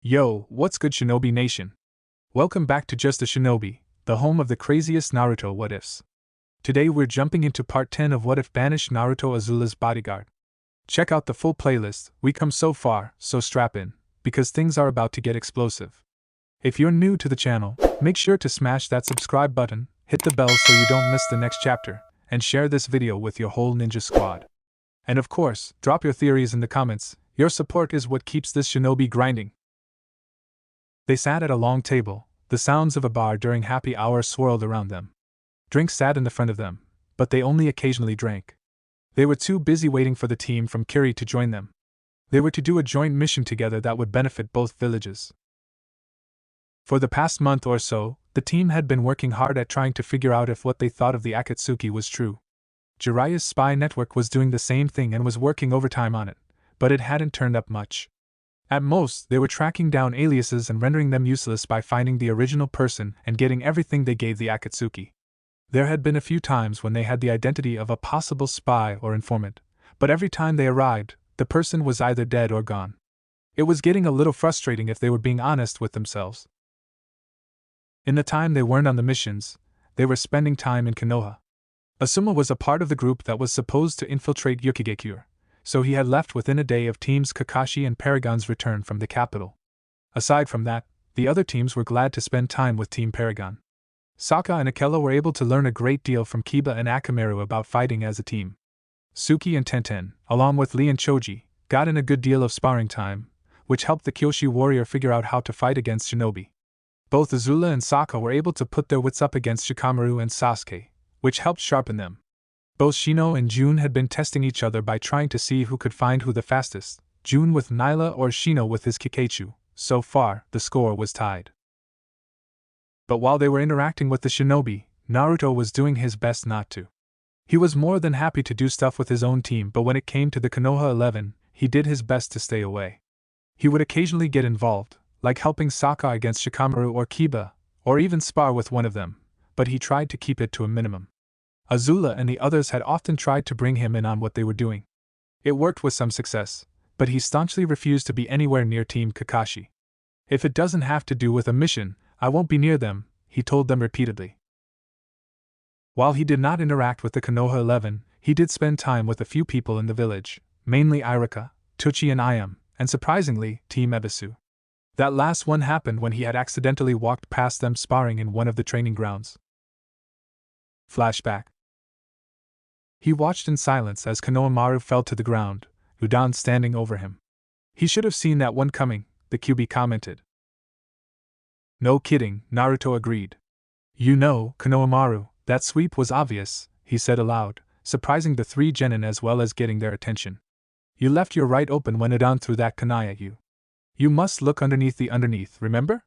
Yo, what's good, Shinobi Nation? Welcome back to Just a Shinobi, the home of the craziest Naruto what-ifs. Today we're jumping into part 10 of What If Banished Naruto Azula's Bodyguard. Check out the full playlist. We come so far, so strap in, because things are about to get explosive. If you're new to the channel, make sure to smash that subscribe button, hit the bell so you don't miss the next chapter, and share this video with your whole ninja squad. And of course, drop your theories in the comments. Your support is what keeps this shinobi grinding. They sat at a long table. The sounds of a bar during happy hour swirled around them. Drinks sat in the front of them, but they only occasionally drank. They were too busy waiting for the team from Kiri to join them. They were to do a joint mission together that would benefit both villages. For the past month or so, the team had been working hard at trying to figure out if what they thought of the Akatsuki was true. Jiraiya's spy network was doing the same thing and was working overtime on it, but it hadn't turned up much. At most, they were tracking down aliases and rendering them useless by finding the original person and getting everything they gave the Akatsuki. There had been a few times when they had the identity of a possible spy or informant, but every time they arrived, the person was either dead or gone. It was getting a little frustrating if they were being honest with themselves. In the time they weren't on the missions, they were spending time in Konoha. Asuma was a part of the group that was supposed to infiltrate Yukigekure, so he had left within a day of teams Kakashi and Paragon's return from the capital. Aside from that, the other teams were glad to spend time with Team Paragon. Sokka and Akela were able to learn a great deal from Kiba and Akamaru about fighting as a team. Suki and Tenten, along with Lee and Choji, got in a good deal of sparring time, which helped the Kyoshi warrior figure out how to fight against shinobi. Both Azula and Sokka were able to put their wits up against Shikamaru and Sasuke, which helped sharpen them. Both Shino and Jun had been testing each other by trying to see who could find who the fastest, Jun with Nyla or Shino with his Kikaichu. So far, the score was tied. But while they were interacting with the shinobi, Naruto was doing his best not to. He was more than happy to do stuff with his own team, but when it came to the Konoha 11, he did his best to stay away. He would occasionally get involved, like helping Sokka against Shikamaru or Kiba, or even spar with one of them, but he tried to keep it to a minimum. Azula and the others had often tried to bring him in on what they were doing. It worked with some success, but he staunchly refused to be anywhere near Team Kakashi. If it doesn't have to do with a mission, I won't be near them, he told them repeatedly. While he did not interact with the Konoha 11, he did spend time with a few people in the village, mainly Irika, Tuchi and Ayam, and surprisingly, Team Ebisu. That last one happened when he had accidentally walked past them sparring in one of the training grounds. Flashback. He watched in silence as Konohamaru fell to the ground, Udon standing over him. He should have seen that one coming, the QB commented. No kidding, Naruto agreed. You know, Konohamaru, that sweep was obvious, he said aloud, surprising the three genin as well as getting their attention. You left your right open when Udon threw that kunai at you. You must look underneath the underneath, remember?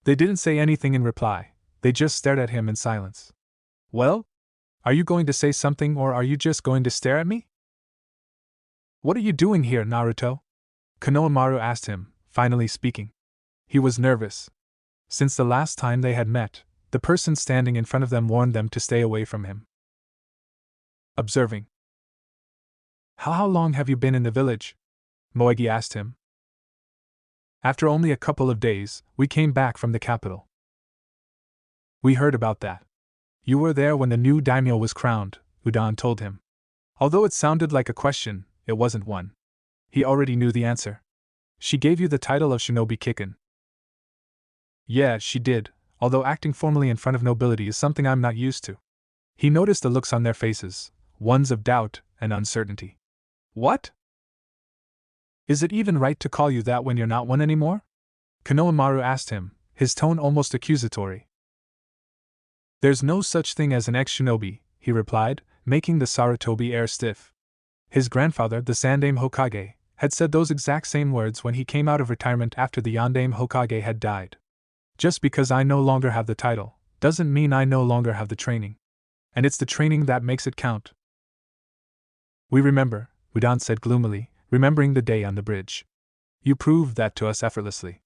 They didn't say anything in reply, they just stared at him in silence. Well? Are you going to say something or are you just going to stare at me? What are you doing here, Naruto? Konohamaru asked him, finally speaking. He was nervous. Since the last time they had met, the person standing in front of them warned them to stay away from him. Observing. How long have you been in the village? Moegi asked him. After only a couple of days, we came back from the capital. We heard about that. You were there when the new daimyo was crowned, Udon told him. Although it sounded like a question, it wasn't one. He already knew the answer. She gave you the title of Shinobi Kikken. Yeah, she did, although acting formally in front of nobility is something I'm not used to. He noticed the looks on their faces, ones of doubt and uncertainty. What? Is it even right to call you that when you're not one anymore? Konohamaru asked him, his tone almost accusatory. There's no such thing as an ex-shinobi, he replied, making the Sarutobi air stiff. His grandfather, the Sandaime Hokage, had said those exact same words when he came out of retirement after the Yondaime Hokage had died. Just because I no longer have the title, doesn't mean I no longer have the training. And it's the training that makes it count. We remember, Udon said gloomily, remembering the day on the bridge. You proved that to us effortlessly.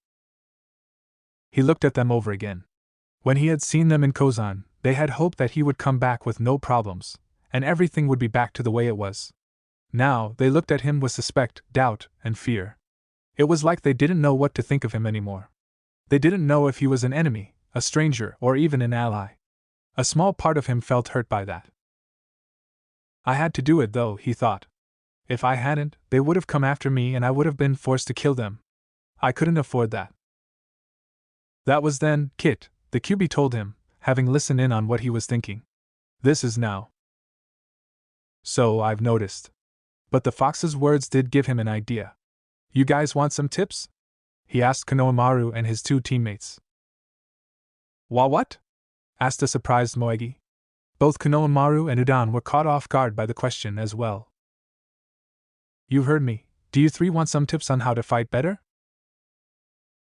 He looked at them over again. When he had seen them in Kozan, they had hoped that he would come back with no problems, and everything would be back to the way it was. Now, they looked at him with suspect, doubt, and fear. It was like they didn't know what to think of him anymore. They didn't know if he was an enemy, a stranger, or even an ally. A small part of him felt hurt by that. I had to do it though, he thought. If I hadn't, they would have come after me and I would have been forced to kill them. I couldn't afford that. That was then, Kit, the QB told him, having listened in on what he was thinking. This is now. So I've noticed. But the fox's words did give him an idea. You guys want some tips? He asked Konohamaru and his two teammates. What? Asked a surprised Moegi. Both Konohamaru and Udan were caught off guard by the question as well. You heard me. Do you three want some tips on how to fight better?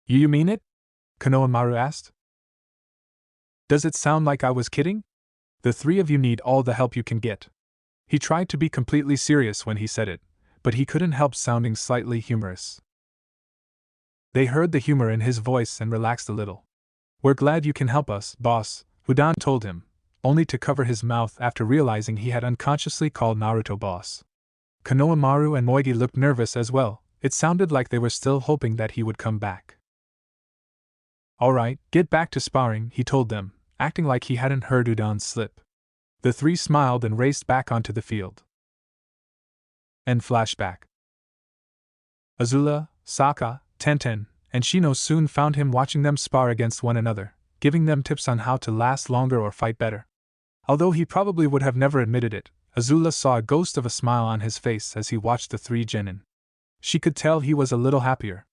You mean it? Konohamaru asked. Does it sound like I was kidding? The three of you need all the help you can get. He tried to be completely serious when he said it, but he couldn't help sounding slightly humorous. They heard the humor in his voice and relaxed a little. We're glad you can help us, boss, Udan told him, only to cover his mouth after realizing he had unconsciously called Naruto boss. Konohamaru and Moegi looked nervous as well. It sounded like they were still hoping that he would come back. Alright, get back to sparring, he told them, acting like he hadn't heard Udan's slip. The three smiled and raced back onto the field. End flashback. Azula, Sokka, Tenten, and Shino soon found him watching them spar against one another, giving them tips on how to last longer or fight better. Although he probably would have never admitted it, Azula saw a ghost of a smile on his face as he watched the three genin. She could tell he was a little happier.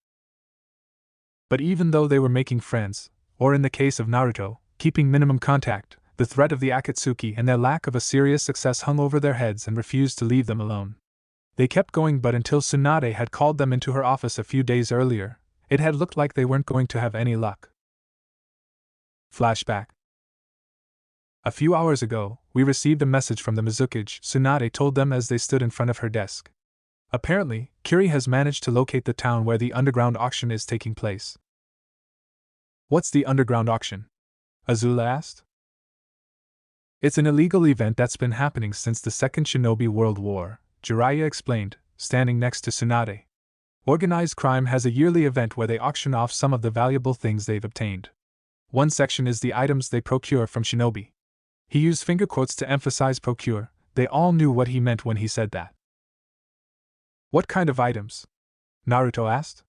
But even though they were making friends, or in the case of Naruto, keeping minimum contact, the threat of the Akatsuki and their lack of a serious success hung over their heads and refused to leave them alone. They kept going, but until Tsunade had called them into her office a few days earlier, it had looked like they weren't going to have any luck. Flashback. A few hours ago, we received a message from the Mizukage, Tsunade told them as they stood in front of her desk. Apparently, Kiri has managed to locate the town where the underground auction is taking place. What's the underground auction? Azula asked. It's an illegal event that's been happening since the Second Shinobi World War, Jiraiya explained, standing next to Tsunade. Organized crime has a yearly event where they auction off some of the valuable things they've obtained. One section is the items they procure from shinobi. He used finger quotes to emphasize procure. They all knew what he meant when he said that. What kind of items? Naruto asked.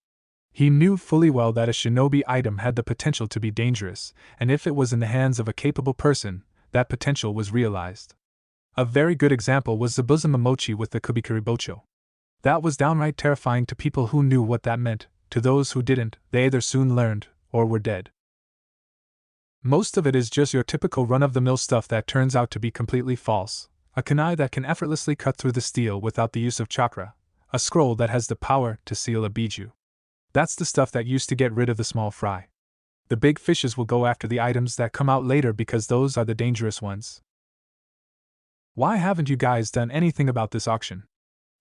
He knew fully well that a shinobi item had the potential to be dangerous, and if it was in the hands of a capable person, that potential was realized. A very good example was Zabuza Mochi with the Kubikiri Bocho. That was downright terrifying to people who knew what that meant. To those who didn't, they either soon learned, or were dead. Most of it is just your typical run-of-the-mill stuff that turns out to be completely false. A kunai that can effortlessly cut through the steel without the use of chakra. A scroll that has the power to seal a biju. That's the stuff that used to get rid of the small fry. The big fishes will go after the items that come out later because those are the dangerous ones. Why haven't you guys done anything about this auction?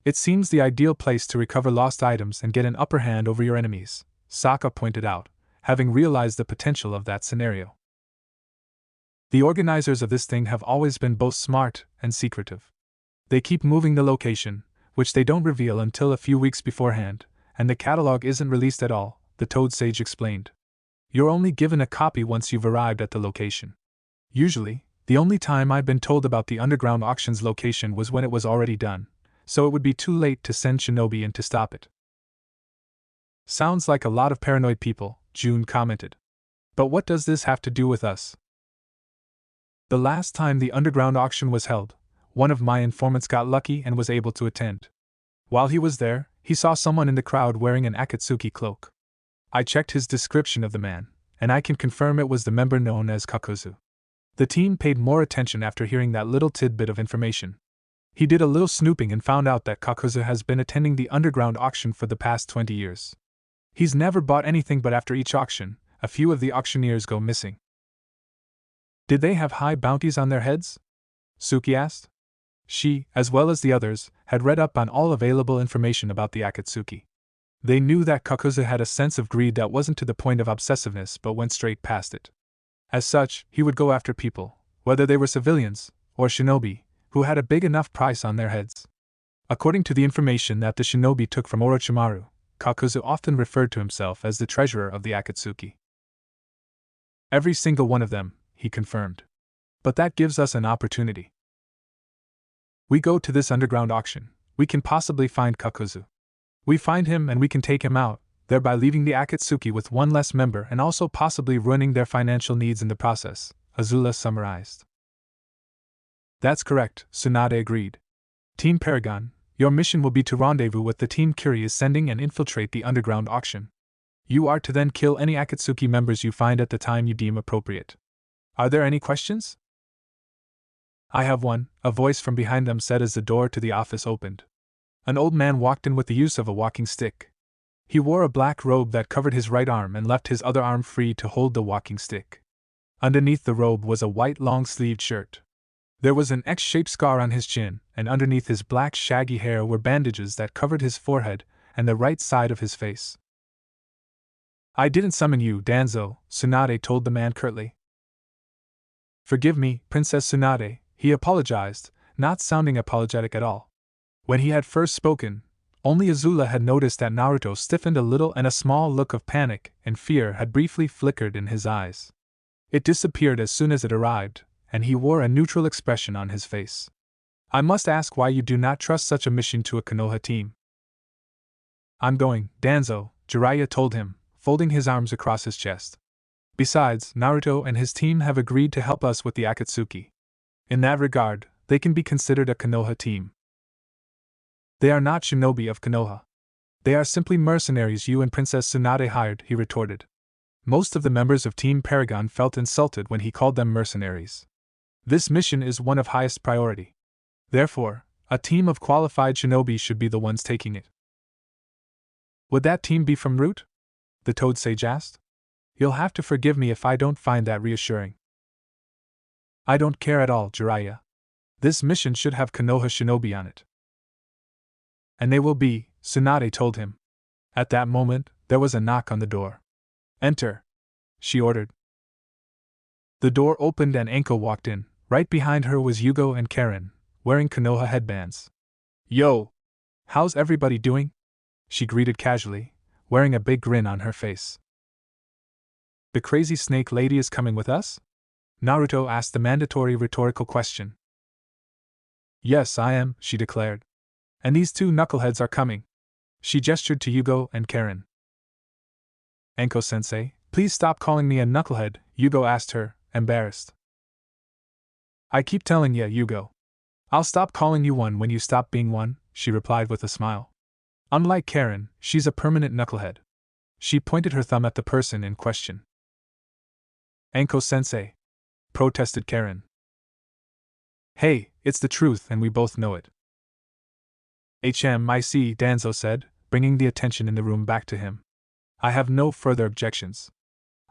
It seems the ideal place to recover lost items and get an upper hand over your enemies, Sokka pointed out, having realized the potential of that scenario. The organizers of this thing have always been both smart and secretive. They keep moving the location, which they don't reveal until a few weeks beforehand, and the catalog isn't released at all, the Toad Sage explained. You're only given a copy once you've arrived at the location. Usually, the only time I've been told about the underground auction's location was when it was already done, so it would be too late to send shinobi in to stop it. Sounds like a lot of paranoid people, June commented. But what does this have to do with us? The last time the underground auction was held, one of my informants got lucky and was able to attend. While he was there, he saw someone in the crowd wearing an Akatsuki cloak. I checked his description of the man, and I can confirm it was the member known as Kakuzu. The team paid more attention after hearing that little tidbit of information. He did a little snooping and found out that Kakuzu has been attending the underground auction for the past 20 years. He's never bought anything, but after each auction, a few of the auctioneers go missing. Did they have high bounties on their heads? Suki asked. She, as well as the others, had read up on all available information about the Akatsuki. They knew that Kakuzu had a sense of greed that wasn't to the point of obsessiveness but went straight past it. As such, he would go after people, whether they were civilians or shinobi, who had a big enough price on their heads. According to the information that the shinobi took from Orochimaru, Kakuzu often referred to himself as the treasurer of the Akatsuki. Every single one of them, he confirmed. But that gives us an opportunity. We go to this underground auction, we can possibly find Kakuzu. We find him and we can take him out, thereby leaving the Akatsuki with one less member and also possibly ruining their financial needs in the process, Azula summarized. That's correct, Tsunade agreed. Team Paragon, your mission will be to rendezvous with the Team Curie is sending and infiltrate the underground auction. You are to then kill any Akatsuki members you find at the time you deem appropriate. Are there any questions? I have one, a voice from behind them said as the door to the office opened. An old man walked in with the use of a walking stick. He wore a black robe that covered his right arm and left his other arm free to hold the walking stick. Underneath the robe was a white long-sleeved shirt. There was an X-shaped scar on his chin, and underneath his black shaggy hair were bandages that covered his forehead and the right side of his face. I didn't summon you, Danzo, Tsunade told the man curtly. Forgive me, Princess Tsunade, he apologized, not sounding apologetic at all. When he had first spoken, only Azula had noticed that Naruto stiffened a little and a small look of panic and fear had briefly flickered in his eyes. It disappeared as soon as it arrived, and he wore a neutral expression on his face. I must ask why you do not trust such a mission to a Konoha team. I'm going, Danzo, Jiraiya told him, folding his arms across his chest. Besides, Naruto and his team have agreed to help us with the Akatsuki. In that regard, they can be considered a Konoha team. They are not shinobi of Konoha. They are simply mercenaries you and Princess Tsunade hired, he retorted. Most of the members of Team Paragon felt insulted when he called them mercenaries. This mission is one of highest priority. Therefore, a team of qualified shinobi should be the ones taking it. Would that team be from Root? The Toad Sage asked. You'll have to forgive me if I don't find that reassuring. I don't care at all, Jiraiya. This mission should have Konoha shinobi on it. And they will be, Tsunade told him. At that moment, there was a knock on the door. Enter, she ordered. The door opened and Anko walked in. Right behind her was Yugo and Karen, wearing Konoha headbands. Yo! How's everybody doing? She greeted casually, wearing a big grin on her face. The crazy snake lady is coming with us? Naruto asked the mandatory rhetorical question. Yes, I am, she declared. And these two knuckleheads are coming. She gestured to Yugo and Karen. Anko-sensei, please stop calling me a knucklehead, Yugo asked her, embarrassed. I keep telling ya, Yugo. I'll stop calling you one when you stop being one, she replied with a smile. Unlike Karen, she's a permanent knucklehead. She pointed her thumb at the person in question. Anko-sensei, protested Karen. Hey, it's the truth and we both know it. HMIC, Danzo said, bringing the attention in the room back to him. I have no further objections.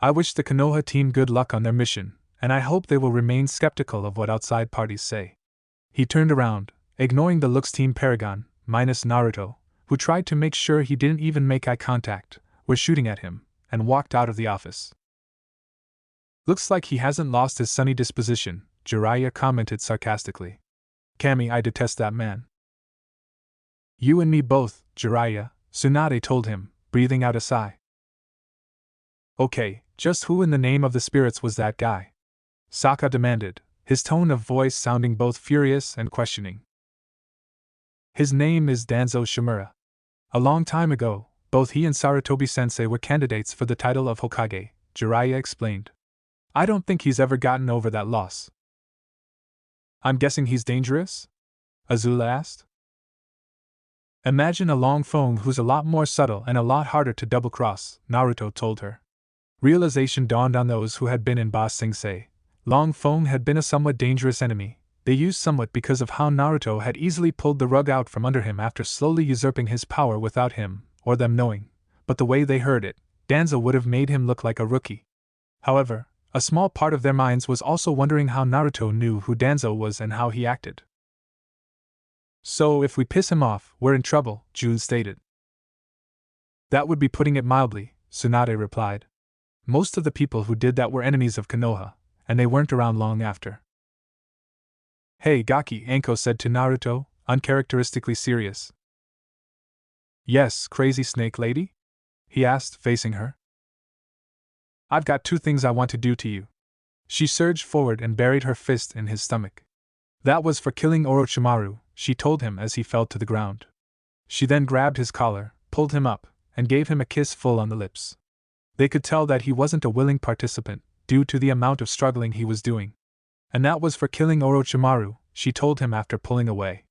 I wish the Konoha team good luck on their mission, and I hope they will remain skeptical of what outside parties say. He turned around, ignoring the looks Team Paragon, minus Naruto, who tried to make sure he didn't even make eye contact, were shooting at him, and walked out of the office. Looks like he hasn't lost his sunny disposition, Jiraiya commented sarcastically. Kami, I detest that man. You and me both, Jiraiya, Tsunade told him, breathing out a sigh. Okay, just who in the name of the spirits was that guy? Sokka demanded, his tone of voice sounding both furious and questioning. His name is Danzo Shimura. A long time ago, both he and Sarutobi-sensei were candidates for the title of Hokage, Jiraiya explained. I don't think he's ever gotten over that loss. I'm guessing he's dangerous? Azula asked. Imagine a Long Feng who's a lot more subtle and a lot harder to double-cross, Naruto told her. Realization dawned on those who had been in Ba Sing Se. Long Feng had been a somewhat dangerous enemy. They used somewhat because of how Naruto had easily pulled the rug out from under him after slowly usurping his power without him, or them knowing, but the way they heard it, Danzo would have made him look like a rookie. However, a small part of their minds was also wondering how Naruto knew who Danzo was and how he acted. So if we piss him off, we're in trouble, Jun stated. That would be putting it mildly, Tsunade replied. Most of the people who did that were enemies of Konoha, and they weren't around long after. Hey Gaki, Anko said to Naruto, uncharacteristically serious. Yes, crazy snake lady? He asked, facing her. I've got two things I want to do to you. She surged forward and buried her fist in his stomach. That was for killing Orochimaru, she told him as he fell to the ground. She then grabbed his collar, pulled him up, and gave him a kiss full on the lips. They could tell that he wasn't a willing participant, due to the amount of struggling he was doing. And that was for killing Orochimaru, she told him after pulling away.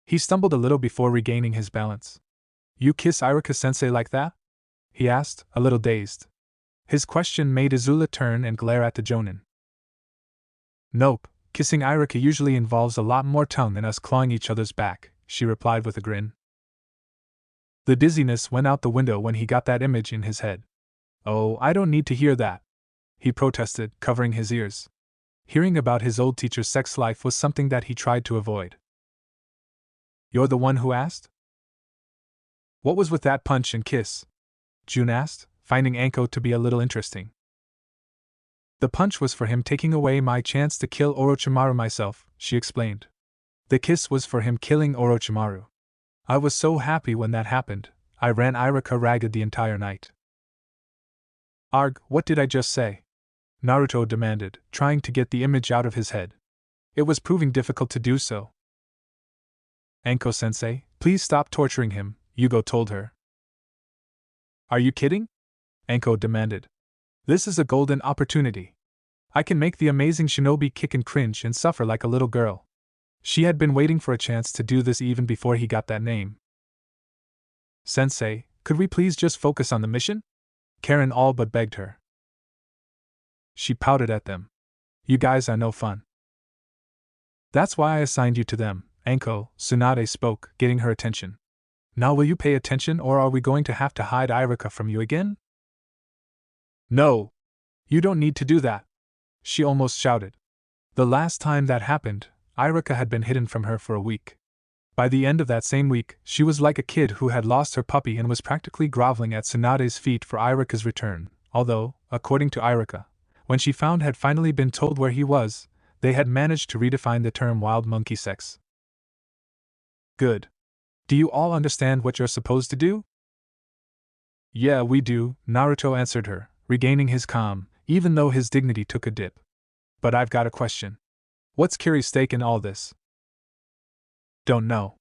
He stumbled a little before regaining his balance. You kiss Iruka-sensei like that? He asked, a little dazed. His question made Azula turn and glare at the Jonin. Nope, kissing Iruka usually involves a lot more tongue than us clawing each other's back, she replied with a grin. The dizziness went out the window when he got that image in his head. Oh, I don't need to hear that, he protested, covering his ears. Hearing about his old teacher's sex life was something that he tried to avoid. You're the one who asked? What was with that punch and kiss? June asked, finding Anko to be a little interesting. The punch was for him taking away my chance to kill Orochimaru myself, she explained. The kiss was for him killing Orochimaru. I was so happy when that happened, I ran Iruka ragged the entire night. Arg, what did I just say? Naruto demanded, trying to get the image out of his head. It was proving difficult to do so. Anko-sensei, please stop torturing him, Yugo told her. Are you kidding? Anko demanded. This is a golden opportunity. I can make the amazing shinobi kick and cringe and suffer like a little girl. She had been waiting for a chance to do this even before he got that name. Sensei, could we please just focus on the mission? Karen all but begged her. She pouted at them. You guys are no fun. That's why I assigned you to them, Anko, Tsunade spoke, getting her attention. Now will you pay attention or are we going to have to hide Iruka from you again? No! You don't need to do that! She almost shouted. The last time that happened, Iruka had been hidden from her for a week. By the end of that same week, she was like a kid who had lost her puppy and was practically groveling at Tsunade's feet for Iruka's return, although, according to Iruka, when she had finally been told where he was, they had managed to redefine the term wild monkey sex. Good. Do you all understand what you're supposed to do? Yeah, we do, Naruto answered her, regaining his calm, even though his dignity took a dip. But I've got a question. What's Kiri's stake in all this? Don't know.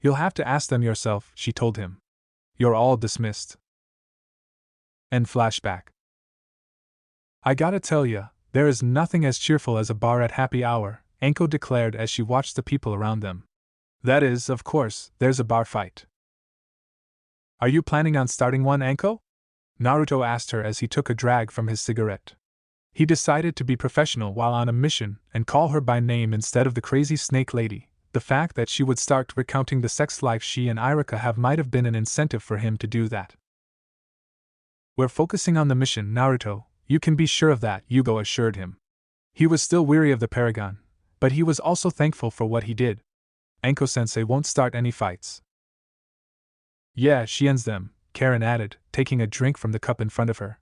You'll have to ask them yourself, she told him. You're all dismissed. End flashback. I gotta tell ya, there is nothing as cheerful as a bar at happy hour, Anko declared as she watched the people around them. That is, of course, there's a bar fight. Are you planning on starting one, Anko? Naruto asked her as he took a drag from his cigarette. He decided to be professional while on a mission and call her by name instead of the crazy snake lady. The fact that she would start recounting the sex life she and Iruka have might have been an incentive for him to do that. We're focusing on the mission, Naruto, you can be sure of that, Yugo assured him. He was still weary of the Paragon, but he was also thankful for what he did. Anko-sensei won't start any fights. Yeah, she ends them, Karen added, taking a drink from the cup in front of her.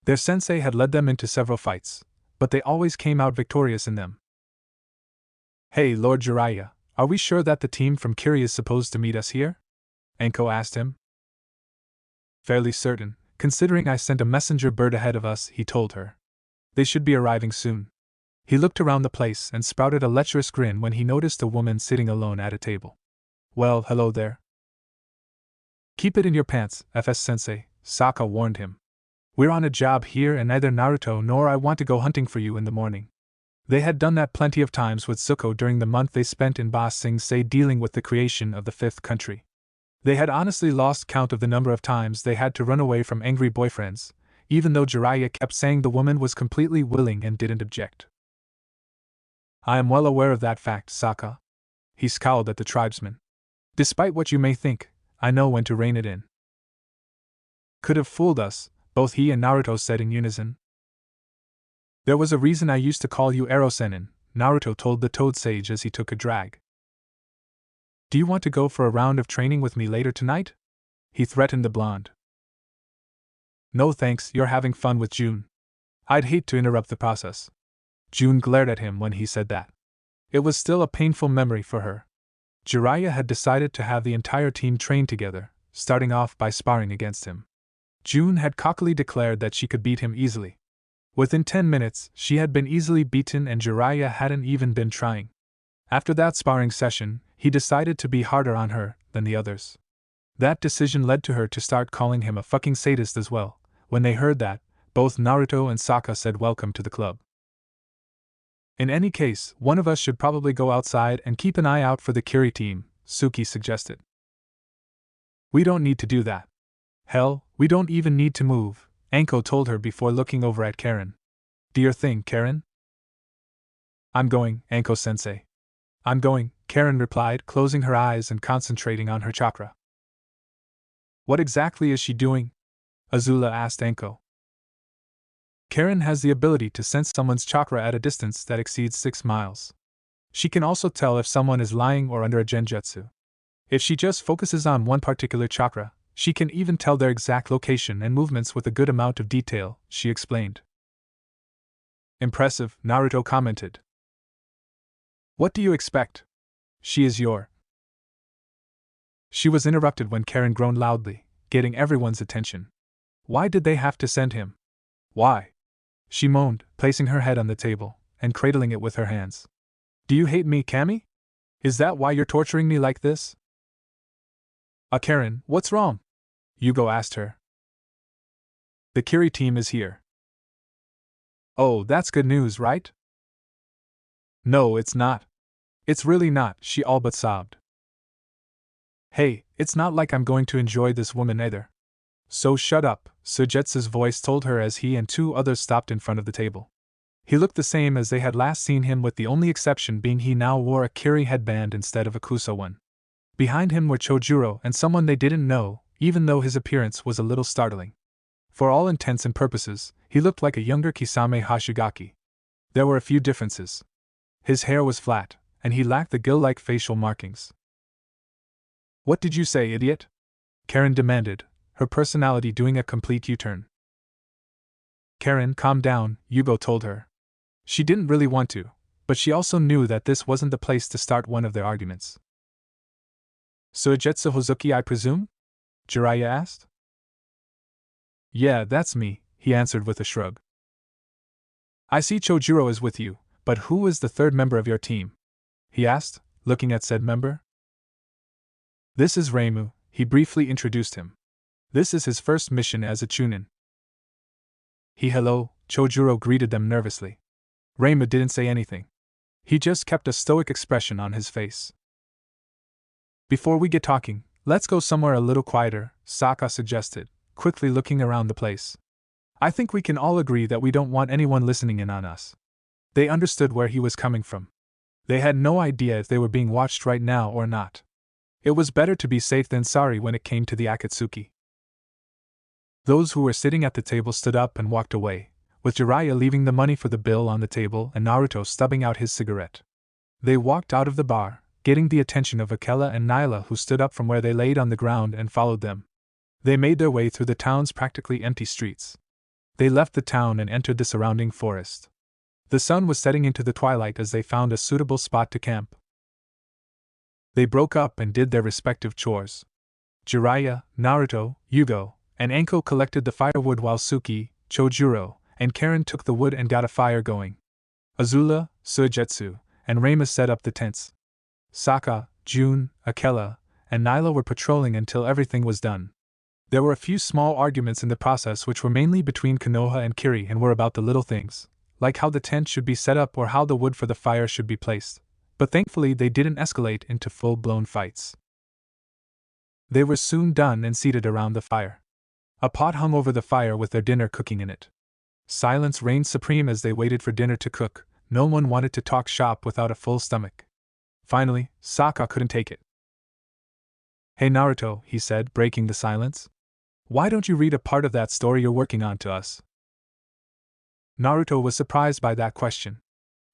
Their sensei had led them into several fights, but they always came out victorious in them. Hey, Lord Jiraiya, are we sure that the team from Kiri is supposed to meet us here? Anko asked him. Fairly certain, considering I sent a messenger bird ahead of us, he told her. They should be arriving soon. He looked around the place and sprouted a lecherous grin when he noticed a woman sitting alone at a table. Well, hello there. Keep it in your pants, FS-sensei, Sokka warned him. We're on a job here and neither Naruto nor I want to go hunting for you in the morning. They had done that plenty of times with Zuko during the month they spent in Ba Sing Se dealing with the creation of the fifth country. They had honestly lost count of the number of times they had to run away from angry boyfriends, even though Jiraiya kept saying the woman was completely willing and didn't object. I am well aware of that fact, Sokka. He scowled at the tribesman. Despite what you may think, I know when to rein it in. Could have fooled us, both he and Naruto said in unison. There was a reason I used to call you Ero-sennin, Naruto told the Toad Sage as he took a drag. Do you want to go for a round of training with me later tonight? He threatened the blonde. No thanks, you're having fun with June. I'd hate to interrupt the process. June glared at him when he said that. It was still a painful memory for her. Jiraiya had decided to have the entire team train together, starting off by sparring against him. June had cockily declared that she could beat him easily. Within 10 minutes, she had been easily beaten and Jiraiya hadn't even been trying. After that sparring session, he decided to be harder on her than the others. That decision led to her to start calling him a fucking sadist as well. When they heard that, both Naruto and Sokka said welcome to the club. In any case, one of us should probably go outside and keep an eye out for the Kiri team, Suki suggested. We don't need to do that. Hell, we don't even need to move, Anko told her before looking over at Karen. Do your thing, Karen. I'm going, Anko-sensei. I'm going, Karen replied, closing her eyes and concentrating on her chakra. What exactly is she doing? Azula asked Anko. Karen has the ability to sense someone's chakra at a distance that exceeds 6 miles. She can also tell if someone is lying or under a genjutsu. If she just focuses on one particular chakra, she can even tell their exact location and movements with a good amount of detail, she explained. Impressive, Naruto commented. What do you expect? She is your. She was interrupted when Karen groaned loudly, getting everyone's attention. Why did they have to send him? Why? She moaned, placing her head on the table and cradling it with her hands. Do you hate me, Kami? Is that why you're torturing me like this? Karen, what's wrong? Yugo asked her. The Kiri team is here. Oh, that's good news, right? No, it's not. It's really not, she all but sobbed. Hey, it's not like I'm going to enjoy this woman either. So shut up, Sujetsu's voice told her as he and 2 others stopped in front of the table. He looked the same as they had last seen him, with the only exception being he now wore a Kiri headband instead of a Kusa one. Behind him were Chojuro and someone they didn't know, even though his appearance was a little startling. For all intents and purposes, he looked like a younger Kisame Hashigaki. There were a few differences. His hair was flat, and he lacked the gill-like facial markings. What did you say, idiot? Karen demanded, her personality doing a complete U-turn. Karen, calm down, Yugo told her. She didn't really want to, but she also knew that this wasn't the place to start one of their arguments. Suigetsu Hozuki, I presume? Jiraiya asked. Yeah, that's me, he answered with a shrug. I see Chojuro is with you, but who is the 3rd member of your team? He asked, looking at said member. This is Reimu, he briefly introduced him. This is his first mission as a Chunin. Hello, Chojuro greeted them nervously. Reimu didn't say anything. He just kept a stoic expression on his face. Before we get talking, let's go somewhere a little quieter, Sokka suggested, quickly looking around the place. I think we can all agree that we don't want anyone listening in on us. They understood where he was coming from. They had no idea if they were being watched right now or not. It was better to be safe than sorry when it came to the Akatsuki. Those who were sitting at the table stood up and walked away, with Jiraiya leaving the money for the bill on the table and Naruto stubbing out his cigarette. They walked out of the bar, getting the attention of Akela and Nyla, who stood up from where they laid on the ground and followed them. They made their way through the town's practically empty streets. They left the town and entered the surrounding forest. The sun was setting into the twilight as they found a suitable spot to camp. They broke up and did their respective chores. Jiraiya, Naruto, Yugo, and Anko collected the firewood while Suki, Chojuro, and Karen took the wood and got a fire going. Azula, Suigetsu, and Reimu set up the tents. Sokka, June, Akela, and Nyla were patrolling until everything was done. There were a few small arguments in the process which were mainly between Konoha and Kiri and were about the little things, like how the tent should be set up or how the wood for the fire should be placed, but thankfully they didn't escalate into full-blown fights. They were soon done and seated around the fire. A pot hung over the fire with their dinner cooking in it. Silence reigned supreme as they waited for dinner to cook. No one wanted to talk shop without a full stomach. Finally, Sokka couldn't take it. Hey Naruto, he said, breaking the silence. Why don't you read a part of that story you're working on to us? Naruto was surprised by that question.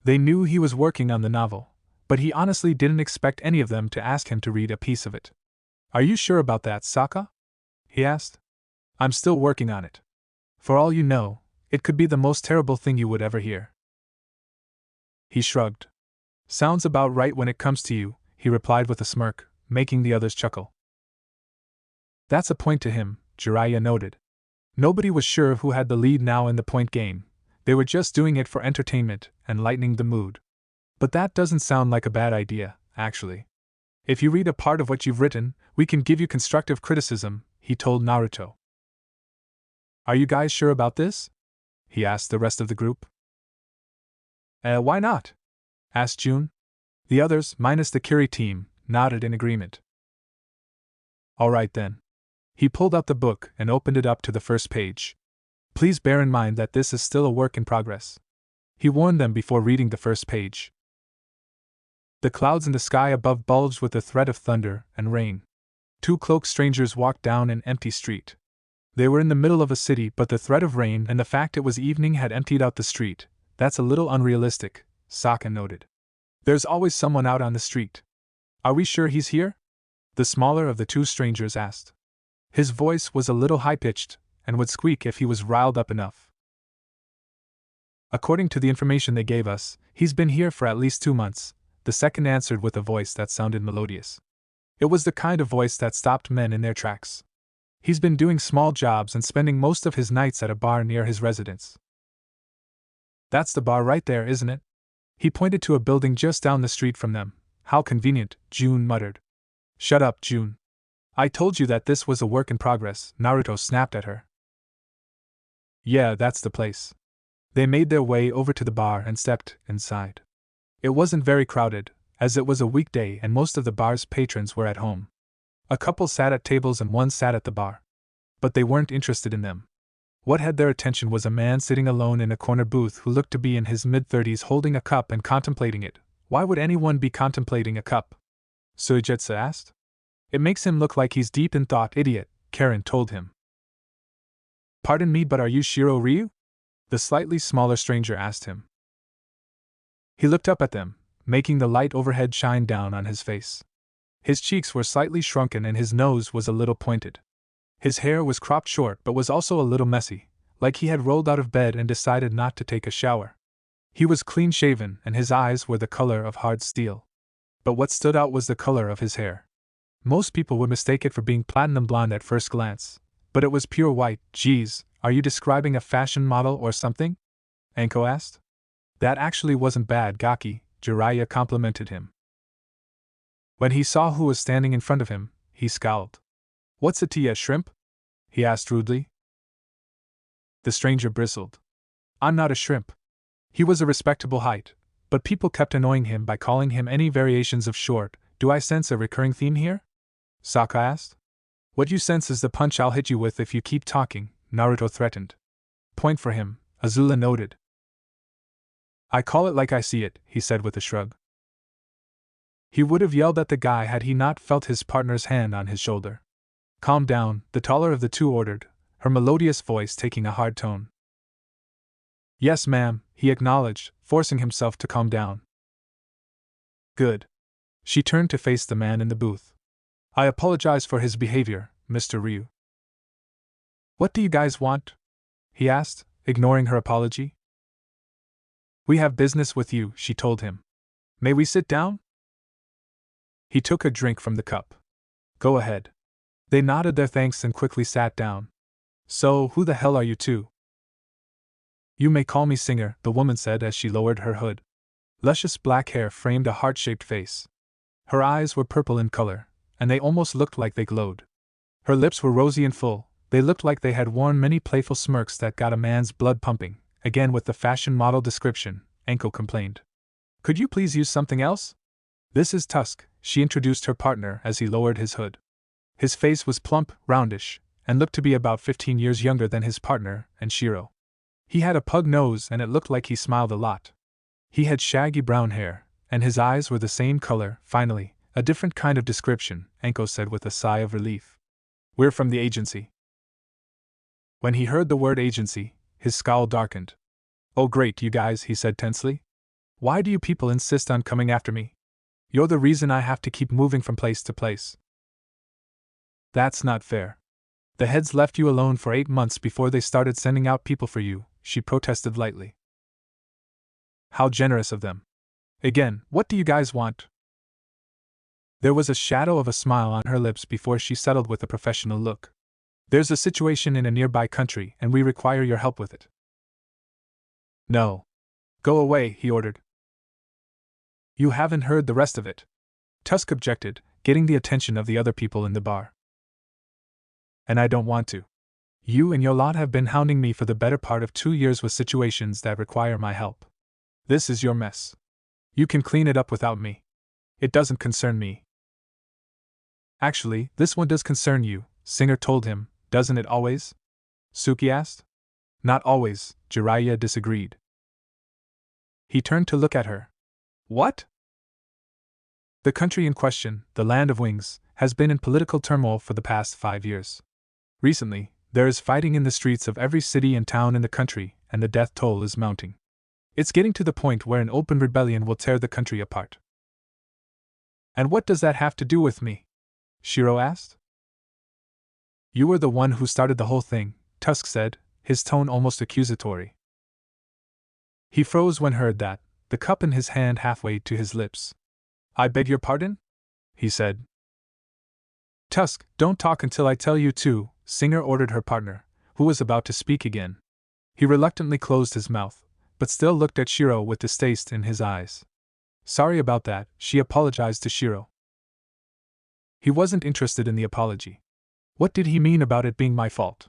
They knew he was working on the novel, but he honestly didn't expect any of them to ask him to read a piece of it. Are you sure about that, Sokka? He asked. I'm still working on it. For all you know, it could be the most terrible thing you would ever hear. He shrugged. Sounds about right when it comes to you, he replied with a smirk, making the others chuckle. That's a point to him, Jiraiya noted. Nobody was sure who had the lead now in the point game. They were just doing it for entertainment and lightening the mood. But that doesn't sound like a bad idea, actually. If you read a part of what you've written, we can give you constructive criticism, he told Naruto. Are you guys sure about this? He asked the rest of the group. Why not? Asked June. The others, minus the Kiri team, nodded in agreement. All right then. He pulled out the book and opened it up to the first page. Please bear in mind that this is still a work in progress. He warned them before reading the first page. The clouds in the sky above bulged with the threat of thunder and rain. Two cloaked strangers walked down an empty street. They were in the middle of a city, but the threat of rain and the fact it was evening had emptied out the street. That's a little unrealistic, Sokka noted. There's always someone out on the street. Are we sure he's here? The smaller of the two strangers asked. His voice was a little high-pitched, and would squeak if he was riled up enough. According to the information they gave us, he's been here for at least 2 months, the second answered with a voice that sounded melodious. It was the kind of voice that stopped men in their tracks. He's been doing small jobs and spending most of his nights at a bar near his residence. That's the bar right there, isn't it? He pointed to a building just down the street from them. How convenient, June muttered. Shut up, June. I told you that this was a work in progress, Naruto snapped at her. Yeah, that's the place. They made their way over to the bar and stepped inside. It wasn't very crowded, as it was a weekday and most of the bar's patrons were at home. A couple sat at tables and one sat at the bar. But they weren't interested in them. What had their attention was a man sitting alone in a corner booth who looked to be in his mid-30s holding a cup and contemplating it. Why would anyone be contemplating a cup? Suigetsu asked. It makes him look like he's deep in thought, idiot, Karen told him. Pardon me, but are you Shiro Ryu? The slightly smaller stranger asked him. He looked up at them, making the light overhead shine down on his face. His cheeks were slightly shrunken and his nose was a little pointed. His hair was cropped short but was also a little messy, like he had rolled out of bed and decided not to take a shower. He was clean-shaven and his eyes were the color of hard steel. But what stood out was the color of his hair. Most people would mistake it for being platinum blonde at first glance, but it was pure white. Geez, are you describing a fashion model or something? Anko asked. That actually wasn't bad, Gaki, Jiraiya complimented him. When he saw who was standing in front of him, he scowled. What's a tea, a shrimp? He asked rudely. The stranger bristled. I'm not a shrimp. He was a respectable height, but people kept annoying him by calling him any variations of short. Do I sense a recurring theme here? Sokka asked. What you sense is the punch I'll hit you with if you keep talking, Naruto threatened. Point for him, Azula noted. I call it like I see it, he said with a shrug. He would have yelled at the guy had he not felt his partner's hand on his shoulder. Calm down, the taller of the two ordered, her melodious voice taking a hard tone. Yes, ma'am, he acknowledged, forcing himself to calm down. Good. She turned to face the man in the booth. I apologize for his behavior, Mr. Ryu. What do you guys want? He asked, ignoring her apology. We have business with you, she told him. May we sit down? He took a drink from the cup. Go ahead. They nodded their thanks and quickly sat down. So, who the hell are you two? You may call me Singer, the woman said as she lowered her hood. Luscious black hair framed a heart-shaped face. Her eyes were purple in color, and they almost looked like they glowed. Her lips were rosy and full, they looked like they had worn many playful smirks that got a man's blood pumping. Again with the fashion model description, Anko complained. Could you please use something else? This is Tusk, she introduced her partner as he lowered his hood. His face was plump, roundish, and looked to be about 15 years younger than his partner and Shiro. He had a pug nose and it looked like he smiled a lot. He had shaggy brown hair, and his eyes were the same color. Finally, a different kind of description, Anko said with a sigh of relief. We're from the agency. When he heard the word agency, his scowl darkened. Oh great, you guys, he said tensely. Why do you people insist on coming after me? You're the reason I have to keep moving from place to place. That's not fair. The heads left you alone for 8 months before they started sending out people for you, she protested lightly. How generous of them. Again, what do you guys want? There was a shadow of a smile on her lips before she settled with a professional look. There's a situation in a nearby country and we require your help with it. No. Go away, he ordered. You haven't heard the rest of it. Tusk objected, getting the attention of the other people in the bar. And I don't want to. You and your lot have been hounding me for the better part of 2 years with situations that require my help. This is your mess. You can clean it up without me. It doesn't concern me. Actually, this one does concern you, Singer told him, doesn't it always? Suki asked. Not always, Jiraiya disagreed. He turned to look at her. What? The country in question, the Land of Wings, has been in political turmoil for the past 5 years. Recently, there is fighting in the streets of every city and town in the country, and the death toll is mounting. It's getting to the point where an open rebellion will tear the country apart. And what does that have to do with me? Shiro asked. You were the one who started the whole thing, Tusk said, his tone almost accusatory. He froze when heard that, the cup in his hand halfway to his lips. I beg your pardon? He said. Tusk, don't talk until I tell you to, Singer ordered her partner, who was about to speak again. He reluctantly closed his mouth, but still looked at Shiro with distaste in his eyes. Sorry about that, she apologized to Shiro. He wasn't interested in the apology. What did he mean about it being my fault?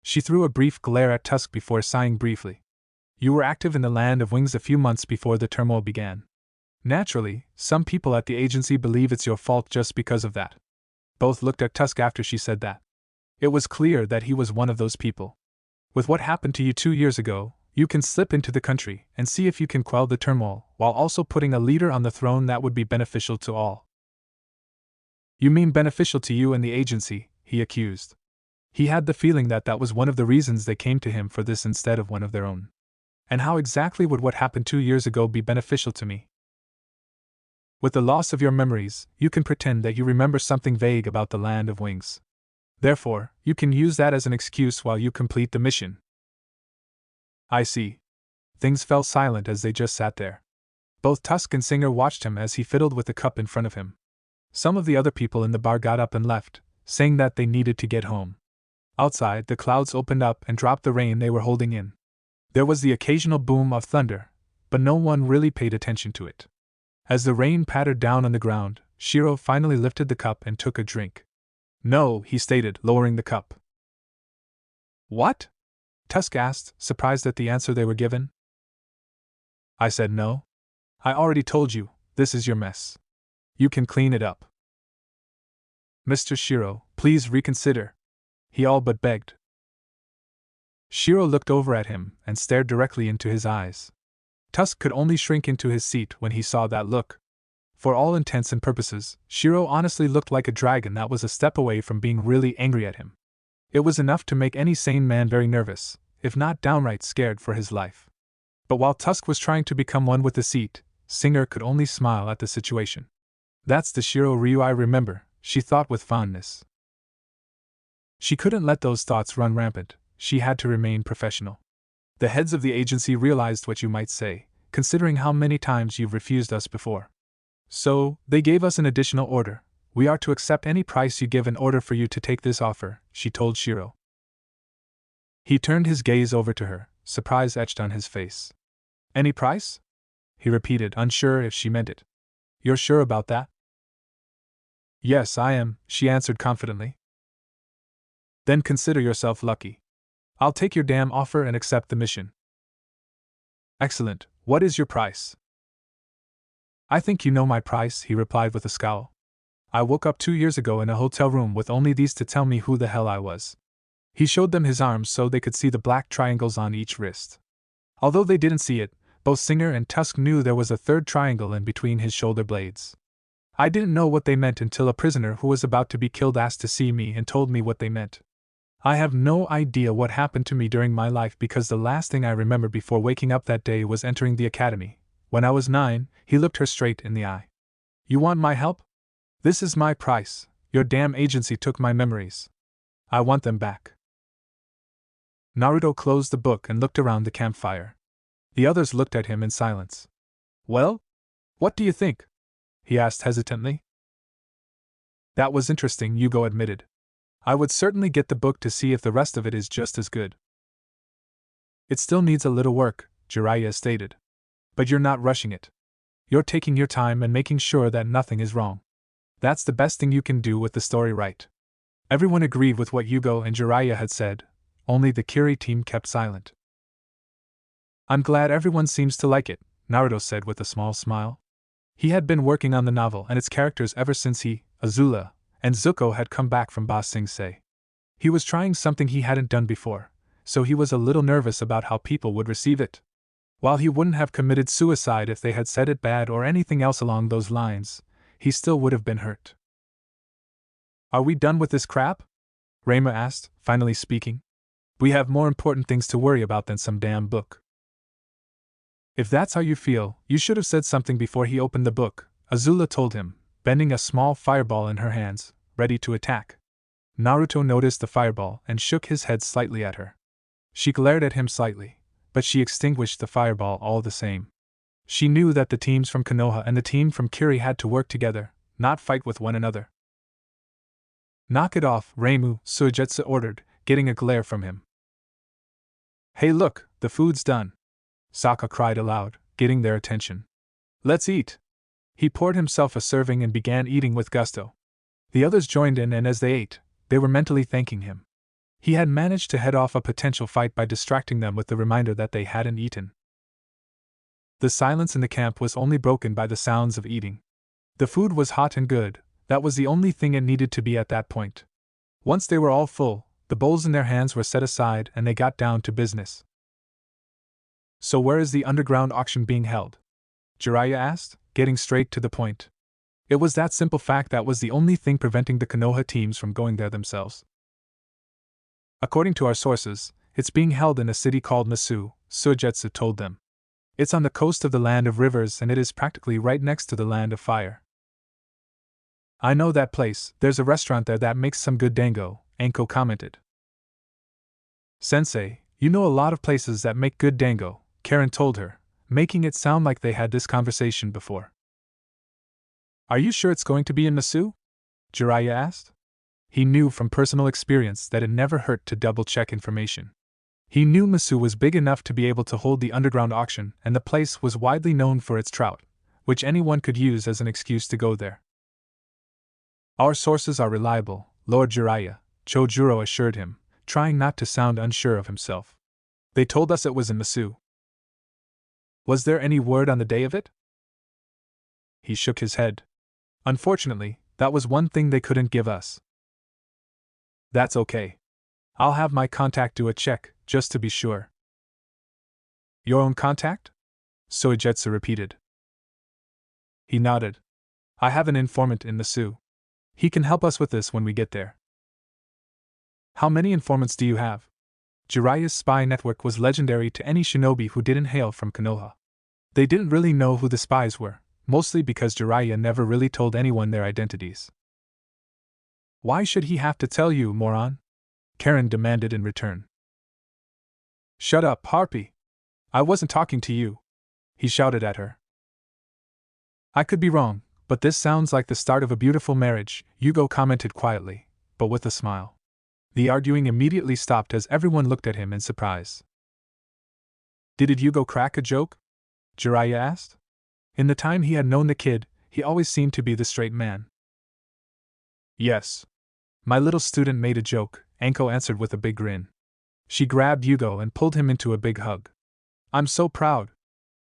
She threw a brief glare at Tusk before sighing briefly. You were active in the Land of Wings a few months before the turmoil began. Naturally, some people at the agency believe it's your fault just because of that. Both looked at Tusk after she said that. It was clear that he was one of those people. With what happened to you 2 years ago, you can slip into the country and see if you can quell the turmoil, while also putting a leader on the throne that would be beneficial to all. You mean beneficial to you and the agency, he accused. He had the feeling that that was one of the reasons they came to him for this instead of one of their own. And how exactly would what happened 2 years ago be beneficial to me? With the loss of your memories, you can pretend that you remember something vague about the Land of Wings. Therefore, you can use that as an excuse while you complete the mission. I see. Things fell silent as they just sat there. Both Tusk and Singer watched him as he fiddled with the cup in front of him. Some of the other people in the bar got up and left, saying that they needed to get home. Outside, the clouds opened up and dropped the rain they were holding in. There was the occasional boom of thunder, but no one really paid attention to it. As the rain pattered down on the ground, Shiro finally lifted the cup and took a drink. No, he stated, lowering the cup. What? Tusk asked, surprised at the answer they were given. I said no. I already told you, this is your mess. You can clean it up. Mr. Shiro, please reconsider. He all but begged. Shiro looked over at him and stared directly into his eyes. Tusk could only shrink into his seat when he saw that look. For all intents and purposes, Shiro honestly looked like a dragon that was a step away from being really angry at him. It was enough to make any sane man very nervous, if not downright scared for his life. But while Tusk was trying to become one with the seat, Singer could only smile at the situation. That's the Shiro Ryu I remember, she thought with fondness. She couldn't let those thoughts run rampant, she had to remain professional. The heads of the agency realized what you might say, considering how many times you've refused us before. So, they gave us an additional order. We are to accept any price you give in order for you to take this offer, she told Shiro. He turned his gaze over to her, surprise etched on his face. Any price? He repeated, unsure if she meant it. You're sure about that? Yes, I am, she answered confidently. Then consider yourself lucky. I'll take your damn offer and accept the mission. Excellent, what is your price? I think you know my price, he replied with a scowl. I woke up 2 years ago in a hotel room with only these to tell me who the hell I was. He showed them his arms so they could see the black triangles on each wrist. Although they didn't see it, both Singer and Tusk knew there was a third triangle in between his shoulder blades. I didn't know what they meant until a prisoner who was about to be killed asked to see me and told me what they meant. I have no idea what happened to me during my life because the last thing I remember before waking up that day was entering the academy. When I was 9, he looked her straight in the eye. You want my help? This is my price. Your damn agency took my memories. I want them back. Naruto closed the book and looked around the campfire. The others looked at him in silence. Well? What do you think? he asked hesitantly. That was interesting, Yugo admitted. I would certainly get the book to see if the rest of it is just as good. It still needs a little work, Jiraiya stated. But you're not rushing it. You're taking your time and making sure that nothing is wrong. That's the best thing you can do with the story right. Everyone agreed with what Yugo and Jiraiya had said, only the Kiri team kept silent. I'm glad everyone seems to like it, Naruto said with a small smile. He had been working on the novel and its characters ever since he, Azula, and Zuko had come back from Ba Sing Se. He was trying something he hadn't done before, so he was a little nervous about how people would receive it. While he wouldn't have committed suicide if they had said it bad or anything else along those lines, he still would have been hurt. Are we done with this crap? Reima asked, finally speaking. We have more important things to worry about than some damn book. If that's how you feel, you should have said something before he opened the book, Azula told him, bending a small fireball in her hands, ready to attack. Naruto noticed the fireball and shook his head slightly at her. She glared at him slightly, but she extinguished the fireball all the same. She knew that the teams from Konoha and the team from Kiri had to work together, not fight with one another. Knock it off, Reimu, Suigetsu ordered, getting a glare from him. Hey look, the food's done, Sokka cried aloud, getting their attention. Let's eat. He poured himself a serving and began eating with gusto. The others joined in, and as they ate, they were mentally thanking him. He had managed to head off a potential fight by distracting them with the reminder that they hadn't eaten. The silence in the camp was only broken by the sounds of eating. The food was hot and good, that was the only thing it needed to be at that point. Once they were all full, the bowls in their hands were set aside and they got down to business. So where is the underground auction being held? Jiraiya asked, getting straight to the point. It was that simple fact that was the only thing preventing the Konoha teams from going there themselves. According to our sources, it's being held in a city called Masu, Suigetsu told them. It's on the coast of the Land of Rivers and it is practically right next to the Land of Fire. I know that place, there's a restaurant there that makes some good dango, Anko commented. Sensei, you know a lot of places that make good dango, Karen told her, making it sound like they had this conversation before. Are you sure it's going to be in Masu? Jiraiya asked. He knew from personal experience that it never hurt to double-check information. He knew Masu was big enough to be able to hold the underground auction, and the place was widely known for its trout, which anyone could use as an excuse to go there. Our sources are reliable, Lord Jiraiya, Chojuro assured him, trying not to sound unsure of himself. They told us it was in Masu. Was there any word on the day of it? He shook his head. Unfortunately, that was one thing they couldn't give us. That's okay. I'll have my contact do a check, just to be sure. Your own contact? Suigetsu repeated. He nodded. I have an informant in Masu. He can help us with this when we get there. How many informants do you have? Jiraiya's spy network was legendary to any shinobi who didn't hail from Konoha. They didn't really know who the spies were, mostly because Jiraiya never really told anyone their identities. Why should he have to tell you, moron? Karen demanded in return. Shut up, Harpy! I wasn't talking to you, he shouted at her. I could be wrong, but this sounds like the start of a beautiful marriage, Yugo commented quietly, but with a smile. The arguing immediately stopped as everyone looked at him in surprise. Did Yugo crack a joke? Jiraiya asked. In the time he had known the kid, he always seemed to be the straight man. Yes. My little student made a joke, Anko answered with a big grin. She grabbed Yugo and pulled him into a big hug. I'm so proud.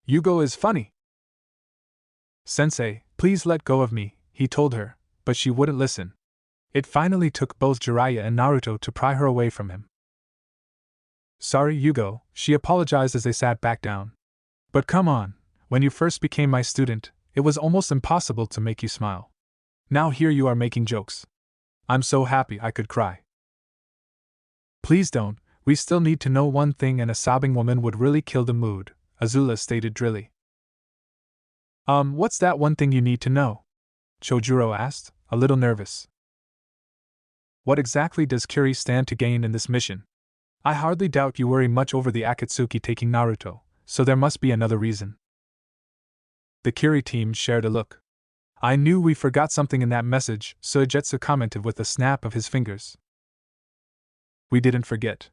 Yugo is funny. Sensei, please let go of me, he told her, but she wouldn't listen. It finally took both Jiraiya and Naruto to pry her away from him. Sorry, Yugo, she apologized as they sat back down. But come on, when you first became my student, it was almost impossible to make you smile. Now here you are making jokes. I'm so happy I could cry. Please don't, we still need to know one thing, and a sobbing woman would really kill the mood, Azula stated drily. What's that one thing you need to know? Chojuro asked, a little nervous. What exactly does Kiri stand to gain in this mission? I hardly doubt you worry much over the Akatsuki taking Naruto, so there must be another reason. The Kiri team shared a look. I knew we forgot something in that message, Suigetsu commented with a snap of his fingers. We didn't forget.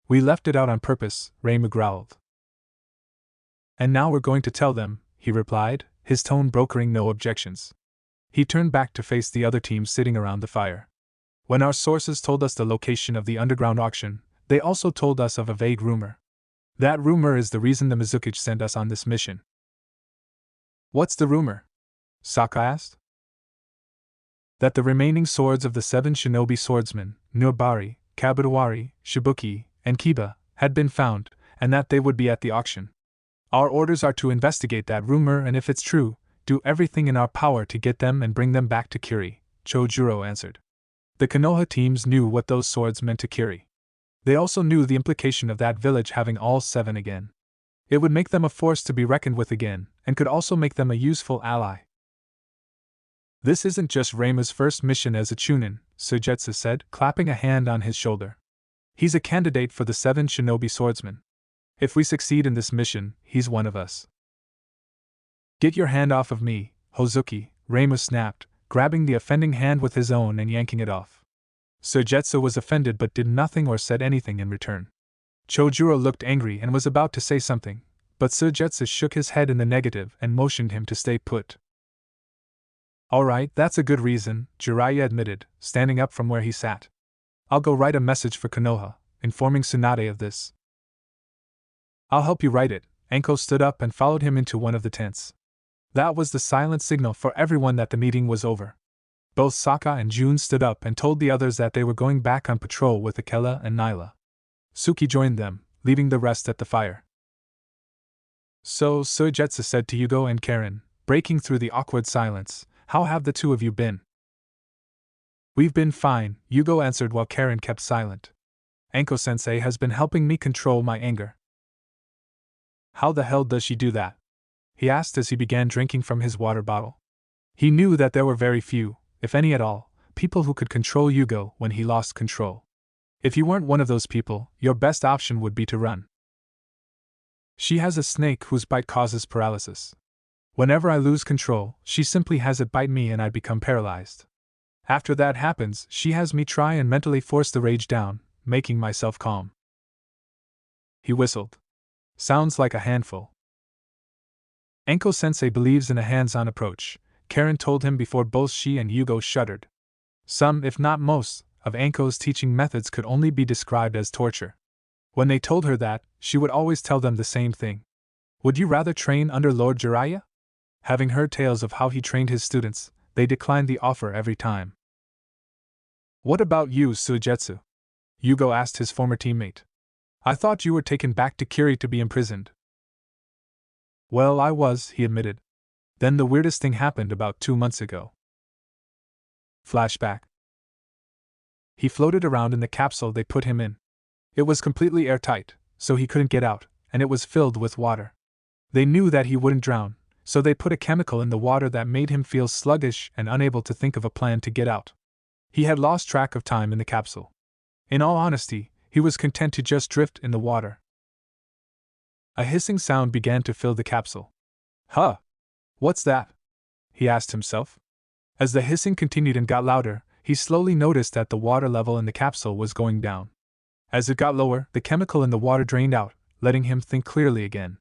We left it out on purpose, Reimu growled. And now we're going to tell them, he replied, his tone brokering no objections. He turned back to face the other teams sitting around the fire. When our sources told us the location of the underground auction, they also told us of a vague rumor. That rumor is the reason the Mizukichi sent us on this mission. What's the rumor? Sokka asked. That the remaining swords of the 7 shinobi swordsmen, Nobari, Kabutoari, Shibuki, and Kiba, had been found, and that they would be at the auction. Our orders are to investigate that rumor and if it's true, do everything in our power to get them and bring them back to Kiri, Chojuro answered. The Konoha teams knew what those swords meant to Kiri. They also knew the implication of that village having all 7 again. It would make them a force to be reckoned with again, and could also make them a useful ally. This isn't just Reimu's first mission as a Chunin, Suigetsu said, clapping a hand on his shoulder. He's a candidate for the 7 shinobi swordsmen. If we succeed in this mission, he's one of us. Get your hand off of me, Hozuki, Reimu snapped, grabbing the offending hand with his own and yanking it off. Suigetsu was offended but did nothing or said anything in return. Chojuro looked angry and was about to say something, but Suigetsu shook his head in the negative and motioned him to stay put. Alright, that's a good reason, Jiraiya admitted, standing up from where he sat. I'll go write a message for Konoha, informing Tsunade of this. I'll help you write it. Anko stood up and followed him into one of the tents. That was the silent signal for everyone that the meeting was over. Both Sokka and Jun stood up and told the others that they were going back on patrol with Akela and Nyla. Suki joined them, leaving the rest at the fire. So, Suigetsu said to Yugo and Karen, breaking through the awkward silence, how have the two of you been? We've been fine, Yugo answered while Karen kept silent. Anko-sensei has been helping me control my anger. How the hell does she do that? He asked as he began drinking from his water bottle. He knew that there were very few, if any at all, people who could control Yugo when he lost control. If you weren't one of those people, your best option would be to run. She has a snake whose bite causes paralysis. Whenever I lose control, she simply has it bite me and I become paralyzed. After that happens, she has me try and mentally force the rage down, making myself calm. He whistled. Sounds like a handful. Anko-sensei believes in a hands-on approach, Karen told him before both she and Yugo shuddered. Some, if not most, of Anko's teaching methods could only be described as torture. When they told her that, she would always tell them the same thing. Would you rather train under Lord Jiraiya? Having heard tales of how he trained his students, they declined the offer every time. What about you, Suigetsu? Yugo asked his former teammate. I thought you were taken back to Kiri to be imprisoned. Well, I was, he admitted. Then the weirdest thing happened about 2 months ago. Flashback. He floated around in the capsule they put him in. It was completely airtight, so he couldn't get out, and it was filled with water. They knew that he wouldn't drown, so they put a chemical in the water that made him feel sluggish and unable to think of a plan to get out. He had lost track of time in the capsule. In all honesty, he was content to just drift in the water. A hissing sound began to fill the capsule. Huh! What's that? He asked himself. As the hissing continued and got louder, he slowly noticed that the water level in the capsule was going down. As it got lower, the chemical in the water drained out, letting him think clearly again.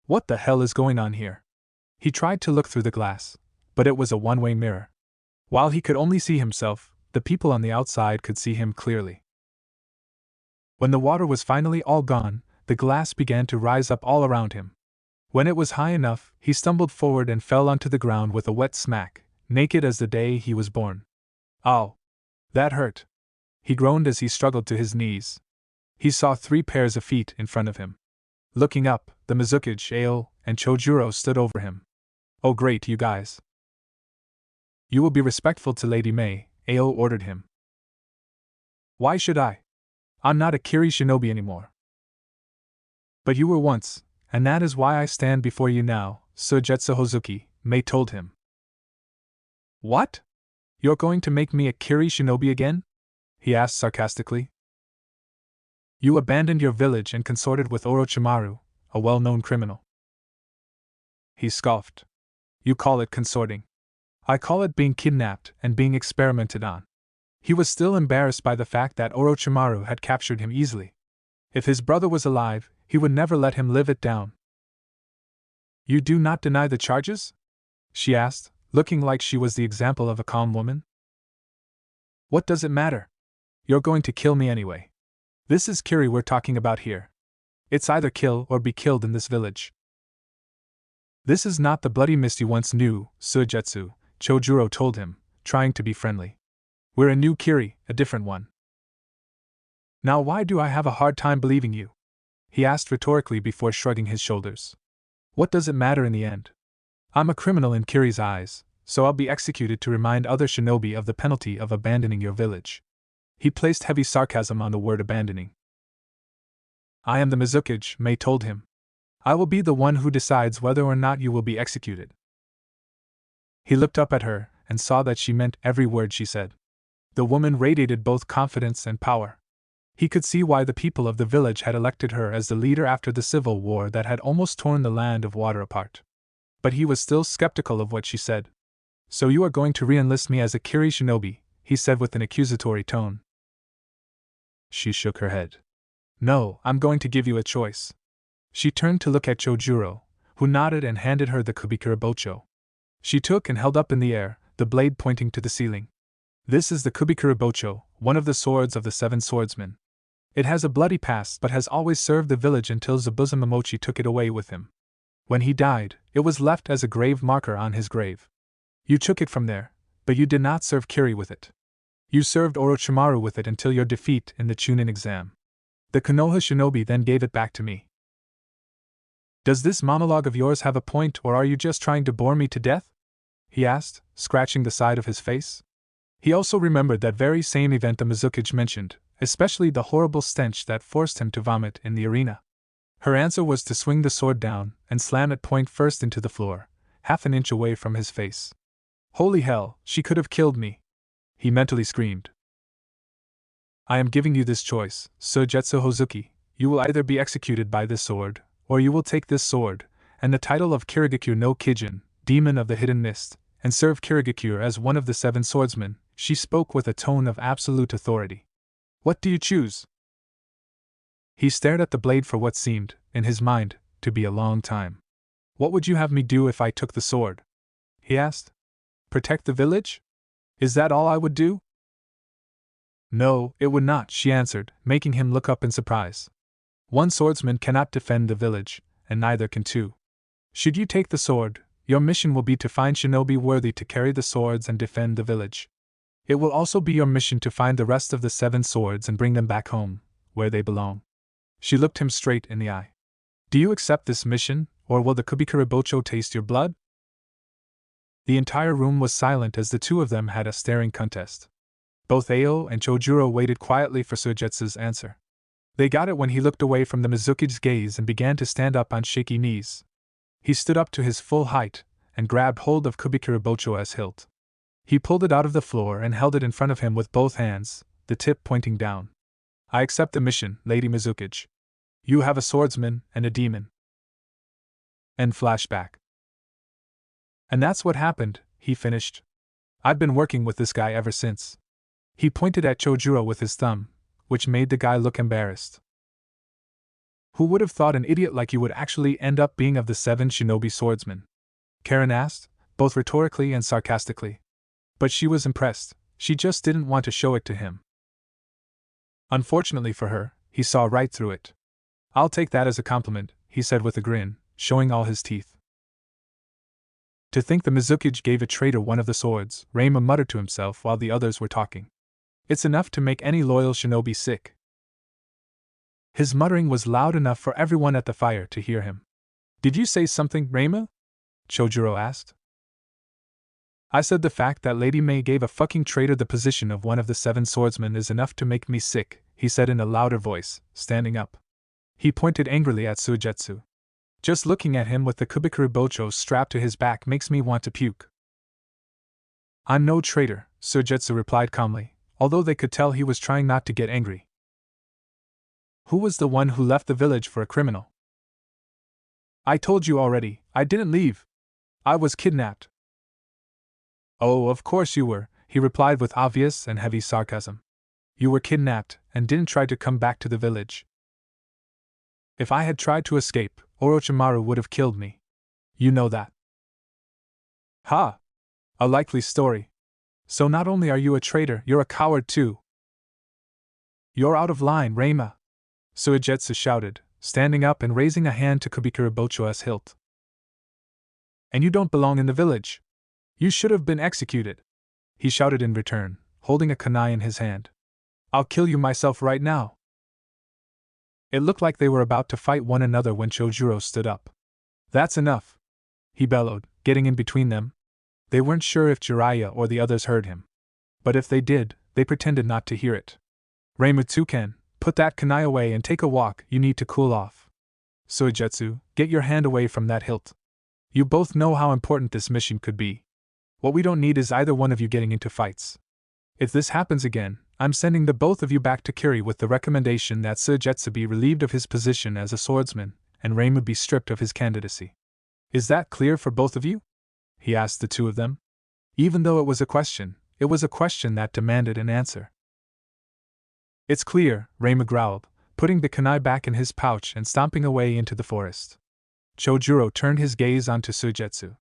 What the hell is going on here? He tried to look through the glass, but it was a one-way mirror. While he could only see himself, the people on the outside could see him clearly. When the water was finally all gone, the glass began to rise up all around him. When it was high enough, he stumbled forward and fell onto the ground with a wet smack, naked as the day he was born. Ow! That hurt! He groaned as he struggled to his knees. He saw 3 pairs of feet in front of him. Looking up, the Mizukichi, Ao, and Chojuro stood over him. Oh great, you guys. You will be respectful to Lady May, Ao ordered him. Why should I? I'm not a Kiri shinobi anymore. But you were once, and that is why I stand before you now, Suigetsu Hozuki, May told him. What? You're going to make me a Kiri shinobi again? He asked sarcastically. You abandoned your village and consorted with Orochimaru, a well-known criminal. He scoffed. You call it consorting. I call it being kidnapped and being experimented on. He was still embarrassed by the fact that Orochimaru had captured him easily. If his brother was alive, he would never let him live it down. You do not deny the charges? She asked, looking like she was the example of a calm woman. What does it matter? You're going to kill me anyway. This is Kiri we're talking about here. It's either kill or be killed in this village. This is not the bloody mist you once knew, Suigetsu, Chojuro told him, trying to be friendly. We're a new Kiri, a different one. Now why do I have a hard time believing you? He asked rhetorically before shrugging his shoulders. What does it matter in the end? I'm a criminal in Kiri's eyes, so I'll be executed to remind other shinobi of the penalty of abandoning your village. He placed heavy sarcasm on the word abandoning. I am the Mizukage, Mei told him. I will be the one who decides whether or not you will be executed. He looked up at her and saw that she meant every word she said. The woman radiated both confidence and power. He could see why the people of the village had elected her as the leader after the civil war that had almost torn the land of water apart. But he was still skeptical of what she said. So you are going to re-enlist me as a Kiri shinobi, he said with an accusatory tone. She shook her head. No, I'm going to give you a choice. She turned to look at Chojuro, who nodded and handed her the Kubikuribocho. She took and held up in the air, the blade pointing to the ceiling. This is the Kubikuribocho, one of the swords of the 7 swordsmen. It has a bloody past but has always served the village until Zabuza took it away with him. When he died, it was left as a grave marker on his grave. You took it from there, but you did not serve Kiri with it. You served Orochimaru with it until your defeat in the Chunin exam. The Konoha shinobi then gave it back to me. Does this monologue of yours have a point, or are you just trying to bore me to death? He asked, scratching the side of his face. He also remembered that very same event the Mizukage mentioned, especially the horrible stench that forced him to vomit in the arena. Her answer was to swing the sword down and slam it point first into the floor, half an inch away from his face. Holy hell, she could have killed me! He mentally screamed. I am giving you this choice, Suigetsu Hozuki. You will either be executed by this sword, or you will take this sword, and the title of Kirigakure no Kijin, Demon of the Hidden Mist, and serve Kirigakure as one of the 7 swordsmen. She spoke with a tone of absolute authority. What do you choose? He stared at the blade for what seemed, in his mind, to be a long time. What would you have me do if I took the sword? He asked. Protect the village? Is that all I would do? No, it would not, she answered, making him look up in surprise. One swordsman cannot defend the village, and neither can 2. Should you take the sword, your mission will be to find shinobi worthy to carry the swords and defend the village. It will also be your mission to find the rest of the 7 swords and bring them back home, where they belong. She looked him straight in the eye. Do you accept this mission, or will the Kubikuribocho taste your blood? The entire room was silent as the two of them had a staring contest. Both Ao and Chojuro waited quietly for Suigetsu's answer. They got it when he looked away from the Mizuki's gaze and began to stand up on shaky knees. He stood up to his full height and grabbed hold of Kubikuribocho's hilt. He pulled it out of the floor and held it in front of him with both hands, the tip pointing down. I accept the mission, Lady Mizukage. You have a swordsman and a demon. End flashback. And that's what happened, he finished. I've been working with this guy ever since. He pointed at Chojuro with his thumb, which made the guy look embarrassed. Who would have thought an idiot like you would actually end up being of the 7 shinobi swordsmen? Karen asked, both rhetorically and sarcastically. But she was impressed, she just didn't want to show it to him. Unfortunately for her, he saw right through it. I'll take that as a compliment, he said with a grin, showing all his teeth. To think the Mizukage gave a traitor one of the swords, Reima muttered to himself while the others were talking. It's enough to make any loyal shinobi sick. His muttering was loud enough for everyone at the fire to hear him. Did you say something, Reima? Chojuro asked. I said the fact that Lady Mei gave a fucking traitor the position of one of the 7 swordsmen is enough to make me sick, he said in a louder voice, standing up. He pointed angrily at Suigetsu. Just looking at him with the Kubikuribocho strapped to his back makes me want to puke. I'm no traitor, Suigetsu replied calmly, although they could tell he was trying not to get angry. Who was the one who left the village for a criminal? I told you already, I didn't leave. I was kidnapped. Oh, of course you were, he replied with obvious and heavy sarcasm. You were kidnapped and didn't try to come back to the village. If I had tried to escape, Orochimaru would have killed me. You know that. Ha! A likely story. So not only are you a traitor, you're a coward too. You're out of line, Reima! Suigetsu shouted, standing up and raising a hand to Kubikura Bocho's hilt. And you don't belong in the village. You should have been executed, he shouted in return, holding a kunai in his hand. I'll kill you myself right now. It looked like they were about to fight one another when Chojuro stood up. That's enough, he bellowed, getting in between them. They weren't sure if Jiraiya or the others heard him. But if they did, they pretended not to hear it. Reimutsuken, put that kunai away and take a walk, you need to cool off. Suigetsu, get your hand away from that hilt. You both know how important this mission could be. What we don't need is either one of you getting into fights. If this happens again, I'm sending the both of you back to Kiri with the recommendation that Suigetsu be relieved of his position as a swordsman, and Reimu be stripped of his candidacy. Is that clear for both of you? He asked the two of them. Even though it was a question that demanded an answer. It's clear, Reimu growled, putting the kunai back in his pouch and stomping away into the forest. Chojuro turned his gaze onto Suigetsu.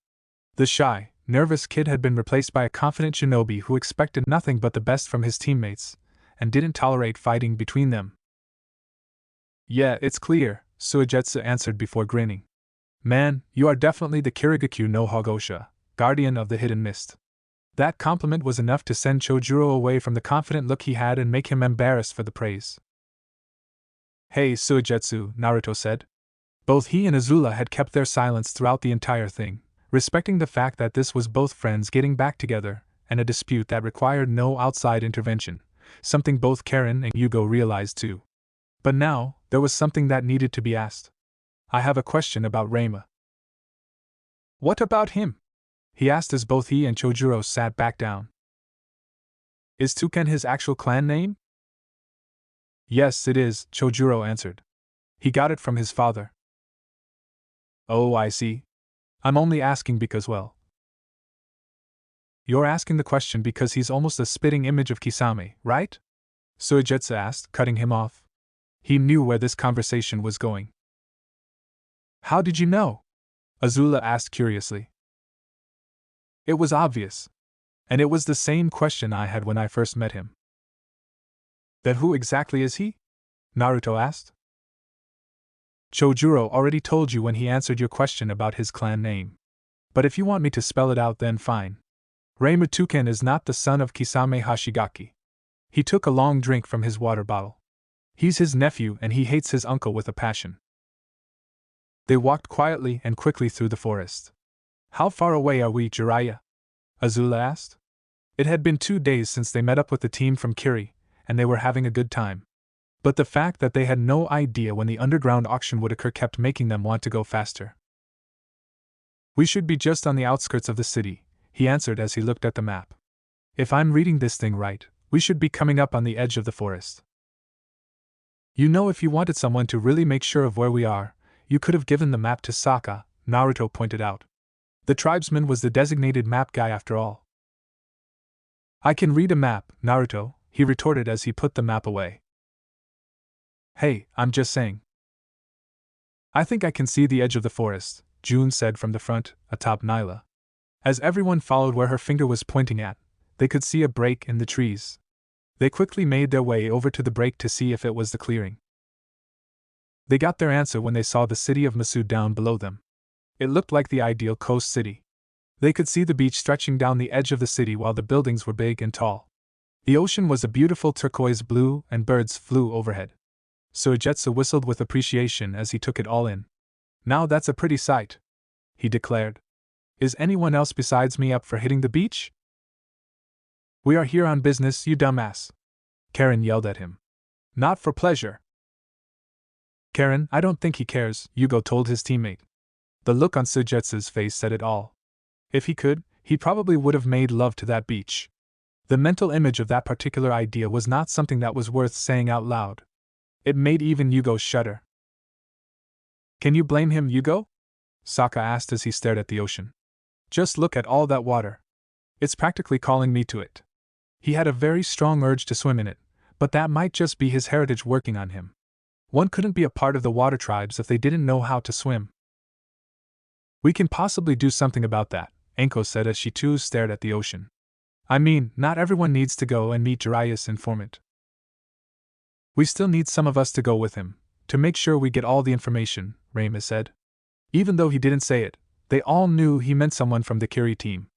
The shy, nervous kid had been replaced by a confident shinobi who expected nothing but the best from his teammates, and didn't tolerate fighting between them. Yeah, it's clear, Suigetsu answered before grinning. Man, you are definitely the Kirigakyu no Hogosha, guardian of the hidden mist. That compliment was enough to send Chojuro away from the confident look he had and make him embarrassed for the praise. Hey Suigetsu, Naruto said. Both he and Azula had kept their silence throughout the entire thing, respecting the fact that this was both friends getting back together, and a dispute that required no outside intervention, something both Karen and Yugo realized too. But now, there was something that needed to be asked. I have a question about Reima. What about him? He asked as both he and Chojuro sat back down. Is Touken his actual clan name? Yes, it is, Chojuro answered. He got it from his father. Oh, I see. I'm only asking because, well. You're asking the question because he's almost a spitting image of Kisame, right? Suigetsu asked, cutting him off. He knew where this conversation was going. How did you know? Azula asked curiously. It was obvious. And it was the same question I had when I first met him. Then who exactly is he? Naruto asked. Chojuro already told you when he answered your question about his clan name. But if you want me to spell it out, then fine. Reimu Touken is not the son of Kisame Hashigaki. He took a long drink from his water bottle. He's his nephew and he hates his uncle with a passion. They walked quietly and quickly through the forest. How far away are we, Jiraiya? Azula asked. It had been 2 days since they met up with the team from Kiri, and they were having a good time. But the fact that they had no idea when the underground auction would occur kept making them want to go faster. We should be just on the outskirts of the city, he answered as he looked at the map. If I'm reading this thing right, we should be coming up on the edge of the forest. You know, if you wanted someone to really make sure of where we are, you could have given the map to Sokka, Naruto pointed out. The tribesman was the designated map guy after all. I can read a map, Naruto, he retorted as he put the map away. Hey, I'm just saying. I think I can see the edge of the forest, June said from the front, atop Nyla. As everyone followed where her finger was pointing at, they could see a break in the trees. They quickly made their way over to the break to see if it was the clearing. They got their answer when they saw the city of Masu down below them. It looked like the ideal coast city. They could see the beach stretching down the edge of the city while the buildings were big and tall. The ocean was a beautiful turquoise blue and birds flew overhead. Suigetsu whistled with appreciation as he took it all in. Now that's a pretty sight, he declared. Is anyone else besides me up for hitting the beach? We are here on business, you dumbass, Karen yelled at him. Not for pleasure. Karen, I don't think he cares, Yugo told his teammate. The look on Suigetsu's face said it all. If he could, he probably would have made love to that beach. The mental image of that particular idea was not something that was worth saying out loud. It made even Yugo shudder. Can you blame him, Yugo? Sokka asked as he stared at the ocean. Just look at all that water. It's practically calling me to it. He had a very strong urge to swim in it, but that might just be his heritage working on him. One couldn't be a part of the water tribes if they didn't know how to swim. We can possibly do something about that, Anko said as she too stared at the ocean. I mean, not everyone needs to go and meet Jiraiya's informant. We still need some of us to go with him, to make sure we get all the information, Reima said. Even though he didn't say it, they all knew he meant someone from the Kiri team.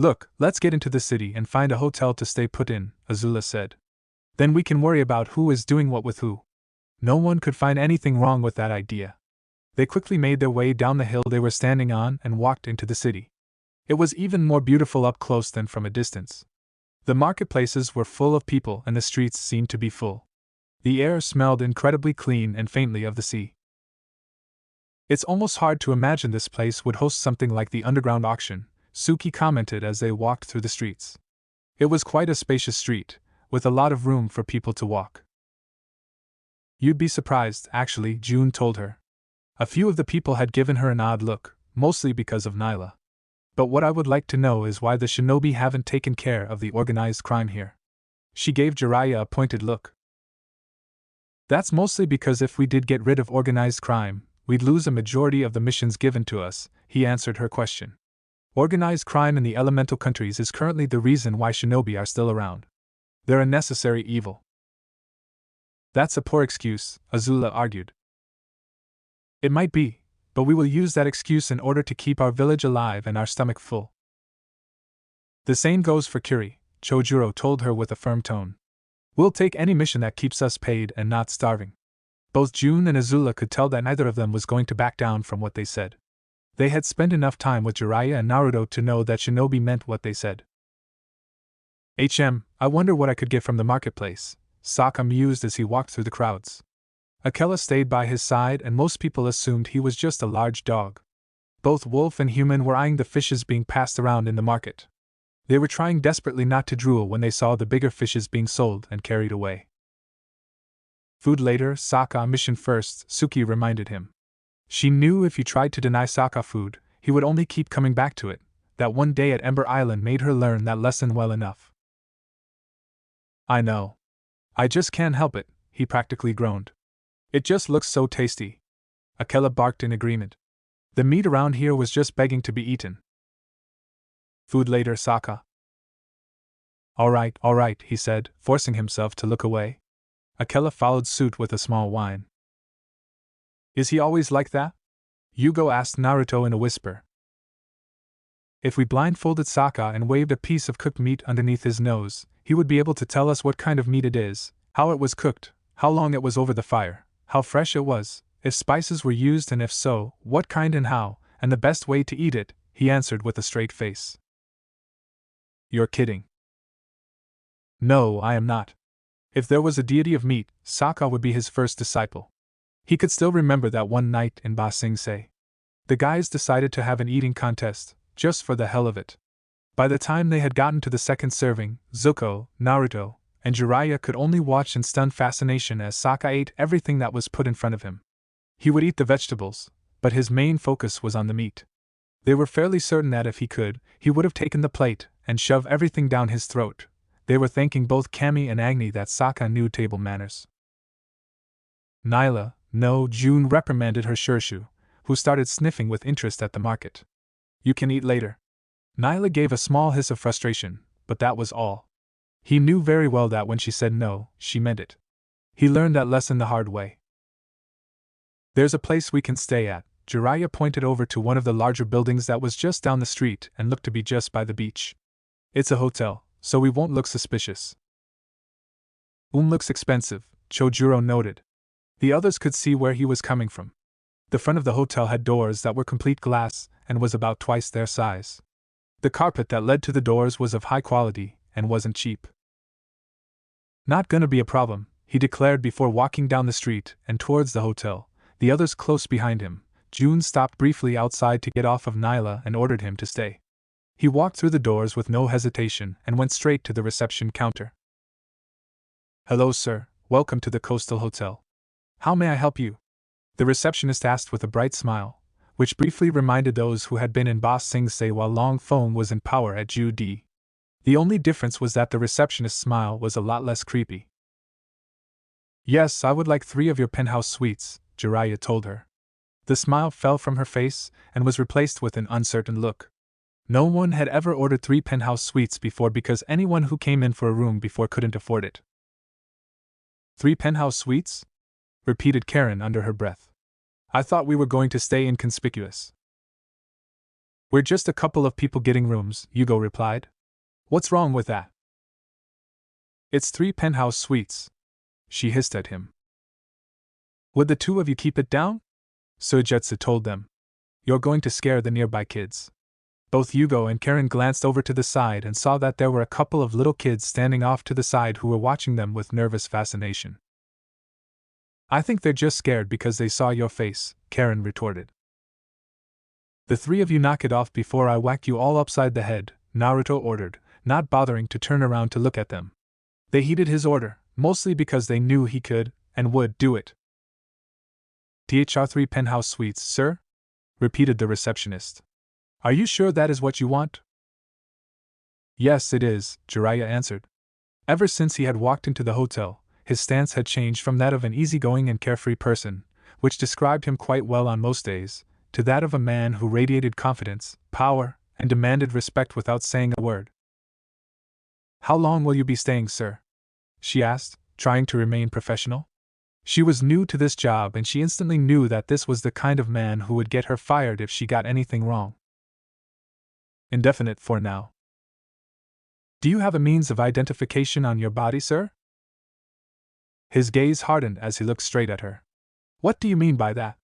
Look, let's get into the city and find a hotel to stay put in, Azula said. Then we can worry about who is doing what with who. No one could find anything wrong with that idea. They quickly made their way down the hill they were standing on and walked into the city. It was even more beautiful up close than from a distance. The marketplaces were full of people and the streets seemed to be full. The air smelled incredibly clean and faintly of the sea. It's almost hard to imagine this place would host something like the underground auction, Suki commented as they walked through the streets. It was quite a spacious street, with a lot of room for people to walk. You'd be surprised, actually, June told her. A few of the people had given her an odd look, mostly because of Nyla. But what I would like to know is why the shinobi haven't taken care of the organized crime here. She gave Jiraiya a pointed look. That's mostly because if we did get rid of organized crime, we'd lose a majority of the missions given to us, he answered her question. Organized crime in the elemental countries is currently the reason why shinobi are still around. They're a necessary evil. That's a poor excuse, Azula argued. It might be, but we will use that excuse in order to keep our village alive and our stomach full. The same goes for Kiri, Chojuro told her with a firm tone. We'll take any mission that keeps us paid and not starving. Both June and Azula could tell that neither of them was going to back down from what they said. They had spent enough time with Jiraiya and Naruto to know that shinobi meant what they said. I wonder what I could get from the marketplace, Sokka mused as he walked through the crowds. Akela stayed by his side and most people assumed he was just a large dog. Both wolf and human were eyeing the fishes being passed around in the market. They were trying desperately not to drool when they saw the bigger fishes being sold and carried away. Food later, Sokka mission first, Suki reminded him. She knew if he tried to deny Sokka food, he would only keep coming back to it. That one day at Ember Island made her learn that lesson well enough. I know. I just can't help it, he practically groaned. It just looks so tasty. Akela barked in agreement. The meat around here was just begging to be eaten. Food later, Sokka. All right, he said, forcing himself to look away. Akela followed suit with a small whine. Is he always like that? Yugo asked Naruto in a whisper. If we blindfolded Sokka and waved a piece of cooked meat underneath his nose, he would be able to tell us what kind of meat it is, how it was cooked, how long it was over the fire, how fresh it was, if spices were used and if so, what kind and how, and the best way to eat it, he answered with a straight face. You're kidding. No, I am not. If there was a deity of meat, Sokka would be his first disciple. He could still remember that one night in Ba Sing Se. The guys decided to have an eating contest, just for the hell of it. By the time they had gotten to the second serving, Zuko, Naruto, and Jiraiya could only watch in stunned fascination as Sokka ate everything that was put in front of him. He would eat the vegetables, but his main focus was on the meat. They were fairly certain that if he could, he would have taken the plate and shoved everything down his throat. They were thanking both Kami and Agni that Sokka knew table manners. Nyla, no, June reprimanded her Shirshu, who started sniffing with interest at the market. You can eat later. Nyla gave a small hiss of frustration, but that was all. He knew very well that when she said no, she meant it. He learned that lesson the hard way. There's a place we can stay at. Jiraiya pointed over to one of the larger buildings that was just down the street and looked to be just by the beach. It's a hotel, so we won't look suspicious. Looks expensive, Chojuro noted. The others could see where he was coming from. The front of the hotel had doors that were complete glass and was about twice their size. The carpet that led to the doors was of high quality and wasn't cheap. Not gonna be a problem, he declared before walking down the street and towards the hotel, the others close behind him. June stopped briefly outside to get off of Nyla and ordered him to stay. He walked through the doors with no hesitation and went straight to the reception counter. Hello, sir, welcome to the Coastal Hotel. How may I help you? The receptionist asked with a bright smile, which briefly reminded those who had been in Boss Sing Se while Long Fong was in power at Ju Di. The only difference was that the receptionist's smile was a lot less creepy. Yes, I would like 3 of your penthouse suites, Jiraiya told her. The smile fell from her face and was replaced with an uncertain look. No one had ever ordered 3 penthouse suites before because anyone who came in for a room before couldn't afford it. 3 penthouse suites? Repeated Karen under her breath. I thought we were going to stay inconspicuous. We're just a couple of people getting rooms, Yugo replied. What's wrong with that? It's 3 penthouse suites, she hissed at him. Would the 2 of you keep it down? Suigetsu told them. You're going to scare the nearby kids. Both Yugo and Karen glanced over to the side and saw that there were a couple of little kids standing off to the side who were watching them with nervous fascination. I think they're just scared because they saw your face, Karen retorted. The 3 of you knock it off before I whack you all upside the head, Naruto ordered, not bothering to turn around to look at them. They heeded his order, mostly because they knew he could, and would, do it. THR3 penthouse suites, sir? Repeated the receptionist. Are you sure that is what you want? Yes, it is, Jiraiya answered. Ever since he had walked into the hotel, his stance had changed from that of an easygoing and carefree person, which described him quite well on most days, to that of a man who radiated confidence, power, and demanded respect without saying a word. How long will you be staying, sir? She asked, trying to remain professional. She was new to this job and she instantly knew that this was the kind of man who would get her fired if she got anything wrong. Indefinite for now. Do you have a means of identification on your body, sir? His gaze hardened as he looked straight at her. What do you mean by that?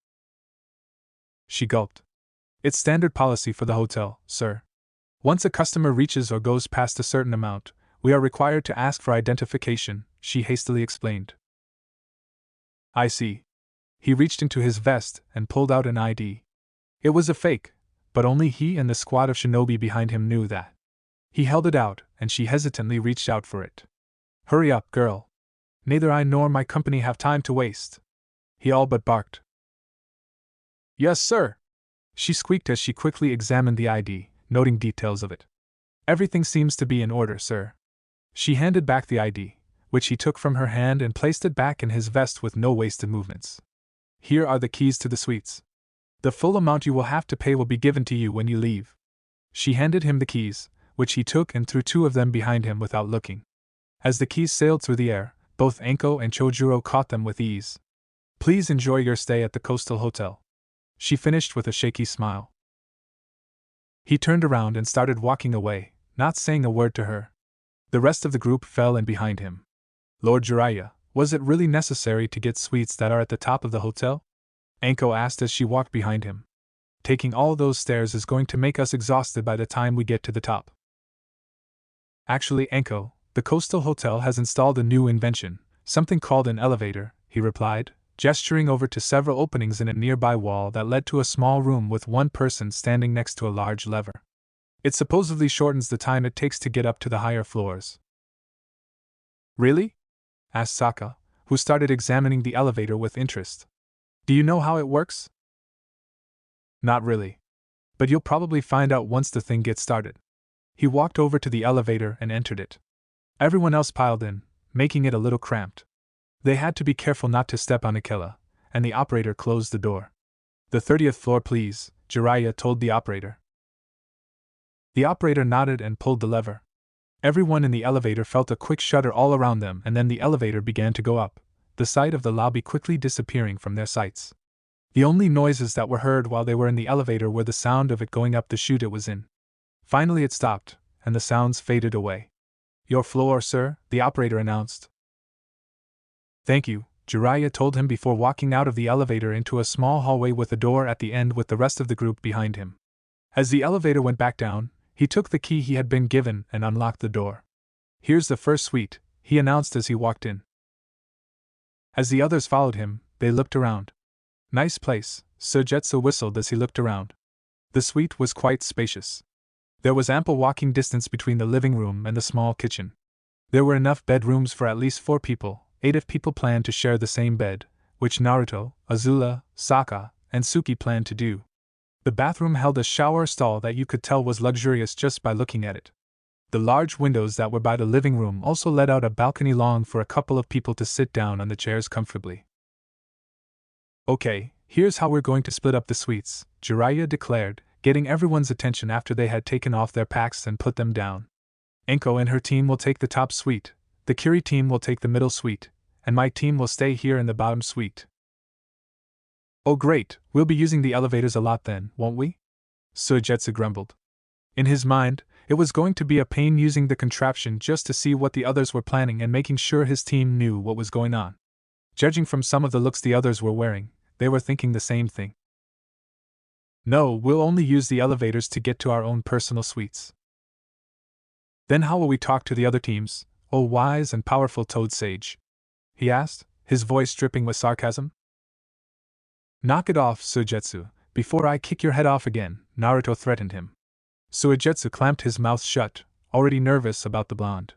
She gulped. It's standard policy for the hotel, sir. Once a customer reaches or goes past a certain amount, we are required to ask for identification, she hastily explained. I see. He reached into his vest and pulled out an ID. It was a fake, but only he and the squad of shinobi behind him knew that. He held it out, and she hesitantly reached out for it. Hurry up, girl. Neither I nor my company have time to waste. He all but barked. Yes, sir. She squeaked as she quickly examined the ID, noting details of it. Everything seems to be in order, sir. She handed back the ID, which he took from her hand and placed it back in his vest with no wasted movements. Here are the keys to the suites. The full amount you will have to pay will be given to you when you leave. She handed him the keys, which he took and threw 2 of them behind him without looking. As the keys sailed through the air, both Anko and Chojuro caught them with ease. Please enjoy your stay at the Coastal Hotel. She finished with a shaky smile. He turned around and started walking away, not saying a word to her. The rest of the group fell in behind him. Lord Jiraiya, was it really necessary to get suites that are at the top of the hotel? Anko asked as she walked behind him. Taking all those stairs is going to make us exhausted by the time we get to the top. Actually, Anko, the Coastal Hotel has installed a new invention, something called an elevator, he replied, gesturing over to several openings in a nearby wall that led to a small room with one person standing next to a large lever. It supposedly shortens the time it takes to get up to the higher floors. Really? Asked Sokka, who started examining the elevator with interest. Do you know how it works? Not really. But you'll probably find out once the thing gets started. He walked over to the elevator and entered it. Everyone else piled in, making it a little cramped. They had to be careful not to step on Akela, and the operator closed the door. The 30th floor, please, Jiraiya told the operator. The operator nodded and pulled the lever. Everyone in the elevator felt a quick shudder all around them, and then the elevator began to go up, the sight of the lobby quickly disappearing from their sights. The only noises that were heard while they were in the elevator were the sound of it going up the chute it was in. Finally it stopped, and the sounds faded away. Your floor, sir, the operator announced. Thank you, Jiraiya told him before walking out of the elevator into a small hallway with a door at the end with the rest of the group behind him. As the elevator went back down, he took the key he had been given and unlocked the door. Here's the first suite, he announced as he walked in. As the others followed him, they looked around. Nice place, Suigetsu whistled as he looked around. The suite was quite spacious. There was ample walking distance between the living room and the small kitchen. There were enough bedrooms for at least 4 people, 8 if people planned to share the same bed, which Naruto, Azula, Sokka, and Suki planned to do. The bathroom held a shower stall that you could tell was luxurious just by looking at it. The large windows that were by the living room also let out a balcony long for a couple of people to sit down on the chairs comfortably. Okay, here's how we're going to split up the suites, Jiraiya declared, getting everyone's attention after they had taken off their packs and put them down. Enko and her team will take the top suite, the Kiri team will take the middle suite, and my team will stay here in the bottom suite. Oh great, we'll be using the elevators a lot then, won't we? Suigetsu grumbled. In his mind, it was going to be a pain using the contraption just to see what the others were planning and making sure his team knew what was going on. Judging from some of the looks the others were wearing, they were thinking the same thing. No, we'll only use the elevators to get to our own personal suites. Then how will we talk to the other teams, oh wise and powerful Toad Sage? He asked, his voice dripping with sarcasm. Knock it off, Suigetsu, before I kick your head off again, Naruto threatened him. Suigetsu clamped his mouth shut, already nervous about the blonde.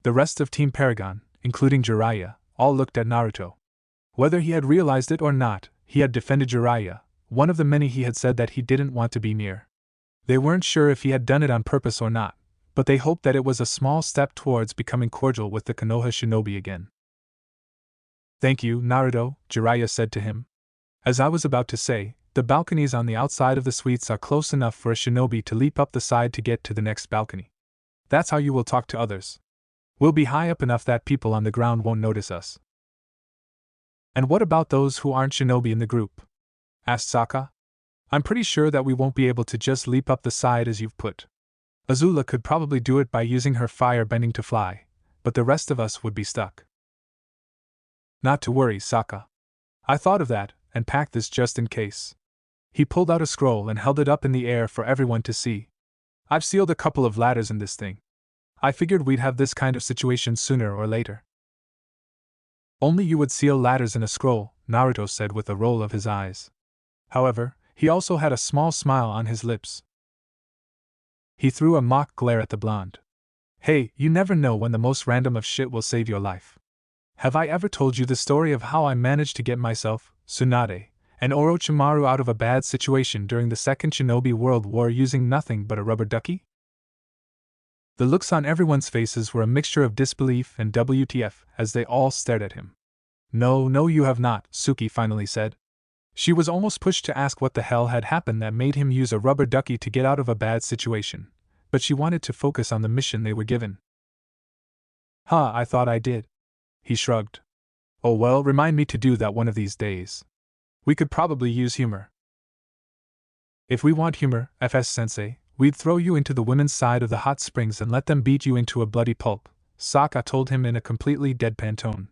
The rest of Team Paragon, including Jiraiya, all looked at Naruto. Whether he had realized it or not, he had defended Jiraiya, one of the many he had said that he didn't want to be near. They weren't sure if he had done it on purpose or not, but they hoped that it was a small step towards becoming cordial with the Konoha shinobi again. Thank you, Naruto, Jiraiya said to him. As I was about to say, the balconies on the outside of the suites are close enough for a shinobi to leap up the side to get to the next balcony. That's how you will talk to others. We'll be high up enough that people on the ground won't notice us. And what about those who aren't shinobi in the group? Asked Sokka. I'm pretty sure that we won't be able to just leap up the side as you've put. Azula could probably do it by using her fire bending to fly, but the rest of us would be stuck. Not to worry, Sokka. I thought of that, and packed this just in case. He pulled out a scroll and held it up in the air for everyone to see. I've sealed a couple of ladders in this thing. I figured we'd have this kind of situation sooner or later. Only you would seal ladders in a scroll, Naruto said with a roll of his eyes. However, he also had a small smile on his lips. He threw a mock glare at the blonde. Hey, you never know when the most random of shit will save your life. Have I ever told you the story of how I managed to get myself, Tsunade, and Orochimaru out of a bad situation during the Second Shinobi World War using nothing but a rubber ducky? The looks on everyone's faces were a mixture of disbelief and WTF as they all stared at him. No, you have not, Suki finally said. She was almost pushed to ask what the hell had happened that made him use a rubber ducky to get out of a bad situation, but she wanted to focus on the mission they were given. I thought I did. He shrugged. Oh well, remind me to do that one of these days. We could probably use humor. If we want humor, FS-sensei, we'd throw you into the women's side of the hot springs and let them beat you into a bloody pulp, Sokka told him in a completely deadpan tone.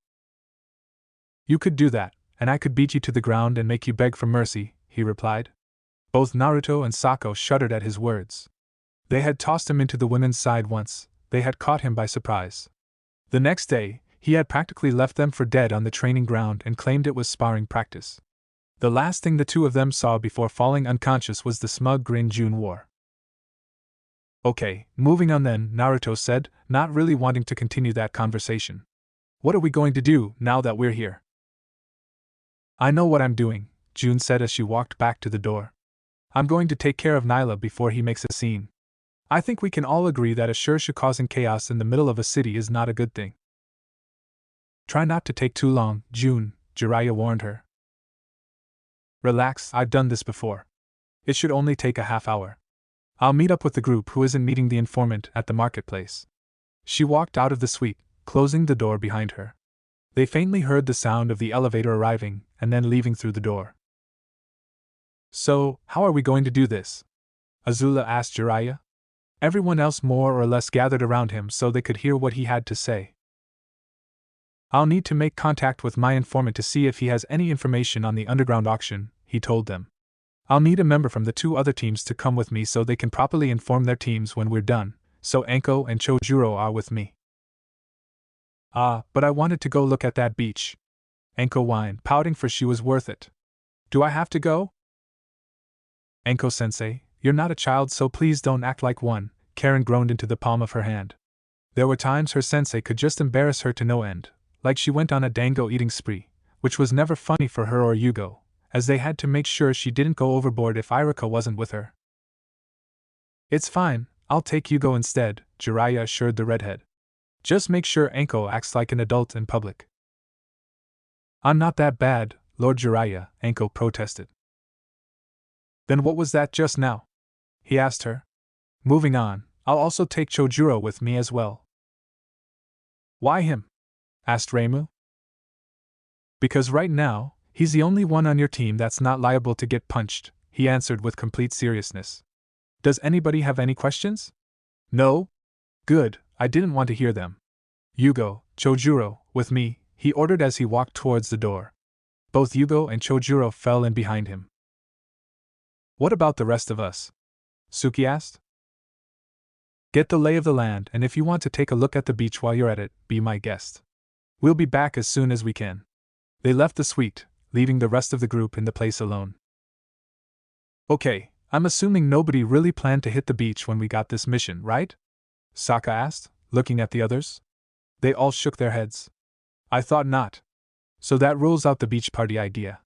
You could do that, and I could beat you to the ground and make you beg for mercy, he replied. Both Naruto and Sokka shuddered at his words. They had tossed him into the women's side once, they had caught him by surprise. The next day, he had practically left them for dead on the training ground and claimed it was sparring practice. The last thing the two of them saw before falling unconscious was the smug grin June wore. Okay, moving on then, Naruto said, not really wanting to continue that conversation. What are we going to do now that we're here? I know what I'm doing, June said as she walked back to the door. I'm going to take care of Nyla before he makes a scene. I think we can all agree that a Shurshu causing chaos in the middle of a city is not a good thing. Try not to take too long, June, Jiraiya warned her. Relax, I've done this before. It should only take a half hour. I'll meet up with the group who isn't meeting the informant at the marketplace. She walked out of the suite, closing the door behind her. They faintly heard the sound of the elevator arriving and then leaving through the door. So, how are we going to do this? Azula asked Jiraiya. Everyone else more or less gathered around him so they could hear what he had to say. I'll need to make contact with my informant to see if he has any information on the underground auction, he told them. I'll need a member from the two other teams to come with me so they can properly inform their teams when we're done, so Anko and Chojuro are with me. But I wanted to go look at that beach. Anko whined, pouting for she was worth it. Do I have to go? Anko-sensei, you're not a child so please don't act like one, Karen groaned into the palm of her hand. There were times her sensei could just embarrass her to no end, like she went on a dango eating spree, which was never funny for her or Yugo, as they had to make sure she didn't go overboard if Irika wasn't with her. It's fine, I'll take Yugo instead, Jiraiya assured the redhead. Just make sure Anko acts like an adult in public. I'm not that bad, Lord Jiraiya, Anko protested. Then what was that just now? He asked her. Moving on, I'll also take Chojuro with me as well. Why him? Asked Reimu. Because right now, he's the only one on your team that's not liable to get punched, he answered with complete seriousness. Does anybody have any questions? No? Good, I didn't want to hear them. Yugo, Chojuro, with me, he ordered as he walked towards the door. Both Yugo and Chojuro fell in behind him. What about the rest of us? Suki asked. Get the lay of the land, and if you want to take a look at the beach while you're at it, be my guest. We'll be back as soon as we can. They left the suite, leaving the rest of the group in the place alone. Okay, I'm assuming nobody really planned to hit the beach when we got this mission, right? Sokka asked, looking at the others. They all shook their heads. I thought not. So that rules out the beach party idea.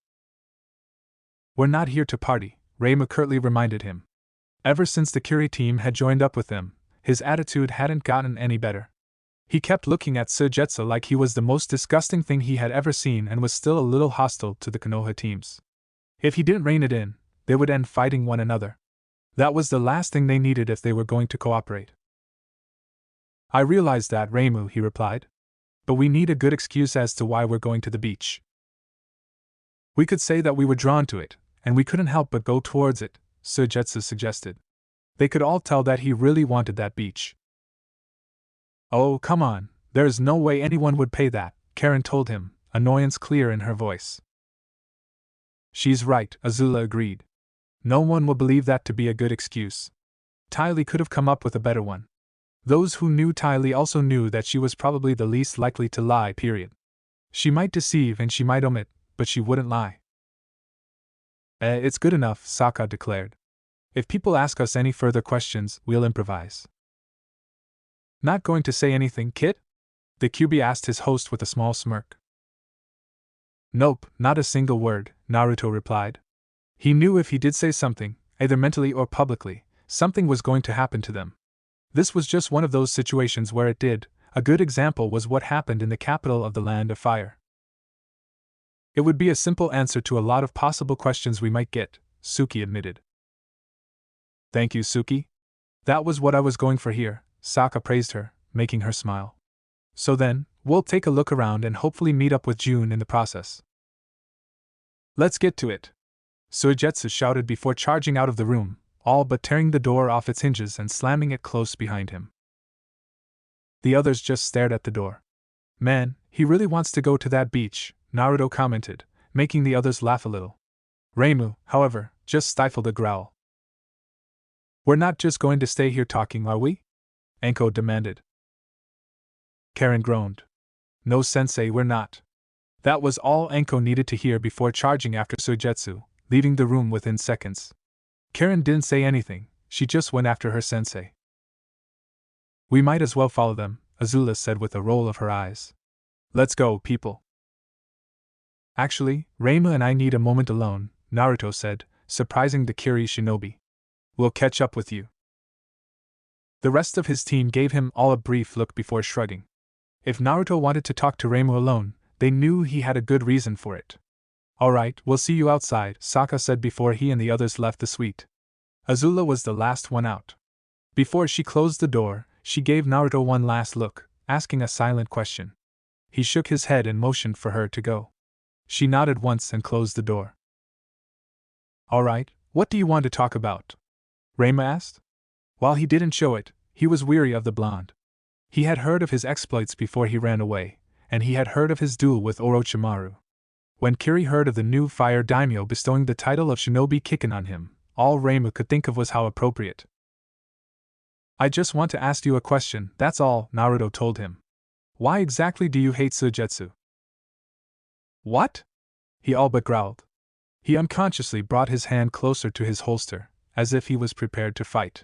We're not here to party, Reimu curtly reminded him. Ever since the Kiri team had joined up with them, his attitude hadn't gotten any better. He kept looking at Suigetsu like he was the most disgusting thing he had ever seen and was still a little hostile to the Konoha teams. If he didn't rein it in, they would end fighting one another. That was the last thing they needed if they were going to cooperate. I realize that, Reimu, he replied. But we need a good excuse as to why we're going to the beach. We could say that we were drawn to it, and we couldn't help but go towards it, Suigetsu suggested. They could all tell that he really wanted that beach. Oh, come on, there's no way anyone would pay that, Karen told him, annoyance clear in her voice. She's right, Azula agreed. No one will believe that to be a good excuse. Ty Lee could have come up with a better one. Those who knew Ty Lee also knew that she was probably the least likely to lie, period. She might deceive and she might omit, but she wouldn't lie. It's good enough, Sokka declared. If people ask us any further questions, we'll improvise. Not going to say anything, Kid? The QB asked his host with a small smirk. Nope, not a single word, Naruto replied. He knew if he did say something, either mentally or publicly, something was going to happen to them. This was just one of those situations where it did. A good example was what happened in the capital of the Land of Fire. It would be a simple answer to a lot of possible questions we might get, Suki admitted. Thank you, Suki. That was what I was going for here, Sokka praised her, making her smile. So then, we'll take a look around and hopefully meet up with June in the process. Let's get to it, Suigetsu shouted before charging out of the room, all but tearing the door off its hinges and slamming it close behind him. The others just stared at the door. Man, he really wants to go to that beach, Naruto commented, making the others laugh a little. Reimu, however, just stifled a growl. We're not just going to stay here talking, are we? Anko demanded. Karen groaned. No sensei, we're not. That was all Anko needed to hear before charging after Suigetsu, leaving the room within seconds. Karen didn't say anything, she just went after her sensei. We might as well follow them, Azula said with a roll of her eyes. Let's go, people. Actually, Reimu and I need a moment alone, Naruto said, surprising the Kiri shinobi. We'll catch up with you. The rest of his team gave him all a brief look before shrugging. If Naruto wanted to talk to Reimu alone, they knew he had a good reason for it. Alright, we'll see you outside, Sokka said before he and the others left the suite. Azula was the last one out. Before she closed the door, she gave Naruto one last look, asking a silent question. He shook his head and motioned for her to go. She nodded once and closed the door. Alright, what do you want to talk about? Reimu asked. While he didn't show it, he was weary of the blonde. He had heard of his exploits before he ran away, and he had heard of his duel with Orochimaru. When Kiri heard of the new fire daimyo bestowing the title of Shinobi Kikken on him, all Reimu could think of was how appropriate. I just want to ask you a question, that's all, Naruto told him. Why exactly do you hate Suigetsu? What? He all but growled. He unconsciously brought his hand closer to his holster, as if he was prepared to fight.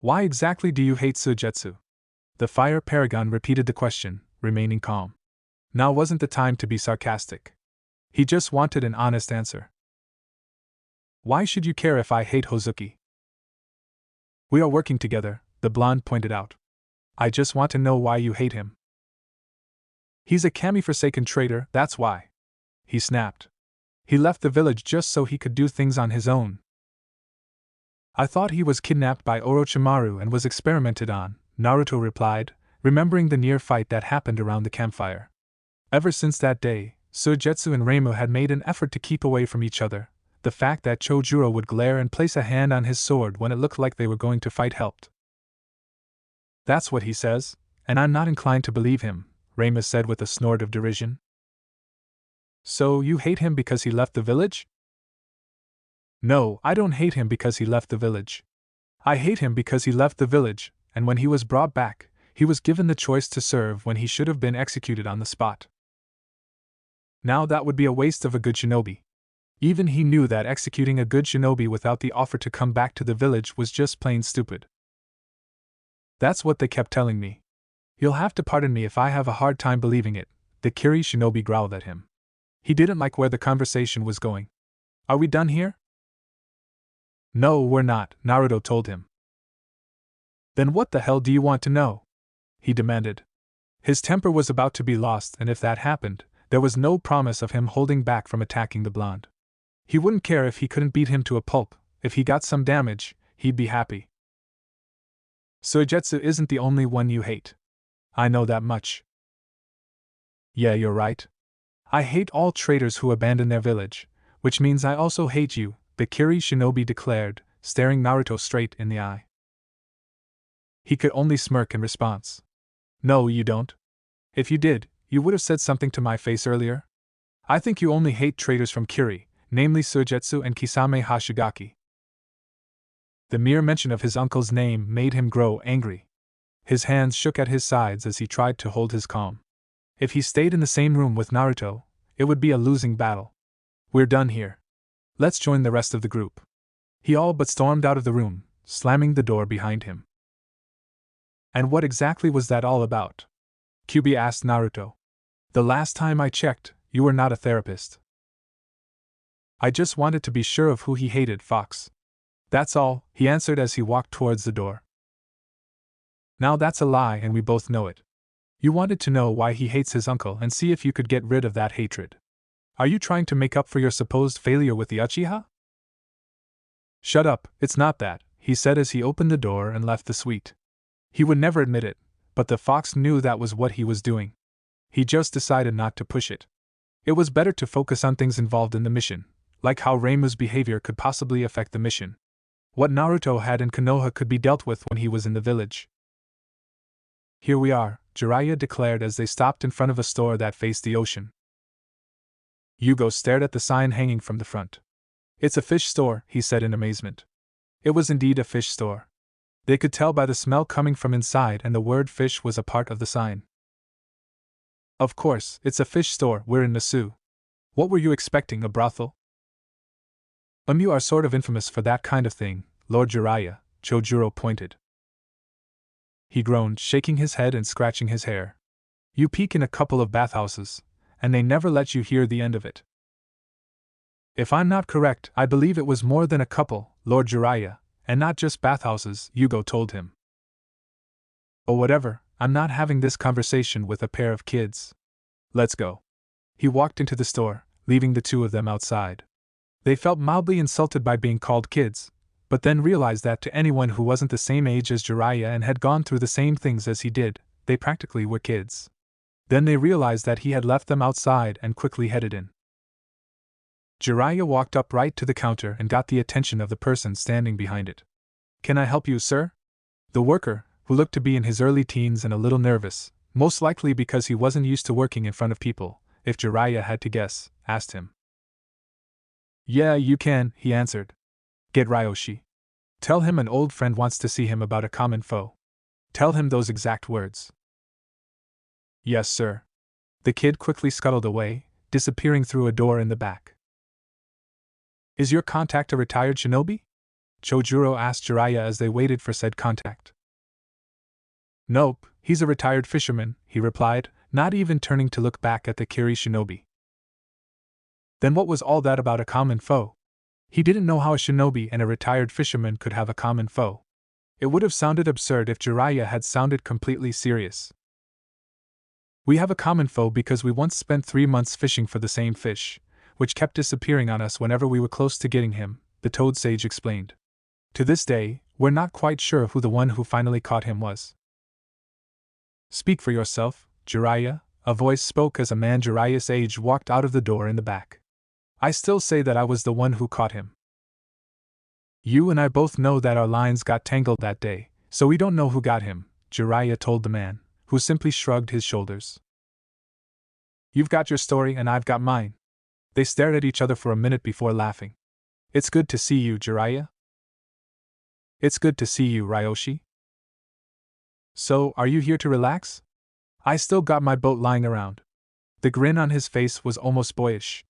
Why exactly do you hate Suigetsu? The fire paragon repeated the question, remaining calm. Now wasn't the time to be sarcastic. He just wanted an honest answer. Why should you care if I hate Hozuki? We are working together, the blonde pointed out. I just want to know why you hate him. He's a kami-forsaken traitor, that's why. He snapped. He left the village just so he could do things on his own. I thought he was kidnapped by Orochimaru and was experimented on, Naruto replied, remembering the near fight that happened around the campfire. Ever since that day, Suigetsu and Reimu had made an effort to keep away from each other. The fact that Chojuro would glare and place a hand on his sword when it looked like they were going to fight helped. That's what he says, and I'm not inclined to believe him, Reimu said with a snort of derision. So you hate him because he left the village? No, I don't hate him because he left the village. I hate him because he left the village, and when he was brought back, he was given the choice to serve when he should have been executed on the spot. Now that would be a waste of a good shinobi. Even he knew that executing a good shinobi without the offer to come back to the village was just plain stupid. That's what they kept telling me. You'll have to pardon me if I have a hard time believing it, the Kiri shinobi growled at him. He didn't like where the conversation was going. Are we done here? No, we're not, Naruto told him. Then what the hell do you want to know? He demanded. His temper was about to be lost, and if that happened, there was no promise of him holding back from attacking the blonde. He wouldn't care if he couldn't beat him to a pulp. If he got some damage, he'd be happy. Suigetsu isn't the only one you hate. I know that much. Yeah, you're right. I hate all traitors who abandon their village, which means I also hate you, the Kiri shinobi declared, staring Naruto straight in the eye. He could only smirk in response. No, you don't. If you did, you would have said something to my face earlier. I think you only hate traitors from Kiri, namely Suigetsu and Kisame Hashigaki. The mere mention of his uncle's name made him grow angry. His hands shook at his sides as he tried to hold his calm. If he stayed in the same room with Naruto, it would be a losing battle. We're done here. Let's join the rest of the group. He all but stormed out of the room, slamming the door behind him. And what exactly was that all about? Kyuubi asked Naruto. The last time I checked, you were not a therapist. I just wanted to be sure of who he hated, Fox. That's all, he answered as he walked towards the door. Now that's a lie and we both know it. You wanted to know why he hates his uncle and see if you could get rid of that hatred. Are you trying to make up for your supposed failure with the Uchiha? Shut up, it's not that, he said as he opened the door and left the suite. He would never admit it, but the fox knew that was what he was doing. He just decided not to push it. It was better to focus on things involved in the mission, like how Reimu's behavior could possibly affect the mission. What Naruto had in Konoha could be dealt with when he was in the village. Here we are, Jiraiya declared as they stopped in front of a store that faced the ocean. Yugo stared at the sign hanging from the front. It's a fish store, he said in amazement. It was indeed a fish store. They could tell by the smell coming from inside, and the word fish was a part of the sign. Of course, it's a fish store, we're in Nasu. What were you expecting, a brothel? You are sort of infamous for that kind of thing, Lord Jiraiya, Chojuro pointed. He groaned, shaking his head and scratching his hair. You peek in a couple of bathhouses, and they never let you hear the end of it. If I'm not correct, I believe it was more than a couple, Lord Jiraiya, and not just bathhouses, Yugo told him. Oh whatever, I'm not having this conversation with a pair of kids. Let's go. He walked into the store, leaving the two of them outside. They felt mildly insulted by being called kids, but then realized that to anyone who wasn't the same age as Jiraiya and had gone through the same things as he did, they practically were kids. Then they realized that he had left them outside and quickly headed in. Jiraiya walked up right to the counter and got the attention of the person standing behind it. Can I help you, sir? The worker, who looked to be in his early teens and a little nervous, most likely because he wasn't used to working in front of people, if Jiraiya had to guess, asked him. Yeah, you can, he answered. Get Ryoshi. Tell him an old friend wants to see him about a common foe. Tell him those exact words. Yes, sir. The kid quickly scuttled away, disappearing through a door in the back. Is your contact a retired shinobi? Chojuro asked Jiraiya as they waited for said contact. Nope, he's a retired fisherman, he replied, not even turning to look back at the Kiri shinobi. Then what was all that about a common foe? He didn't know how a shinobi and a retired fisherman could have a common foe. It would have sounded absurd if Jiraiya had sounded completely serious. We have a common foe because we once spent 3 months fishing for the same fish, which kept disappearing on us whenever we were close to getting him, the Toad Sage explained. To this day, we're not quite sure who the one who finally caught him was. Speak for yourself, Jiraiya, a voice spoke as a man Jiraiya's age walked out of the door in the back. I still say that I was the one who caught him. You and I both know that our lines got tangled that day, so we don't know who got him, Jiraiya told the man, who simply shrugged his shoulders. You've got your story and I've got mine. They stared at each other for a minute before laughing. It's good to see you, Jiraiya. It's good to see you, Ryoshi. So, are you here to relax? I still got my boat lying around. The grin on his face was almost boyish.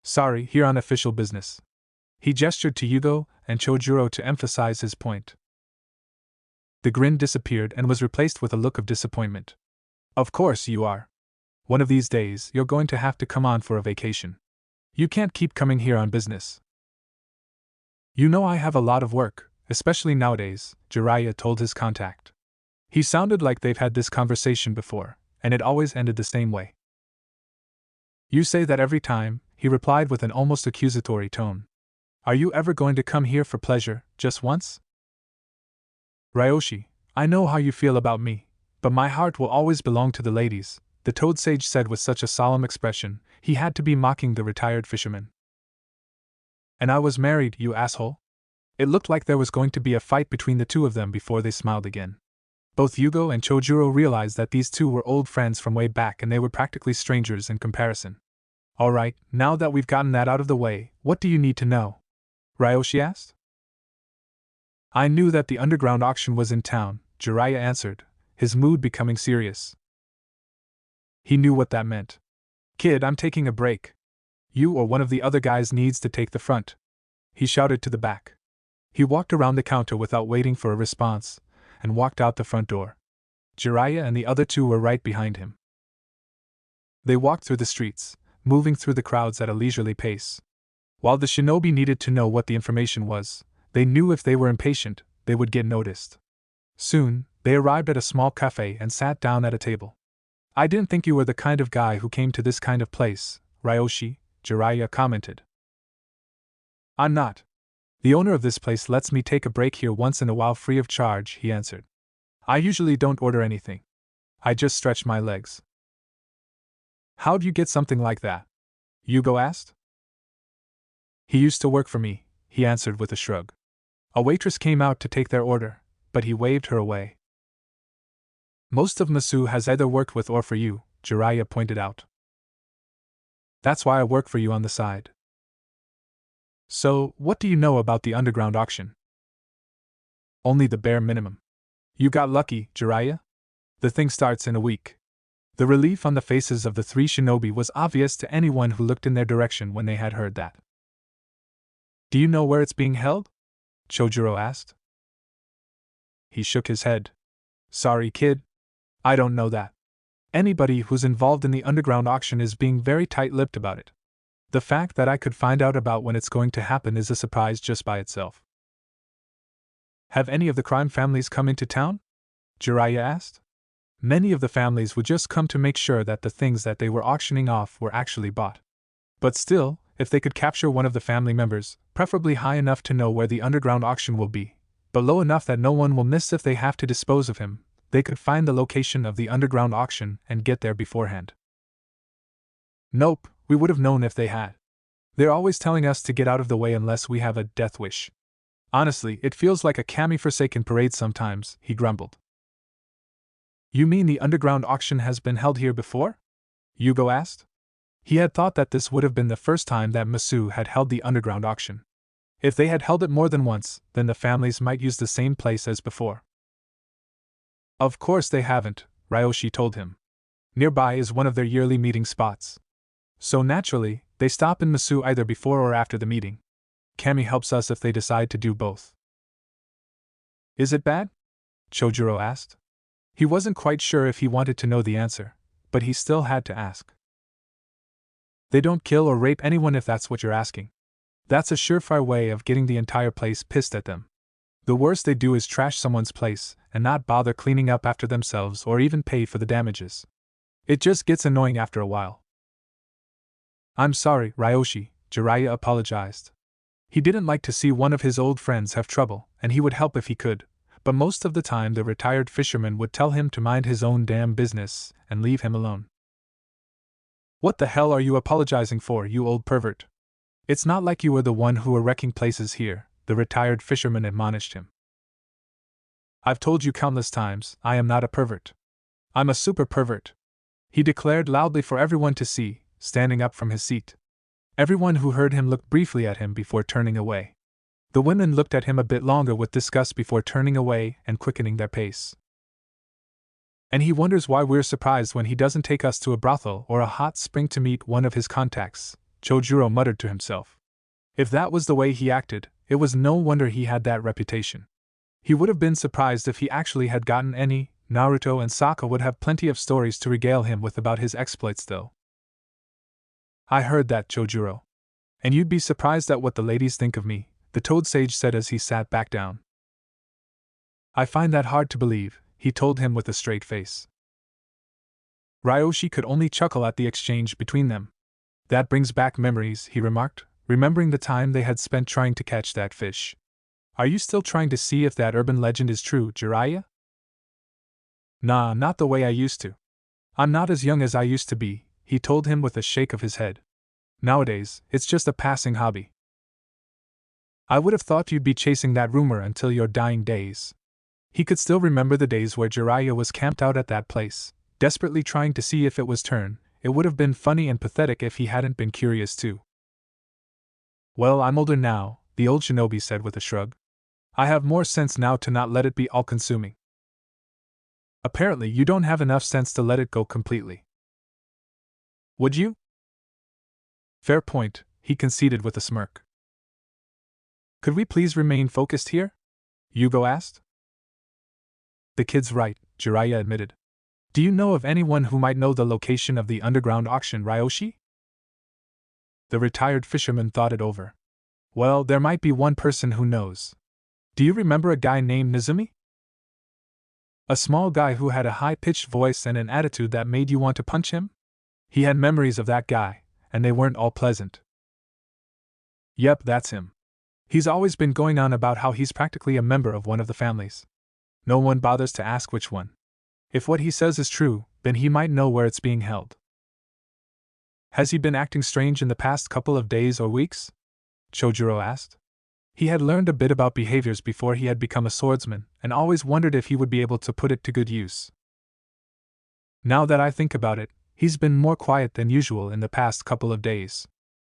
Sorry, here on official business. He gestured to Yugo and Chojuro to emphasize his point. The grin disappeared and was replaced with a look of disappointment. Of course you are. One of these days you're going to have to come on for a vacation. You can't keep coming here on business. You know I have a lot of work, especially nowadays, Jiraiya told his contact. He sounded like they've had this conversation before, and it always ended the same way. You say that every time, he replied with an almost accusatory tone. Are you ever going to come here for pleasure, just once? Ryoshi, I know how you feel about me, but my heart will always belong to the ladies, the Toad Sage said with such a solemn expression, he had to be mocking the retired fisherman. And I was married, you asshole? It looked like there was going to be a fight between the two of them before they smiled again. Both Yugo and Chojuro realized that these two were old friends from way back and they were practically strangers in comparison. Alright, now that we've gotten that out of the way, what do you need to know? Ryoshi asked. I knew that the underground auction was in town, Jiraiya answered, his mood becoming serious. He knew what that meant. Kid, I'm taking a break. You or one of the other guys needs to take the front. He shouted to the back. He walked around the counter without waiting for a response, and walked out the front door. Jiraiya and the other two were right behind him. They walked through the streets, moving through the crowds at a leisurely pace. While the shinobi needed to know what the information was, they knew if they were impatient, they would get noticed. Soon, they arrived at a small cafe and sat down at a table. I didn't think you were the kind of guy who came to this kind of place, Ryoshi, Jiraiya commented. I'm not. The owner of this place lets me take a break here once in a while free of charge, he answered. I usually don't order anything. I just stretch my legs. How'd you get something like that? Yugo asked. He used to work for me, he answered with a shrug. A waitress came out to take their order, but he waved her away. Most of Masu has either worked with or for you, Jiraiya pointed out. That's why I work for you on the side. So, what do you know about the underground auction? Only the bare minimum. You got lucky, Jiraiya. The thing starts in a week. The relief on the faces of the three shinobi was obvious to anyone who looked in their direction when they had heard that. Do you know where it's being held? Chojuro asked. He shook his head. Sorry, kid. I don't know that. Anybody who's involved in the underground auction is being very tight-lipped about it. The fact that I could find out about when it's going to happen is a surprise just by itself. Have any of the crime families come into town? Jiraiya asked. Many of the families would just come to make sure that the things that they were auctioning off were actually bought. But still, if they could capture one of the family members, preferably high enough to know where the underground auction will be, but low enough that no one will miss if they have to dispose of him, they could find the location of the underground auction and get there beforehand. Nope, we would have known if they had. They're always telling us to get out of the way unless we have a death wish. Honestly, it feels like a Kami-forsaken parade sometimes, he grumbled. You mean the underground auction has been held here before? Yugo asked. He had thought that this would have been the first time that Masu had held the underground auction. If they had held it more than once, then the families might use the same place as before. Of course they haven't, Ryoshi told him. Nearby is one of their yearly meeting spots. So naturally, they stop in Masu either before or after the meeting. Kami helps us if they decide to do both. Is it bad? Chojuro asked. He wasn't quite sure if he wanted to know the answer, but he still had to ask. They don't kill or rape anyone if that's what you're asking. That's a surefire way of getting the entire place pissed at them. The worst they do is trash someone's place and not bother cleaning up after themselves or even pay for the damages. It just gets annoying after a while. I'm sorry, Ryoshi, Jiraiya apologized. He didn't like to see one of his old friends have trouble, and he would help if he could, but most of the time the retired fisherman would tell him to mind his own damn business and leave him alone. What the hell are you apologizing for, you old pervert? It's not like you were the one who were wrecking places here, the retired fisherman admonished him. I've told you countless times, I am not a pervert. I'm a super pervert, he declared loudly for everyone to see, standing up from his seat. Everyone who heard him looked briefly at him before turning away. The women looked at him a bit longer with disgust before turning away and quickening their pace. And he wonders why we're surprised when he doesn't take us to a brothel or a hot spring to meet one of his contacts, Chojuro muttered to himself. If that was the way he acted, it was no wonder he had that reputation. He would have been surprised if he actually had gotten any. Naruto and Sokka would have plenty of stories to regale him with about his exploits though. I heard that, Chojuro. And you'd be surprised at what the ladies think of me, the Toad Sage said as he sat back down. I find that hard to believe, he told him with a straight face. Ryoshi could only chuckle at the exchange between them. That brings back memories, he remarked, remembering the time they had spent trying to catch that fish. Are you still trying to see if that urban legend is true, Jiraiya? Nah, not the way I used to. I'm not as young as I used to be, he told him with a shake of his head. Nowadays, it's just a passing hobby. I would have thought you'd be chasing that rumor until your dying days. He could still remember the days where Jiraiya was camped out at that place, desperately trying to see if it was turn. It would have been funny and pathetic if he hadn't been curious too. Well, I'm older now, the old shinobi said with a shrug. I have more sense now to not let it be all-consuming. Apparently you don't have enough sense to let it go completely. Would you? Fair point, he conceded with a smirk. Could we please remain focused here? Yugo asked. The kid's right, Jiraiya admitted. Do you know of anyone who might know the location of the underground auction, Ryoshi? The retired fisherman thought it over. Well, there might be one person who knows. Do you remember a guy named Nezumi? A small guy who had a high-pitched voice and an attitude that made you want to punch him? He had memories of that guy, and they weren't all pleasant. Yep, that's him. He's always been going on about how he's practically a member of one of the families. No one bothers to ask which one. If what he says is true, then he might know where it's being held. Has he been acting strange in the past couple of days or weeks? Chojuro asked. He had learned a bit about behaviors before he had become a swordsman, and always wondered if he would be able to put it to good use. Now that I think about it, he's been more quiet than usual in the past couple of days.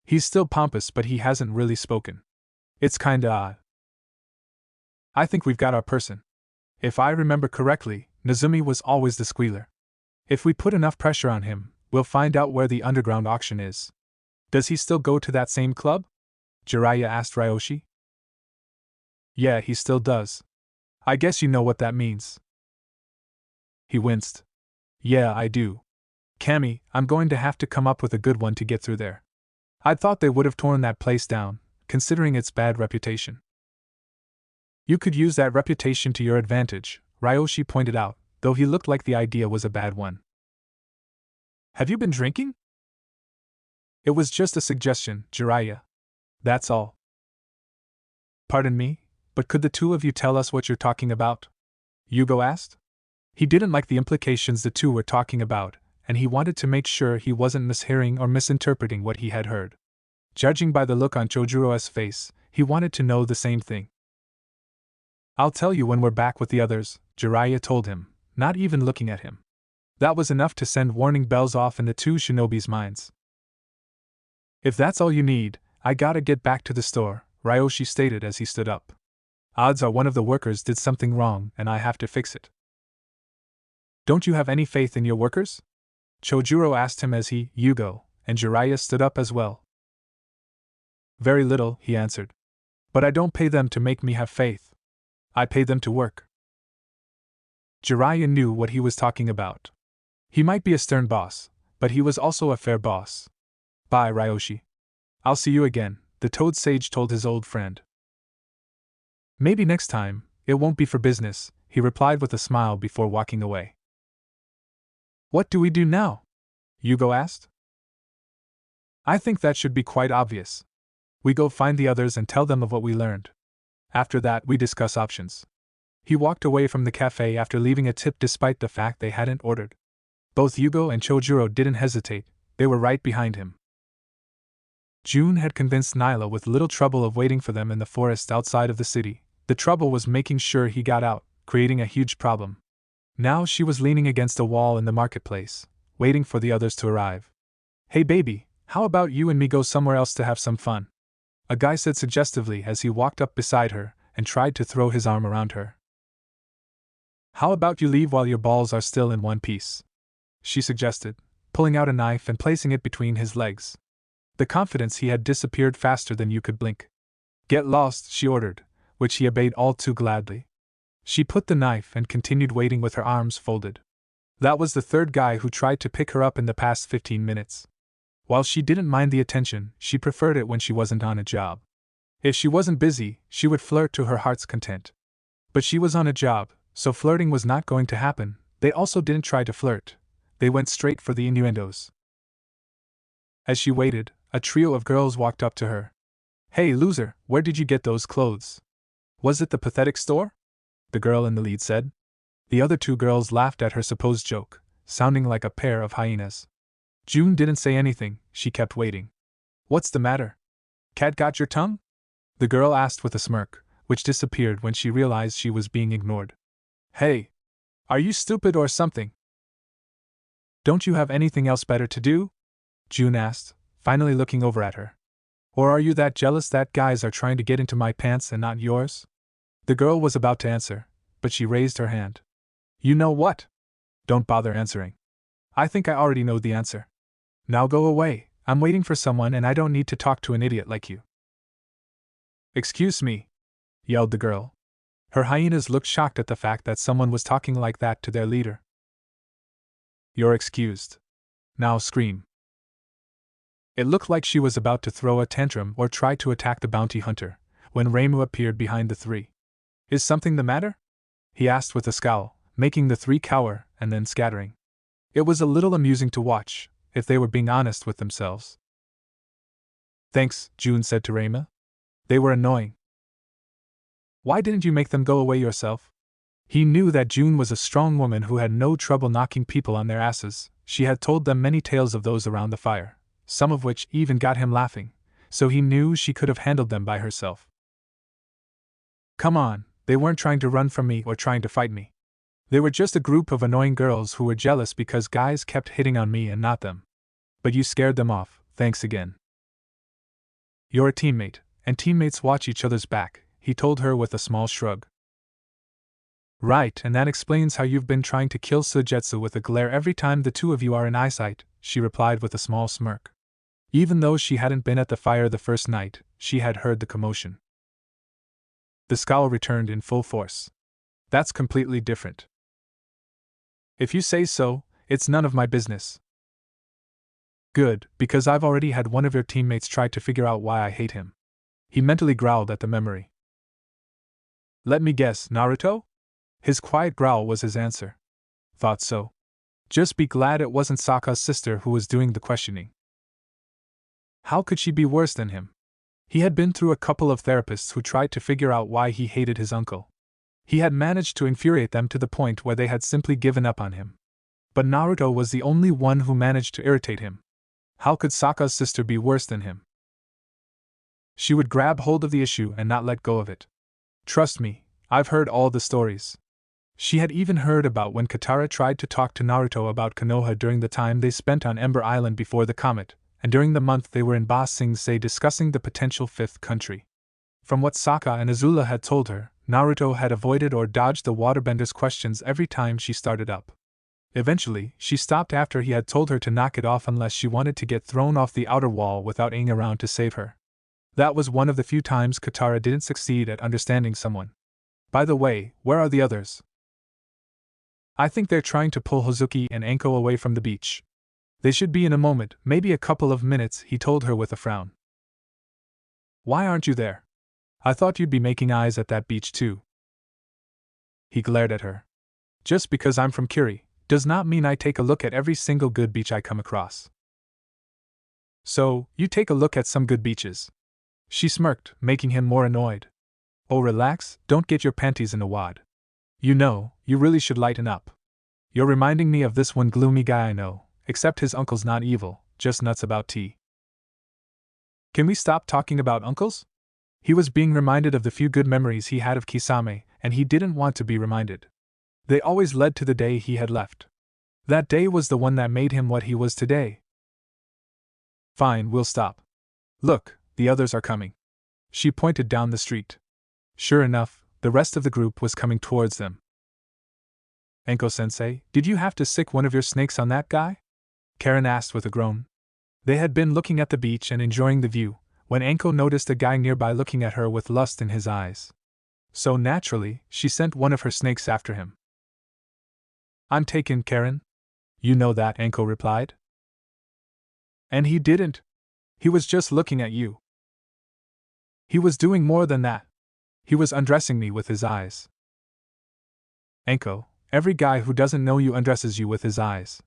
He's still pompous, but he hasn't really spoken. It's kinda odd. I think we've got our person. If I remember correctly, Nezumi was always the squealer. If we put enough pressure on him, we'll find out where the underground auction is. Does he still go to that same club? Jiraiya asked Ryoshi. Yeah, he still does. I guess you know what that means. He winced. Yeah, I do. Cammy, I'm going to have to come up with a good one to get through there. I'd thought they would have torn that place down, considering its bad reputation. You could use that reputation to your advantage, Ryoshi pointed out, though he looked like the idea was a bad one. Have you been drinking? It was just a suggestion, Jiraiya. That's all. Pardon me, but could the two of you tell us what you're talking about? Yugo asked. He didn't like the implications the two were talking about, and he wanted to make sure he wasn't mishearing or misinterpreting what he had heard. Judging by the look on Chojuro's face, he wanted to know the same thing. I'll tell you when we're back with the others, Jiraiya told him, not even looking at him. That was enough to send warning bells off in the two shinobi's minds. If that's all you need, I gotta get back to the store, Ryoshi stated as he stood up. Odds are one of the workers did something wrong and I have to fix it. Don't you have any faith in your workers? Chojuro asked him as he, Yugo, and Jiraiya stood up as well. Very little, he answered. But I don't pay them to make me have faith. I pay them to work. Jiraiya knew what he was talking about. He might be a stern boss, but he was also a fair boss. Bye, Ryoshi. I'll see you again, the Toad Sage told his old friend. Maybe next time, it won't be for business, he replied with a smile before walking away. What do we do now? Yugo asked. I think that should be quite obvious. We go find the others and tell them of what we learned. After that, we discuss options. He walked away from the cafe after leaving a tip despite the fact they hadn't ordered. Both Yugo and Chojuro didn't hesitate, they were right behind him. June had convinced Nyla with little trouble of waiting for them in the forest outside of the city. The trouble was making sure he got out, creating a huge problem. Now she was leaning against a wall in the marketplace, waiting for the others to arrive. Hey baby, how about you and me go somewhere else to have some fun? A guy said suggestively as he walked up beside her and tried to throw his arm around her. How about you leave while your balls are still in one piece? She suggested, pulling out a knife and placing it between his legs. The confidence he had disappeared faster than you could blink. Get lost, she ordered, which he obeyed all too gladly. She put the knife and continued waiting with her arms folded. That was the third guy who tried to pick her up in the past 15 minutes. While she didn't mind the attention, she preferred it when she wasn't on a job. If she wasn't busy, she would flirt to her heart's content. But she was on a job, so flirting was not going to happen. They also didn't try to flirt. They went straight for the innuendos. As she waited, a trio of girls walked up to her. Hey loser, where did you get those clothes? Was it the pathetic store? The girl in the lead said. The other two girls laughed at her supposed joke, sounding like a pair of hyenas. June didn't say anything, she kept waiting. What's the matter? Cat got your tongue? The girl asked with a smirk, which disappeared when she realized she was being ignored. Hey! Are you stupid or something? Don't you have anything else better to do? June asked, finally looking over at her. Or are you that jealous that guys are trying to get into my pants and not yours? The girl was about to answer, but she raised her hand. You know what? Don't bother answering. I think I already know the answer. Now go away, I'm waiting for someone and I don't need to talk to an idiot like you. Excuse me, yelled the girl. Her hyenas looked shocked at the fact that someone was talking like that to their leader. You're excused. Now scream. It looked like she was about to throw a tantrum or try to attack the bounty hunter, when Reimu appeared behind the three. Is something the matter? He asked with a scowl, making the three cower and then scattering. It was a little amusing to watch, if they were being honest with themselves. Thanks, June said to Reimu. They were annoying. Why didn't you make them go away yourself? He knew that June was a strong woman who had no trouble knocking people on their asses. She had told them many tales of those around the fire, some of which even got him laughing, so he knew she could have handled them by herself. Come on, they weren't trying to run from me or trying to fight me. They were just a group of annoying girls who were jealous because guys kept hitting on me and not them. But you scared them off, thanks again. You're a teammate, and teammates watch each other's back, he told her with a small shrug. Right, and that explains how you've been trying to kill Sujetsu with a glare every time the two of you are in eyesight, she replied with a small smirk. Even though she hadn't been at the fire the first night, she had heard the commotion. The scowl returned in full force. That's completely different. If you say so, it's none of my business. Good, because I've already had one of your teammates try to figure out why I hate him. He mentally growled at the memory. Let me guess, Naruto? His quiet growl was his answer. Thought so. Just be glad it wasn't Sokka's sister who was doing the questioning. How could she be worse than him? He had been through a couple of therapists who tried to figure out why he hated his uncle. He had managed to infuriate them to the point where they had simply given up on him. But Naruto was the only one who managed to irritate him. How could Sokka's sister be worse than him? She would grab hold of the issue and not let go of it. Trust me, I've heard all the stories. She had even heard about when Katara tried to talk to Naruto about Konoha during the time they spent on Ember Island before the comet, and during the month they were in Ba Sing Se discussing the potential fifth country. From what Sokka and Azula had told her, Naruto had avoided or dodged the waterbender's questions every time she started up. Eventually, she stopped after he had told her to knock it off unless she wanted to get thrown off the outer wall without Aang around to save her. That was one of the few times Katara didn't succeed at understanding someone. By the way, where are the others? I think they're trying to pull Hozuki and Anko away from the beach. They should be in a moment, maybe a couple of minutes, he told her with a frown. Why aren't you there? I thought you'd be making eyes at that beach too. He glared at her. Just because I'm from Kiri does not mean I take a look at every single good beach I come across. So, you take a look at some good beaches. She smirked, making him more annoyed. Oh, relax, don't get your panties in a wad. You know, you really should lighten up. You're reminding me of this one gloomy guy I know, except his uncle's not evil, just nuts about tea. Can we stop talking about uncles? He was being reminded of the few good memories he had of Kisame, and he didn't want to be reminded. They always led to the day he had left. That day was the one that made him what he was today. Fine, we'll stop. Look, the others are coming. She pointed down the street. Sure enough, the rest of the group was coming towards them. Enko-sensei, did you have to sick one of your snakes on that guy? Karen asked with a groan. They had been looking at the beach and enjoying the view, when Enko noticed a guy nearby looking at her with lust in his eyes. So naturally, she sent one of her snakes after him. I'm taken, Karen. You know that, Enko replied. And he didn't. He was just looking at you. He was doing more than that. He was undressing me with his eyes. Enko, every guy who doesn't know you undresses you with his eyes.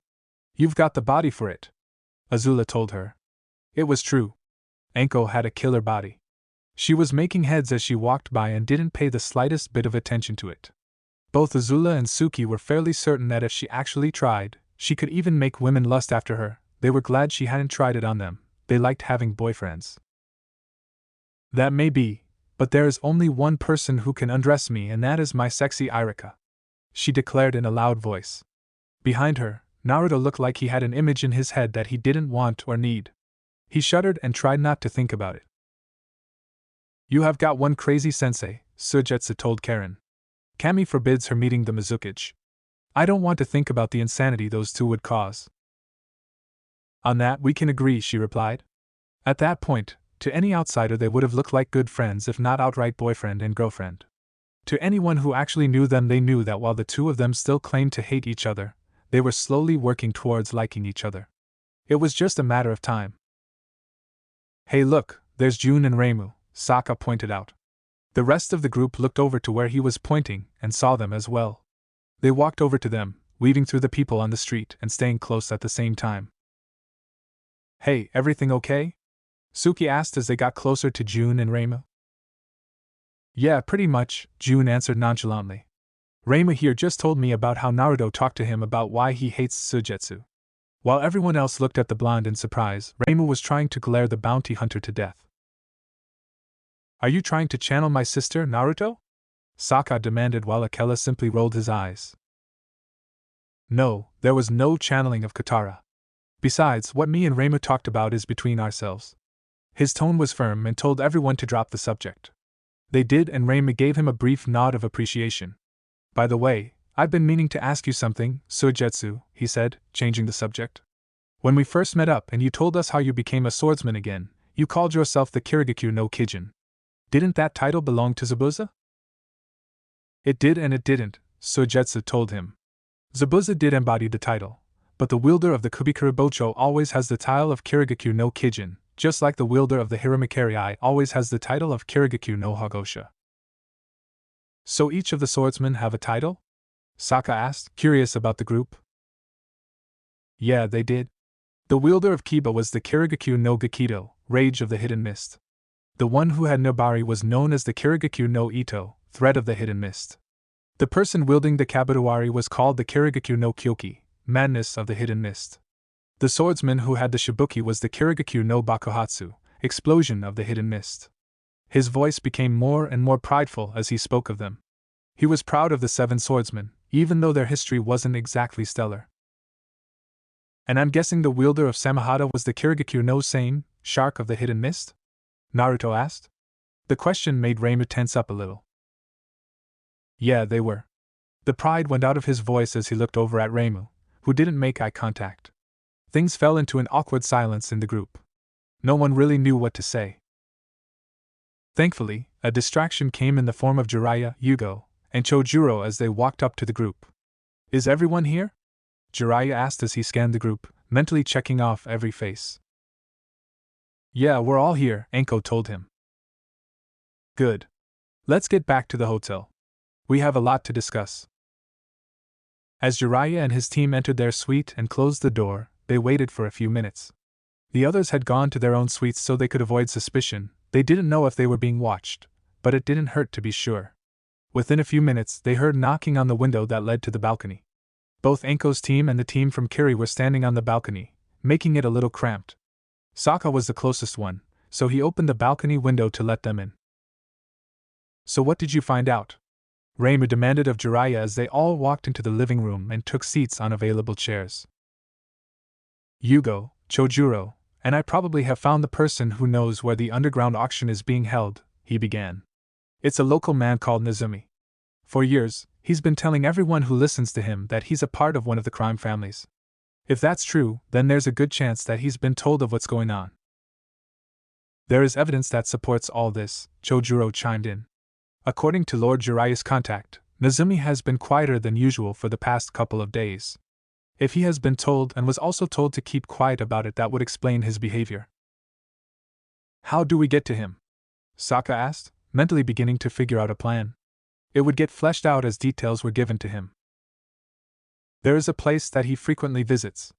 You've got the body for it, Azula told her. It was true. Enko had a killer body. She was making heads as she walked by and didn't pay the slightest bit of attention to it. Both Azula and Suki were fairly certain that if she actually tried, she could even make women lust after her. They were glad she hadn't tried it on them. They liked having boyfriends. That may be, but there is only one person who can undress me, and that is my sexy Irika, she declared in a loud voice. Behind her, Naruto looked like he had an image in his head that he didn't want or need. He shuddered and tried not to think about it. You have got one crazy sensei, Suigetsu told Karen. Kami forbids her meeting the Mizukage. I don't want to think about the insanity those two would cause. On that we can agree, she replied. At that point, to any outsider they would have looked like good friends if not outright boyfriend and girlfriend. To anyone who actually knew them, they knew that while the two of them still claimed to hate each other, they were slowly working towards liking each other. It was just a matter of time. Hey look, there's Jun and Reimu, Sokka pointed out. The rest of the group looked over to where he was pointing and saw them as well. They walked over to them, weaving through the people on the street and staying close at the same time. Hey, everything okay? Suki asked as they got closer to Jun and Reimu. Yeah, pretty much, Jun answered nonchalantly. Reimu here just told me about how Naruto talked to him about why he hates Suigetsu. While everyone else looked at the blonde in surprise, Reimu was trying to glare the bounty hunter to death. Are you trying to channel my sister, Naruto? Sokka demanded while Akela simply rolled his eyes. No, there was no channeling of Katara. Besides, what me and Reimu talked about is between ourselves. His tone was firm and told everyone to drop the subject. They did, and Reimu gave him a brief nod of appreciation. By the way, I've been meaning to ask you something, Suigetsu, he said, changing the subject. When we first met up and you told us how you became a swordsman again, you called yourself the Kirigakyu no Kijin. Didn't that title belong to Zabuza? It did and it didn't, Suigetsu told him. Zabuza did embody the title, but the wielder of the Kubikuru Bocho always has the title of Kirigakyu no Kijin, just like the wielder of the Hiramikari Eye always has the title of Kirigakyu no Hagosha. So each of the swordsmen have a title? Sokka asked, curious about the group. Yeah, they did. The wielder of Kiba was the Kirigakyu no Gakido, Rage of the Hidden Mist. The one who had Nobari was known as the Kirigakyu no Ito, Thread of the Hidden Mist. The person wielding the Kabutoari was called the Kirigakyu no Kyoki, Madness of the Hidden Mist. The swordsman who had the Shibuki was the Kirigakyu no Bakuhatsu, Explosion of the Hidden Mist. His voice became more and more prideful as he spoke of them. He was proud of the 7 swordsmen, even though their history wasn't exactly stellar. And I'm guessing the wielder of Samahata was the Kirigakyu no Sane, Shark of the Hidden Mist? Naruto asked. The question made Reimu tense up a little. Yeah, they were. The pride went out of his voice as he looked over at Reimu, who didn't make eye contact. Things fell into an awkward silence in the group. No one really knew what to say. Thankfully, a distraction came in the form of Jiraiya, Yugo, and Chojuro as they walked up to the group. Is everyone here? Jiraiya asked as he scanned the group, mentally checking off every face. Yeah, we're all here, Anko told him. Good. Let's get back to the hotel. We have a lot to discuss. As Jiraiya and his team entered their suite and closed the door, they waited for a few minutes. The others had gone to their own suites so they could avoid suspicion. They didn't know if they were being watched, but it didn't hurt to be sure. Within a few minutes, they heard knocking on the window that led to the balcony. Both Anko's team and the team from Kiri were standing on the balcony, making it a little cramped. Sokka was the closest one, so he opened the balcony window to let them in. So what did you find out? Reimu demanded of Jiraiya as they all walked into the living room and took seats on available chairs. Yugo, Chojuro, and I probably have found the person who knows where the underground auction is being held, he began. It's a local man called Nezumi. For years, he's been telling everyone who listens to him that he's a part of one of the crime families. If that's true, then there's a good chance that he's been told of what's going on. There is evidence that supports all this, Chojuro chimed in. According to Lord Jiraiya's contact, Nezumi has been quieter than usual for the past couple of days. If he has been told and was also told to keep quiet about it, that would explain his behavior. How do we get to him? Sokka asked, mentally beginning to figure out a plan. It would get fleshed out as details were given to him. There is a place that he frequently visits.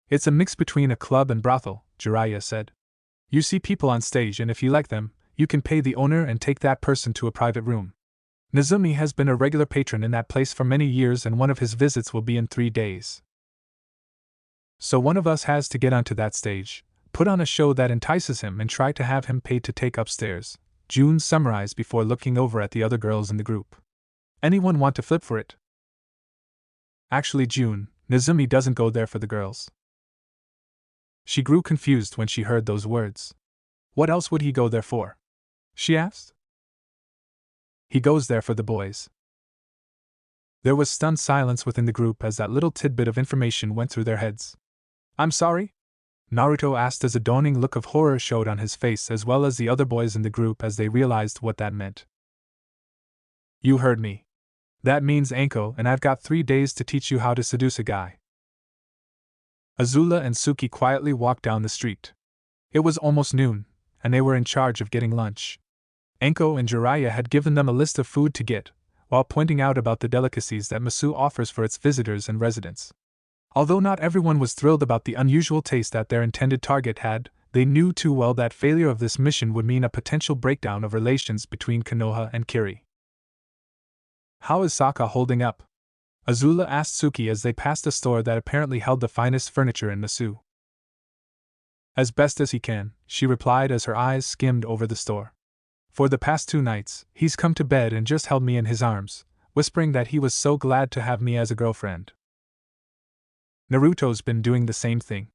It's a mix between a club and brothel, Jiraiya said. You see people on stage, and if you like them, you can pay the owner and take that person to a private room. Nezumi has been a regular patron in that place for many years, and one of his visits will be in 3 days. So one of us has to get onto that stage, put on a show that entices him, and try to have him paid to take upstairs, June summarized before looking over at the other girls in the group. Anyone want to flip for it? Actually, June, Nezumi doesn't go there for the girls. She grew confused when she heard those words. What else would he go there for? She asked. He goes there for the boys. There was stunned silence within the group as that little tidbit of information went through their heads. I'm sorry? Naruto asked as a dawning look of horror showed on his face, as well as the other boys in the group as they realized what that meant. You heard me. That means Anko, and I've got 3 days to teach you how to seduce a guy. Azula and Suki quietly walked down the street. It was almost noon, and they were in charge of getting lunch. Anko and Jiraiya had given them a list of food to get, while pointing out about the delicacies that Masu offers for its visitors and residents. Although not everyone was thrilled about the unusual taste that their intended target had, they knew too well that failure of this mission would mean a potential breakdown of relations between Konoha and Kiri. How is Sokka holding up? Azula asked Suki as they passed a store that apparently held the finest furniture in Masu. As best as he can, she replied as her eyes skimmed over the store. For the past 2 nights, he's come to bed and just held me in his arms, whispering that he was so glad to have me as a girlfriend. Naruto's been doing the same thing.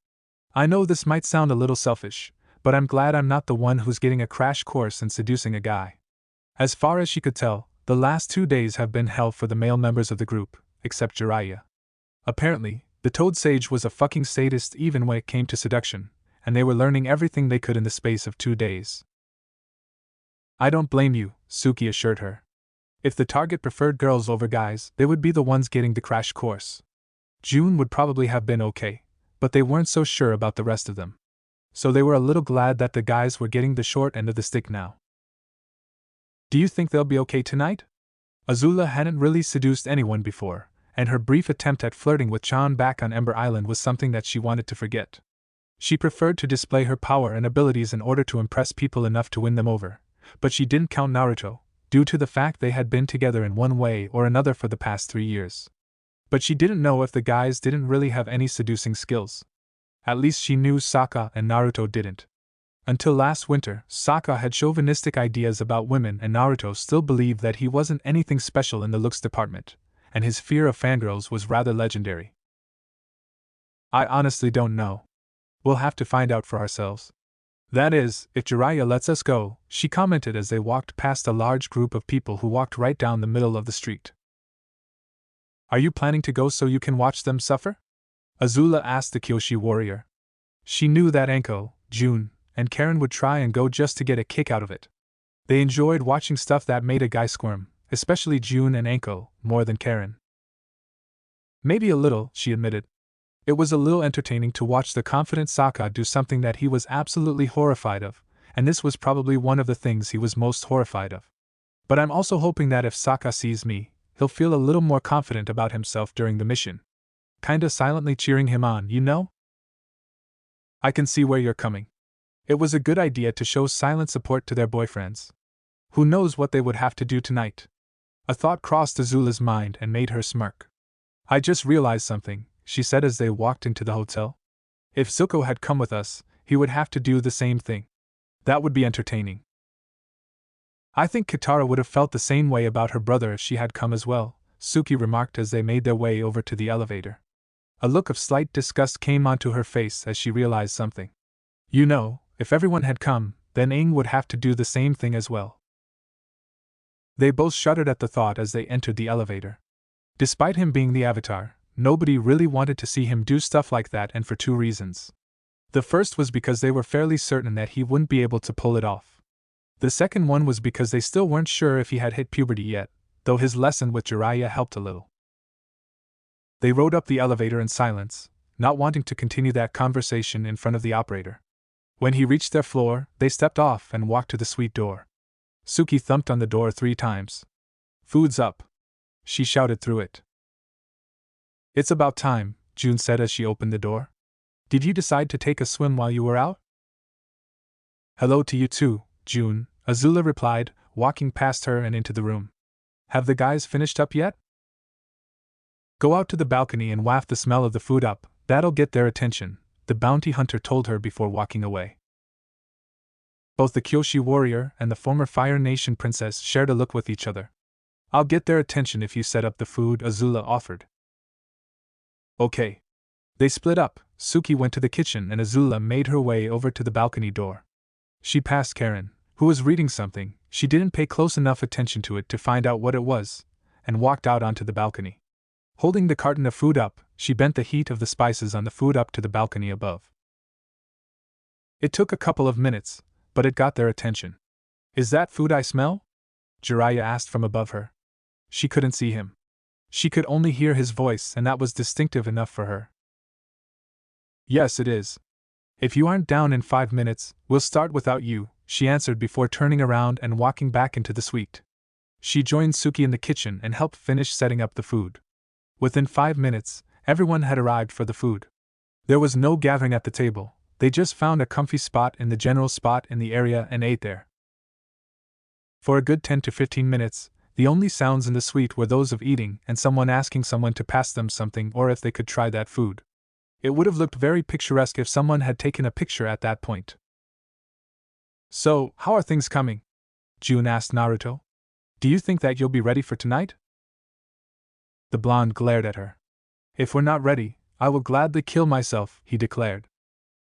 I know this might sound a little selfish, but I'm glad I'm not the one who's getting a crash course in seducing a guy. As far as she could tell, the last 2 days have been hell for the male members of the group, except Jiraiya. Apparently, the Toad Sage was a fucking sadist even when it came to seduction, and they were learning everything they could in the space of 2 days. I don't blame you, Suki assured her. If the target preferred girls over guys, they would be the ones getting the crash course. June would probably have been okay, but they weren't so sure about the rest of them. So they were a little glad that the guys were getting the short end of the stick now. Do you think they'll be okay tonight? Azula hadn't really seduced anyone before, and her brief attempt at flirting with Chan back on Ember Island was something that she wanted to forget. She preferred to display her power and abilities in order to impress people enough to win them over, but she didn't count Naruto, due to the fact they had been together in one way or another for the past 3 years. But she didn't know if the guys didn't really have any seducing skills. At least she knew Sokka and Naruto didn't. Until last winter, Sokka had chauvinistic ideas about women and Naruto still believed that he wasn't anything special in the looks department, and his fear of fangirls was rather legendary. I honestly don't know. We'll have to find out for ourselves. That is, if Jiraiya lets us go, she commented as they walked past a large group of people who walked right down the middle of the street. Are you planning to go so you can watch them suffer? Azula asked the Kyoshi warrior. She knew that Anko, June, and Karen would try and go just to get a kick out of it. They enjoyed watching stuff that made a guy squirm, especially June and Anko, more than Karen. Maybe a little, she admitted. It was a little entertaining to watch the confident Sokka do something that he was absolutely horrified of, and this was probably one of the things he was most horrified of. But I'm also hoping that if Sokka sees me, he'll feel a little more confident about himself during the mission. Kinda silently cheering him on, you know? I can see where you're coming. It was a good idea to show silent support to their boyfriends. Who knows what they would have to do tonight? A thought crossed Azula's mind and made her smirk. I just realized something, she said as they walked into the hotel. If Zuko had come with us, he would have to do the same thing. That would be entertaining. I think Katara would have felt the same way about her brother if she had come as well, Suki remarked as they made their way over to the elevator. A look of slight disgust came onto her face as she realized something. You know, if everyone had come, then Aang would have to do the same thing as well. They both shuddered at the thought as they entered the elevator. Despite him being the Avatar, nobody really wanted to see him do stuff like that, and for two reasons. The first was because they were fairly certain that he wouldn't be able to pull it off. The second one was because they still weren't sure if he had hit puberty yet, though his lesson with Jiraiya helped a little. They rode up the elevator in silence, not wanting to continue that conversation in front of the operator. When he reached their floor, they stepped off and walked to the suite door. Suki thumped on the door 3 times. Food's up, she shouted through it. It's about time, June said as she opened the door. Did you decide to take a swim while you were out? Hello to you too, June, Azula replied, walking past her and into the room. Have the guys finished up yet? Go out to the balcony and waft the smell of the food up, that'll get their attention, the bounty hunter told her before walking away. Both the Kyoshi warrior and the former Fire Nation princess shared a look with each other. I'll get their attention if you set up the food, Azula offered. Okay. They split up, Suki went to the kitchen and Azula made her way over to the balcony door. She passed Karen, who was reading something, she didn't pay close enough attention to it to find out what it was, and walked out onto the balcony. Holding the carton of food up, she bent the heat of the spices on the food up to the balcony above. It took a couple of minutes, but it got their attention. Is that food I smell? Jiraiya asked from above her. She couldn't see him. She could only hear his voice, and that was distinctive enough for her. Yes, it is. If you aren't down in 5 minutes, we'll start without you, she answered before turning around and walking back into the suite. She joined Suki in the kitchen and helped finish setting up the food. Within 5 minutes, everyone had arrived for the food. There was no gathering at the table, they just found a comfy spot in the general spot in the area and ate there. For a good 10 to 15 minutes, the only sounds in the suite were those of eating and someone asking someone to pass them something or if they could try that food. It would have looked very picturesque if someone had taken a picture at that point. So, how are things coming? June asked Naruto. Do you think that you'll be ready for tonight? The blonde glared at her. If we're not ready, I will gladly kill myself, he declared.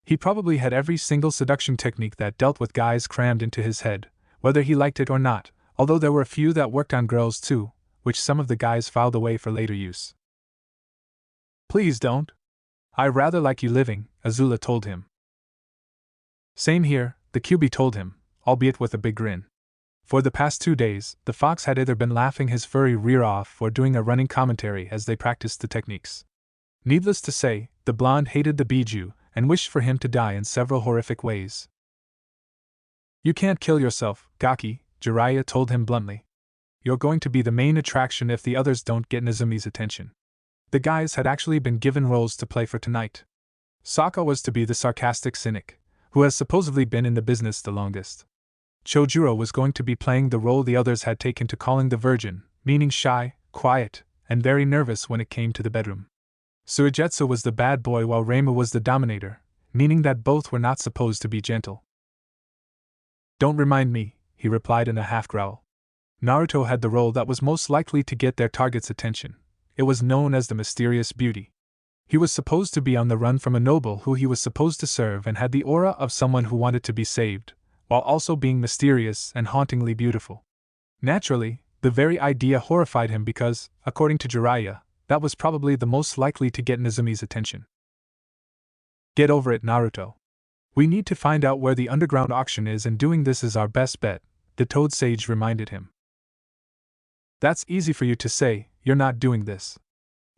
He probably had every single seduction technique that dealt with guys crammed into his head, whether he liked it or not, although there were a few that worked on girls too, which some of the guys filed away for later use. Please don't. I rather like you living, Azula told him. Same here, the QB told him, albeit with a big grin. For the past 2 days, the fox had either been laughing his furry rear off or doing a running commentary as they practiced the techniques. Needless to say, the blonde hated the Biju and wished for him to die in several horrific ways. You can't kill yourself, Gaki, Jiraiya told him bluntly. You're going to be the main attraction if the others don't get Nizumi's attention. The guys had actually been given roles to play for tonight. Sokka was to be the sarcastic cynic, who has supposedly been in the business the longest. Chojuro was going to be playing the role the others had taken to calling the Virgin, meaning shy, quiet, and very nervous when it came to the bedroom. Suigetsu was the bad boy while Reimu was the dominator, meaning that both were not supposed to be gentle. Don't remind me, he replied in a half-growl. Naruto had the role that was most likely to get their target's attention. It was known as the Mysterious Beauty. He was supposed to be on the run from a noble who he was supposed to serve and had the aura of someone who wanted to be saved, while also being mysterious and hauntingly beautiful. Naturally, the very idea horrified him because, according to Jiraiya, that was probably the most likely to get Nizumi's attention. Get over it, Naruto. We need to find out where the underground auction is, and doing this is our best bet, the Toad Sage reminded him. That's easy for you to say, you're not doing this.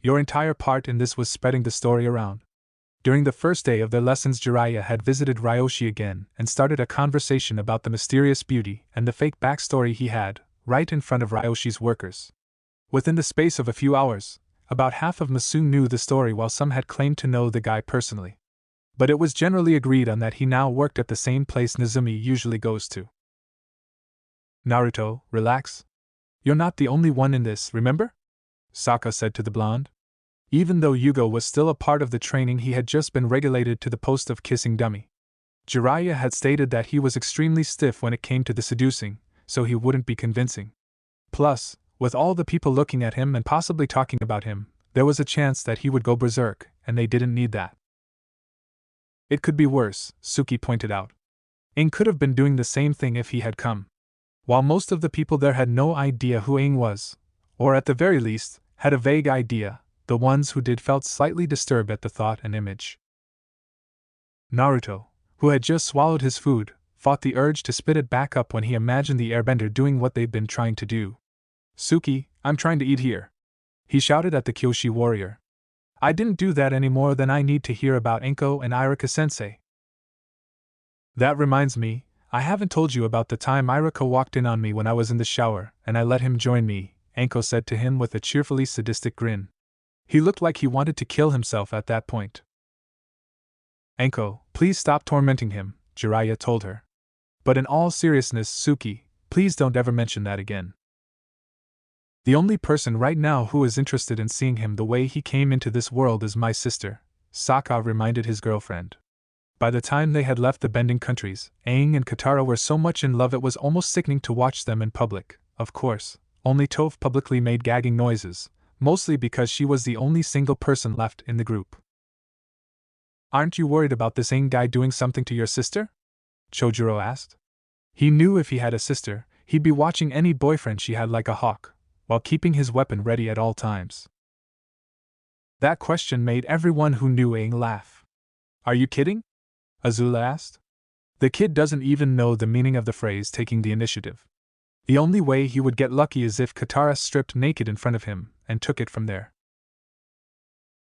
Your entire part in this was spreading the story around. During the first day of their lessons, Jiraiya had visited Ryoshi again and started a conversation about the mysterious beauty and the fake backstory he had, right in front of Ryoshi's workers. Within the space of a few hours, about half of Masu knew the story while some had claimed to know the guy personally. But it was generally agreed on that he now worked at the same place Nezumi usually goes to. Naruto, relax. You're not the only one in this, remember? Sokka said to the blonde. Even though Yugo was still a part of the training, he had just been regulated to the post of kissing dummy. Jiraiya had stated that he was extremely stiff when it came to the seducing, so he wouldn't be convincing. Plus, with all the people looking at him and possibly talking about him, there was a chance that he would go berserk, and they didn't need that. It could be worse, Suki pointed out. Aang could have been doing the same thing if he had come. While most of the people there had no idea who Aang was, or at the very least, had a vague idea, the ones who did felt slightly disturbed at the thought and image. Naruto, who had just swallowed his food, fought the urge to spit it back up when he imagined the airbender doing what they'd been trying to do. Suki, I'm trying to eat here. He shouted at the Kyoshi warrior. I didn't do that any more than I need to hear about Enko and Irika-sensei. That reminds me, I haven't told you about the time Irika walked in on me when I was in the shower, and I let him join me, Enko said to him with a cheerfully sadistic grin. He looked like he wanted to kill himself at that point. Enko, please stop tormenting him, Jiraiya told her. But in all seriousness, Suki, please don't ever mention that again. The only person right now who is interested in seeing him the way he came into this world is my sister, Sokka reminded his girlfriend. By the time they had left the Bending countries, Aang and Katara were so much in love it was almost sickening to watch them in public. Of course, only Toph publicly made gagging noises, mostly because she was the only single person left in the group. Aren't you worried about this Aang guy doing something to your sister? Chojuro asked. He knew if he had a sister, he'd be watching any boyfriend she had like a hawk, while keeping his weapon ready at all times. That question made everyone who knew Aang laugh. Are you kidding? Azula asked. The kid doesn't even know the meaning of the phrase taking the initiative. The only way he would get lucky is if Katara stripped naked in front of him and took it from there.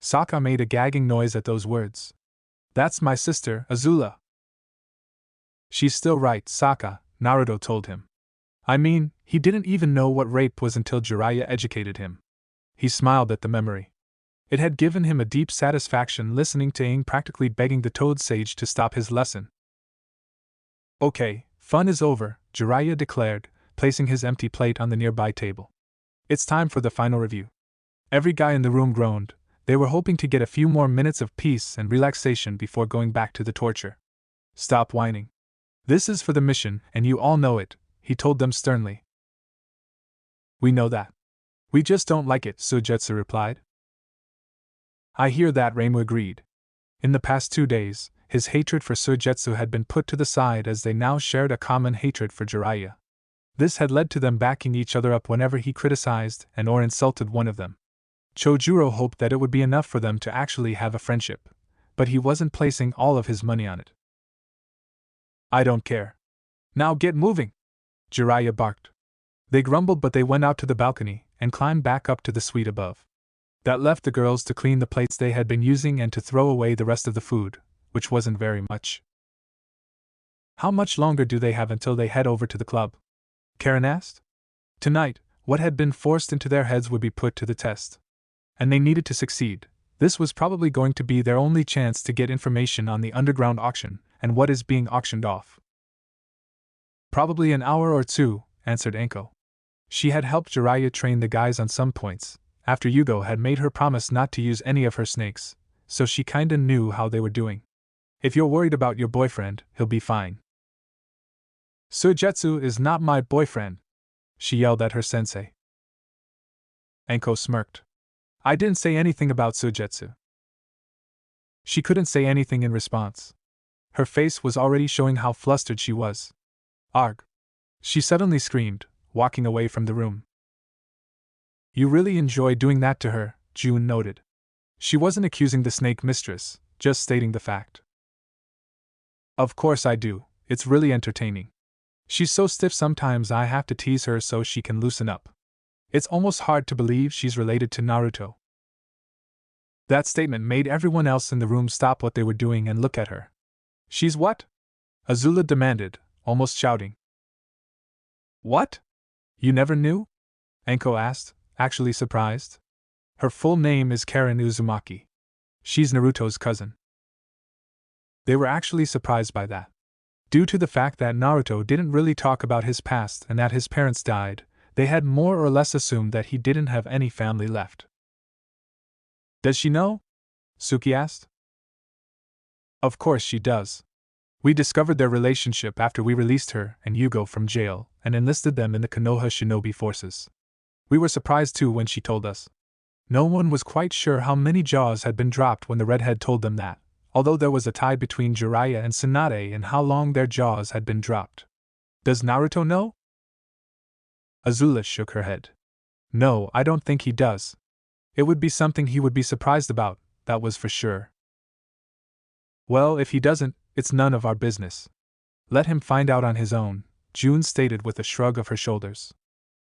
Sokka made a gagging noise at those words. That's my sister, Azula. She's still right, Sokka, Naruto told him. I mean, he didn't even know what rape was until Jiraiya educated him. He smiled at the memory. It had given him a deep satisfaction listening to Aang practically begging the Toad Sage to stop his lesson. Okay, fun is over, Jiraiya declared, placing his empty plate on the nearby table. It's time for the final review. Every guy in the room groaned. They were hoping to get a few more minutes of peace and relaxation before going back to the torture. Stop whining. This is for the mission, and you all know it, he told them sternly. We know that. We just don't like it, Suigetsu replied. I hear that, Reimu agreed. In the past 2 days, his hatred for Suigetsu had been put to the side as they now shared a common hatred for Jiraiya. This had led to them backing each other up whenever he criticized and or insulted one of them. Chojuro hoped that it would be enough for them to actually have a friendship, but he wasn't placing all of his money on it. I don't care. Now get moving! Jiraiya barked. They grumbled, but they went out to the balcony and climbed back up to the suite above. That left the girls to clean the plates they had been using and to throw away the rest of the food, which wasn't very much. How much longer do they have until they head over to the club? Karen asked. Tonight, what had been forced into their heads would be put to the test. And they needed to succeed. This was probably going to be their only chance to get information on the underground auction and what is being auctioned off. Probably an hour or two, answered Enko. She had helped Jiraiya train the guys on some points, after Yugo had made her promise not to use any of her snakes, so she kinda knew how they were doing. If you're worried about your boyfriend, he'll be fine. Suigetsu is not my boyfriend, she yelled at her sensei. Enko smirked. I didn't say anything about Suigetsu. She couldn't say anything in response. Her face was already showing how flustered she was. Arg! She suddenly screamed, walking away from the room. You really enjoy doing that to her, June noted. She wasn't accusing the snake mistress, just stating the fact. Of course I do, it's really entertaining. She's so stiff sometimes I have to tease her so she can loosen up. It's almost hard to believe she's related to Naruto. That statement made everyone else in the room stop what they were doing and look at her. She's what? Azula demanded, almost shouting. What? You never knew? Anko asked, actually surprised. Her full name is Karen Uzumaki. She's Naruto's cousin. They were actually surprised by that. Due to the fact that Naruto didn't really talk about his past and that his parents died, they had more or less assumed that he didn't have any family left. Does she know? Suki asked. Of course she does. We discovered their relationship after we released her and Yugo from jail and enlisted them in the Konoha shinobi forces. We were surprised too when she told us. No one was quite sure how many jaws had been dropped when the redhead told them that, although there was a tie between Jiraiya and Tsunade in how long their jaws had been dropped. Does Naruto know? Azula shook her head. No, I don't think he does. It would be something he would be surprised about, that was for sure. Well, if he doesn't, it's none of our business. Let him find out on his own, June stated with a shrug of her shoulders.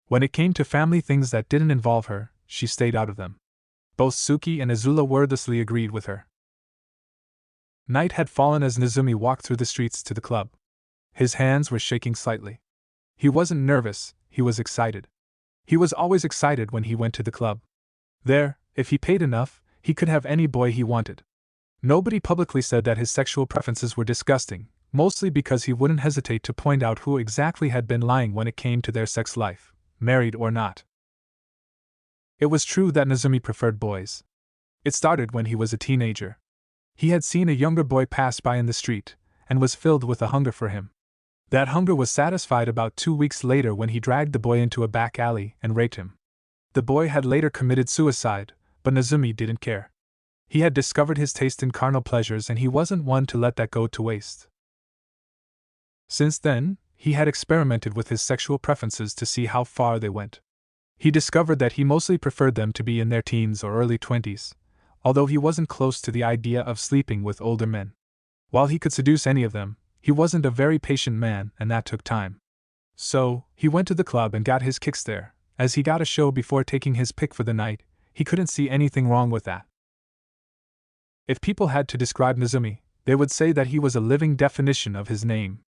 When it came to family things that didn't involve her, she stayed out of them. Both Suki and Azula wordlessly agreed with her. Night had fallen as Nezumi walked through the streets to the club. His hands were shaking slightly. He wasn't nervous, he was excited. He was always excited when he went to the club. There, if he paid enough, he could have any boy he wanted. Nobody publicly said that his sexual preferences were disgusting, mostly because he wouldn't hesitate to point out who exactly had been lying when it came to their sex life, married or not. It was true that Nezumi preferred boys. It started when he was a teenager. He had seen a younger boy pass by in the street, and was filled with a hunger for him. That hunger was satisfied about 2 weeks later when he dragged the boy into a back alley and raped him. The boy had later committed suicide, but Nezumi didn't care. He had discovered his taste in carnal pleasures and he wasn't one to let that go to waste. Since then, he had experimented with his sexual preferences to see how far they went. He discovered that he mostly preferred them to be in their teens or early 20s, although he wasn't close to the idea of sleeping with older men. While he could seduce any of them, he wasn't a very patient man and that took time. So, he went to the club and got his kicks there. As he got a show before taking his pick for the night, he couldn't see anything wrong with that. If people had to describe Nezumi, they would say that he was a living definition of his name.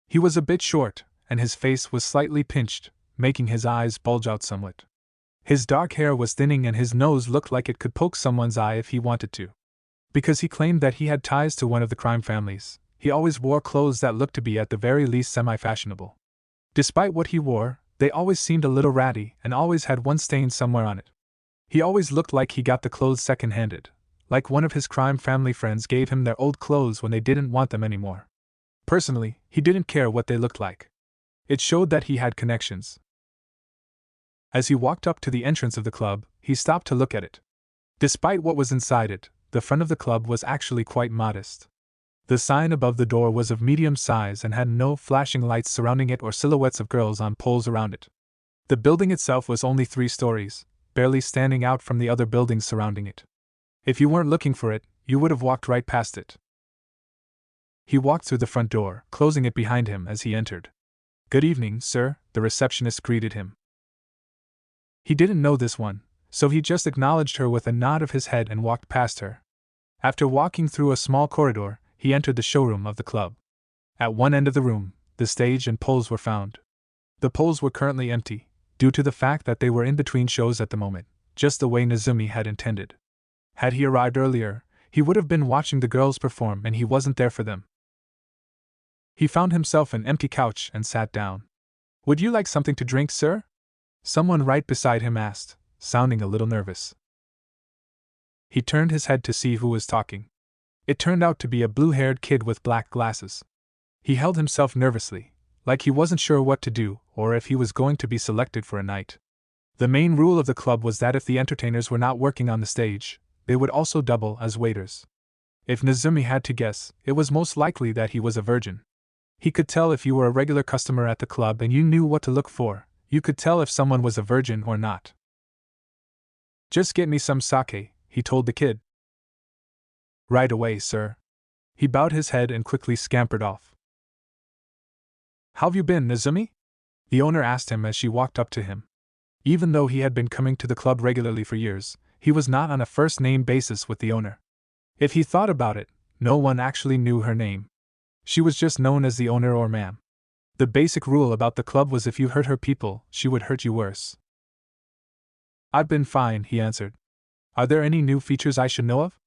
He was a bit short, and his face was slightly pinched, making his eyes bulge out somewhat. His dark hair was thinning and his nose looked like it could poke someone's eye if he wanted to. Because he claimed that he had ties to one of the crime families, he always wore clothes that looked to be at the very least semi-fashionable. Despite what he wore, they always seemed a little ratty and always had one stain somewhere on it. He always looked like he got the clothes second-handed, like one of his crime family friends gave him their old clothes when they didn't want them anymore. Personally, he didn't care what they looked like. It showed that he had connections. As he walked up to the entrance of the club, he stopped to look at it. Despite what was inside it, the front of the club was actually quite modest. The sign above the door was of medium size and had no flashing lights surrounding it or silhouettes of girls on poles around it. The building itself was only 3 stories, barely standing out from the other buildings surrounding it. If you weren't looking for it, you would have walked right past it. He walked through the front door, closing it behind him as he entered. "Good evening, sir," the receptionist greeted him. He didn't know this one, so he just acknowledged her with a nod of his head and walked past her. After walking through a small corridor, he entered the showroom of the club. At one end of the room, the stage and poles were found. The poles were currently empty, due to the fact that they were in between shows at the moment, just the way Nezumi had intended. Had he arrived earlier, he would have been watching the girls perform and he wasn't there for them. He found himself an empty couch and sat down. "Would you like something to drink, sir?" Someone right beside him asked, sounding a little nervous. He turned his head to see who was talking. It turned out to be a blue-haired kid with black glasses. He held himself nervously, like he wasn't sure what to do or if he was going to be selected for a night. The main rule of the club was that if the entertainers were not working on the stage, they would also double as waiters. If Nezumi had to guess, it was most likely that he was a virgin. He could tell if you were a regular customer at the club and you knew what to look for. You could tell if someone was a virgin or not. "Just get me some sake," he told the kid. "Right away, sir." He bowed his head and quickly scampered off. "How've you been, Nezumi?" the owner asked him as she walked up to him. Even though he had been coming to the club regularly for years, He was not on a first-name basis with the owner. If he thought about it, no one actually knew her name. She was just known as the owner or ma'am. The basic rule about the club was if you hurt her people, she would hurt you worse. "I've been fine," he answered. "Are there any new features I should know of?"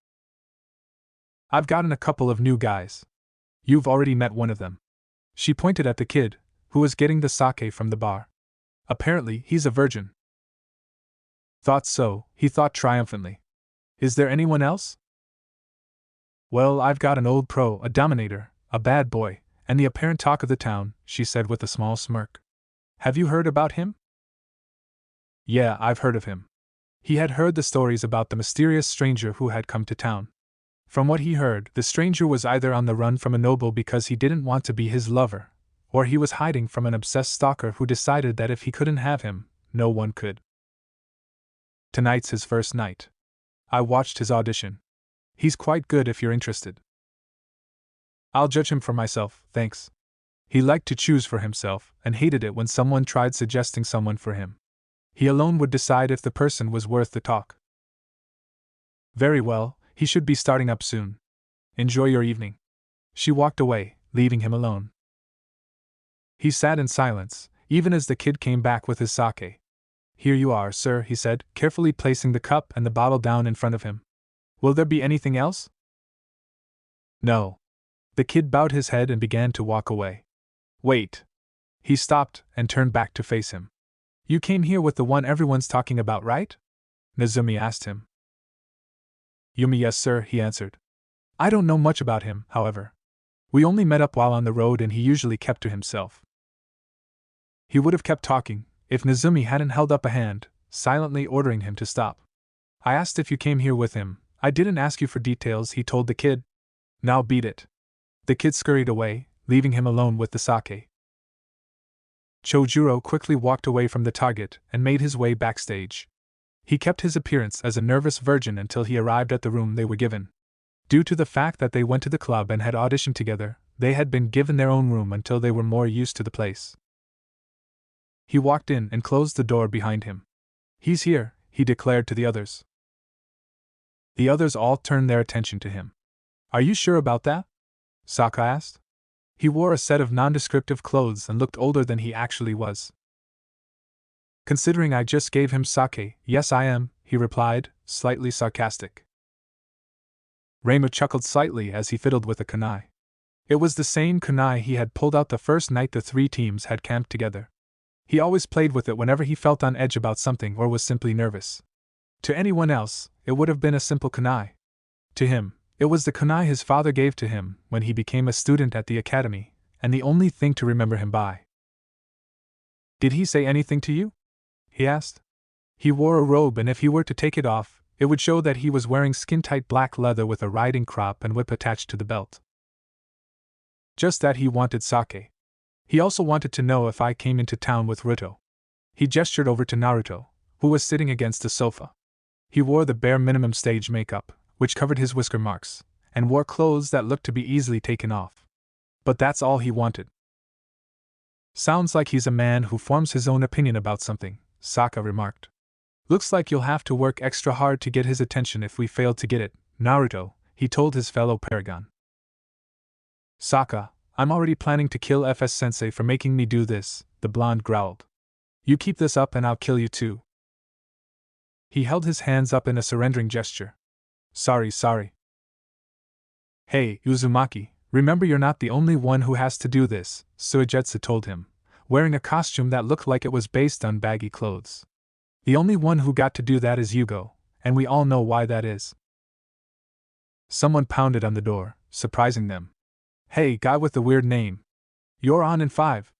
"I've gotten a couple of new guys. You've already met one of them." She pointed at the kid, who was getting the sake from the bar. "Apparently, he's a virgin." "Thought so," he thought triumphantly. "Is there anyone else?" "Well, I've got an old pro, a dominator, a bad boy, and the apparent talk of the town," she said with a small smirk. "Have you heard about him?" "Yeah, I've heard of him." He had heard the stories about the mysterious stranger who had come to town. From what he heard, the stranger was either on the run from a noble because he didn't want to be his lover, or he was hiding from an obsessed stalker who decided that if he couldn't have him, no one could. Tonight's his first night. I watched his audition. He's quite good if you're interested. I'll judge him for myself, thanks. He liked to choose for himself, and hated it when someone tried suggesting someone for him. He alone would decide if the person was worth the talk. Very well, he should be starting up soon. Enjoy your evening. She walked away, leaving him alone. He sat in silence, even as the kid came back with his sake. "Here you are, sir," he said, carefully placing the cup and the bottle down in front of him. "Will there be anything else?" "No." The kid bowed his head and began to walk away. "Wait." He stopped and turned back to face him. "You came here with the one everyone's talking about, right?" Nezumi asked him. "Yumi, yes, sir," he answered. "I don't know much about him, however. We only met up while on the road and he usually kept to himself." He would have kept talking, if Nezumi hadn't held up a hand, silently ordering him to stop. "I asked if you came here with him. I didn't ask you for details," he told the kid. "Now beat it." The kid scurried away, leaving him alone with the sake. Chojuro quickly walked away from the target and made his way backstage. He kept his appearance as a nervous virgin until he arrived at the room they were given. Due to the fact that they went to the club and had auditioned together, they had been given their own room until they were more used to the place. He walked in and closed the door behind him. "He's here," he declared to the others. The others all turned their attention to him. "Are you sure about that?" Saka asked. He wore a set of nondescriptive clothes and looked older than he actually was. "Considering I just gave him sake, yes I am," he replied, slightly sarcastic. Reimu chuckled slightly as he fiddled with a kunai. It was the same kunai he had pulled out the first night the three teams had camped together. He always played with it whenever he felt on edge about something or was simply nervous. To anyone else, it would have been a simple kunai. To him, it was the kunai his father gave to him when he became a student at the academy, and the only thing to remember him by. "Did he say anything to you?" he asked. He wore a robe, and if he were to take it off, it would show that he was wearing skin-tight black leather with a riding crop and whip attached to the belt. Just that he wanted sake. He also wanted to know if I came into town with Ruto. He gestured over to Naruto, who was sitting against the sofa. He wore the bare minimum stage makeup, which covered his whisker marks, and wore clothes that looked to be easily taken off. But that's all he wanted. "Sounds like he's a man who forms his own opinion about something," Saka remarked. "Looks like you'll have to work extra hard to get his attention if we fail to get it, Naruto," he told his fellow paragon. "Saka, I'm already planning to kill FS-sensei for making me do this," the blonde growled. "You keep this up and I'll kill you too." He held his hands up in a surrendering gesture. Sorry. "Hey, Uzumaki, remember you're not the only one who has to do this," Suigetsu told him, wearing a costume that looked like it was based on baggy clothes. "The only one who got to do that is Yugo, and we all know why that is." Someone pounded on the door, surprising them. "Hey, guy with the weird name. You're on in 5.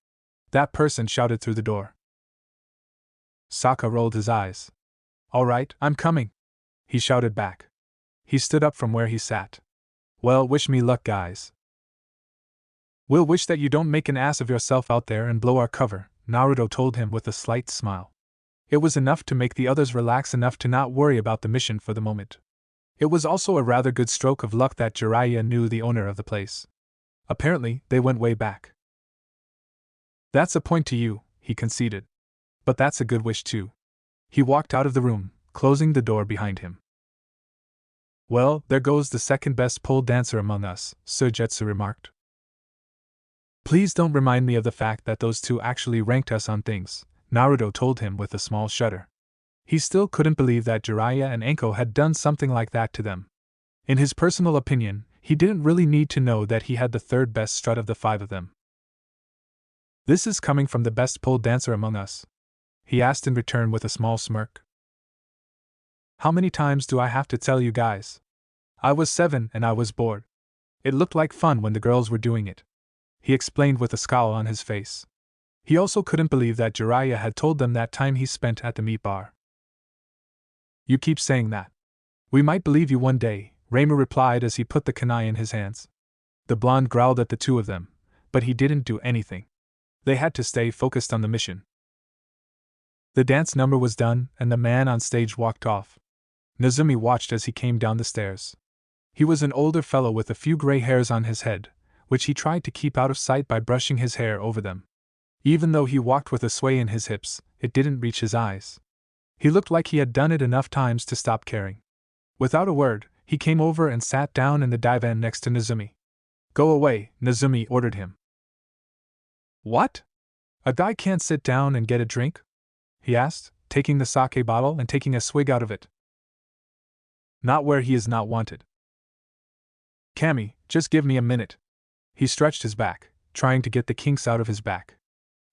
That person shouted through the door. Saka rolled his eyes. "All right, I'm coming," he shouted back. He stood up from where he sat. "Well, wish me luck, guys." "We'll wish that you don't make an ass of yourself out there and blow our cover," Naruto told him with a slight smile. It was enough to make the others relax enough to not worry about the mission for the moment. It was also a rather good stroke of luck that Jiraiya knew the owner of the place. Apparently, they went way back. "That's a point to you," he conceded. "But that's a good wish too." He walked out of the room, closing the door behind him. Well, there goes the second best pole dancer among us, Suigetsu remarked. Please don't remind me of the fact that those two actually ranked us on things, Naruto told him with a small shudder. He still couldn't believe that Jiraiya and Anko had done something like that to them. In his personal opinion, he didn't really need to know that he had the third best strut of the five of them. This is coming from the best pole dancer among us? He asked in return with a small smirk. How many times do I have to tell you guys? I was 7 and I was bored. It looked like fun when the girls were doing it, he explained with a scowl on his face. He also couldn't believe that Jiraiya had told them that time he spent at the meat bar. You keep saying that. We might believe you one day, Reimu replied as he put the kunai in his hands. The blonde growled at the two of them, but he didn't do anything. They had to stay focused on the mission. The dance number was done and the man on stage walked off. Nezumi watched as he came down the stairs. He was an older fellow with a few gray hairs on his head, which he tried to keep out of sight by brushing his hair over them. Even though he walked with a sway in his hips, it didn't reach his eyes. He looked like he had done it enough times to stop caring. Without a word, he came over and sat down in the divan next to Nezumi. Go away, Nezumi ordered him. What? A guy can't sit down and get a drink? He asked, taking the sake bottle and taking a swig out of it. Not where he is not wanted. Kami, just give me a minute. He stretched his back, trying to get the kinks out of his back.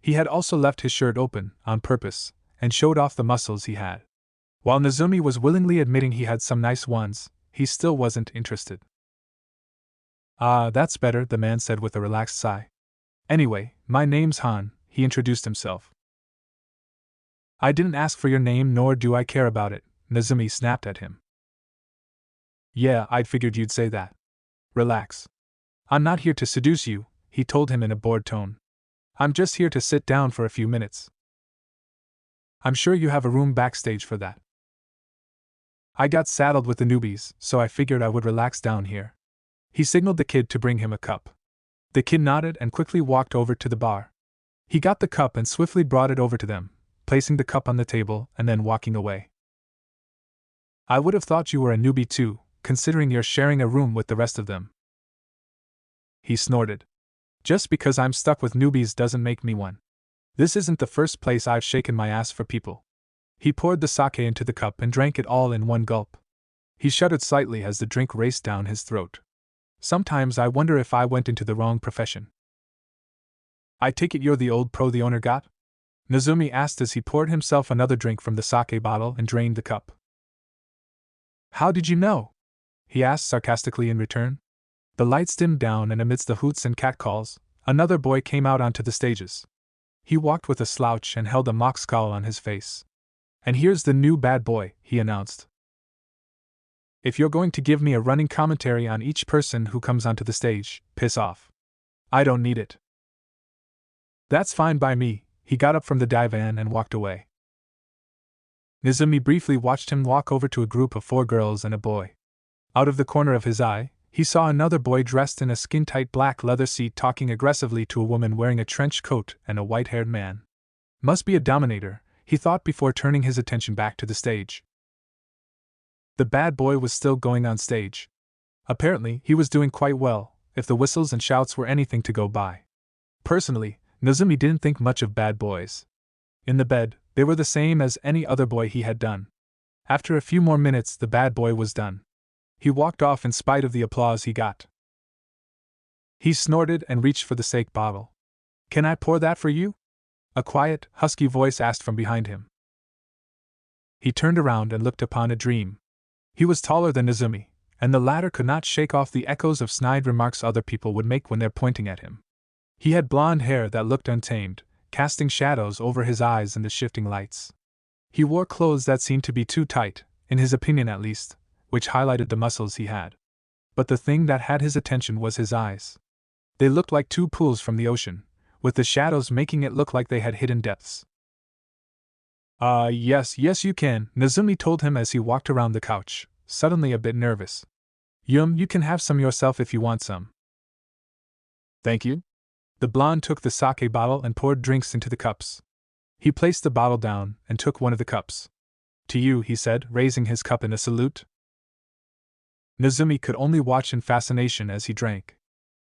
He had also left his shirt open, on purpose, and showed off the muscles he had. While Nezumi was willingly admitting he had some nice ones, he still wasn't interested. Ah, that's better, the man said with a relaxed sigh. Anyway, my name's Han, he introduced himself. I didn't ask for your name nor do I care about it, Nezumi snapped at him. Yeah, I'd figured you'd say that. Relax. I'm not here to seduce you, he told him in a bored tone. I'm just here to sit down for a few minutes. I'm sure you have a room backstage for that. I got saddled with the newbies, so I figured I would relax down here. He signaled the kid to bring him a cup. The kid nodded and quickly walked over to the bar. He got the cup and swiftly brought it over to them, placing the cup on the table and then walking away. I would have thought you were a newbie too, considering you're sharing a room with the rest of them. He snorted. Just because I'm stuck with newbies doesn't make me one. This isn't the first place I've shaken my ass for people. He poured the sake into the cup and drank it all in one gulp. He shuddered slightly as the drink raced down his throat. Sometimes I wonder if I went into the wrong profession. I take it you're the old pro the owner got? Nezumi asked as he poured himself another drink from the sake bottle and drained the cup. How did you know? He asked sarcastically in return. The lights dimmed down and amidst the hoots and catcalls, another boy came out onto the stages. He walked with a slouch and held a mock scowl on his face. And here's the new bad boy, he announced. If you're going to give me a running commentary on each person who comes onto the stage, piss off. I don't need it. That's fine by me, he got up from the divan and walked away. Nezumi briefly watched him walk over to a group of 4 girls and a boy. Out of the corner of his eye, he saw another boy dressed in a skin-tight black leather suit talking aggressively to a woman wearing a trench coat and a white-haired man. Must be a dominator, he thought before turning his attention back to the stage. The bad boy was still going on stage. Apparently, he was doing quite well, if the whistles and shouts were anything to go by. Personally, Nezumi didn't think much of bad boys. In the bed, they were the same as any other boy he had done. After a few more minutes, the bad boy was done. He walked off in spite of the applause he got. He snorted and reached for the sake bottle. Can I pour that for you? A quiet, husky voice asked from behind him. He turned around and looked upon a dream. He was taller than Nezumi, and the latter could not shake off the echoes of snide remarks other people would make when they're pointing at him. He had blonde hair that looked untamed, casting shadows over his eyes in the shifting lights. He wore clothes that seemed to be too tight, in his opinion at least, which highlighted the muscles he had. But the thing that had his attention was his eyes. They looked like 2 pools from the ocean, with the shadows making it look like they had hidden depths. Yes, you can, Nezumi told him as he walked around the couch, suddenly a bit nervous. You can have some yourself if you want some. Thank you. The blonde took the sake bottle and poured drinks into the cups. He placed the bottle down and took one of the cups. To you, he said, raising his cup in a salute. Nezumi could only watch in fascination as he drank.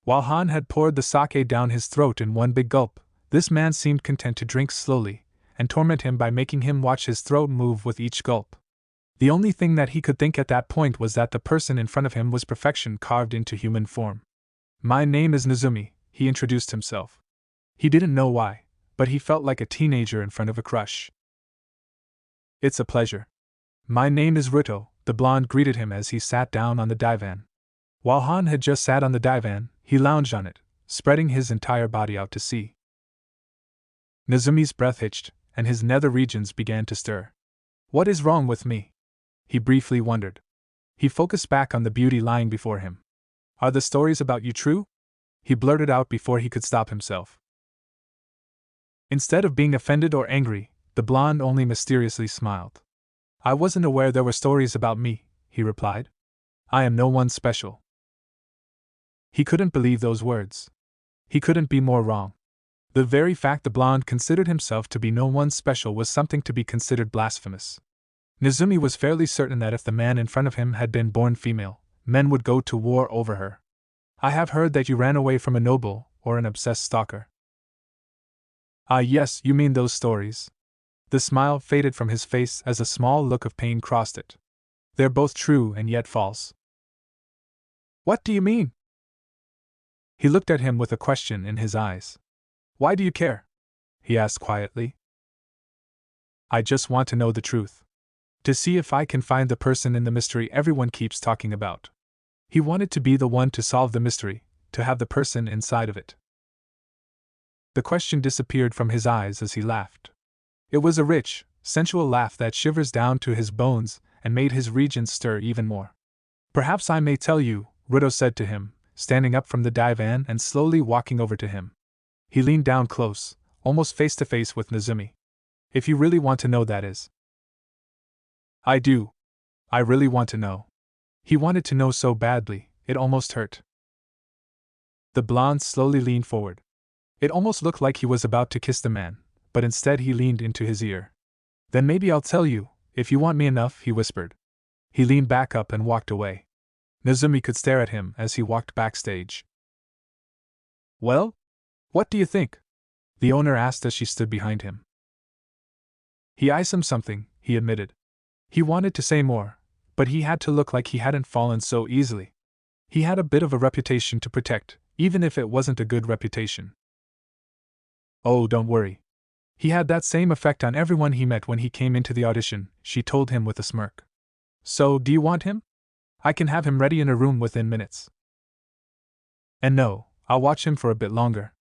While Han had poured the sake down his throat in one big gulp, this man seemed content to drink slowly, and torment him by making him watch his throat move with each gulp. The only thing that he could think at that point was that the person in front of him was perfection carved into human form. My name is Nezumi, he introduced himself. He didn't know why, but he felt like a teenager in front of a crush. It's a pleasure. My name is Ruto, the blonde greeted him as he sat down on the divan. While Han had just sat on the divan, he lounged on it, spreading his entire body out to sea. Nezumi's breath hitched, and his nether regions began to stir. What is wrong with me? He briefly wondered. He focused back on the beauty lying before him. Are the stories about you true? He blurted out before he could stop himself. Instead of being offended or angry, the blonde only mysteriously smiled. I wasn't aware there were stories about me, he replied. I am no one special. He couldn't believe those words. He couldn't be more wrong. The very fact the blonde considered himself to be no one special was something to be considered blasphemous. Nezumi was fairly certain that if the man in front of him had been born female, men would go to war over her. I have heard that you ran away from a noble, or an obsessed stalker. Ah yes, you mean those stories. The smile faded from his face as a small look of pain crossed it. They're both true and yet false. What do you mean? He looked at him with a question in his eyes. Why do you care? He asked quietly. I just want to know the truth. To see if I can find the person in the mystery everyone keeps talking about. He wanted to be the one to solve the mystery, to have the person inside of it. The question disappeared from his eyes as he laughed. It was a rich, sensual laugh that shivers down to his bones and made his regions stir even more. Perhaps I may tell you, Ruto said to him, standing up from the divan and slowly walking over to him. He leaned down close, almost face to face with Nezumi. If you really want to know, that is. I do. I really want to know. He wanted to know so badly, it almost hurt. The blonde slowly leaned forward. It almost looked like he was about to kiss the man, but instead he leaned into his ear. Then maybe I'll tell you, if you want me enough, he whispered. He leaned back up and walked away. Nezumi could stare at him as he walked backstage. Well? What do you think? The owner asked as she stood behind him. He eyes him something, he admitted. He wanted to say more, but he had to look like he hadn't fallen so easily. He had a bit of a reputation to protect, even if it wasn't a good reputation. Oh, don't worry. He had that same effect on everyone he met when he came into the audition, she told him with a smirk. So, do you want him? I can have him ready in a room within minutes. And no, I'll watch him for a bit longer.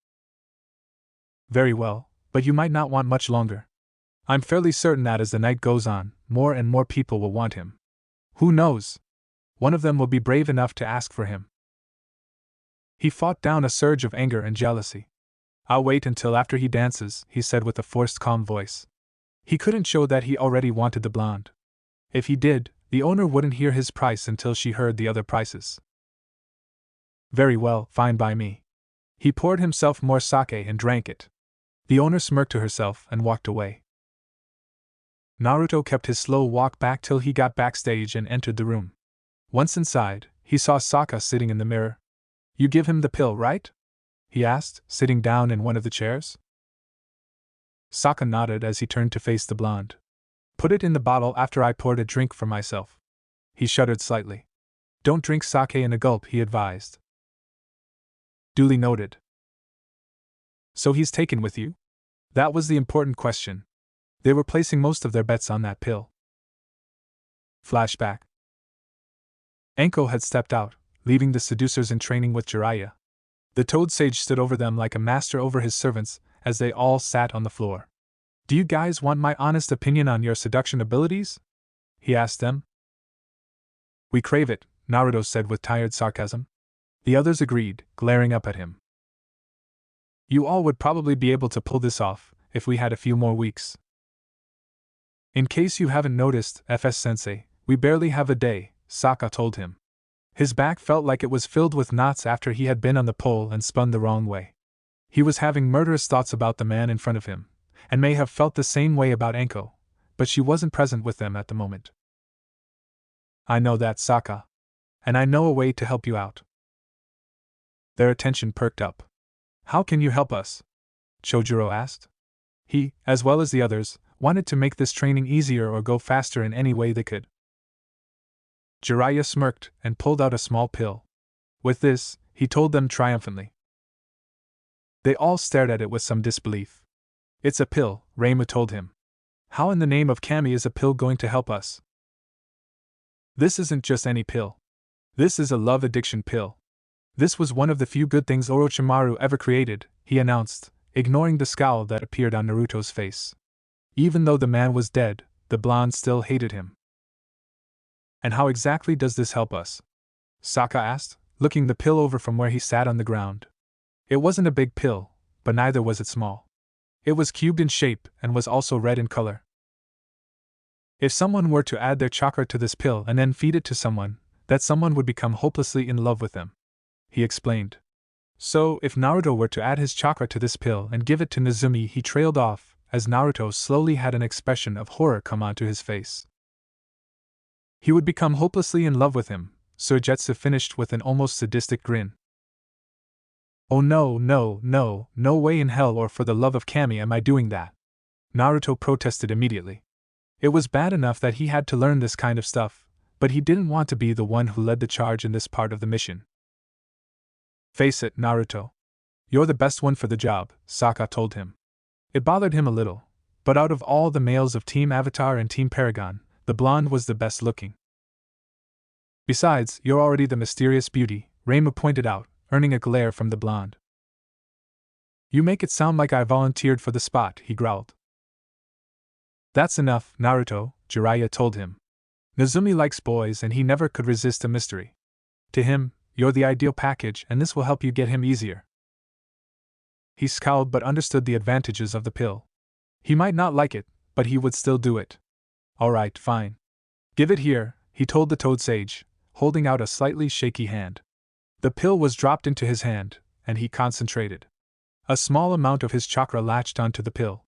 Very well, but you might not want much longer. I'm fairly certain that as the night goes on, more and more people will want him. Who knows? One of them will be brave enough to ask for him. He fought down a surge of anger and jealousy. I'll wait until after he dances, he said with a forced calm voice. He couldn't show that he already wanted the blonde. If he did, the owner wouldn't hear his price until she heard the other prices. Very well, fine by me. He poured himself more sake and drank it. The owner smirked to herself and walked away. Naruto kept his slow walk back till he got backstage and entered the room. Once inside, he saw Sokka sitting in the mirror. You give him the pill, right? He asked, sitting down in one of the chairs. Sokka nodded as he turned to face the blonde. Put it in the bottle after I poured a drink for myself. He shuddered slightly. Don't drink sake in a gulp, he advised. Duly noted. So he's taken with you? That was the important question. They were placing most of their bets on that pill. Flashback. Anko had stepped out, leaving the seducers in training with Jiraiya. The Toad Sage stood over them like a master over his servants, as they all sat on the floor. Do you guys want my honest opinion on your seduction abilities? He asked them. We crave it, Naruto said with tired sarcasm. The others agreed, glaring up at him. You all would probably be able to pull this off, if we had a few more weeks. In case you haven't noticed, FS-sensei, we barely have a day, Sokka told him. His back felt like it was filled with knots after he had been on the pole and spun the wrong way. He was having murderous thoughts about the man in front of him, and may have felt the same way about Anko, but she wasn't present with them at the moment. I know that, Sokka. And I know a way to help you out. Their attention perked up. How can you help us? Chojuro asked. He, as well as the others, wanted to make this training easier or go faster in any way they could. Jiraiya smirked and pulled out a small pill. With this, he told them triumphantly. They all stared at it with some disbelief. It's a pill, Reimu told him. How in the name of Kami is a pill going to help us? This isn't just any pill. This is a love addiction pill. This was one of the few good things Orochimaru ever created, he announced, ignoring the scowl that appeared on Naruto's face. Even though the man was dead, the blonde still hated him. And how exactly does this help us? Sokka asked, looking the pill over from where he sat on the ground. It wasn't a big pill, but neither was it small. It was cubed in shape and was also red in color. If someone were to add their chakra to this pill and then feed it to someone, that someone would become hopelessly in love with them, he explained. So, if Naruto were to add his chakra to this pill and give it to Nezumi, he trailed off, as Naruto slowly had an expression of horror come onto his face. He would become hopelessly in love with him, Suigetsu finished with an almost sadistic grin. Oh no, no way in hell or for the love of Kami am I doing that. Naruto protested immediately. It was bad enough that he had to learn this kind of stuff, but he didn't want to be the one who led the charge in this part of the mission. Face it, Naruto. You're the best one for the job, Sokka told him. It bothered him a little, but out of all the males of Team Avatar and Team Paragon, the blonde was the best looking. Besides, you're already the mysterious beauty, Reimu pointed out, earning a glare from the blonde. You make it sound like I volunteered for the spot, he growled. That's enough, Naruto, Jiraiya told him. Nezumi likes boys and he never could resist a mystery. To him, you're the ideal package and this will help you get him easier. He scowled but understood the advantages of the pill. He might not like it, but he would still do it. Alright, fine. Give it here, he told the Toad Sage, holding out a slightly shaky hand. The pill was dropped into his hand, and he concentrated. A small amount of his chakra latched onto the pill.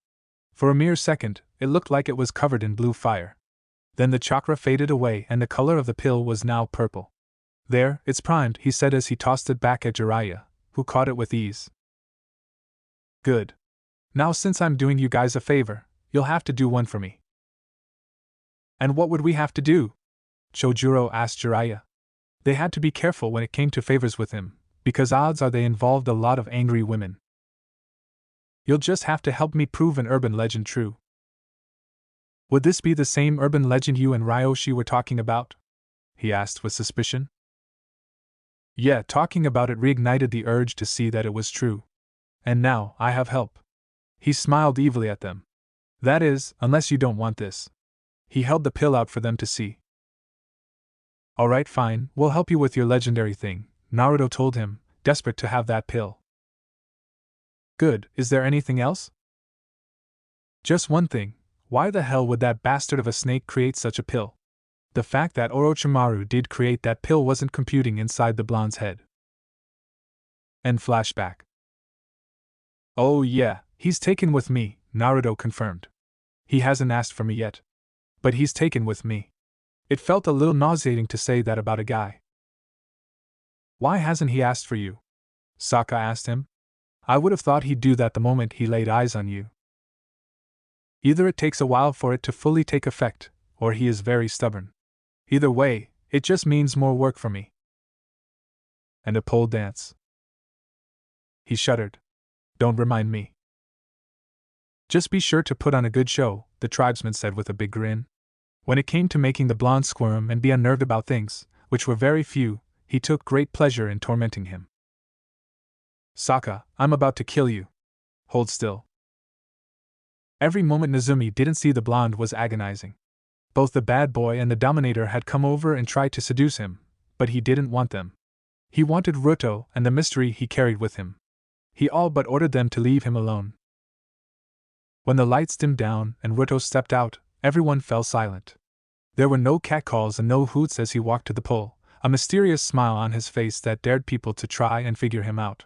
For a mere second, it looked like it was covered in blue fire. Then the chakra faded away and the color of the pill was now purple. There, it's primed, he said as he tossed it back at Jiraiya, who caught it with ease. Good. Now since I'm doing you guys a favor, you'll have to do one for me. And what would we have to do? Chojuro asked Jiraiya. They had to be careful when it came to favors with him, because odds are they involved a lot of angry women. You'll just have to help me prove an urban legend true. Would this be the same urban legend you and Ryoshi were talking about? He asked with suspicion. Yeah, talking about it reignited the urge to see that it was true. And now, I have help. He smiled evilly at them. That is, unless you don't want this. He held the pill out for them to see. Alright, fine, we'll help you with your legendary thing, Naruto told him, desperate to have that pill. Good, is there anything else? Just one thing, why the hell would that bastard of a snake create such a pill? The fact that Orochimaru did create that pill wasn't computing inside the blonde's head. End flashback. Oh yeah, he's taken with me, Naruto confirmed. He hasn't asked for me yet. But he's taken with me. It felt a little nauseating to say that about a guy. Why hasn't he asked for you? Sokka asked him. I would have thought he'd do that the moment he laid eyes on you. Either it takes a while for it to fully take effect, or he is very stubborn. Either way, it just means more work for me. And a pole dance. He shuddered. Don't remind me. Just be sure to put on a good show, the tribesman said with a big grin. When it came to making the blonde squirm and be unnerved about things, which were very few, he took great pleasure in tormenting him. Sokka, I'm about to kill you. Hold still. Every moment Nezumi didn't see the blonde was agonizing. Both the bad boy and the dominator had come over and tried to seduce him, but he didn't want them. He wanted Ruto and the mystery he carried with him. He all but ordered them to leave him alone. When the lights dimmed down and Ruto stepped out, everyone fell silent. There were no catcalls and no hoots as he walked to the pole, a mysterious smile on his face that dared people to try and figure him out.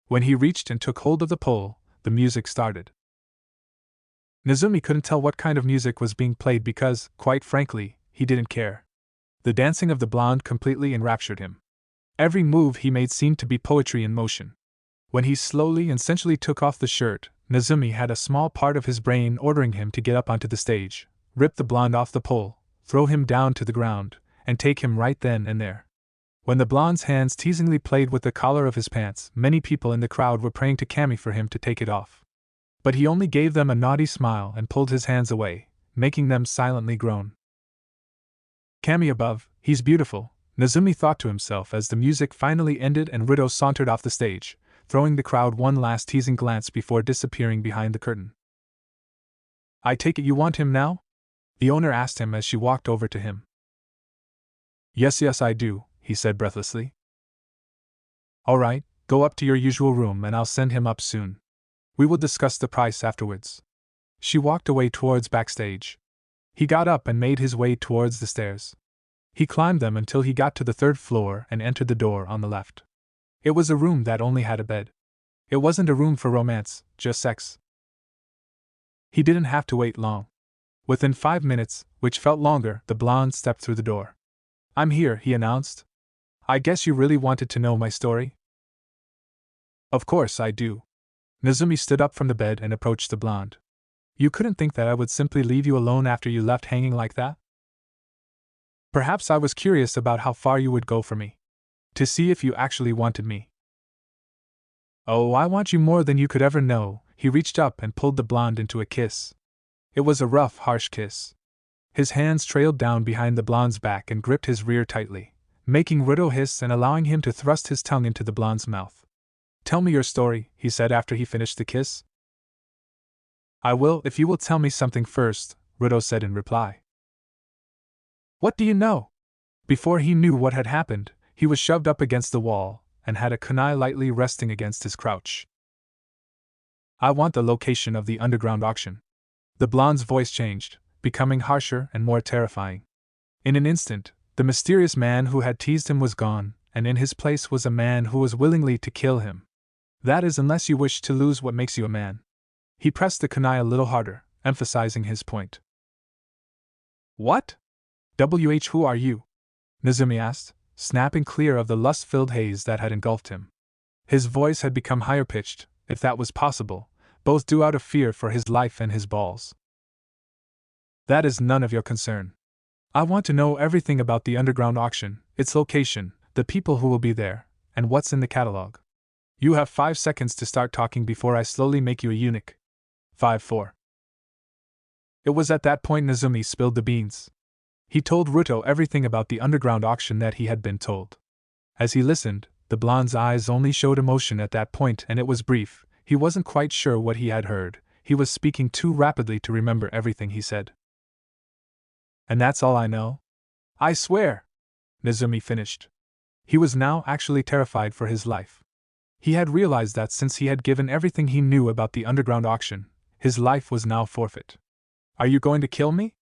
When he reached and took hold of the pole, the music started. Nezumi couldn't tell what kind of music was being played because, quite frankly, he didn't care. The dancing of the blonde completely enraptured him. Every move he made seemed to be poetry in motion. When he slowly and sensually took off the shirt, Nezumi had a small part of his brain ordering him to get up onto the stage, rip the blonde off the pole, throw him down to the ground, and take him right then and there. When the blonde's hands teasingly played with the collar of his pants, many people in the crowd were praying to Cammy for him to take it off. But he only gave them a naughty smile and pulled his hands away, making them silently groan. Cammy above, he's beautiful, Nezumi thought to himself as the music finally ended and Ruto sauntered off the stage, throwing the crowd one last teasing glance before disappearing behind the curtain. I take it you want him now? The owner asked him as she walked over to him. Yes, I do, he said breathlessly. All right, go up to your usual room and I'll send him up soon. We will discuss the price afterwards. She walked away towards backstage. He got up and made his way towards the stairs. He climbed them until he got to the 3rd floor and entered the door on the left. It was a room that only had a bed. It wasn't a room for romance, just sex. He didn't have to wait long. Within 5 minutes, which felt longer, the blonde stepped through the door. I'm here, he announced. I guess you really wanted to know my story? Of course I do. Nezumi stood up from the bed and approached the blonde. You couldn't think that I would simply leave you alone after you left hanging like that? Perhaps I was curious about how far you would go for me. To see if you actually wanted me. Oh, I want you more than you could ever know. He reached up and pulled the blonde into a kiss. It was a rough, harsh kiss. His hands trailed down behind the blonde's back and gripped his rear tightly, making Ruto hiss and allowing him to thrust his tongue into the blonde's mouth. Tell me your story, he said after he finished the kiss. I will if you will tell me something first, Ruto said in reply. What do you know? Before he knew what had happened, he was shoved up against the wall and had a kunai lightly resting against his crouch. I want the location of the underground auction. The blonde's voice changed, becoming harsher and more terrifying. In an instant, the mysterious man who had teased him was gone, and in his place was a man who was willingly to kill him. That is, unless you wish to lose what makes you a man. He pressed the kunai a little harder, emphasizing his point. What? Who are you? Nezumi asked, snapping clear of the lust-filled haze that had engulfed him. His voice had become higher-pitched, if that was possible, both due out of fear for his life and his balls. That is none of your concern. I want to know everything about the underground auction, its location, the people who will be there, and what's in the catalog. You have 5 seconds to start talking before I slowly make you a eunuch. 5-4. It was at that point Nezumi spilled the beans. He told Ruto everything about the underground auction that he had been told. As he listened, the blonde's eyes only showed emotion at that point, and it was brief. He wasn't quite sure what he had heard. He was speaking too rapidly to remember everything he said. And that's all I know? I swear! Nezumi finished. He was now actually terrified for his life. He had realized that since he had given everything he knew about the underground auction, his life was now forfeit. Are you going to kill me?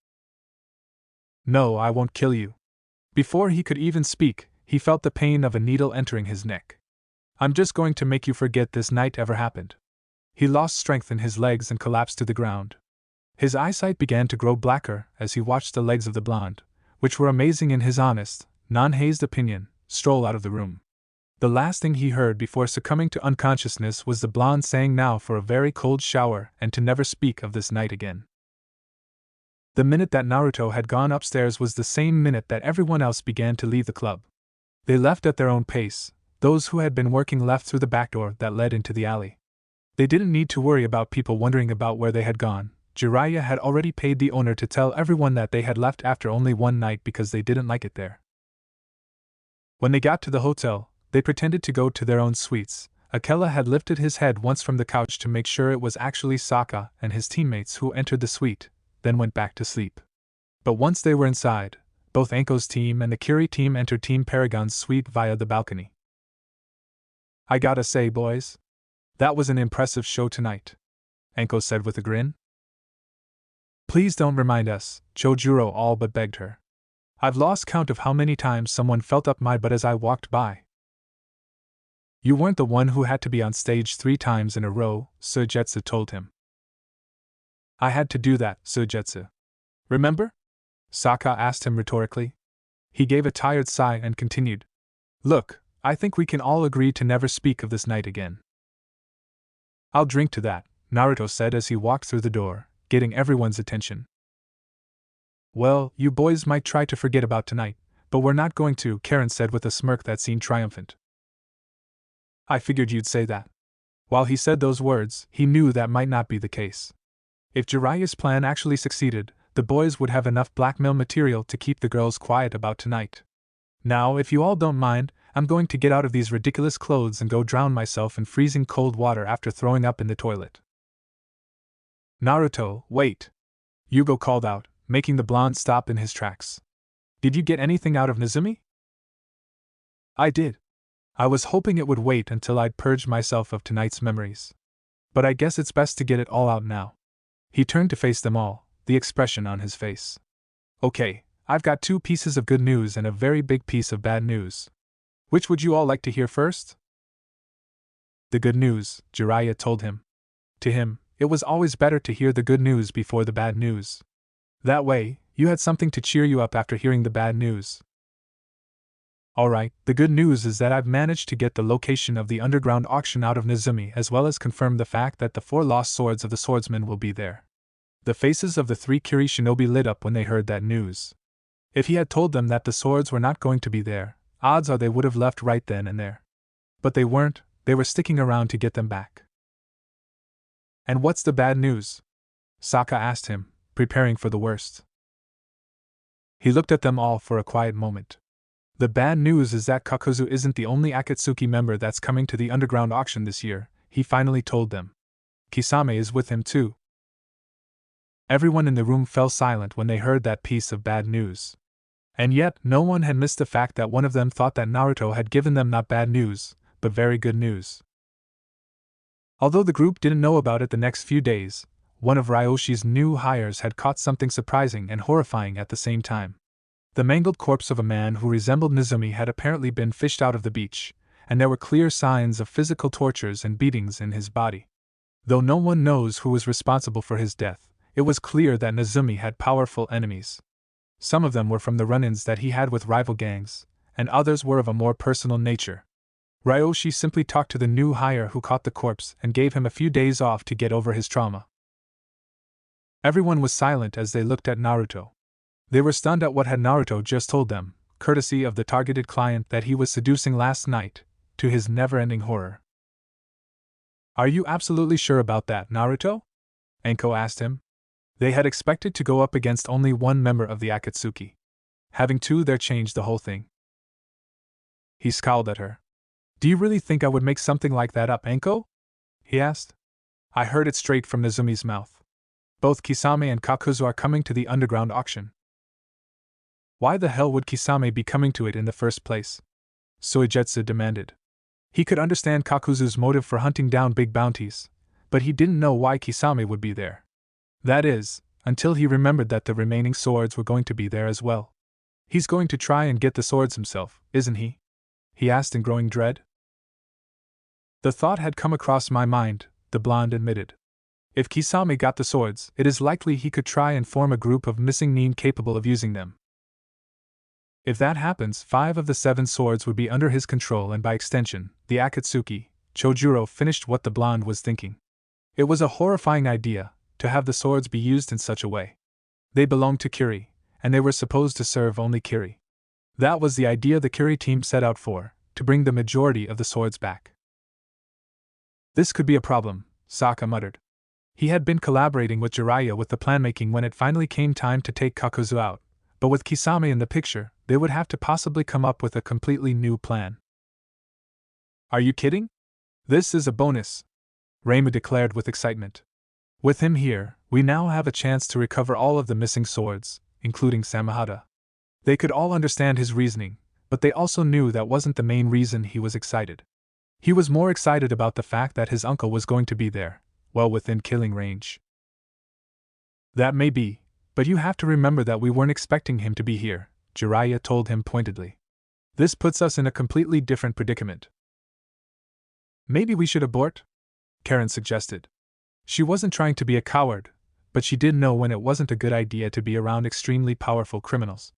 No, I won't kill you. Before he could even speak, he felt the pain of a needle entering his neck. I'm just going to make you forget this night ever happened. He lost strength in his legs and collapsed to the ground. His eyesight began to grow blacker as he watched the legs of the blonde, which were amazing in his honest, non-hazed opinion, stroll out of the room. The last thing he heard before succumbing to unconsciousness was the blonde saying now for a very cold shower and to never speak of this night again. The minute that Naruto had gone upstairs was the same minute that everyone else began to leave the club. They left at their own pace. Those who had been working left through the back door that led into the alley. They didn't need to worry about people wondering about where they had gone. Jiraiya had already paid the owner to tell everyone that they had left after only one night because they didn't like it there. When they got to the hotel, they pretended to go to their own suites. Akela had lifted his head once from the couch to make sure it was actually Sokka and his teammates who entered the suite, then went back to sleep. But once they were inside, both Anko's team and the Kiri team entered Team Paragon's suite via the balcony. I gotta say, boys, that was an impressive show tonight, Anko said with a grin. Please don't remind us, Chojuro all but begged her. I've lost count of how many times someone felt up my butt as I walked by. You weren't the one who had to be on stage 3 times in a row, Suigetsu told him. I had to do that, Suigetsu. Remember? Sokka asked him rhetorically. He gave a tired sigh and continued. Look, I think we can all agree to never speak of this night again. I'll drink to that, Naruto said as he walked through the door, getting everyone's attention. Well, you boys might try to forget about tonight, but we're not going to, Karen said with a smirk that seemed triumphant. I figured you'd say that. While he said those words, he knew that might not be the case. If Jiraiya's plan actually succeeded, the boys would have enough blackmail material to keep the girls quiet about tonight. Now, if you all don't mind, I'm going to get out of these ridiculous clothes and go drown myself in freezing cold water after throwing up in the toilet. Naruto, wait! Yugo called out, making the blonde stop in his tracks. Did you get anything out of Nezumi? I did. I was hoping it would wait until I'd purged myself of tonight's memories. But I guess it's best to get it all out now. He turned to face them all, the expression on his face. Okay, I've got 2 pieces of good news and a very big piece of bad news. Which would you all like to hear first? The good news, Jiraiya told him. To him, it was always better to hear the good news before the bad news. That way, you had something to cheer you up after hearing the bad news. Alright, the good news is that I've managed to get the location of the underground auction out of Nezumi as well as confirm the fact that the 4 lost swords of the swordsman will be there. The faces of the 3 Kiri shinobi lit up when they heard that news. If he had told them that the swords were not going to be there, odds are they would have left right then and there. But they weren't, they were sticking around to get them back. And what's the bad news? Sokka asked him, preparing for the worst. He looked at them all for a quiet moment. The bad news is that Kakuzu isn't the only Akatsuki member that's coming to the underground auction this year, he finally told them. Kisame is with him too. Everyone in the room fell silent when they heard that piece of bad news. And yet, no one had missed the fact that one of them thought that Naruto had given them not bad news, but very good news. Although the group didn't know about it the next few days, one of Ryoshi's new hires had caught something surprising and horrifying at the same time. The mangled corpse of a man who resembled Nezumi had apparently been fished out of the beach, and there were clear signs of physical tortures and beatings in his body. Though no one knows who was responsible for his death, it was clear that Nezumi had powerful enemies. Some of them were from the run-ins that he had with rival gangs, and others were of a more personal nature. Ryoshi simply talked to the new hire who caught the corpse and gave him a few days off to get over his trauma. Everyone was silent as they looked at Naruto. They were stunned at what had Naruto just told them, courtesy of the targeted client that he was seducing last night, to his never-ending horror. Are you absolutely sure about that, Naruto? Enko asked him. They had expected to go up against only one member of the Akatsuki. Having 2 there changed the whole thing. He scowled at her. Do you really think I would make something like that up, Enko? He asked. I heard it straight from Nezumi's mouth. Both Kisame and Kakuzu are coming to the underground auction. Why the hell would Kisame be coming to it in the first place? Suigetsu demanded. He could understand Kakuzu's motive for hunting down big bounties, but he didn't know why Kisame would be there. That is, until he remembered that the remaining swords were going to be there as well. He's going to try and get the swords himself, isn't he? He asked in growing dread. The thought had come across my mind, the blonde admitted. If Kisame got the swords, it is likely he could try and form a group of missing nin capable of using them. If that happens, 5 of the 7 swords would be under his control and by extension, the Akatsuki. Chojuro finished what the blonde was thinking. It was a horrifying idea, to have the swords be used in such a way. They belonged to Kiri, and they were supposed to serve only Kiri. That was the idea the Kiri team set out for, to bring the majority of the swords back. This could be a problem, Sokka muttered. He had been collaborating with Jiraiya with the plan-making when it finally came time to take Kakuzu out, but with Kisame in the picture, they would have to possibly come up with a completely new plan. Are you kidding? This is a bonus, Reimu declared with excitement. With him here, we now have a chance to recover all of the missing swords, including Samahata. They could all understand his reasoning, but they also knew that wasn't the main reason he was excited. He was more excited about the fact that his uncle was going to be there, well within killing range. That may be, but you have to remember that we weren't expecting him to be here, Jiraiya told him pointedly. This puts us in a completely different predicament. Maybe we should abort? Karen suggested. She wasn't trying to be a coward, but she did know when it wasn't a good idea to be around extremely powerful criminals.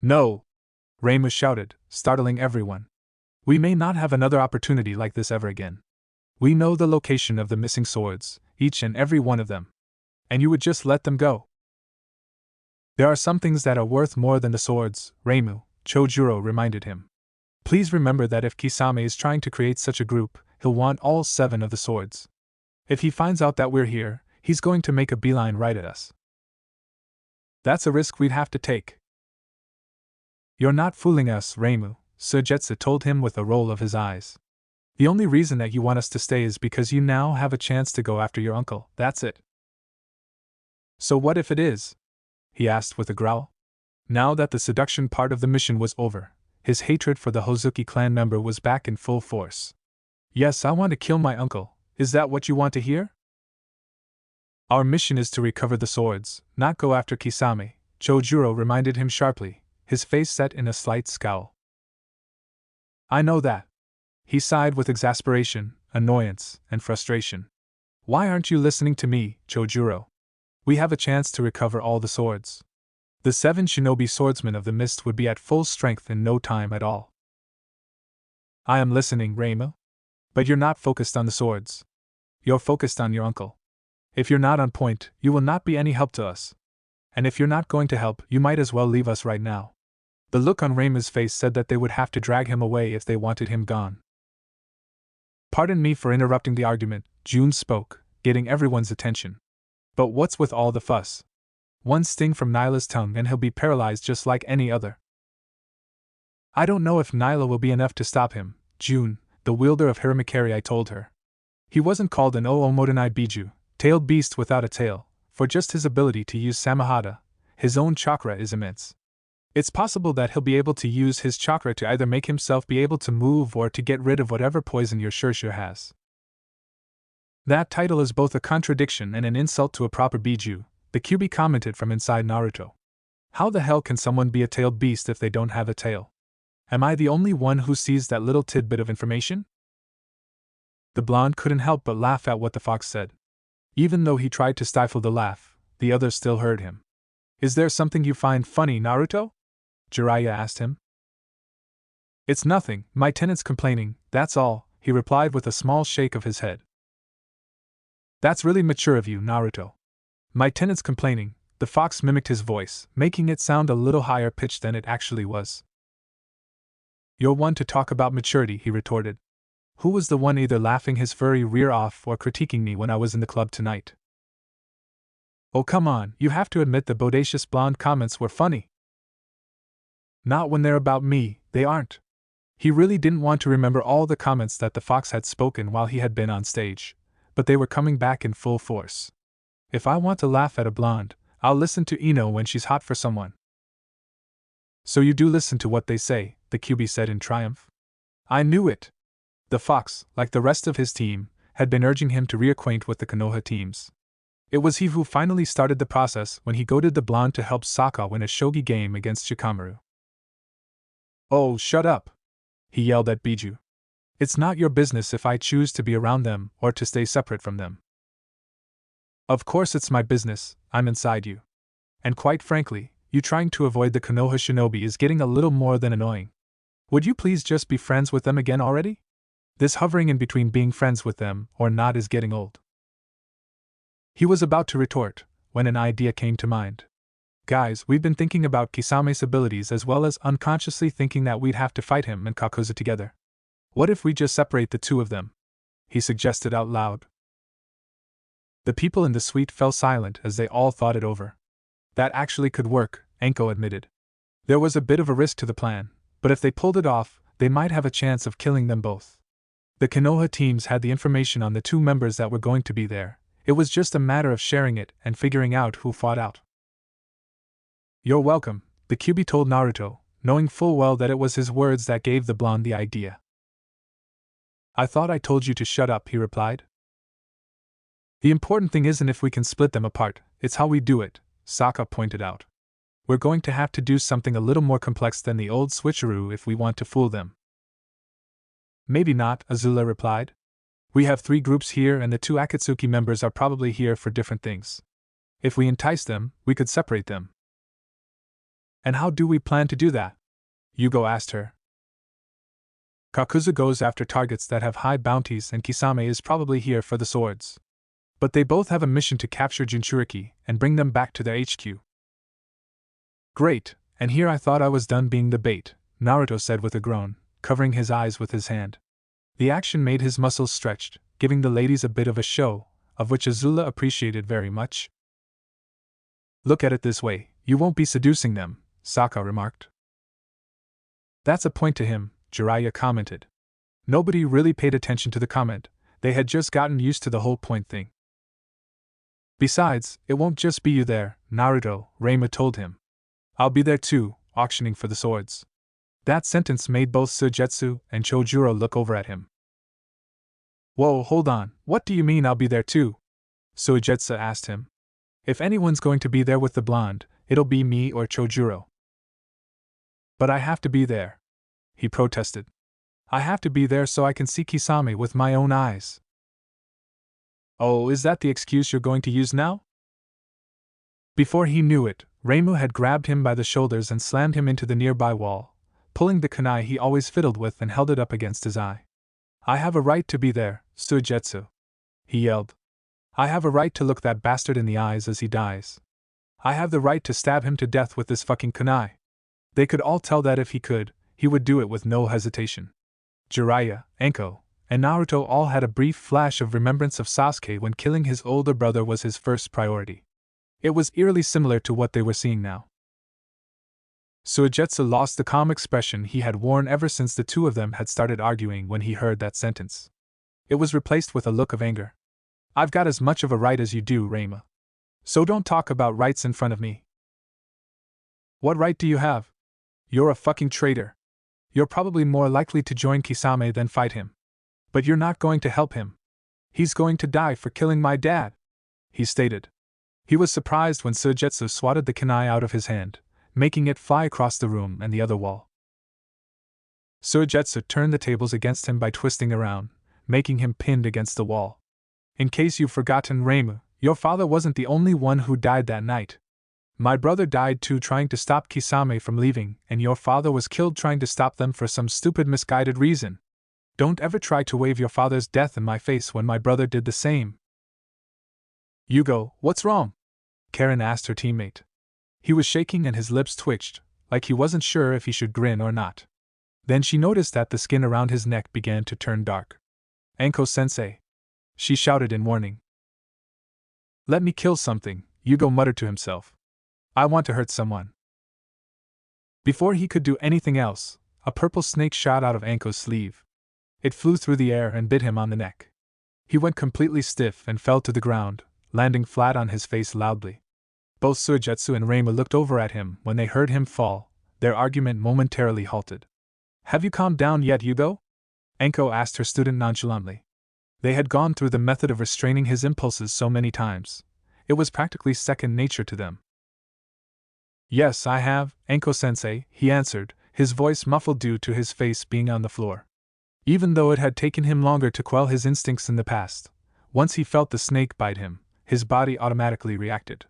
No! Reimu shouted, startling everyone. We may not have another opportunity like this ever again. We know the location of the missing swords, each and every one of them. And you would just let them go? There are some things that are worth more than the swords, Reimu, Chojuro reminded him. Please remember that if Kisame is trying to create such a group, he'll want all 7 of the swords. If he finds out that we're here, he's going to make a beeline right at us. That's a risk we'd have to take. You're not fooling us, Reimu, Suigetsu told him with a roll of his eyes. The only reason that you want us to stay is because you now have a chance to go after your uncle, that's it. So what if it is? He asked with a growl. Now that the seduction part of the mission was over, his hatred for the Hozuki clan member was back in full force. Yes, I want to kill my uncle, is that what you want to hear? Our mission is to recover the swords, not go after Kisame, Chojuro reminded him sharply, his face set in a slight scowl. I know that. He sighed with exasperation, annoyance, and frustration. Why aren't you listening to me, Chojuro? We have a chance to recover all the swords. The 7 shinobi swordsmen of the mist would be at full strength in no time at all. I am listening, Reimu. But you're not focused on the swords. You're focused on your uncle. If you're not on point, you will not be any help to us. And if you're not going to help, you might as well leave us right now. The look on Reimu's face said that they would have to drag him away if they wanted him gone. Pardon me for interrupting the argument, June spoke, getting everyone's attention. But what's with all the fuss? One sting from Nyla's tongue and he'll be paralyzed just like any other. I don't know if Nyla will be enough to stop him, June, the wielder of Hiramikari, told her. He wasn't called an Oomotenai Biju, tailed beast without a tail, for just his ability to use Samahata. His own chakra is immense. It's possible that he'll be able to use his chakra to either make himself be able to move or to get rid of whatever poison your Shurshu has. That title is both a contradiction and an insult to a proper Biju, the Kyuubi commented from inside Naruto. How the hell can someone be a tailed beast if they don't have a tail? Am I the only one who sees that little tidbit of information? The blonde couldn't help but laugh at what the fox said. Even though he tried to stifle the laugh, the others still heard him. Is there something you find funny, Naruto? Jiraiya asked him. It's nothing, my tenant's complaining, that's all, he replied with a small shake of his head. That's really mature of you, Naruto. My tenant's complaining, the fox mimicked his voice, making it sound a little higher pitched than it actually was. You're one to talk about maturity, he retorted. Who was the one either laughing his furry rear off or critiquing me when I was in the club tonight? Oh come on, you have to admit the bodacious blonde comments were funny. Not when they're about me, they aren't. He really didn't want to remember all the comments that the fox had spoken while he had been on stage, but they were coming back in full force. If I want to laugh at a blonde, I'll listen to Ino when she's hot for someone. So you do listen to what they say, the Kyuubi said in triumph. I knew it. The fox, like the rest of his team, had been urging him to reacquaint with the Konoha teams. It was he who finally started the process when he goaded the blonde to help Sokka win a shogi game against Shikamaru. Oh, shut up! He yelled at Biju. It's not your business if I choose to be around them or to stay separate from them. Of course it's my business, I'm inside you. And quite frankly, you trying to avoid the Konoha shinobi is getting a little more than annoying. Would you please just be friends with them again already? This hovering in between being friends with them or not is getting old. He was about to retort, when an idea came to mind. Guys, we've been thinking about Kisame's abilities as well as unconsciously thinking that we'd have to fight him and Kakuzu together. What if we just separate the two of them? He suggested out loud. The people in the suite fell silent as they all thought it over. That actually could work, Enko admitted. There was a bit of a risk to the plan, but if they pulled it off, they might have a chance of killing them both. The Konoha teams had the information on the 2 members that were going to be there. It was just a matter of sharing it and figuring out who fought out. You're welcome, the Kyuubi told Naruto, knowing full well that it was his words that gave the blonde the idea. I thought I told you to shut up, he replied. The important thing isn't if we can split them apart, it's how we do it, Sokka pointed out. We're going to have to do something a little more complex than the old switcheroo if we want to fool them. Maybe not, Azula replied. We have 3 groups here and the 2 Akatsuki members are probably here for different things. If we entice them, we could separate them. And how do we plan to do that? Yugo asked her. Kakuzu goes after targets that have high bounties and Kisame is probably here for the swords. But they both have a mission to capture Jinchuriki and bring them back to their HQ. Great, and here I thought I was done being the bait, Naruto said with a groan, covering his eyes with his hand. The action made his muscles stretched, giving the ladies a bit of a show, of which Azula appreciated very much. Look at it this way, you won't be seducing them, Sokka remarked. That's a point to him, Jiraiya commented. Nobody really paid attention to the comment, they had just gotten used to the whole point thing. Besides, it won't just be you there, Naruto, Reima told him. I'll be there too, auctioning for the swords. That sentence made both Suigetsu and Chojuro look over at him. Whoa, hold on, what do you mean I'll be there too? Suigetsu asked him. If anyone's going to be there with the blonde, it'll be me or Chojuro. But I have to be there, he protested. I have to be there so I can see Kisame with my own eyes. Oh, is that the excuse you're going to use now? Before he knew it, Reimu had grabbed him by the shoulders and slammed him into the nearby wall, pulling the kunai he always fiddled with and held it up against his eye. I have a right to be there, Suigetsu, he yelled. I have a right to look that bastard in the eyes as he dies. I have the right to stab him to death with this fucking kunai. They could all tell that if he could, he would do it with no hesitation. Jiraiya, Enko, and Naruto all had a brief flash of remembrance of Sasuke when killing his older brother was his first priority. It was eerily similar to what they were seeing now. Suigetsu lost the calm expression he had worn ever since the two of them had started arguing when he heard that sentence. It was replaced with a look of anger. I've got as much of a right as you do, Reima. So don't talk about rights in front of me. What right do you have? You're a fucking traitor. You're probably more likely to join Kisame than fight him. But you're not going to help him. He's going to die for killing my dad, he stated. He was surprised when Suigetsu swatted the kunai out of his hand, making it fly across the room and the other wall. Suigetsu turned the tables against him by twisting around, making him pinned against the wall. In case you've forgotten, Reimu, your father wasn't the only one who died that night. My brother died too trying to stop Kisame from leaving, and your father was killed trying to stop them for some stupid misguided reason. Don't ever try to wave your father's death in my face when my brother did the same. Yugo, what's wrong? Karen asked her teammate. He was shaking and his lips twitched, like he wasn't sure if he should grin or not. Then she noticed that the skin around his neck began to turn dark. Anko-sensei, she shouted in warning. Let me kill something, Yugo muttered to himself. I want to hurt someone. Before he could do anything else, a purple snake shot out of Anko's sleeve. It flew through the air and bit him on the neck. He went completely stiff and fell to the ground, landing flat on his face loudly. Both Suigetsu and Reima looked over at him when they heard him fall, their argument momentarily halted. Have you calmed down yet, Yugo? Anko asked her student nonchalantly. They had gone through the method of restraining his impulses so many times. It was practically second nature to them. Yes, I have, Anko-sensei, he answered, his voice muffled due to his face being on the floor. Even though it had taken him longer to quell his instincts in the past, once he felt the snake bite him, his body automatically reacted.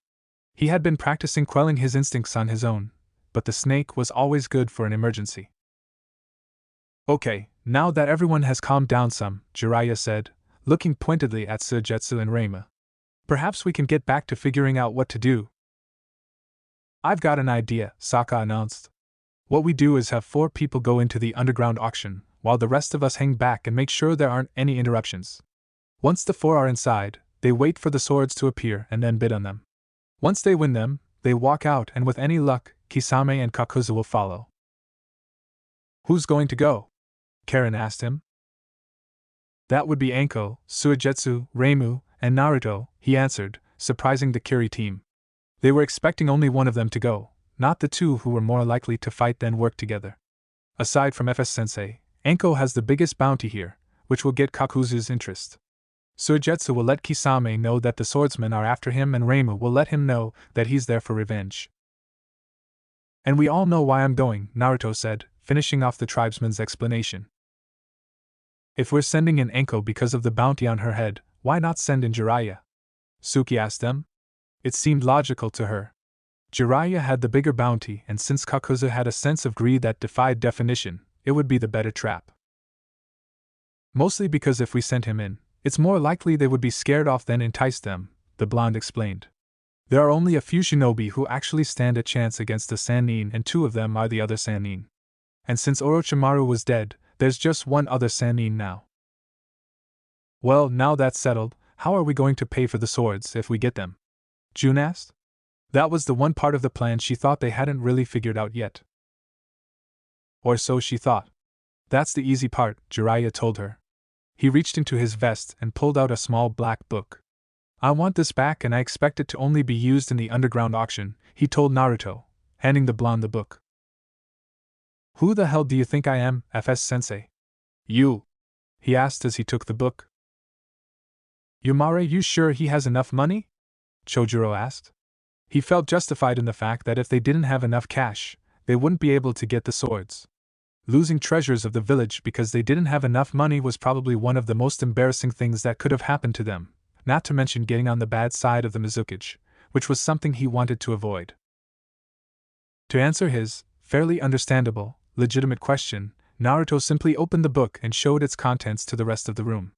He had been practicing quelling his instincts on his own, but the snake was always good for an emergency. Okay, now that everyone has calmed down some, Jiraiya said, looking pointedly at Suigetsu and Reima. Perhaps we can get back to figuring out what to do. I've got an idea, Sokka announced. What we do is have 4 people go into the underground auction, while the rest of us hang back and make sure there aren't any interruptions. Once the 4 are inside, they wait for the swords to appear and then bid on them. Once they win them, they walk out and with any luck, Kisame and Kakuzu will follow. Who's going to go? Karen asked him. That would be Anko, Suigetsu, Reimu, and Naruto, he answered, surprising the Kiri team. They were expecting only one of them to go, not the 2 who were more likely to fight than work together. Aside from FS-sensei, Anko has the biggest bounty here, which will get Kakuzu's interest. Suigetsu will let Kisame know that the swordsmen are after him and Reimu will let him know that he's there for revenge. And we all know why I'm going, Naruto said, finishing off the tribesman's explanation. If we're sending in Enko because of the bounty on her head, why not send in Jiraiya? Suki asked them. It seemed logical to her. Jiraiya had the bigger bounty, and since Kakuzu had a sense of greed that defied definition, it would be the better trap. Mostly because if we sent him in, it's more likely they would be scared off than entice them, the blonde explained. There are only a few shinobi who actually stand a chance against the Sannin, and 2 of them are the other Sannin. And since Orochimaru was dead, there's just 1 other Sannin now. Well, now that's settled, how are we going to pay for the swords if we get them? June asked. That was the one part of the plan she thought they hadn't really figured out yet. Or so she thought. That's the easy part, Jiraiya told her. He reached into his vest and pulled out a small black book. I want this back and I expect it to only be used in the underground auction, he told Naruto, handing the blonde the book. Who the hell do you think I am, FS-sensei? You? He asked as he took the book. Yumare, you sure he has enough money? Chojuro asked. He felt justified in the fact that if they didn't have enough cash, they wouldn't be able to get the swords. Losing treasures of the village because they didn't have enough money was probably one of the most embarrassing things that could have happened to them, not to mention getting on the bad side of the Mizukage, which was something he wanted to avoid. To answer his, fairly understandable, legitimate question, Naruto simply opened the book and showed its contents to the rest of the room.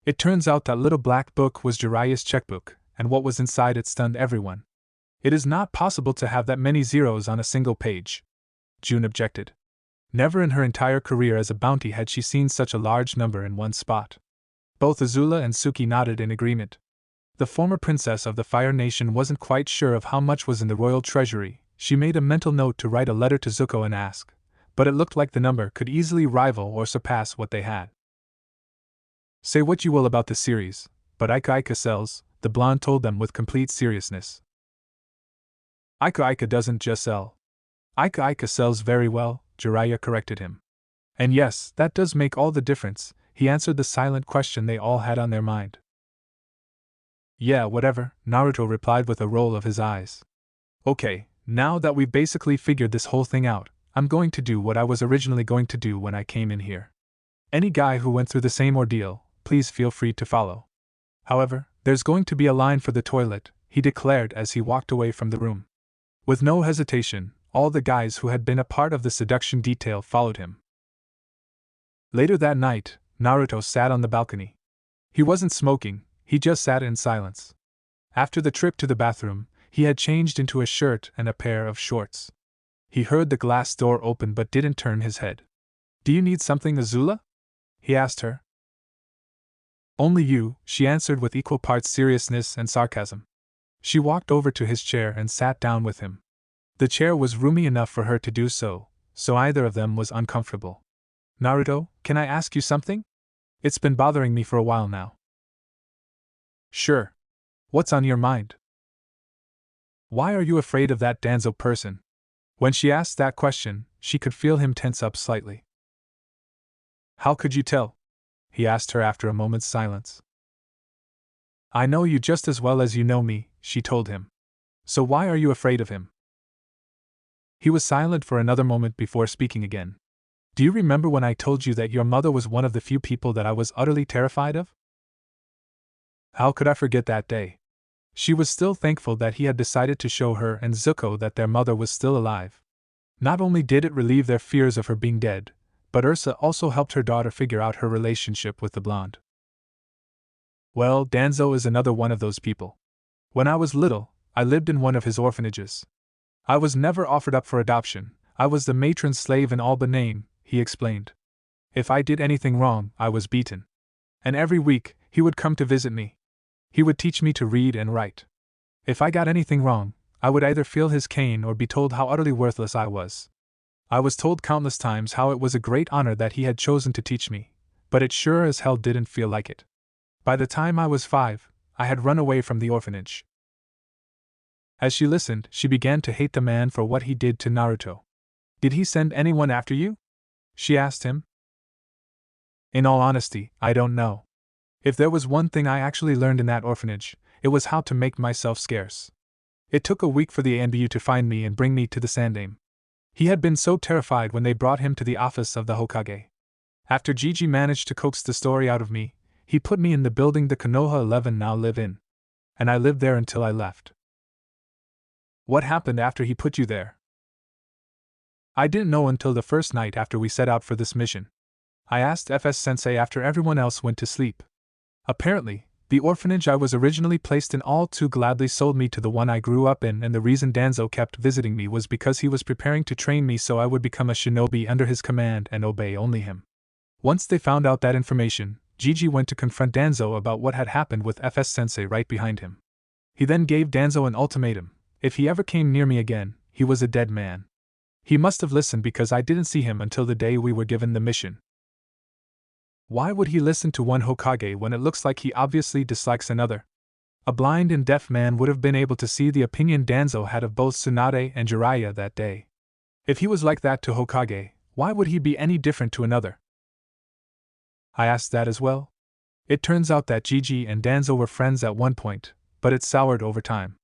It turns out that little black book was Jiraiya's checkbook, and what was inside it stunned everyone. It is not possible to have that many zeros on a single page, June objected. Never in her entire career as a bounty had she seen such a large number in one spot. Both Azula and Suki nodded in agreement. The former princess of the Fire Nation wasn't quite sure of how much was in the royal treasury. She made a mental note to write a letter to Zuko and ask, but it looked like the number could easily rival or surpass what they had. Say what you will about the series, but Aika Aika sells, the blonde told them with complete seriousness. Aika Aika doesn't just sell. Aika Aika sells very well, Jiraiya corrected him. And yes, that does make all the difference, he answered the silent question they all had on their mind. Yeah, whatever, Naruto replied with a roll of his eyes. Okay, now that we've basically figured this whole thing out, I'm going to do what I was originally going to do when I came in here. Any guy who went through the same ordeal, please feel free to follow. However, there's going to be a line for the toilet, he declared as he walked away from the room. With no hesitation, all the guys who had been a part of the seduction detail followed him. Later that night, Naruto sat on the balcony. He wasn't smoking, he just sat in silence. After the trip to the bathroom, he had changed into a shirt and a pair of shorts. He heard the glass door open but didn't turn his head. Do you need something, Azula? He asked her. Only you, she answered with equal parts seriousness and sarcasm. She walked over to his chair and sat down with him. The chair was roomy enough for her to do so, so either of them was uncomfortable. Naruto, can I ask you something? It's been bothering me for a while now. Sure. What's on your mind? Why are you afraid of that Danzo person? When she asked that question, she could feel him tense up slightly. How could you tell? He asked her after a moment's silence. I know you just as well as you know me, she told him. So why are you afraid of him? He was silent for another moment before speaking again. Do you remember when I told you that your mother was one of the few people that I was utterly terrified of? How could I forget that day? She was still thankful that he had decided to show her and Zuko that their mother was still alive. Not only did it relieve their fears of her being dead, but Ursa also helped her daughter figure out her relationship with the blonde. Well, Danzo is another one of those people. When I was little, I lived in one of his orphanages. I was never offered up for adoption, I was the matron's slave in all but name, he explained. If I did anything wrong, I was beaten. And every week, he would come to visit me. He would teach me to read and write. If I got anything wrong, I would either feel his cane or be told how utterly worthless I was. I was told countless times how it was a great honor that he had chosen to teach me, but it sure as hell didn't feel like it. By the time I was 5, I had run away from the orphanage. As she listened, she began to hate the man for what he did to Naruto. Did he send anyone after you? She asked him. In all honesty, I don't know. If there was one thing I actually learned in that orphanage, it was how to make myself scarce. It took a week for the ANBU to find me and bring me to the Sandaime. He had been so terrified when they brought him to the office of the Hokage. After Gigi managed to coax the story out of me, he put me in the building the Konoha 11 now live in. And I lived there until I left. What happened after he put you there? I didn't know until the first night after we set out for this mission. I asked FS Sensei after everyone else went to sleep. Apparently, the orphanage I was originally placed in all too gladly sold me to the one I grew up in, and the reason Danzo kept visiting me was because he was preparing to train me so I would become a shinobi under his command and obey only him. Once they found out that information, Gigi went to confront Danzo about what had happened with FS Sensei right behind him. He then gave Danzo an ultimatum: if he ever came near me again, he was a dead man. He must have listened because I didn't see him until the day we were given the mission. Why would he listen to one Hokage when it looks like he obviously dislikes another? A blind and deaf man would have been able to see the opinion Danzo had of both Tsunade and Jiraiya that day. If he was like that to Hokage, why would he be any different to another? I asked that as well. It turns out that Gigi and Danzo were friends at one point, but it soured over time.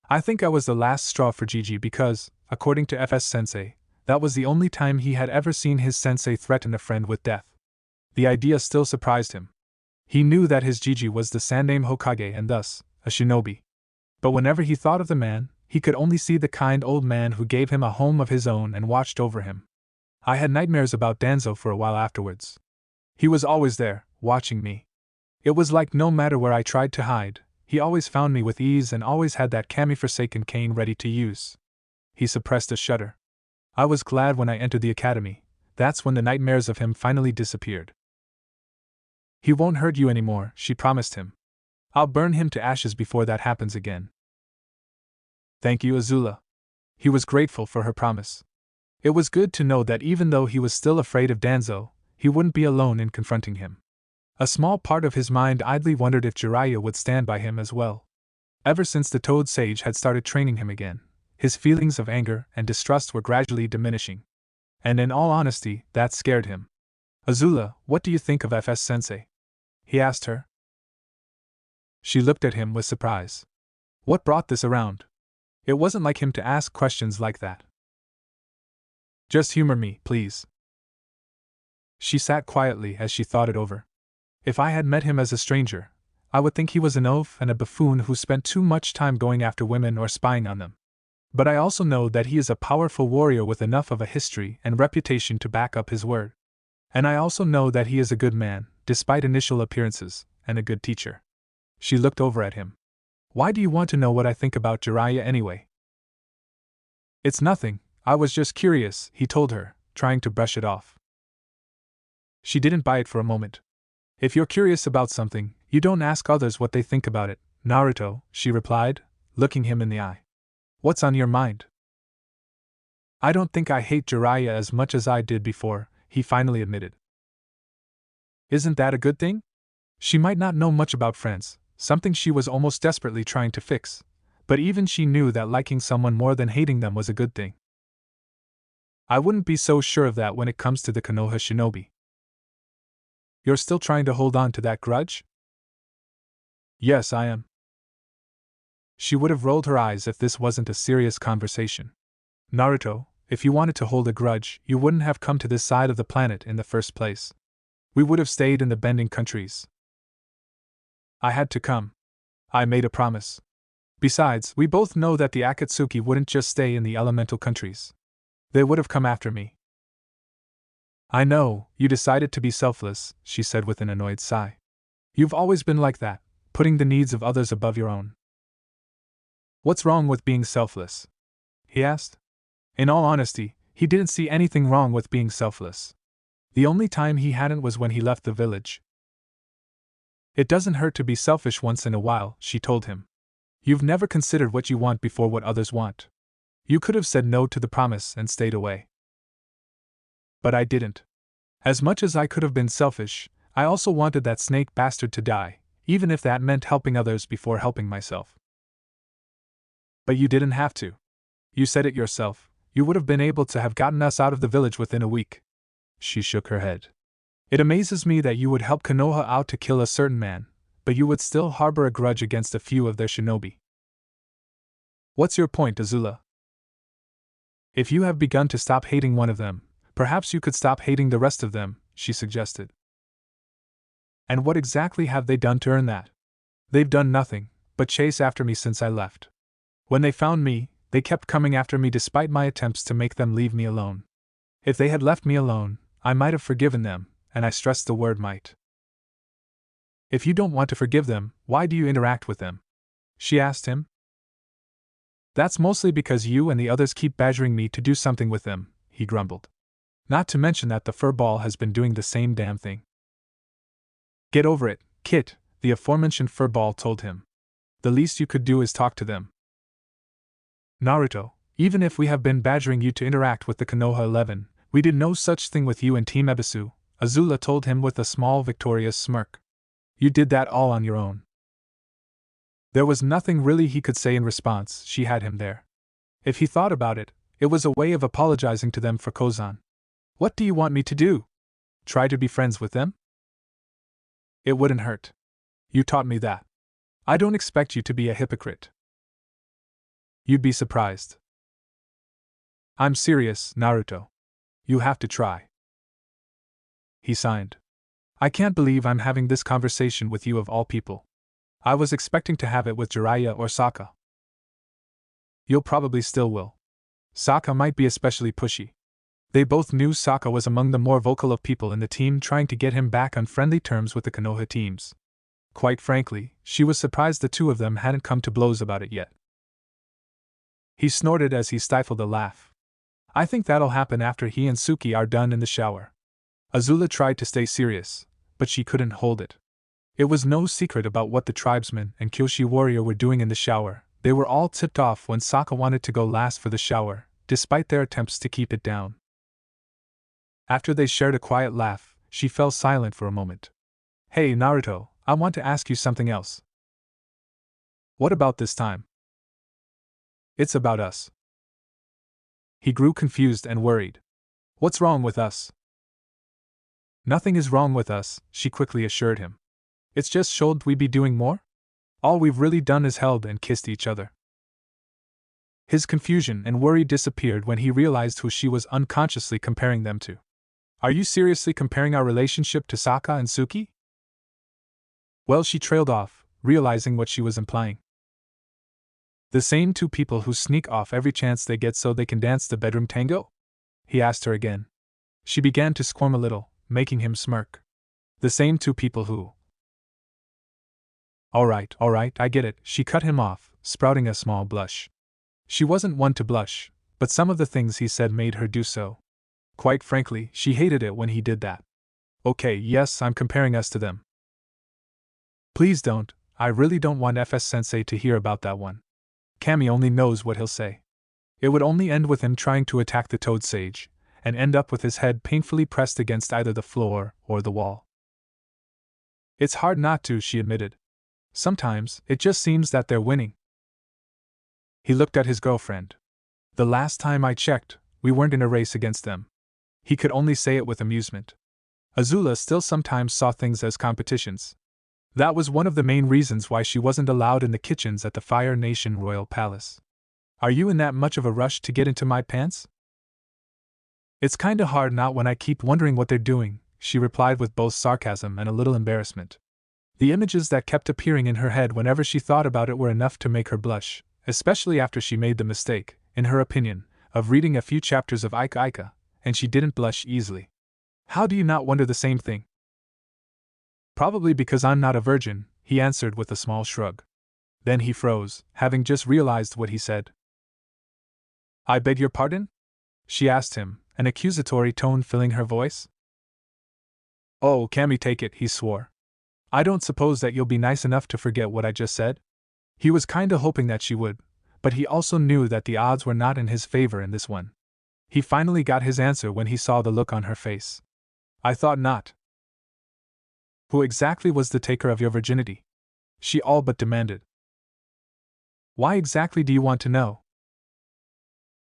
I think I was the last straw for Gigi because, according to FS Sensei, that was the only time he had ever seen his sensei threaten a friend with death. The idea still surprised him. He knew that his Gigi was the Sandaime Hokage and thus, a shinobi. But whenever he thought of the man, he could only see the kind old man who gave him a home of his own and watched over him. I had nightmares about Danzo for a while afterwards. He was always there, watching me. It was like no matter where I tried to hide, he always found me with ease and always had that kami-forsaken cane ready to use. He suppressed a shudder. I was glad when I entered the academy. That's when the nightmares of him finally disappeared. He won't hurt you anymore, she promised him. I'll burn him to ashes before that happens again. Thank you, Azula. He was grateful for her promise. It was good to know that even though he was still afraid of Danzo, he wouldn't be alone in confronting him. A small part of his mind idly wondered if Jiraiya would stand by him as well. Ever since the Toad Sage had started training him again, his feelings of anger and distrust were gradually diminishing. And in all honesty, that scared him. Azula, what do you think of FS Sensei? He asked her. She looked at him with surprise. What brought this around? It wasn't like him to ask questions like that. Just humor me, please. She sat quietly as she thought it over. If I had met him as a stranger, I would think he was an oaf and a buffoon who spent too much time going after women or spying on them. But I also know that he is a powerful warrior with enough of a history and reputation to back up his word. And I also know that he is a good man, despite initial appearances, and a good teacher. She looked over at him. Why do you want to know what I think about Jiraiya anyway? It's nothing, I was just curious, he told her, trying to brush it off. She didn't buy it for a moment. If you're curious about something, you don't ask others what they think about it, Naruto, she replied, looking him in the eye. What's on your mind? I don't think I hate Jiraiya as much as I did before, he finally admitted. Isn't that a good thing? She might not know much about friends, something she was almost desperately trying to fix, but even she knew that liking someone more than hating them was a good thing. I wouldn't be so sure of that when it comes to the Konoha shinobi. You're still trying to hold on to that grudge? Yes, I am. She would have rolled her eyes if this wasn't a serious conversation. Naruto, if you wanted to hold a grudge, you wouldn't have come to this side of the planet in the first place. We would have stayed in the bending countries. I had to come. I made a promise. Besides, we both know that the Akatsuki wouldn't just stay in the elemental countries. They would have come after me. I know, you decided to be selfless, she said with an annoyed sigh. You've always been like that, putting the needs of others above your own. What's wrong with being selfless? He asked. In all honesty, he didn't see anything wrong with being selfless. The only time he hadn't was when he left the village. It doesn't hurt to be selfish once in a while, she told him. You've never considered what you want before what others want. You could have said no to the promise and stayed away. But I didn't. As much as I could have been selfish, I also wanted that snake bastard to die, even if that meant helping others before helping myself. But you didn't have to. You said it yourself, you would have been able to have gotten us out of the village within a week. She shook her head. It amazes me that you would help Konoha out to kill a certain man, but you would still harbor a grudge against a few of their shinobi. What's your point, Azula? If you have begun to stop hating one of them, perhaps you could stop hating the rest of them, she suggested. And what exactly have they done to earn that? They've done nothing but chase after me since I left. When they found me, they kept coming after me despite my attempts to make them leave me alone. If they had left me alone, I might have forgiven them, and I stress the word might. If you don't want to forgive them, why do you interact with them? She asked him. That's mostly because you and the others keep badgering me to do something with them, he grumbled. Not to mention that the furball has been doing the same damn thing. Get over it, Kit, the aforementioned furball told him. The least you could do is talk to them. Naruto, even if we have been badgering you to interact with the Konoha 11, we did no such thing with you and Team Ebisu, Azula told him with a small victorious smirk. You did that all on your own. There was nothing really he could say in response. She had him there. If he thought about it, it was a way of apologizing to them for Kozan. What do you want me to do? Try to be friends with them? It wouldn't hurt. You taught me that. I don't expect you to be a hypocrite. You'd be surprised. I'm serious, Naruto. You have to try. He signed. I can't believe I'm having this conversation with you of all people. I was expecting to have it with Jiraiya or Sokka. You'll probably still will. Sokka might be especially pushy. They both knew Sokka was among the more vocal of people in the team trying to get him back on friendly terms with the Konoha teams. Quite frankly, she was surprised the two of them hadn't come to blows about it yet. He snorted as he stifled a laugh. I think that'll happen after he and Suki are done in the shower. Azula tried to stay serious, but she couldn't hold it. It was no secret about what the tribesmen and Kyoshi warrior were doing in the shower. They were all tipped off when Sokka wanted to go last for the shower, despite their attempts to keep it down. After they shared a quiet laugh, she fell silent for a moment. Hey Naruto, I want to ask you something else. What about this time? It's about us. He grew confused and worried. What's wrong with us? Nothing is wrong with us, she quickly assured him. It's just should we be doing more? All we've really done is held and kissed each other. His confusion and worry disappeared when he realized who she was unconsciously comparing them to. Are you seriously comparing our relationship to Sokka and Suki? Well, she trailed off, realizing what she was implying. The same two people who sneak off every chance they get so they can dance the bedroom tango? He asked her again. She began to squirm a little, making him smirk. The same two people who... All right, I get it, she cut him off, sprouting a small blush. She wasn't one to blush, but some of the things he said made her do so. Quite frankly, she hated it when he did that. Okay, yes, I'm comparing us to them. Please don't, I really don't want FS-sensei to hear about that one. Kami only knows what he'll say. It would only end with him trying to attack the Toad Sage, and end up with his head painfully pressed against either the floor or the wall. It's hard not to, she admitted. Sometimes, it just seems that they're winning. He looked at his girlfriend. The last time I checked, we weren't in a race against them. He could only say it with amusement. Azula still sometimes saw things as competitions. That was one of the main reasons why she wasn't allowed in the kitchens at the Fire Nation Royal Palace. Are you in that much of a rush to get into my pants? It's kinda hard not when I keep wondering what they're doing, she replied with both sarcasm and a little embarrassment. The images that kept appearing in her head whenever she thought about it were enough to make her blush, especially after she made the mistake, in her opinion, of reading a few chapters of Ika Ika, and she didn't blush easily. How do you not wonder the same thing? Probably because I'm not a virgin, he answered with a small shrug. Then he froze, having just realized what he said. I beg your pardon? She asked him, an accusatory tone filling her voice. Oh, Kami, take it, he swore. I don't suppose that you'll be nice enough to forget what I just said? He was kinda hoping that she would, but he also knew that the odds were not in his favor in this one. He finally got his answer when he saw the look on her face. I thought not. Who exactly was the taker of your virginity? She all but demanded. Why exactly do you want to know?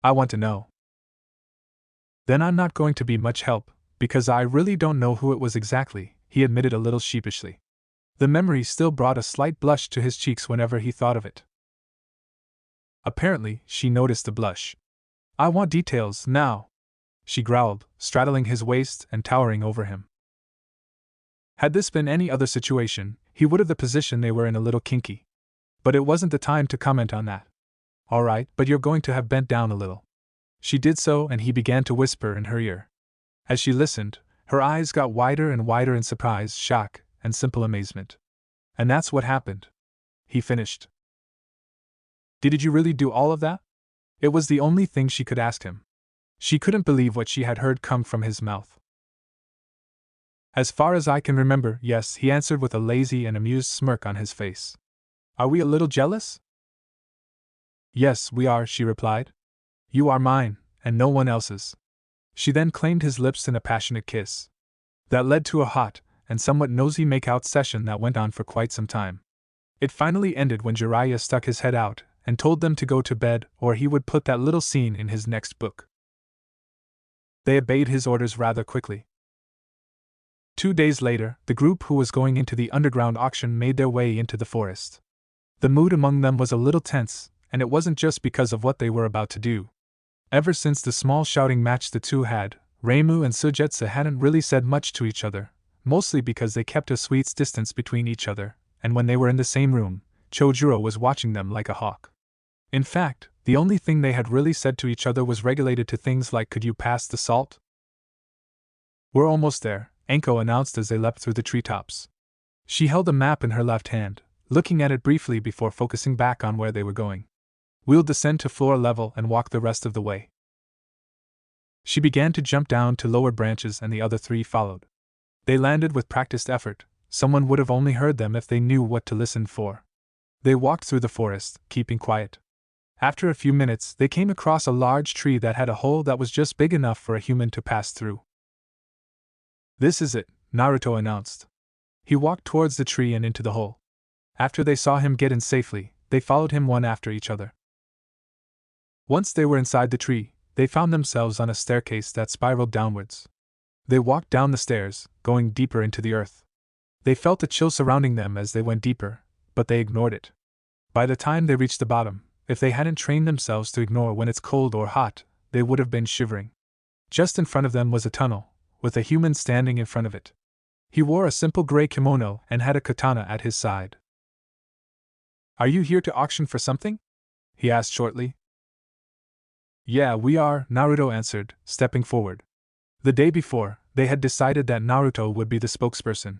I want to know. Then I'm not going to be much help, because I really don't know who it was exactly, he admitted a little sheepishly. The memory still brought a slight blush to his cheeks whenever he thought of it. Apparently, she noticed the blush. I want details, now, she growled, straddling his waist and towering over him. Had this been any other situation, he would have the position they were in a little kinky. But it wasn't the time to comment on that. Alright, but you're going to have bent down a little. She did so, and he began to whisper in her ear. As she listened, her eyes got wider and wider in surprise, shock, and simple amazement. And that's what happened. He finished. Did you really do all of that? It was the only thing she could ask him. She couldn't believe what she had heard come from his mouth. As far as I can remember, yes, he answered with a lazy and amused smirk on his face. Are we a little jealous? Yes, we are, she replied. You are mine, and no one else's. She then claimed his lips in a passionate kiss. That led to a hot and somewhat nosy make-out session that went on for quite some time. It finally ended when Jiraiya stuck his head out and told them to go to bed or he would put that little scene in his next book. They obeyed his orders rather quickly. 2 days later, the group who was going into the underground auction made their way into the forest. The mood among them was a little tense, and it wasn't just because of what they were about to do. Ever since the small shouting match the two had, Reimu and Sujetsu hadn't really said much to each other, mostly because they kept a sweet's distance between each other, and when they were in the same room, Chojuro was watching them like a hawk. In fact, the only thing they had really said to each other was regulated to things like "Could you pass the salt?" We're almost there, Anko announced as they leapt through the treetops. She held a map in her left hand, looking at it briefly before focusing back on where they were going. We'll descend to floor level and walk the rest of the way. She began to jump down to lower branches and the other three followed. They landed with practiced effort. Someone would have only heard them if they knew what to listen for. They walked through the forest, keeping quiet. After a few minutes, they came across a large tree that had a hole that was just big enough for a human to pass through. This is it, Naruto announced. He walked towards the tree and into the hole. After they saw him get in safely, they followed him one after each other. Once they were inside the tree, they found themselves on a staircase that spiraled downwards. They walked down the stairs, going deeper into the earth. They felt a chill surrounding them as they went deeper, but they ignored it. By the time they reached the bottom, if they hadn't trained themselves to ignore when it's cold or hot, they would have been shivering. Just in front of them was a tunnel, with a human standing in front of it. He wore a simple gray kimono and had a katana at his side. Are you here to auction for something? He asked shortly. Yeah, we are, Naruto answered, stepping forward. The day before, they had decided that Naruto would be the spokesperson.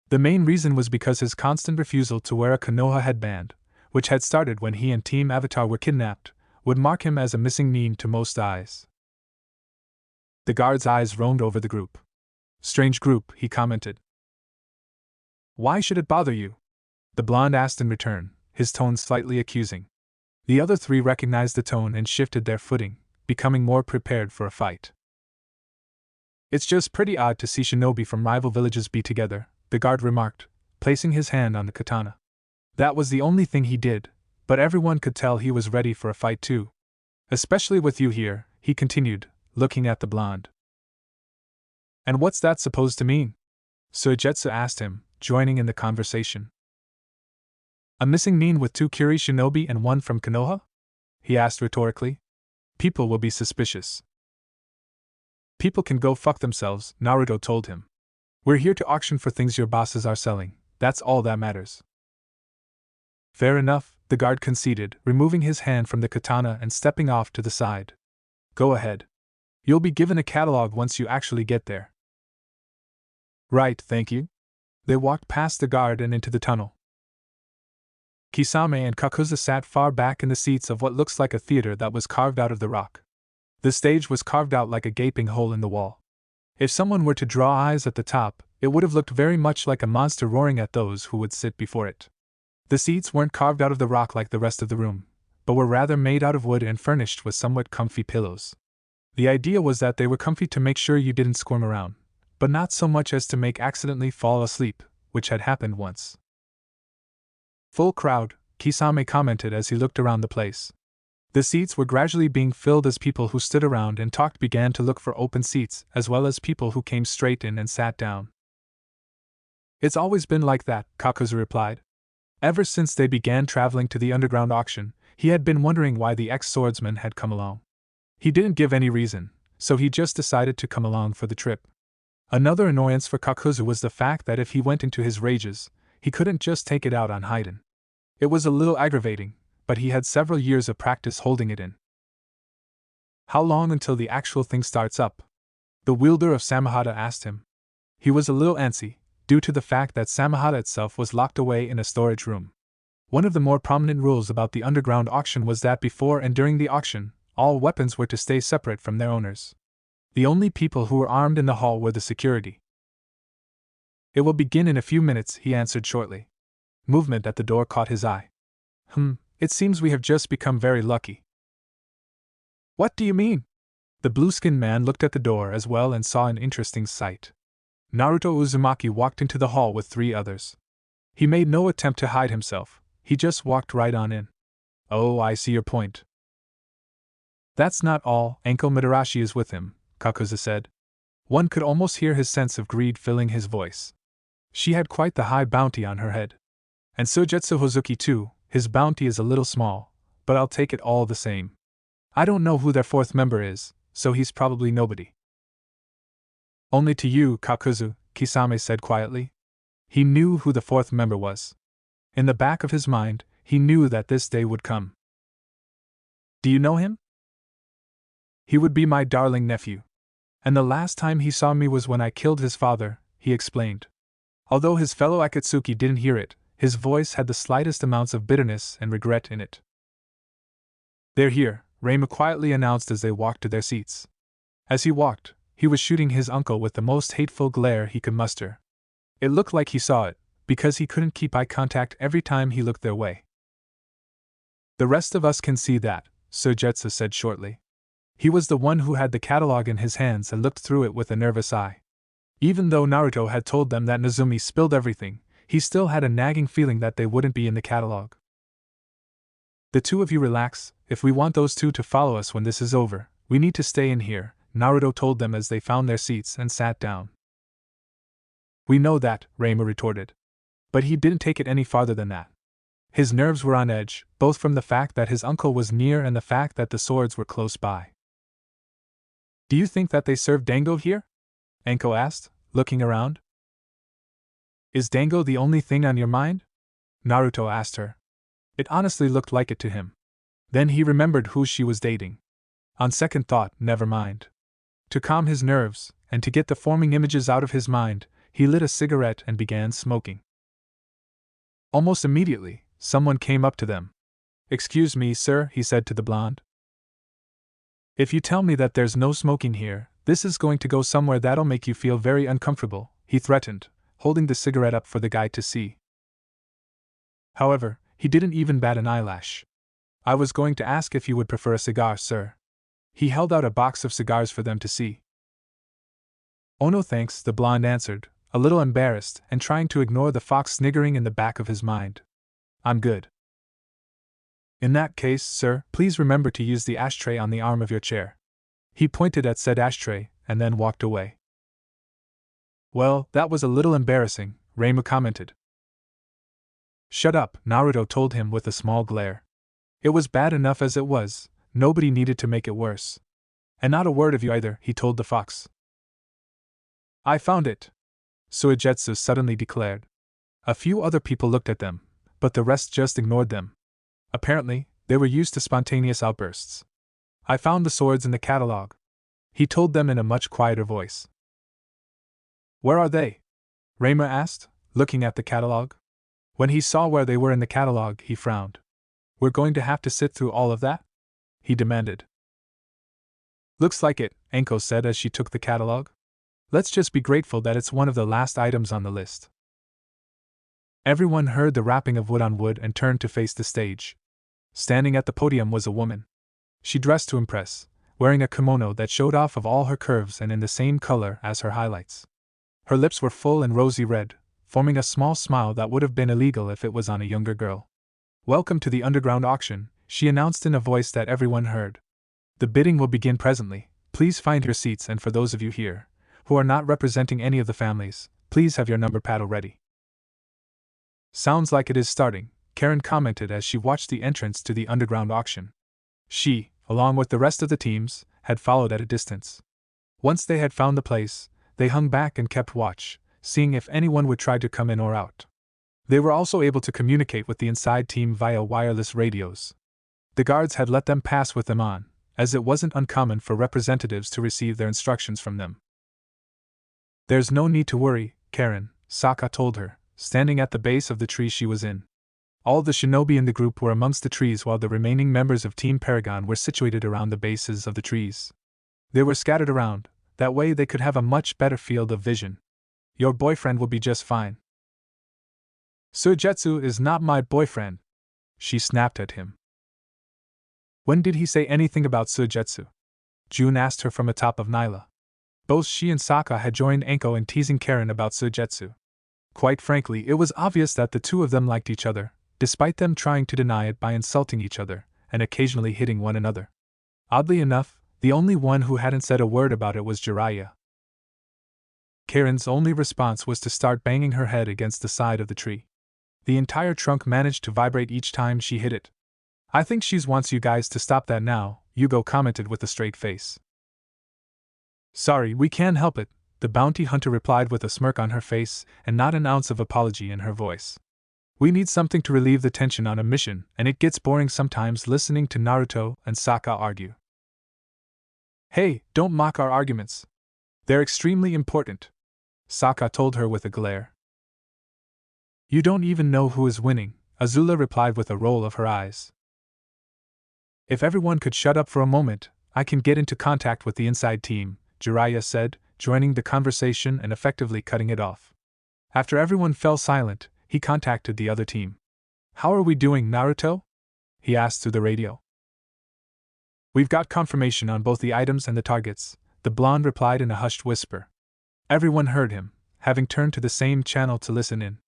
The main reason was because his constant refusal to wear a Konoha headband, which had started when he and Team Avatar were kidnapped, would mark him as a missing nin to most eyes. The guard's eyes roamed over the group. Strange group, he commented. Why should it bother you? The blonde asked in return, his tone slightly accusing. The other three recognized the tone and shifted their footing, becoming more prepared for a fight. It's just pretty odd to see shinobi from rival villages be together, the guard remarked, placing his hand on the katana. That was the only thing he did, but everyone could tell he was ready for a fight too. Especially with you here, he continued, looking at the blonde. And what's that supposed to mean? Suigetsu asked him, joining in the conversation. A missing nin with 2 Kiri shinobi and 1 from Konoha? He asked rhetorically. People will be suspicious. People can go fuck themselves, Naruto told him. We're here to auction for things your bosses are selling, that's all that matters. Fair enough, the guard conceded, removing his hand from the katana and stepping off to the side. Go ahead. You'll be given a catalog once you actually get there. Right, thank you. They walked past the guard and into the tunnel. Kisame and Kakuza sat far back in the seats of what looks like a theater that was carved out of the rock. The stage was carved out like a gaping hole in the wall. If someone were to draw eyes at the top, it would have looked very much like a monster roaring at those who would sit before it. The seats weren't carved out of the rock like the rest of the room, but were rather made out of wood and furnished with somewhat comfy pillows. The idea was that they were comfy to make sure you didn't squirm around, but not so much as to make accidentally fall asleep, which had happened once. Full crowd, Kisame commented as he looked around the place. The seats were gradually being filled as people who stood around and talked began to look for open seats, as well as people who came straight in and sat down. It's always been like that, Kakuzu replied. Ever since they began traveling to the underground auction, he had been wondering why the ex-swordsman had come along. He didn't give any reason, so he just decided to come along for the trip. Another annoyance for Kakuzu was the fact that if he went into his rages, he couldn't just take it out on Haiden. It was a little aggravating, but he had several years of practice holding it in. How long until the actual thing starts up? The wielder of Samahata asked him. He was a little antsy, due to the fact that Samahata itself was locked away in a storage room. One of the more prominent rules about the underground auction was that before and during the auction, all weapons were to stay separate from their owners. The only people who were armed in the hall were the security. It will begin in a few minutes, he answered shortly. Movement at the door caught his eye. It seems we have just become very lucky. What do you mean? The blue-skinned man looked at the door as well and saw an interesting sight. Naruto Uzumaki walked into the hall with 3 others. He made no attempt to hide himself, he just walked right on in. Oh, I see your point. That's not all, Enko Madarashi is with him, Kakuzu said. One could almost hear his sense of greed filling his voice. She had quite the high bounty on her head. And Sojetsu Hozuki too, his bounty is a little small, but I'll take it all the same. I don't know who their 4th member is, so he's probably nobody. Only to you, Kakuzu, Kisame said quietly. He knew who the 4th member was. In the back of his mind, he knew that this day would come. Do you know him? He would be my darling nephew. And the last time he saw me was when I killed his father, he explained. Although his fellow Akatsuki didn't hear it, his voice had the slightest amounts of bitterness and regret in it. They're here, Reimu quietly announced as they walked to their seats. As he walked, he was shooting his uncle with the most hateful glare he could muster. It looked like he saw it, because he couldn't keep eye contact every time he looked their way. The rest of us can see that, Sojetsu said shortly. He was the one who had the catalog in his hands and looked through it with a nervous eye. Even though Naruto had told them that Nozomi spilled everything, he still had a nagging feeling that they wouldn't be in the catalog. The 2 of you relax, if we want those 2 to follow us when this is over, we need to stay in here, Naruto told them as they found their seats and sat down. We know that, Reimu retorted. But he didn't take it any farther than that. His nerves were on edge, both from the fact that his uncle was near and the fact that the swords were close by. Do you think that they serve dango here? Enko asked, looking around. Is dango the only thing on your mind? Naruto asked her. It honestly looked like it to him. Then he remembered who she was dating. On second thought, never mind. To calm his nerves, and to get the forming images out of his mind, he lit a cigarette and began smoking. Almost immediately, someone came up to them. Excuse me, sir, he said to the blonde. If you tell me that there's no smoking here, this is going to go somewhere that'll make you feel very uncomfortable, he threatened, holding the cigarette up for the guy to see. However, he didn't even bat an eyelash. I was going to ask if you would prefer a cigar, sir. He held out a box of cigars for them to see. Oh no thanks, the blonde answered, a little embarrassed and trying to ignore the fox sniggering in the back of his mind. I'm good. In that case, sir, please remember to use the ashtray on the arm of your chair. He pointed at said ashtray, and then walked away. Well, that was a little embarrassing, Reimu commented. Shut up, Naruto told him with a small glare. It was bad enough as it was, nobody needed to make it worse. And not a word of you either, he told the fox. I found it, Suigetsu suddenly declared. A few other people looked at them, but the rest just ignored them. Apparently, they were used to spontaneous outbursts. I found the swords in the catalog, he told them in a much quieter voice. Where are they? Reimu asked, looking at the catalog. When he saw where they were in the catalog, he frowned. We're going to have to sit through all of that? He demanded. Looks like it, Enko said as she took the catalog. Let's just be grateful that it's one of the last items on the list. Everyone heard the rapping of wood on wood and turned to face the stage. Standing at the podium was a woman. She dressed to impress, wearing a kimono that showed off of all her curves and in the same color as her highlights. Her lips were full and rosy red, forming a small smile that would have been illegal if it was on a younger girl. Welcome to the underground auction, she announced in a voice that everyone heard. The bidding will begin presently, please find your seats, and for those of you here who are not representing any of the families, please have your number paddle ready. Sounds like it is starting, Karen commented as she watched the entrance to the underground auction. She, along with the rest of the teams, had followed at a distance. Once they had found the place, they hung back and kept watch, seeing if anyone would try to come in or out. They were also able to communicate with the inside team via wireless radios. The guards had let them pass with them on, as it wasn't uncommon for representatives to receive their instructions from them. "There's no need to worry, Karen," Sokka told her, standing at the base of the tree she was in. All the shinobi in the group were amongst the trees while the remaining members of Team Paragon were situated around the bases of the trees. They were scattered around, that way they could have a much better field of vision. "Your boyfriend will be just fine." "Suigetsu is not my boyfriend," she snapped at him. "When did he say anything about Suigetsu?" June asked her from atop of Nyla. Both she and Sokka had joined Anko in teasing Karen about Suigetsu. Quite frankly, it was obvious that the two of them liked each other, despite them trying to deny it by insulting each other, and occasionally hitting one another. Oddly enough, the only one who hadn't said a word about it was Jiraiya. Karen's only response was to start banging her head against the side of the tree. The entire trunk managed to vibrate each time she hit it. "I think she wants you guys to stop that now," Yugo commented with a straight face. "Sorry, we can't help it," the bounty hunter replied with a smirk on her face and not an ounce of apology in her voice. "We need something to relieve the tension on a mission, and it gets boring sometimes listening to Naruto and Sokka argue." "Hey, don't mock our arguments. They're extremely important," Sokka told her with a glare. "You don't even know who is winning," Azula replied with a roll of her eyes. "If everyone could shut up for a moment, I can get into contact with the inside team," Jiraiya said, joining the conversation and effectively cutting it off. After everyone fell silent, he contacted the other team. "How are we doing, Naruto?" he asked through the radio. "We've got confirmation on both the items and the targets," the blonde replied in a hushed whisper. Everyone heard him, having turned to the same channel to listen in.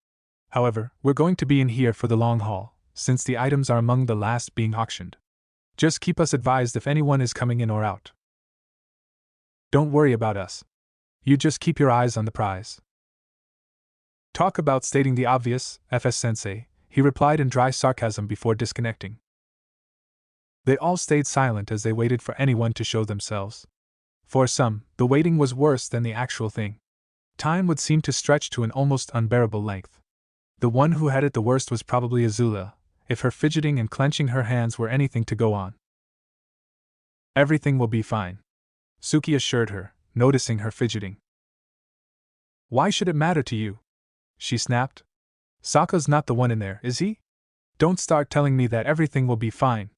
"However, we're going to be in here for the long haul, since the items are among the last being auctioned. Just keep us advised if anyone is coming in or out. Don't worry about us. You just keep your eyes on the prize." "Talk about stating the obvious, FS-sensei," he replied in dry sarcasm before disconnecting. They all stayed silent as they waited for anyone to show themselves. For some, the waiting was worse than the actual thing. Time would seem to stretch to an almost unbearable length. The one who had it the worst was probably Azula, if her fidgeting and clenching her hands were anything to go on. "Everything will be fine," Suki assured her, noticing her fidgeting. "Why should it matter to you?" she snapped. "Sokka's not the one in there, is he? Don't start telling me that everything will be fine."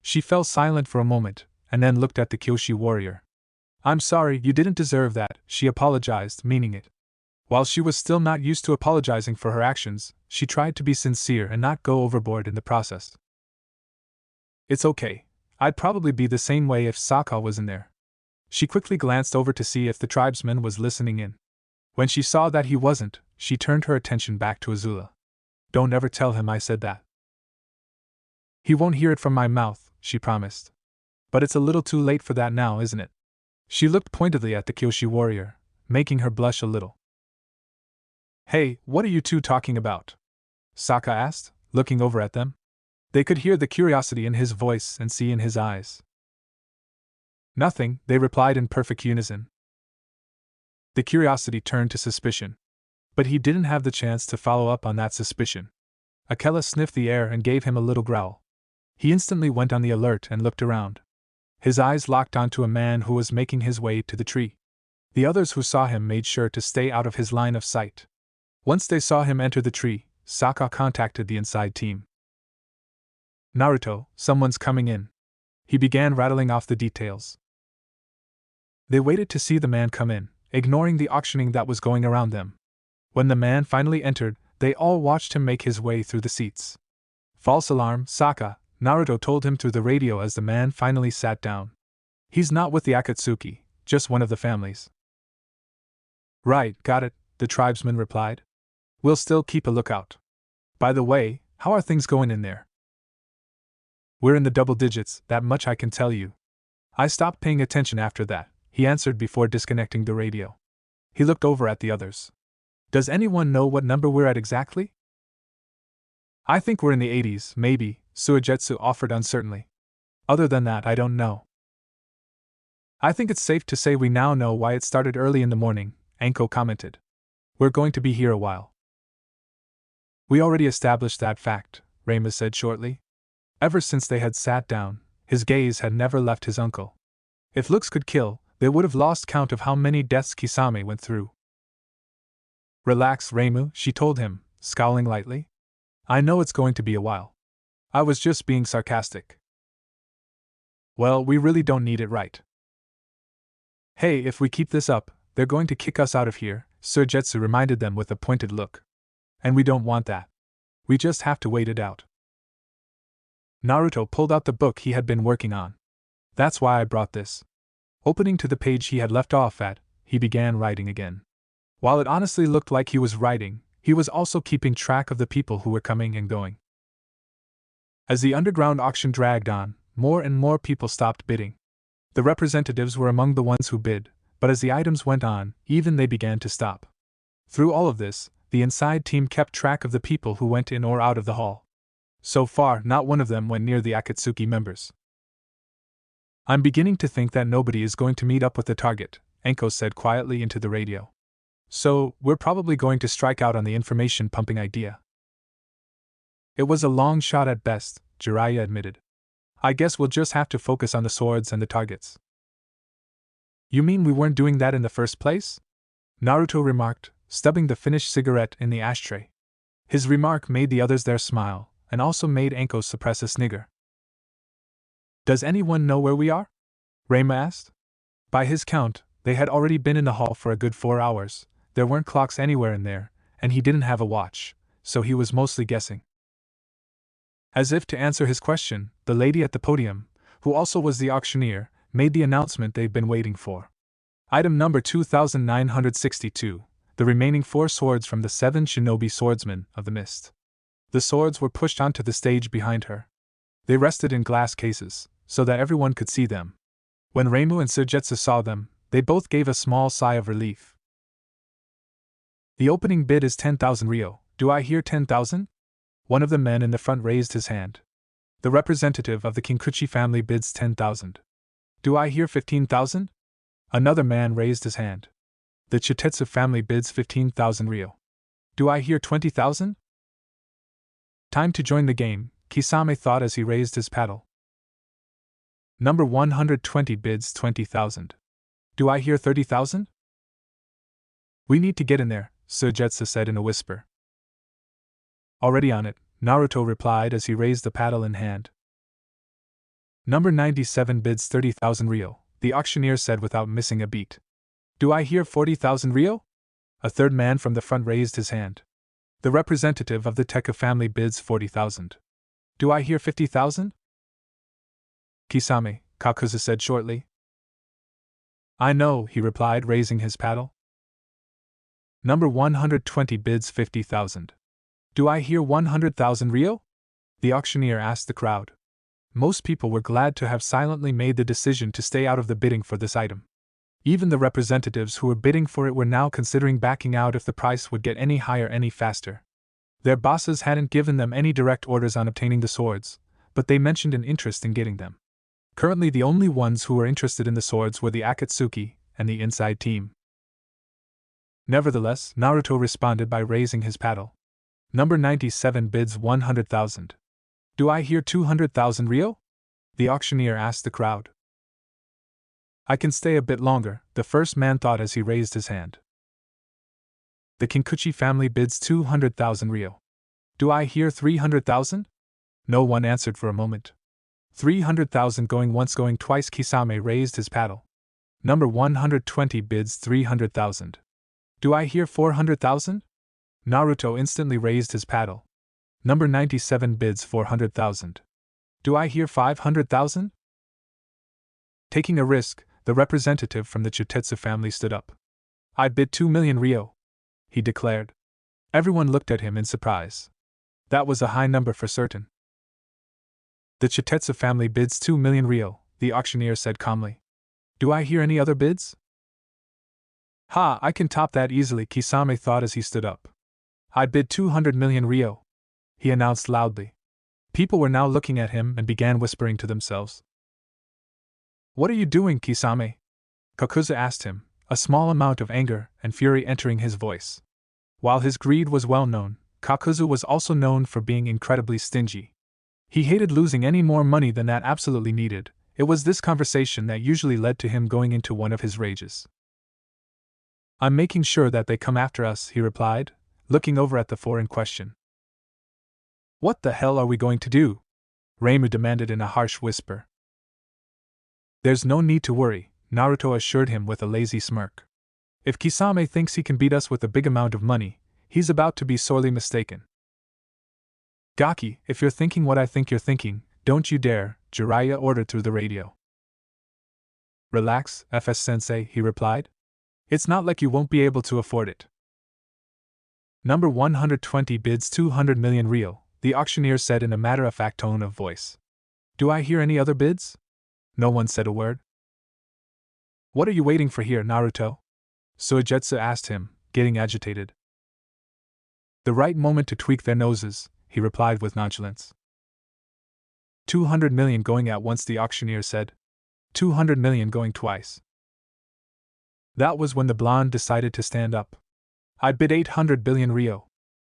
She fell silent for a moment, and then looked at the Kyoshi warrior. "I'm sorry, you didn't deserve that," she apologized, meaning it. While she was still not used to apologizing for her actions, she tried to be sincere and not go overboard in the process. "It's okay. I'd probably be the same way if Sokka was in there." She quickly glanced over to see if the tribesman was listening in. When she saw that he wasn't, she turned her attention back to Azula. "Don't ever tell him I said that." "He won't hear it from my mouth," she promised. "But it's a little too late for that now, isn't it?" She looked pointedly at the Kyoshi warrior, making her blush a little. "Hey, what are you two talking about?" Sokka asked, looking over at them. They could hear the curiosity in his voice and see in his eyes. "Nothing," they replied in perfect unison. The curiosity turned to suspicion. But he didn't have the chance to follow up on that suspicion. Akela sniffed the air and gave him a little growl. He instantly went on the alert and looked around. His eyes locked onto a man who was making his way to the tree. The others who saw him made sure to stay out of his line of sight. Once they saw him enter the tree, Sokka contacted the inside team. "Naruto, someone's coming in." He began rattling off the details. They waited to see the man come in, ignoring the auctioning that was going around them. When the man finally entered, they all watched him make his way through the seats. "False alarm, Sokka," Naruto told him through the radio as the man finally sat down. "He's not with the Akatsuki, just one of the families." "Right, got it," the tribesman replied. "We'll still keep a lookout. By the way, how are things going in there?" "We're in the double digits, that much I can tell you. I stopped paying attention after that," he answered before disconnecting the radio. He looked over at the others. "Does anyone know what number we're at exactly?" "I think we're in the 80s, maybe," Suigetsu offered uncertainly. "Other than that, I don't know." "I think it's safe to say we now know why it started early in the morning," Anko commented. We're going to be here a while. We already established that fact, Reima said shortly. Ever since they had sat down, his gaze had never left his uncle. If looks could kill, they would have lost count of how many deaths Kisame went through. Relax, Reimu, she told him, scowling lightly. I know it's going to be a while. I was just being sarcastic. Well, we really don't need it, right? Hey, if we keep this up, they're going to kick us out of here, Surgetsu reminded them with a pointed look. And we don't want that. We just have to wait it out. Naruto pulled out the book he had been working on. That's why I brought this. Opening to the page he had left off at, he began writing again. While it honestly looked like he was writing, he was also keeping track of the people who were coming and going. As the underground auction dragged on, more and more people stopped bidding. The representatives were among the ones who bid, but as the items went on, even they began to stop. Through all of this, the inside team kept track of the people who went in or out of the hall. So far, not one of them went near the Akatsuki members. I'm beginning to think that nobody is going to meet up with the target, Enko said quietly into the radio. So, we're probably going to strike out on the information pumping idea. It was a long shot at best, Jiraiya admitted. I guess we'll just have to focus on the swords and the targets. You mean we weren't doing that in the first place? Naruto remarked, stubbing the finished cigarette in the ashtray. His remark made the others there smile, and also made Enko suppress a snigger. Does anyone know where we are? Reima asked. By his count, they had already been in the hall for a good 4 hours, there weren't clocks anywhere in there, and he didn't have a watch, so he was mostly guessing. As if to answer his question, the lady at the podium, who also was the auctioneer, made the announcement they'd been waiting for. Item number 2962, the remaining 4 swords from the 7 shinobi swordsmen of the mist. The swords were pushed onto the stage behind her. They rested in glass cases, so that everyone could see them. When Reimu and Surgetsu saw them, they both gave a small sigh of relief. The opening bid is 10,000 ryo. Do I hear 10,000? One of the men in the front raised his hand. The representative of the Kinkuchi family bids 10,000. Do I hear 15,000? Another man raised his hand. The Chitetsu family bids 15,000 ryo. Do I hear 20,000? Time to join the game, Kisame thought as he raised his paddle. Number 120 bids 20,000. Do I hear 30,000? We need to get in there, Surgetsu said in a whisper. Already on it, Naruto replied as he raised the paddle in hand. Number 97 bids 30,000 ryo, the auctioneer said without missing a beat. Do I hear 40,000 ryo? A third man from the front raised his hand. The representative of the Tekka family bids 40,000. Do I hear 50,000? Kisame, Kakuzu said shortly. I know, he replied, raising his paddle. Number 120 bids 50,000. Do I hear 100,000 ryo? The auctioneer asked the crowd. Most people were glad to have silently made the decision to stay out of the bidding for this item. Even the representatives who were bidding for it were now considering backing out if the price would get any higher any faster. Their bosses hadn't given them any direct orders on obtaining the swords, but they mentioned an interest in getting them. Currently the only ones who were interested in the swords were the Akatsuki and the inside team. Nevertheless, Naruto responded by raising his paddle. Number 97 bids 100,000. Do I hear 200,000 ryo? The auctioneer asked the crowd. I can stay a bit longer, the first man thought as he raised his hand. The Kinkuchi family bids 200,000 ryo. Do I hear 300,000? No one answered for a moment. 300,000 going once going twice. Kisame raised his paddle. Number 120 bids 300,000. Do I hear 400,000? Naruto instantly raised his paddle. Number 97 bids 400,000. Do I hear 500,000? Taking a risk, the representative from the Chitetsu family stood up. I bid 2 million ryo, he declared. Everyone looked at him in surprise. That was a high number for certain. The Chitetsu family bids 2 million ryo, the auctioneer said calmly. Do I hear any other bids? Ha, I can top that easily, Kisame thought as he stood up. I bid 200 million ryo, he announced loudly. People were now looking at him and began whispering to themselves. What are you doing, Kisame? Kakuzu asked him, a small amount of anger and fury entering his voice. While his greed was well known, Kakuzu was also known for being incredibly stingy. He hated losing any more money than that absolutely needed. It was this conversation that usually led to him going into one of his rages. "I'm making sure that they come after us," he replied, looking over at the four in question. "What the hell are we going to do?" Reimu demanded in a harsh whisper. "There's no need to worry," Naruto assured him with a lazy smirk. "If Kisame thinks he can beat us with a big amount of money, he's about to be sorely mistaken." "Gaki, if you're thinking what I think you're thinking, don't you dare," Jiraiya ordered through the radio. "Relax, FS-sensei," he replied. "It's not like you won't be able to afford it." "Number 120 bids 200 million real," the auctioneer said in a matter-of-fact tone of voice. "Do I hear any other bids?" No one said a word. "What are you waiting for here, Naruto?" Suigetsu asked him, getting agitated. "The right moment to tweak their noses," he replied with nonchalance. 200 million going at once, the auctioneer said. 200 million going twice. That was when the blonde decided to stand up. "I bid 800 billion Rio,"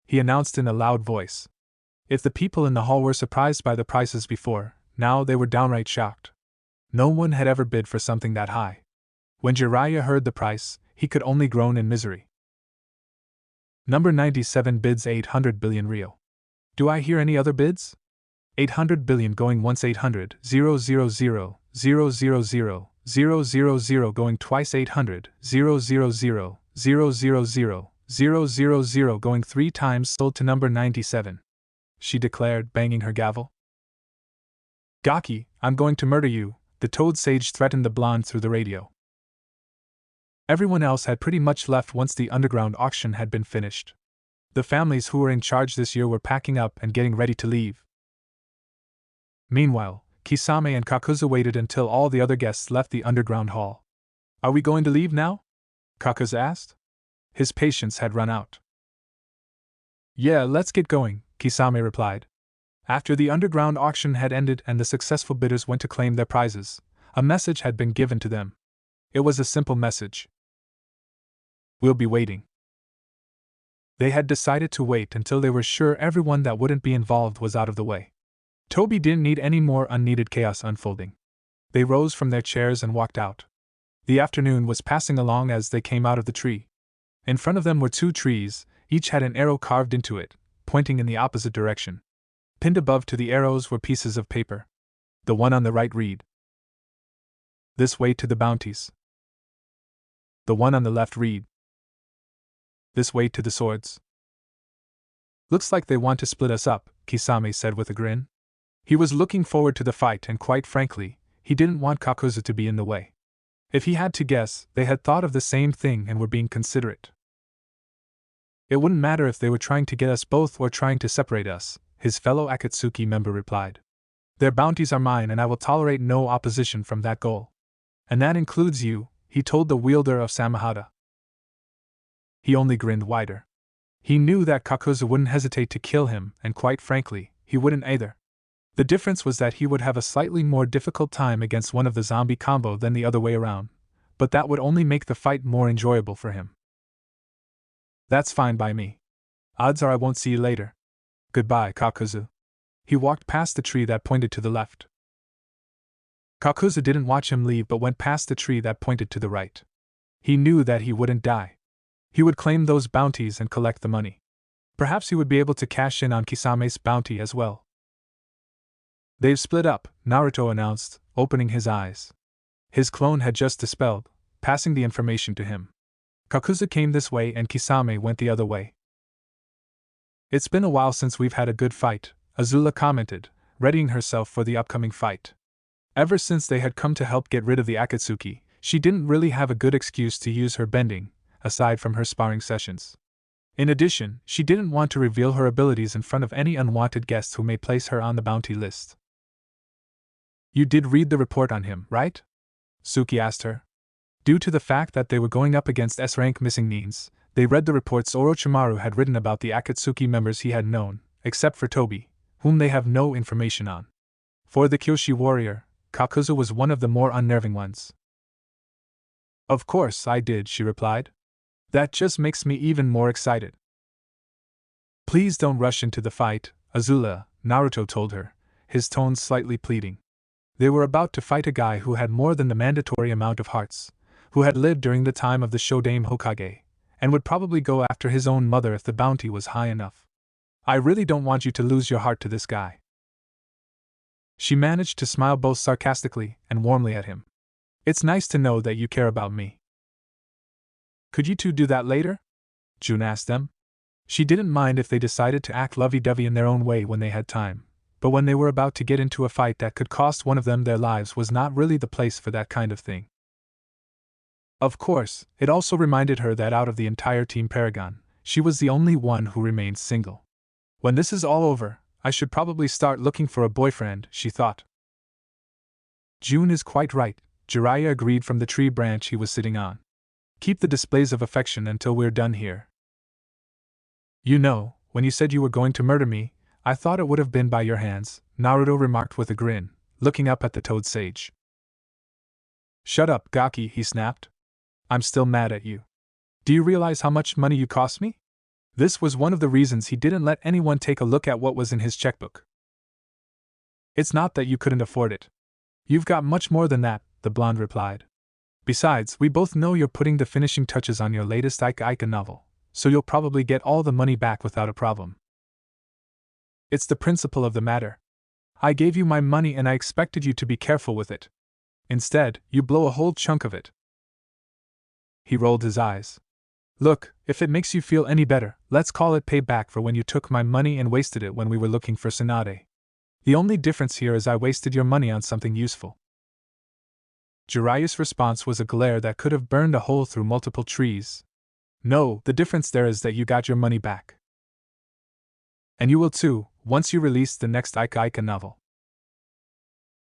he announced in a loud voice. If the people in the hall were surprised by the prices before, now they were downright shocked. No one had ever bid for something that high. When Jiraiya heard the price, he could only groan in misery. Number 97 bids 800 billion Rio. "Do I hear any other bids?" 800 billion going once, 800, 000, 000, 000 going twice, 800, 000, 000, 000 going 3 times, sold to number 97. She declared, banging her gavel. "Gaki, I'm going to murder you," the Toad Sage threatened the blonde through the radio. Everyone else had pretty much left once the underground auction had been finished. The families who were in charge this year were packing up and getting ready to leave. Meanwhile, Kisame and Kakuzu waited until all the other guests left the underground hall. "Are we going to leave now?" Kakuzu asked. His patience had run out. "Yeah, let's get going," Kisame replied. After the underground auction had ended and the successful bidders went to claim their prizes, a message had been given to them. It was a simple message. "We'll be waiting." They had decided to wait until they were sure everyone that wouldn't be involved was out of the way. Toby didn't need any more unneeded chaos unfolding. They rose from their chairs and walked out. The afternoon was passing along as they came out of the tree. In front of them were 2 trees, each had an arrow carved into it, pointing in the opposite direction. Pinned above to the arrows were pieces of paper. The one on the right read, "This way to the bounties." The one on the left read, "This way to the swords." "Looks like they want to split us up," Kisame said with a grin. He was looking forward to the fight and quite frankly, he didn't want Kakuzu to be in the way. If he had to guess, they had thought of the same thing and were being considerate. "It wouldn't matter if they were trying to get us both or trying to separate us," his fellow Akatsuki member replied. "Their bounties are mine and I will tolerate no opposition from that goal. And that includes you," he told the wielder of Samahata. He only grinned wider. He knew that Kakuzu wouldn't hesitate to kill him, and quite frankly, he wouldn't either. The difference was that he would have a slightly more difficult time against one of the zombie combo than the other way around, but that would only make the fight more enjoyable for him. "That's fine by me. Odds are I won't see you later. Goodbye, Kakuzu." He walked past the tree that pointed to the left. Kakuzu didn't watch him leave but went past the tree that pointed to the right. He knew that he wouldn't die. He would claim those bounties and collect the money. Perhaps he would be able to cash in on Kisame's bounty as well. "They've split up," Naruto announced, opening his eyes. His clone had just dispelled, passing the information to him. Kakuzu came this way and Kisame went the other way. "It's been a while since we've had a good fight," Azula commented, readying herself for the upcoming fight. Ever since they had come to help get rid of the Akatsuki, she didn't really have a good excuse to use her bending, aside from her sparring sessions. In addition, she didn't want to reveal her abilities in front of any unwanted guests who may place her on the bounty list. "You did read the report on him, right?" Suki asked her. Due to the fact that they were going up against S-rank missing Nins, they read the reports Orochimaru had written about the Akatsuki members he had known, except for Tobi, whom they have no information on. For the Kyoshi warrior, Kakuzu was one of the more unnerving ones. Of course I did, she replied. That just makes me even more excited. Please don't rush into the fight, Azula, Naruto told her, his tone slightly pleading. They were about to fight a guy who had more than the mandatory amount of hearts, who had lived during the time of the Shodaime Hokage, and would probably go after his own mother if the bounty was high enough. I really don't want you to lose your heart to this guy. She managed to smile both sarcastically and warmly at him. It's nice to know that you care about me. Could you two do that later? June asked them. She didn't mind if they decided to act lovey-dovey in their own way when they had time, but when they were about to get into a fight that could cost one of them their lives was not really the place for that kind of thing. Of course, it also reminded her that out of the entire Team Paragon, she was the only one who remained single. When this is all over, I should probably start looking for a boyfriend, she thought. June is quite right, Jiraiya agreed from the tree branch he was sitting on. Keep the displays of affection until we're done here. You know, when you said you were going to murder me, I thought it would have been by your hands, Naruto remarked with a grin, looking up at the Toad Sage. Shut up, Gaki, he snapped. I'm still mad at you. Do you realize how much money you cost me? This was one of the reasons he didn't let anyone take a look at what was in his checkbook. It's not that you couldn't afford it. You've got much more than that, the blonde replied. Besides, we both know you're putting the finishing touches on your latest Ika novel, so you'll probably get all the money back without a problem. It's the principle of the matter. I gave you my money and I expected you to be careful with it. Instead, you blow a whole chunk of it. He rolled his eyes. Look, if it makes you feel any better, let's call it payback for when you took my money and wasted it when we were looking for Tsunade. The only difference here is I wasted your money on something useful. Jiraiya's response was a glare that could have burned a hole through multiple trees. No, the difference there is that you got your money back. And you will too, once you release the next Ika novel.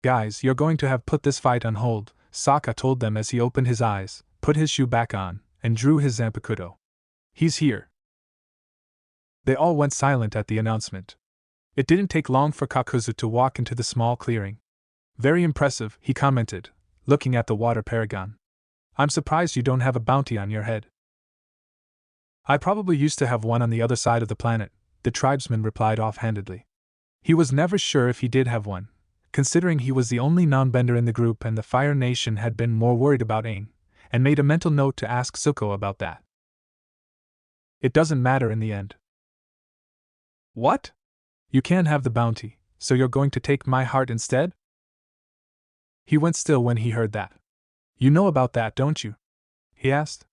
Guys, you're going to have put this fight on hold, Sokka told them as he opened his eyes, put his shoe back on, and drew his Zanpakuto. He's here. They all went silent at the announcement. It didn't take long for Kakuzu to walk into the small clearing. Very impressive, he commented, looking at the water paragon. I'm surprised you don't have a bounty on your head. I probably used to have one on the other side of the planet, the tribesman replied offhandedly. He was never sure if he did have one, considering he was the only non-bender in the group and the Fire Nation had been more worried about Aang, and made a mental note to ask Zuko about that. It doesn't matter in the end. What? You can't have the bounty, so you're going to take my heart instead? He went still when he heard that. You know about that, don't you? He asked.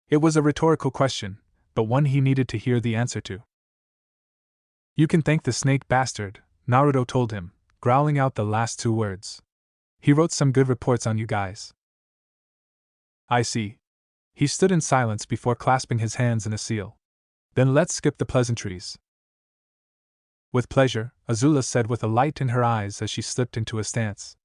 It was a rhetorical question, but one he needed to hear the answer to. You can thank the snake bastard, Naruto told him, growling out the last two words. He wrote some good reports on you guys. I see. He stood in silence before clasping his hands in a seal. Then let's skip the pleasantries. With pleasure, Azula said with a light in her eyes as she slipped into a stance.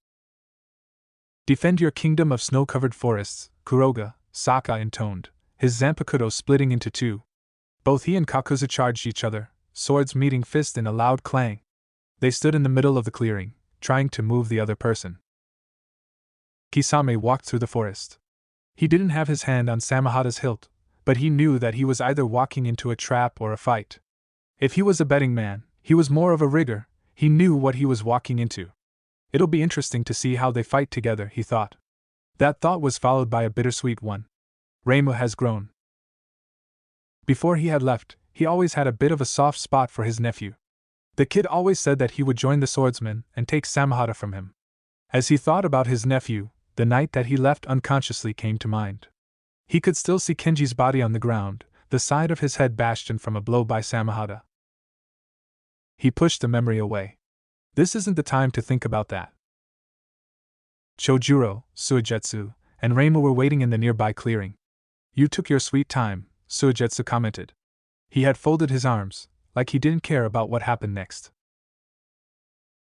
Defend your kingdom of snow-covered forests, Kuroga, Sokka intoned, his Zanpakuto splitting into two. Both he and Kakuzu charged each other, swords meeting fists in a loud clang. They stood in the middle of the clearing, trying to move the other person. Kisame walked through the forest. He didn't have his hand on Samahata's hilt, but he knew that he was either walking into a trap or a fight. If he was a betting man, he was more of a rigger, he knew what he was walking into. It'll be interesting to see how they fight together, he thought. That thought was followed by a bittersweet one. Reimu has grown. Before he had left, he always had a bit of a soft spot for his nephew. The kid always said that he would join the swordsman and take Samahata from him. As he thought about his nephew, the night that he left unconsciously came to mind. He could still see Kenji's body on the ground, the side of his head bashed in from a blow by Samahata. He pushed the memory away. This isn't the time to think about that. Chojuro, Suigetsu, and Reimu were waiting in the nearby clearing. You took your sweet time, Suigetsu commented. He had folded his arms, like he didn't care about what happened next.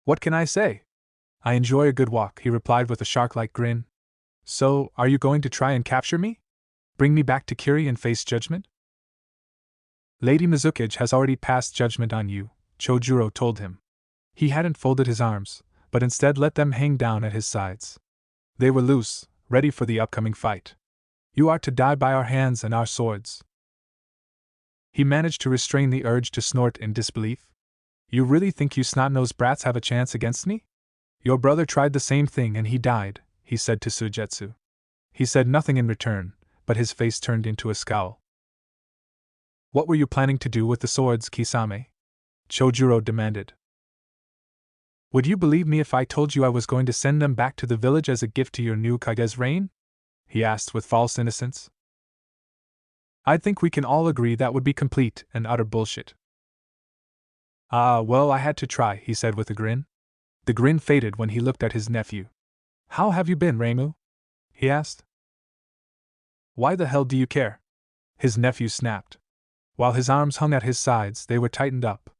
What can I say? I enjoy a good walk, he replied with a shark-like grin. So, are you going to try and capture me? Bring me back to Kiri and face judgment? Lady Mizukage has already passed judgment on you, Chojuro told him. He hadn't folded his arms, but instead let them hang down at his sides. They were loose, ready for the upcoming fight. You are to die by our hands and our swords. He managed to restrain the urge to snort in disbelief. You really think you snot-nosed brats have a chance against me? Your brother tried the same thing and he died, he said to Suigetsu. He said nothing in return, but his face turned into a scowl. What were you planning to do with the swords, Kisame? Chojuro demanded. Would you believe me if I told you I was going to send them back to the village as a gift to your new Kage's reign? He asked with false innocence. I think we can all agree that would be complete and utter bullshit. Ah, well, I had to try, he said with a grin. The grin faded when he looked at his nephew. How have you been, Reimu? He asked. Why the hell do you care? His nephew snapped. While his arms hung at his sides, they were tightened up.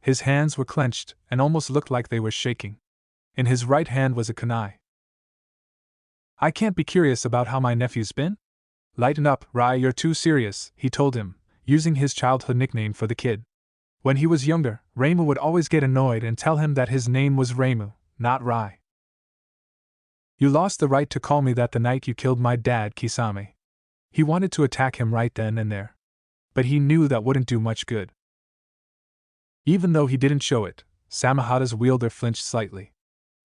His hands were clenched and almost looked like they were shaking. In his right hand was a kunai. I can't be curious about how my nephew's been? Lighten up, Rai, you're too serious, he told him, using his childhood nickname for the kid. When he was younger, Reimu would always get annoyed and tell him that his name was Reimu, not Rai. You lost the right to call me that the night you killed my dad, Kisame. He wanted to attack him right then and there. But he knew that wouldn't do much good. Even though he didn't show it, Samahada's wielder flinched slightly.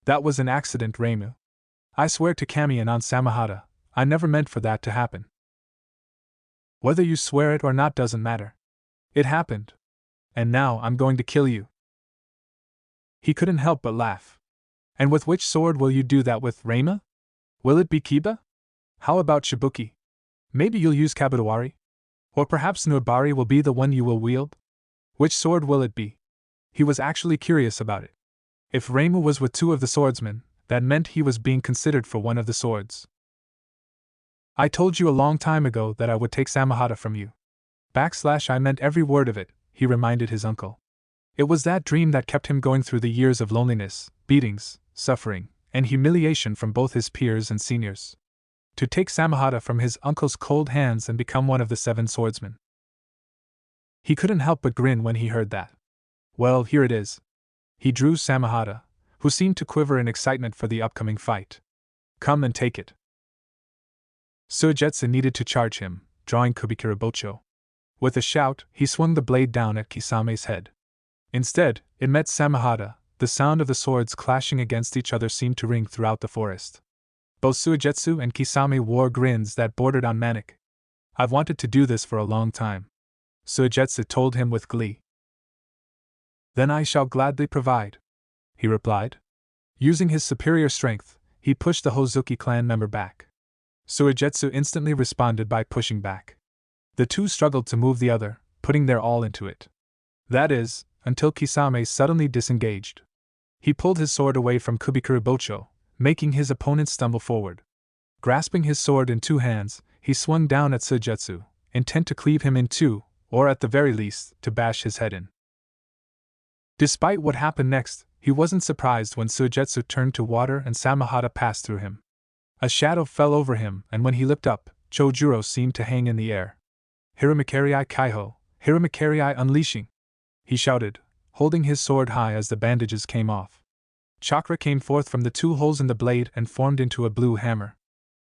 That was an accident, Reimu. I swear to Kami and on Samahada, I never meant for that to happen. Whether you swear it or not doesn't matter. It happened. And now I'm going to kill you. He couldn't help but laugh. And with which sword will you do that with, Reima? Will it be Kiba? How about Shibuki? Maybe you'll use Kabadawari? Or perhaps Nobari will be the one you will wield? Which sword will it be? He was actually curious about it. If Reimu was with two of the swordsmen, that meant he was being considered for one of the swords. I told you a long time ago that I would take Samahada from you. I meant every word of it, he reminded his uncle. It was that dream that kept him going through the years of loneliness, beatings, suffering, and humiliation from both his peers and seniors. To take Samahada from his uncle's cold hands and become one of the 7 swordsmen. He couldn't help but grin when he heard that. Well, here it is. He drew Samahada, who seemed to quiver in excitement for the upcoming fight. Come and take it. Suigetsu needed to charge him, drawing Kubikirabocho. With a shout, he swung the blade down at Kisame's head. Instead, it met Samahada. The sound of the swords clashing against each other seemed to ring throughout the forest. Both Suigetsu and Kisame wore grins that bordered on manic. I've wanted to do this for a long time, Suigetsu told him with glee. Then I shall gladly provide, he replied. Using his superior strength, he pushed the Hozuki clan member back. Suigetsu instantly responded by pushing back. The two struggled to move the other, putting their all into it. That is, until Kisame suddenly disengaged. He pulled his sword away from Kubikirabocho, making his opponent stumble forward. Grasping his sword in 2 hands, he swung down at Suigetsu, intent to cleave him in 2, or at the very least, to bash his head in. Despite what happened next, he wasn't surprised when Suigetsu turned to water and Samahada passed through him. A shadow fell over him, and when he looked up, Chojuro seemed to hang in the air. Hiramakerii Kaiho, Hiramakerii unleashing! He shouted, holding his sword high as the bandages came off. Chakra came forth from the 2 holes in the blade and formed into a blue hammer.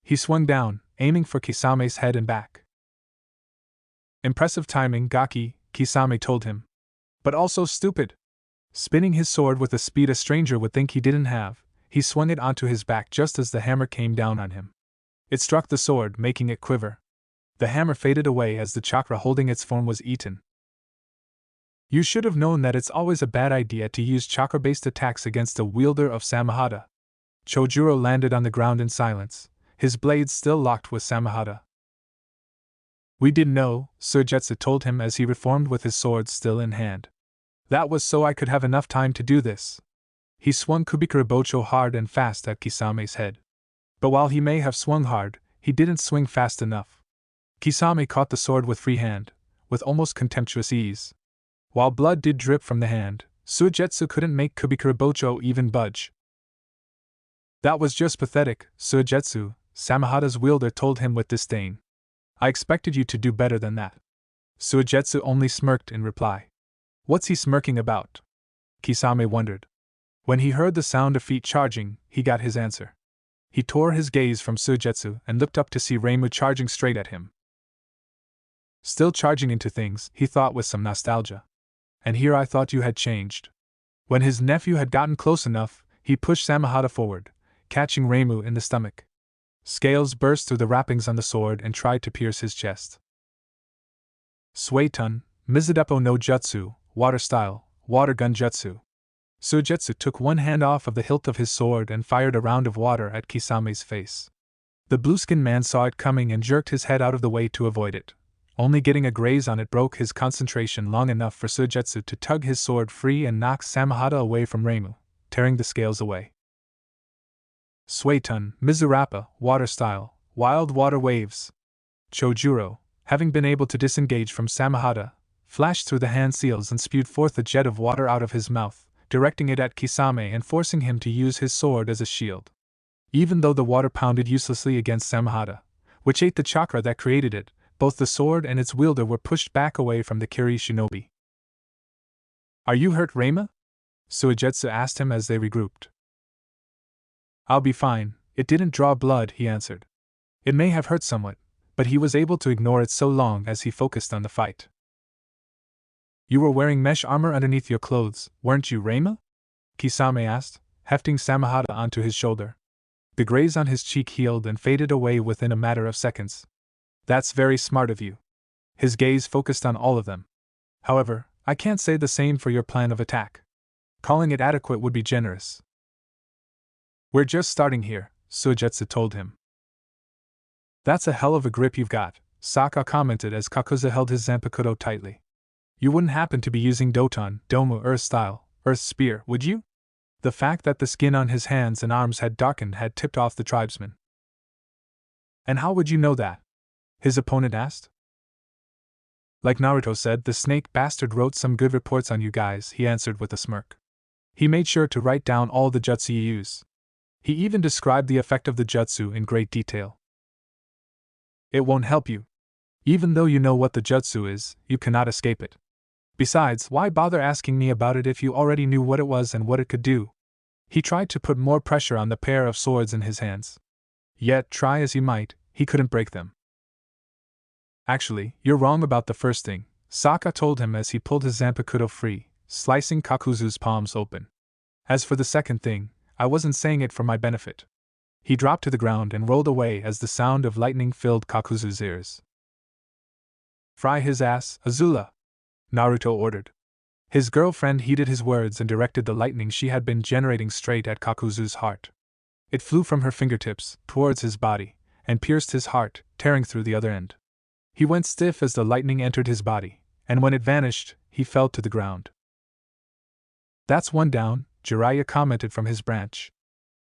He swung down, aiming for Kisame's head and back. Impressive timing, Gaki, Kisame told him. But also stupid. Spinning his sword with a speed a stranger would think he didn't have, he swung it onto his back just as the hammer came down on him. It struck the sword, making it quiver. The hammer faded away as the chakra holding its form was eaten. You should have known that it's always a bad idea to use chakra-based attacks against a wielder of Samahada. Chojuro landed on the ground in silence, his blades still locked with Samahada. We didn't know, Suigetsu told him as he reformed with his sword still in hand. That was so I could have enough time to do this. He swung Kubikirabocho hard and fast at Kisame's head. But while he may have swung hard, he didn't swing fast enough. Kisame caught the sword with free hand, with almost contemptuous ease. While blood did drip from the hand, Suigetsu couldn't make Kubikirabocho even budge. That was just pathetic, Suigetsu, Samahada's wielder told him with disdain. I expected you to do better than that. Suigetsu only smirked in reply. What's he smirking about? Kisame wondered. When he heard the sound of feet charging, he got his answer. He tore his gaze from Suigetsu and looked up to see Reimu charging straight at him. Still charging into things, he thought with some nostalgia. And here I thought you had changed. When his nephew had gotten close enough, he pushed Samahata forward, catching Reimu in the stomach. Scales burst through the wrappings on the sword and tried to pierce his chest. Suetun, Mizudepo no Jutsu, Water Style, Water Gun Jutsu. Suigetsu took one hand off of the hilt of his sword and fired a round of water at Kisame's face. The blue-skinned man saw it coming and jerked his head out of the way to avoid it. Only getting a graze on it broke his concentration long enough for Suigetsu to tug his sword free and knock Samahata away from Reimu, tearing the scales away. Suetun, Mizurappa, Water Style, Wild Water Waves. Chojuro, having been able to disengage from Samahata, flashed through the hand seals and spewed forth a jet of water out of his mouth, directing it at Kisame and forcing him to use his sword as a shield. Even though the water pounded uselessly against Samahata, which ate the chakra that created it, both the sword and its wielder were pushed back away from the Kiri shinobi. "Are you hurt, Reima?" Suigetsu asked him as they regrouped. "I'll be fine, it didn't draw blood," he answered. It may have hurt somewhat, but he was able to ignore it so long as he focused on the fight. "You were wearing mesh armor underneath your clothes, weren't you, Reima?" Kisame asked, hefting Samahata onto his shoulder. The graze on his cheek healed and faded away within a matter of seconds. "That's very smart of you." His gaze focused on all of them. "However, I can't say the same for your plan of attack. Calling it adequate would be generous." "We're just starting here," Suigetsu told him. "That's a hell of a grip you've got," Saka commented as Kakuza held his Zanpakuto tightly. "You wouldn't happen to be using Doton, Domu Earth Style, Earth Spear, would you?" The fact that the skin on his hands and arms had darkened had tipped off the tribesman. "And how would you know that?" his opponent asked. "Like Naruto said, the snake bastard wrote some good reports on you guys," he answered with a smirk. He made sure to write down all the jutsu you use. He even described the effect of the jutsu in great detail. "It won't help you. Even though you know what the jutsu is, you cannot escape it. Besides, why bother asking me about it if you already knew what it was and what it could do?" He tried to put more pressure on the pair of swords in his hands. Yet, try as he might, he couldn't break them. "Actually, you're wrong about the first thing," Saka told him as he pulled his Zanpakuto free, slicing Kakuzu's palms open. "As for the second thing, I wasn't saying it for my benefit." He dropped to the ground and rolled away as the sound of lightning filled Kakuzu's ears. "Fry his ass, Azula," Naruto ordered. His girlfriend heeded his words and directed the lightning she had been generating straight at Kakuzu's heart. It flew from her fingertips, towards his body, and pierced his heart, tearing through the other end. He went stiff as the lightning entered his body, and when it vanished, he fell to the ground. "That's one down," Jiraiya commented from his branch.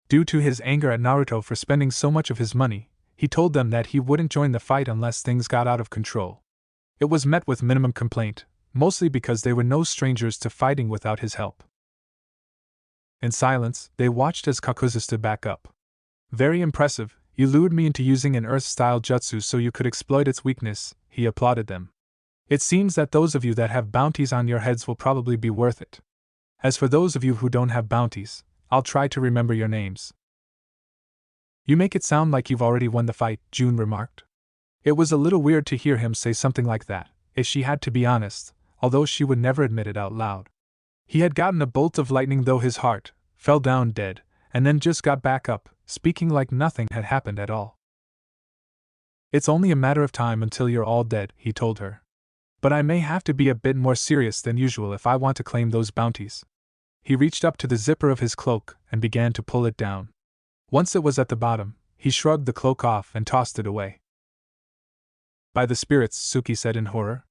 Due to his anger at Naruto for spending so much of his money, he told them that he wouldn't join the fight unless things got out of control. It was met with minimum complaint, mostly because they were no strangers to fighting without his help. In silence, they watched as Kakuzu stood back up. "Very impressive, you lured me into using an Earth-style jutsu so you could exploit its weakness," he applauded them. "It seems that those of you that have bounties on your heads will probably be worth it. As for those of you who don't have bounties, I'll try to remember your names." "You make it sound like you've already won the fight," June remarked. It was a little weird to hear him say something like that, if she had to be honest, although she would never admit it out loud. He had gotten a bolt of lightning though his heart, fell down dead, and then just got back up, speaking like nothing had happened at all. "It's only a matter of time until you're all dead," he told her. "But I may have to be a bit more serious than usual if I want to claim those bounties." He reached up to the zipper of his cloak and began to pull it down. Once it was at the bottom, he shrugged the cloak off and tossed it away. "By the spirits," Suki said in horror.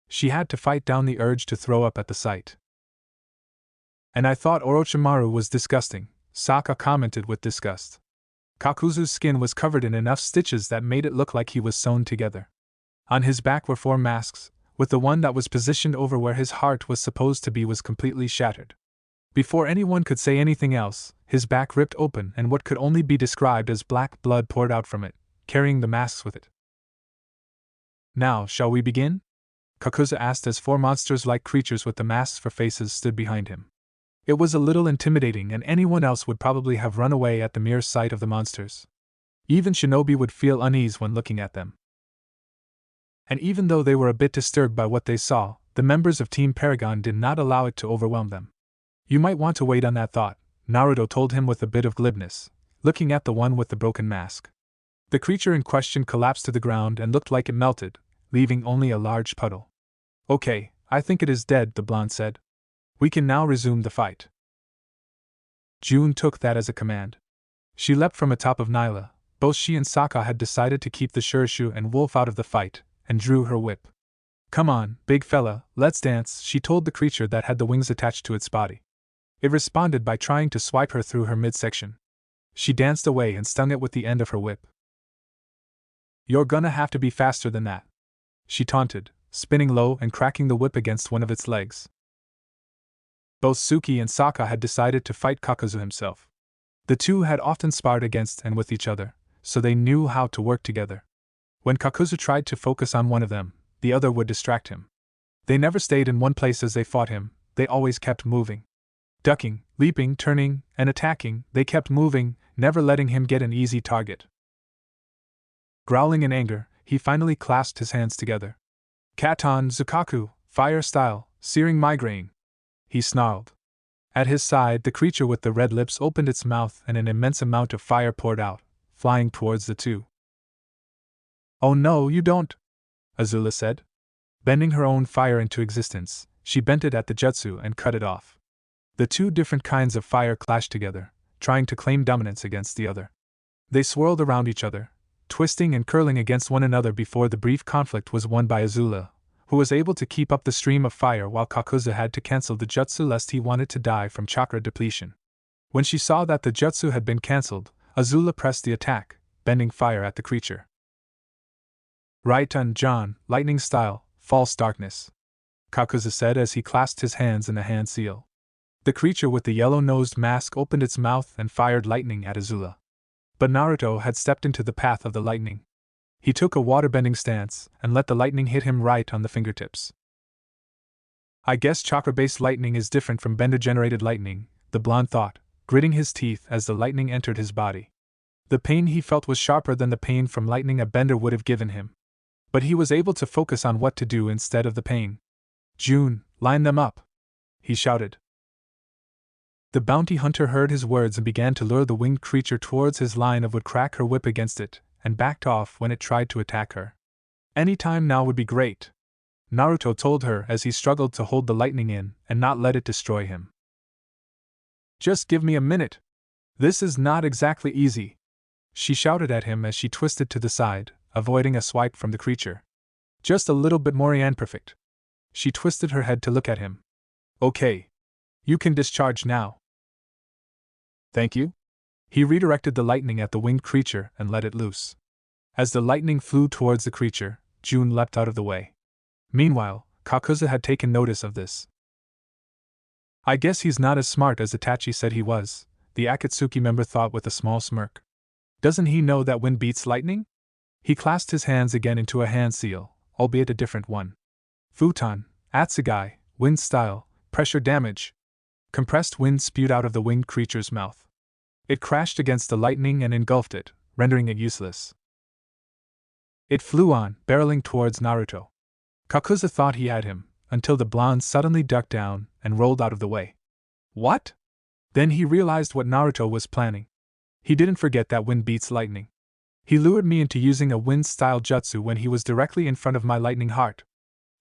She had to fight down the urge to throw up at the sight. "And I thought Orochimaru was disgusting," Saka commented with disgust. Kakuzu's skin was covered in enough stitches that made it look like he was sewn together. On his back were 4 masks, with the one that was positioned over where his heart was supposed to be was completely shattered. Before anyone could say anything else, his back ripped open and what could only be described as black blood poured out from it, carrying the masks with it. "Now, shall we begin?" Kakuzu asked as 4 monsters-like creatures with the masks for faces stood behind him. It was a little intimidating, and anyone else would probably have run away at the mere sight of the monsters. Even shinobi would feel unease when looking at them. And even though they were a bit disturbed by what they saw, the members of Team Paragon did not allow it to overwhelm them. You might want to wait on that thought, Naruto told him with a bit of glibness, looking at the one with the broken mask. The creature in question collapsed to the ground and looked like it melted, leaving only a large puddle. Okay, I think it is dead, the blonde said. We can now resume the fight. June took that as a command. She leapt from atop of Nyla. Both she and Sokka had decided to keep the Shurshu and Wolf out of the fight, and drew her whip. Come on, big fella, let's dance, she told the creature that had the wings attached to its body. It responded by trying to swipe her through her midsection. She danced away and stung it with the end of her whip. You're gonna have to be faster than that, she taunted, spinning low and cracking the whip against one of its legs. Both Suki and Sokka had decided to fight Kakuzu himself. The two had often sparred against and with each other, so they knew how to work together. When Kakuzu tried to focus on one of them, the other would distract him. They never stayed in one place as they fought him, they always kept moving. Ducking, leaping, turning, and attacking, they kept moving, never letting him get an easy target. Growling in anger, he finally clasped his hands together. Katon Zukaku, fire style, searing migraine, he snarled. At his side, the creature with the red lips opened its mouth and an immense amount of fire poured out, flying towards the two. Oh no, you don't, Azula said. Bending her own fire into existence, she bent it at the jutsu and cut it off. The two different kinds of fire clashed together, trying to claim dominance against the other. They swirled around each other, twisting and curling against one another before the brief conflict was won by Azula, who was able to keep up the stream of fire while Kakuzu had to cancel the jutsu lest he wanted to die from chakra depletion. When she saw that the jutsu had been cancelled, Azula pressed the attack, bending fire at the creature. Right on, John, lightning style, false darkness, Kakuzu said as he clasped his hands in a hand seal. The creature with the yellow-nosed mask opened its mouth and fired lightning at Azula. But Naruto had stepped into the path of the lightning. He took a waterbending stance and let the lightning hit him right on the fingertips. I guess chakra-based lightning is different from bender-generated lightning, the blonde thought, gritting his teeth as the lightning entered his body. The pain he felt was sharper than the pain from lightning a bender would have given him. But he was able to focus on what to do instead of the pain. June, line them up, he shouted. The bounty hunter heard his words and began to lure the winged creature towards his line of would crack her whip against it, and backed off when it tried to attack her. Any time now would be great, Naruto told her as he struggled to hold the lightning in and not let it destroy him. Just give me a minute. This is not exactly easy, she shouted at him as she twisted to the side, avoiding a swipe from the creature. Just a little bit more and perfect. She twisted her head to look at him. Okay. You can discharge now. Thank you. He redirected the lightning at the winged creature and let it loose. As the lightning flew towards the creature, June leapt out of the way. Meanwhile, Kakuzu had taken notice of this. I guess he's not as smart as Itachi said he was, the Akatsuki member thought with a small smirk. Doesn't he know that wind beats lightning? He clasped his hands again into a hand seal, albeit a different one. Futon, Atsugai, wind style, pressure damage. Compressed wind spewed out of the winged creature's mouth. It crashed against the lightning and engulfed it, rendering it useless. It flew on, barreling towards Naruto. Kakuzu thought he had him, until the blonde suddenly ducked down and rolled out of the way. What? Then he realized what Naruto was planning. He didn't forget that wind beats lightning. He lured me into using a wind-style jutsu when he was directly in front of my lightning heart.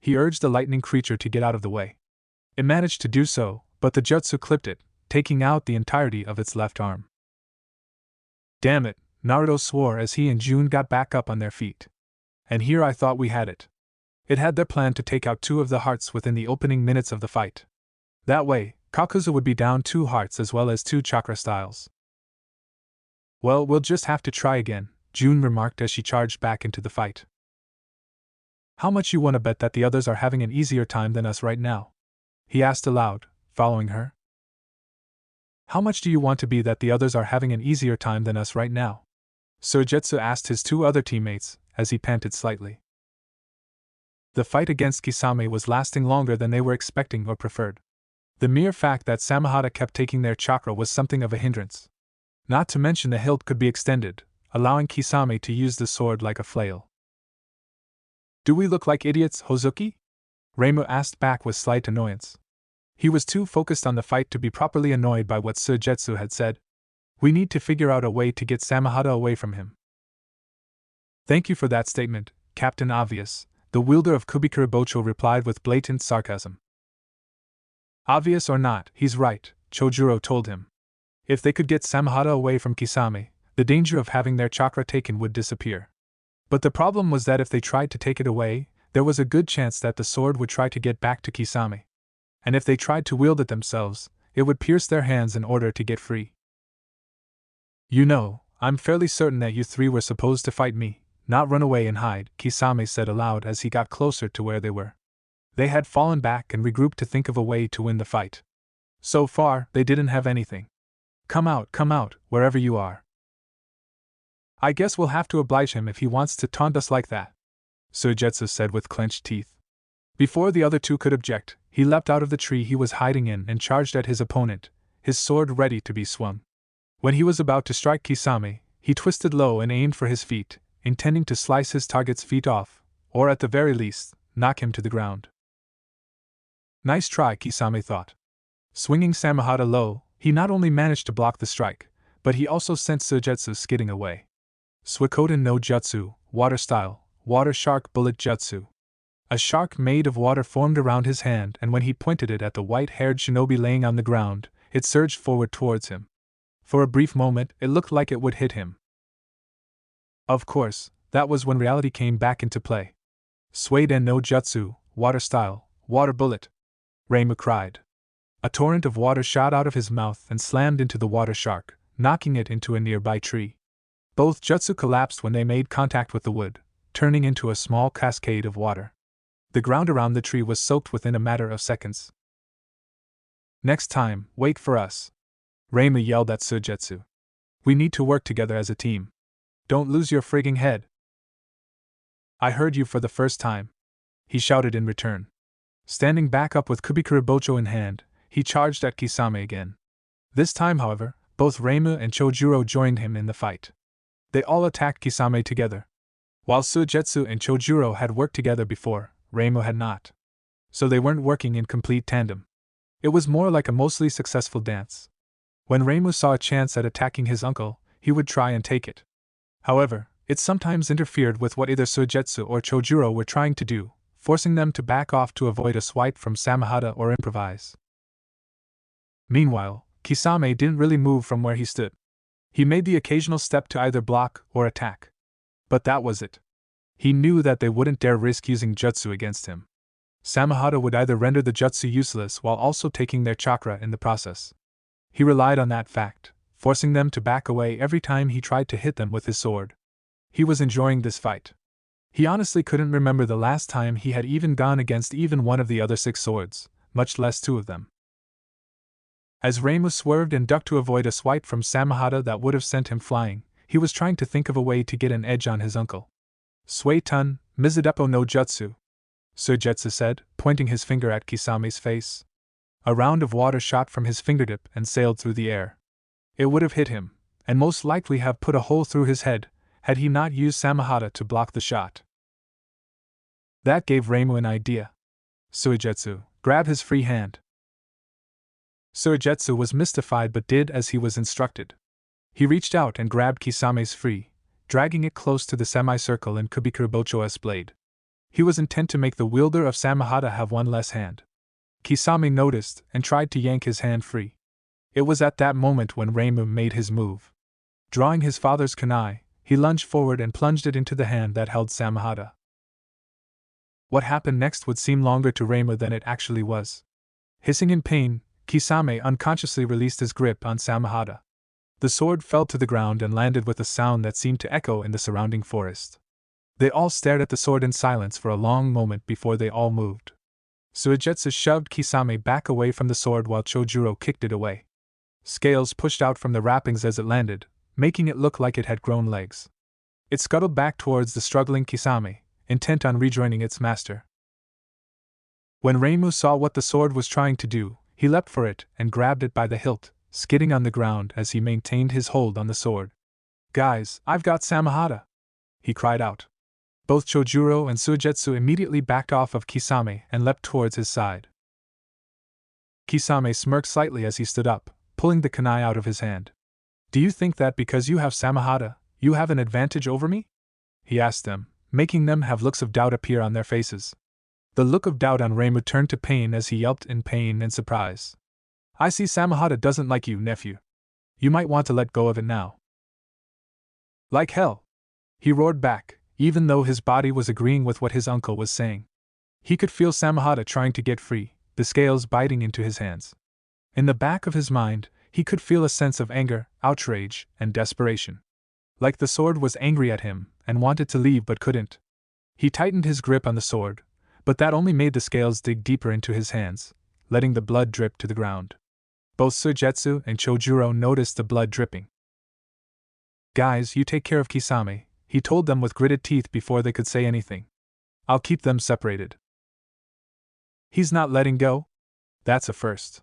He urged the lightning creature to get out of the way. It managed to do so, but the jutsu clipped it, taking out the entirety of its left arm. Damn it, Naruto swore as he and June got back up on their feet. And here I thought we had it. It had their plan to take out 2 of the hearts within the opening minutes of the fight. That way, Kakuzu would be down 2 hearts as well as 2 chakra styles. Well, we'll just have to try again, June remarked as she charged back into the fight. How much you want to bet that the others are having an easier time than us right now? He asked aloud, following her. How much do you want to be that the others are having an easier time than us right now? Sojetsu asked his 2 other teammates, as he panted slightly. The fight against Kisame was lasting longer than they were expecting or preferred. The mere fact that Samahata kept taking their chakra was something of a hindrance. Not to mention the hilt could be extended, allowing Kisame to use the sword like a flail. Do we look like idiots, Hozuki? Reimu asked back with slight annoyance. He was too focused on the fight to be properly annoyed by what Suigetsu had said. We need to figure out a way to get Samahata away from him. Thank you for that statement, Captain Obvious, the wielder of Kubikuribocho replied with blatant sarcasm. Obvious or not, he's right, Chojuro told him. If they could get Samahata away from Kisame, the danger of having their chakra taken would disappear. But the problem was that if they tried to take it away, there was a good chance that the sword would try to get back to Kisame. And if they tried to wield it themselves, it would pierce their hands in order to get free. You know, I'm fairly certain that you three were supposed to fight me, not run away and hide, Kisame said aloud as he got closer to where they were. They had fallen back and regrouped to think of a way to win the fight. So far, they didn't have anything. Come out, wherever you are. I guess we'll have to oblige him if he wants to taunt us like that, Suigetsu said with clenched teeth. Before the other two could object, he leapt out of the tree he was hiding in and charged at his opponent, his sword ready to be swung. When he was about to strike Kisame, he twisted low and aimed for his feet, intending to slice his target's feet off, or at the very least, knock him to the ground. Nice try, Kisame thought. Swinging Samahata low, he not only managed to block the strike, but he also sent Suigetsu skidding away. Suikoden no Jutsu, Water Style, Water Shark Bullet Jutsu. A shark made of water formed around his hand, and when he pointed it at the white-haired shinobi laying on the ground, it surged forward towards him. For a brief moment, it looked like it would hit him. Of course, that was when reality came back into play. Suikoden no Jutsu, Water Style, Water Bullet, Reimu cried. A torrent of water shot out of his mouth and slammed into the water shark, knocking it into a nearby tree. Both jutsu collapsed when they made contact with the wood, turning into a small cascade of water. The ground around the tree was soaked within a matter of seconds. Next time, wait for us, Reimu yelled at Suigetsu. We need to work together as a team. Don't lose your frigging head. I heard you for the first time, he shouted in return. Standing back up with Kubikuribocho in hand, he charged at Kisame again. This time, however, both Reimu and Chojuro joined him in the fight. They all attacked Kisame together. While Suigetsu and Chojuro had worked together before, Reimu had not. So they weren't working in complete tandem. It was more like a mostly successful dance. When Reimu saw a chance at attacking his uncle, he would try and take it. However, it sometimes interfered with what either Suigetsu or Chojuro were trying to do, forcing them to back off to avoid a swipe from Samahata or improvise. Meanwhile, Kisame didn't really move from where he stood. He made the occasional step to either block or attack. But that was it. He knew that they wouldn't dare risk using jutsu against him. Samahata would either render the jutsu useless while also taking their chakra in the process. He relied on that fact, forcing them to back away every time he tried to hit them with his sword. He was enjoying this fight. He honestly couldn't remember the last time he had even gone against even one of the other 6 swords, much less 2 of them. As Reimu swerved and ducked to avoid a swipe from Samahata that would have sent him flying, he was trying to think of a way to get an edge on his uncle. Suiton, Mizudepo no Jutsu, Suigetsu said, pointing his finger at Kisame's face. A round of water shot from his fingertip and sailed through the air. It would have hit him, and most likely have put a hole through his head, had he not used Samahata to block the shot. That gave Reimu an idea. Suigetsu, grab his free hand. Suigetsu was mystified but did as he was instructed. He reached out and grabbed Kisame's free, dragging it close to the semicircle in Kubikuribocho's blade. He was intent to make the wielder of Samahata have one less hand. Kisame noticed and tried to yank his hand free. It was at that moment when Reimu made his move. Drawing his father's kunai, he lunged forward and plunged it into the hand that held Samahata. What happened next would seem longer to Reimu than it actually was. Hissing in pain, Kisame unconsciously released his grip on Samahata. The sword fell to the ground and landed with a sound that seemed to echo in the surrounding forest. They all stared at the sword in silence for a long moment before they all moved. Suigetsu shoved Kisame back away from the sword while Chojuro kicked it away. Scales pushed out from the wrappings as it landed, making it look like it had grown legs. It scuttled back towards the struggling Kisame, intent on rejoining its master. When Reimu saw what the sword was trying to do, He leapt for it and grabbed it by the hilt, skidding on the ground as he maintained his hold on the sword. "Guys, I've got Samahata!" he cried out. Both Chojuro and Suigetsu immediately backed off of Kisame and leapt towards his side. Kisame smirked slightly as he stood up, pulling the kunai out of his hand. "Do you think that because you have Samahata, you have an advantage over me?" he asked them, making them have looks of doubt appear on their faces. The look of doubt on Reimu turned to pain as he yelped in pain and surprise. "I see Samahata doesn't like you, nephew. You might want to let go of it now." "Like hell!" he roared back, even though his body was agreeing with what his uncle was saying. He could feel Samahata trying to get free, the scales biting into his hands. In the back of his mind, he could feel a sense of anger, outrage, and desperation. Like the sword was angry at him, and wanted to leave but couldn't. He tightened his grip on the sword, but that only made the scales dig deeper into his hands, letting the blood drip to the ground. Both Suigetsu and Chojuro noticed the blood dripping. "Guys, you take care of Kisame," he told them with gritted teeth before they could say anything. "I'll keep them separated." "He's not letting go? That's a first.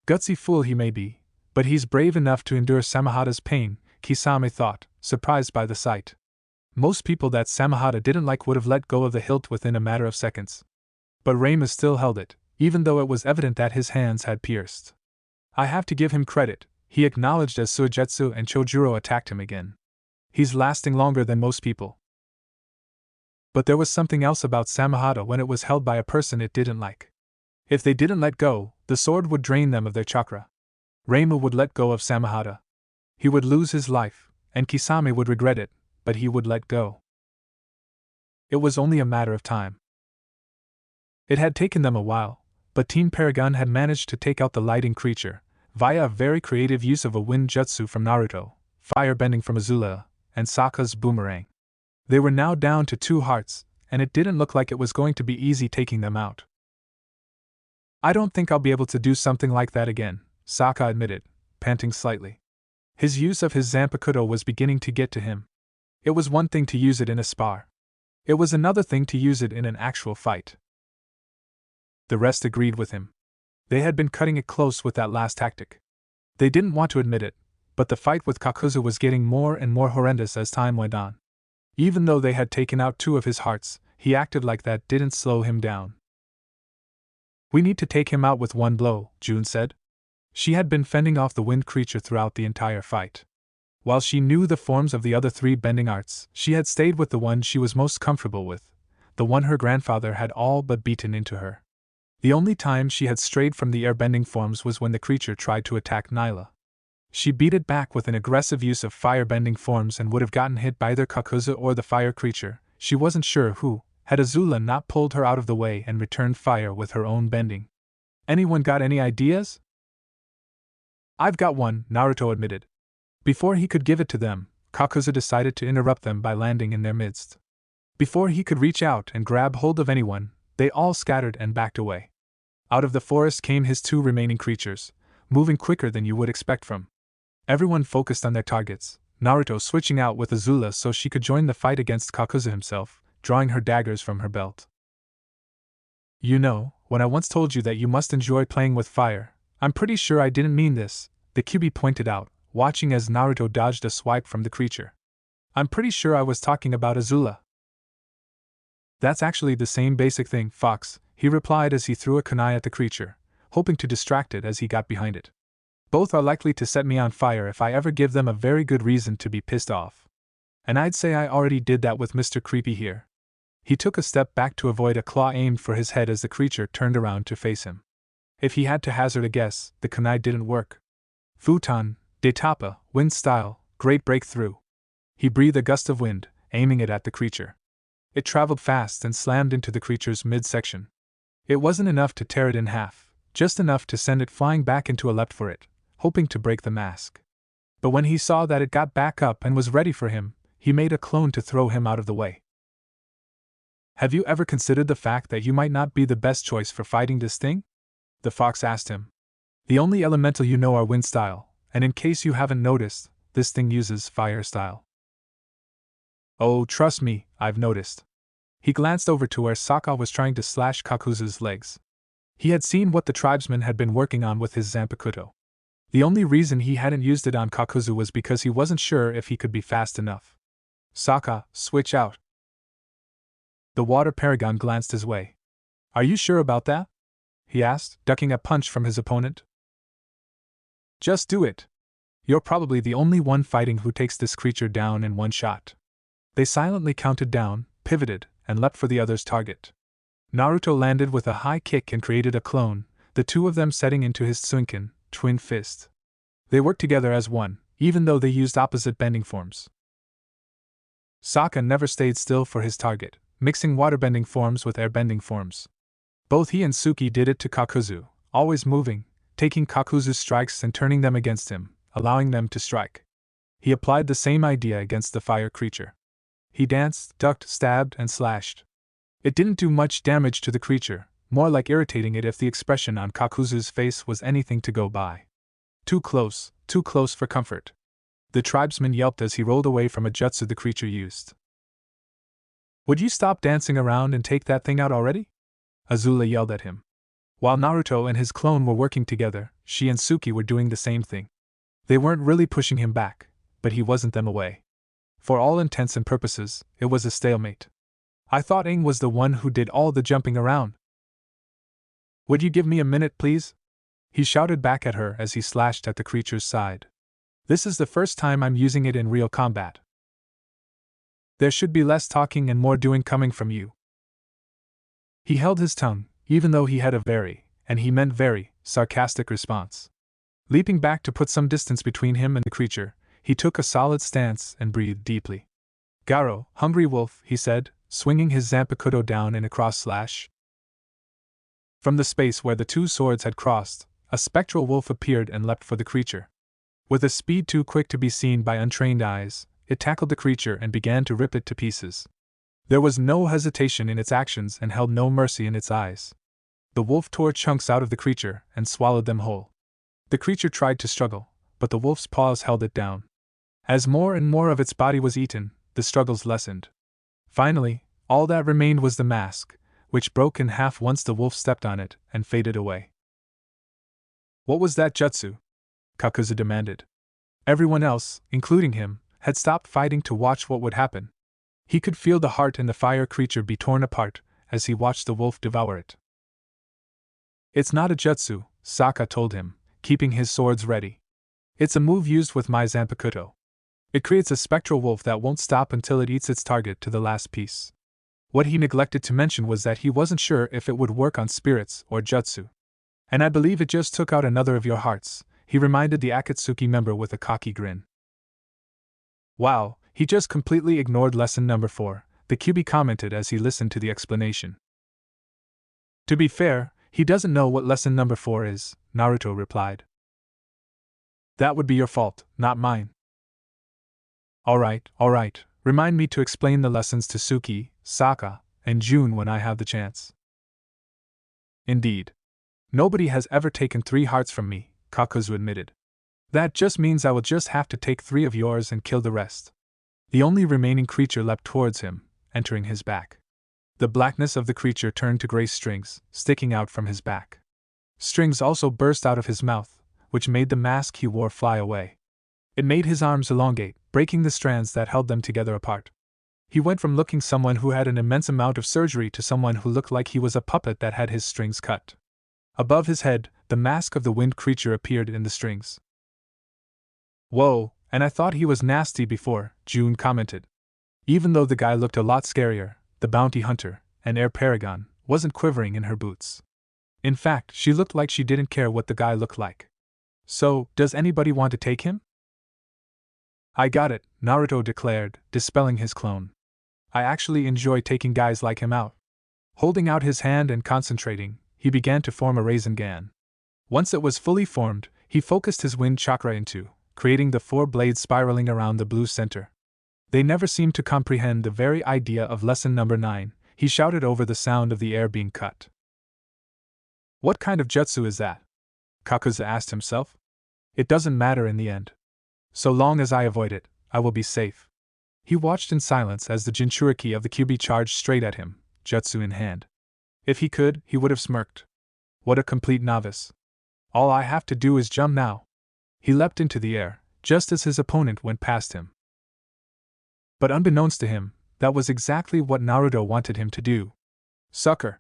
Gutsy fool he may be, but he's brave enough to endure Samahata's pain," Kisame thought, surprised by the sight. Most people that Samahata didn't like would have let go of the hilt within a matter of seconds. But Reimu still held it, even though it was evident that his hands had pierced. "I have to give him credit," he acknowledged as Suigetsu and Chojuro attacked him again. "He's lasting longer than most people." But there was something else about Samahata when it was held by a person it didn't like. If they didn't let go, the sword would drain them of their chakra. Reimu would let go of Samahata. He would lose his life, and Kisame would regret it, but he would let go. It was only a matter of time. It had taken them a while, but Team Paragon had managed to take out the lighting creature, via a very creative use of a wind jutsu from Naruto, fire bending from Azula, and Sokka's boomerang. They were now down to 2 hearts, and it didn't look like it was going to be easy taking them out. "I don't think I'll be able to do something like that again," Sokka admitted, panting slightly. His use of his Zanpakuto was beginning to get to him. It was one thing to use it in a spar. It was another thing to use it in an actual fight. The rest agreed with him. They had been cutting it close with that last tactic. They didn't want to admit it, but the fight with Kakuzu was getting more and more horrendous as time went on. Even though they had taken out 2 of his hearts, he acted like that didn't slow him down. "We need to take him out with one blow," June said. She had been fending off the wind creature throughout the entire fight. While she knew the forms of the other 3 bending arts, she had stayed with the one she was most comfortable with, the one her grandfather had all but beaten into her. The only time she had strayed from the airbending forms was when the creature tried to attack Nyla. She beat it back with an aggressive use of firebending forms and would have gotten hit by either Kakuzu or the fire creature, she wasn't sure who, had Azula not pulled her out of the way and returned fire with her own bending. "Anyone got any ideas?" "I've got one," Naruto admitted. Before he could give it to them, Kakuzu decided to interrupt them by landing in their midst. Before he could reach out and grab hold of anyone, they all scattered and backed away. Out of the forest came his 2 remaining creatures, moving quicker than you would expect from. Everyone focused on their targets, Naruto switching out with Azula so she could join the fight against Kakuzu himself, drawing her daggers from her belt. "You know, when I once told you that you must enjoy playing with fire, I'm pretty sure I didn't mean this," the Kyuubi pointed out, watching as Naruto dodged a swipe from the creature. "I'm pretty sure I was talking about Azula." "That's actually the same basic thing, Fox," he replied as he threw a kunai at the creature, hoping to distract it as he got behind it. "Both are likely to set me on fire if I ever give them a very good reason to be pissed off. And I'd say I already did that with Mr. Creepy here." He took a step back to avoid a claw aimed for his head as the creature turned around to face him. If he had to hazard a guess, the kunai didn't work. Futon, Detapa, wind style, great breakthrough. He breathed a gust of wind, aiming it at the creature. It traveled fast and slammed into the creature's midsection. It wasn't enough to tear it in half, just enough to send it flying back into a leapt for it, hoping to break the mask. But when he saw that it got back up and was ready for him, he made a clone to throw him out of the way. "Have you ever considered the fact that you might not be the best choice for fighting this thing?" the fox asked him. "The only elemental you know are wind style, and in case you haven't noticed, this thing uses fire style." "Oh, trust me, I've noticed." He glanced over to where Sokka was trying to slash Kakuzu's legs. He had seen what the tribesman had been working on with his Zanpakuto. The only reason he hadn't used it on Kakuzu was because he wasn't sure if he could be fast enough. Sokka, switch out. The water paragon glanced his way. Are you sure about that? He asked, ducking a punch from his opponent. Just do it. You're probably the only one fighting who takes this creature down in one shot. They silently counted down, pivoted, and leapt for the other's target. Naruto landed with a high kick and created a clone, the two of them setting into his Tsunken, twin fist. They worked together as one, even though they used opposite bending forms. Sokka never stayed still for his target, mixing waterbending forms with airbending forms. Both he and Suki did it to Kakuzu, always moving, taking Kakuzu's strikes and turning them against him, allowing them to strike. He applied the same idea against the fire creature. He danced, ducked, stabbed, and slashed. It didn't do much damage to the creature, more like irritating it if the expression on Kakuzu's face was anything to go by. Too close for comfort. The tribesman yelped as he rolled away from a jutsu the creature used. Would you stop dancing around and take that thing out already? Azula yelled at him. While Naruto and his clone were working together, she and Suki were doing the same thing. They weren't really pushing him back, but he wasn't them away. For all intents and purposes, it was a stalemate. I thought Aang was the one who did all the jumping around. Would you give me a minute, please? He shouted back at her as he slashed at the creature's side. This is the first time I'm using it in real combat. There should be less talking and more doing coming from you. He held his tongue, even though he had a very, and he meant very, sarcastic response. Leaping back to put some distance between him and the creature, he took a solid stance and breathed deeply. Garo, hungry wolf, he said, swinging his Zanpakuto down in a cross slash. From the space where the two swords had crossed, a spectral wolf appeared and leapt for the creature. With a speed too quick to be seen by untrained eyes, it tackled the creature and began to rip it to pieces. There was no hesitation in its actions and held no mercy in its eyes. The wolf tore chunks out of the creature and swallowed them whole. The creature tried to struggle, but the wolf's paws held it down. As more and more of its body was eaten, the struggles lessened. Finally, all that remained was the mask, which broke in half once the wolf stepped on it and faded away. What was that jutsu? Kakuzu demanded. Everyone else, including him, had stopped fighting to watch what would happen. He could feel the heart in the fire creature be torn apart as he watched the wolf devour it. It's not a jutsu, Sokka told him, keeping his swords ready. It's a move used with my Zanpakuto. It creates a spectral wolf that won't stop until it eats its target to the last piece. What he neglected to mention was that he wasn't sure if it would work on spirits or jutsu. And I believe it just took out another of your hearts, he reminded the Akatsuki member with a cocky grin. Wow, he just completely ignored lesson number 4, the Kyuubi commented as he listened to the explanation. To be fair, he doesn't know what lesson number 4 is, Naruto replied. That would be your fault, not mine. Alright, remind me to explain the lessons to Suki, Sokka, and June when I have the chance. Indeed. Nobody has ever taken 3 hearts from me, Kakuzu admitted. That just means I will just have to take 3 of yours and kill the rest. The only remaining creature leapt towards him, entering his back. The blackness of the creature turned to gray strings, sticking out from his back. Strings also burst out of his mouth, which made the mask he wore fly away. It made his arms elongate, breaking the strands that held them together apart. He went from looking someone who had an immense amount of surgery to someone who looked like he was a puppet that had his strings cut. Above his head, the mask of the wind creature appeared in the strings. Whoa, and I thought he was nasty before, June commented. Even though the guy looked a lot scarier, the bounty hunter, an air paragon, wasn't quivering in her boots. In fact, she looked like she didn't care what the guy looked like. So, does anybody want to take him? I got it, Naruto declared, dispelling his clone. I actually enjoy taking guys like him out. Holding out his hand and concentrating, he began to form a Rasengan. Once it was fully formed, he focused his wind chakra into, creating the 4 blades spiraling around the blue center. They never seemed to comprehend the very idea of lesson number 9, he shouted over the sound of the air being cut. What kind of jutsu is that? Kakuzu asked himself. It doesn't matter in the end. So long as I avoid it, I will be safe. He watched in silence as the Jinchuriki of the Kyuubi charged straight at him, jutsu in hand. If he could, he would have smirked. What a complete novice. All I have to do is jump now. He leapt into the air, just as his opponent went past him. But unbeknownst to him, that was exactly what Naruto wanted him to do. Sucker!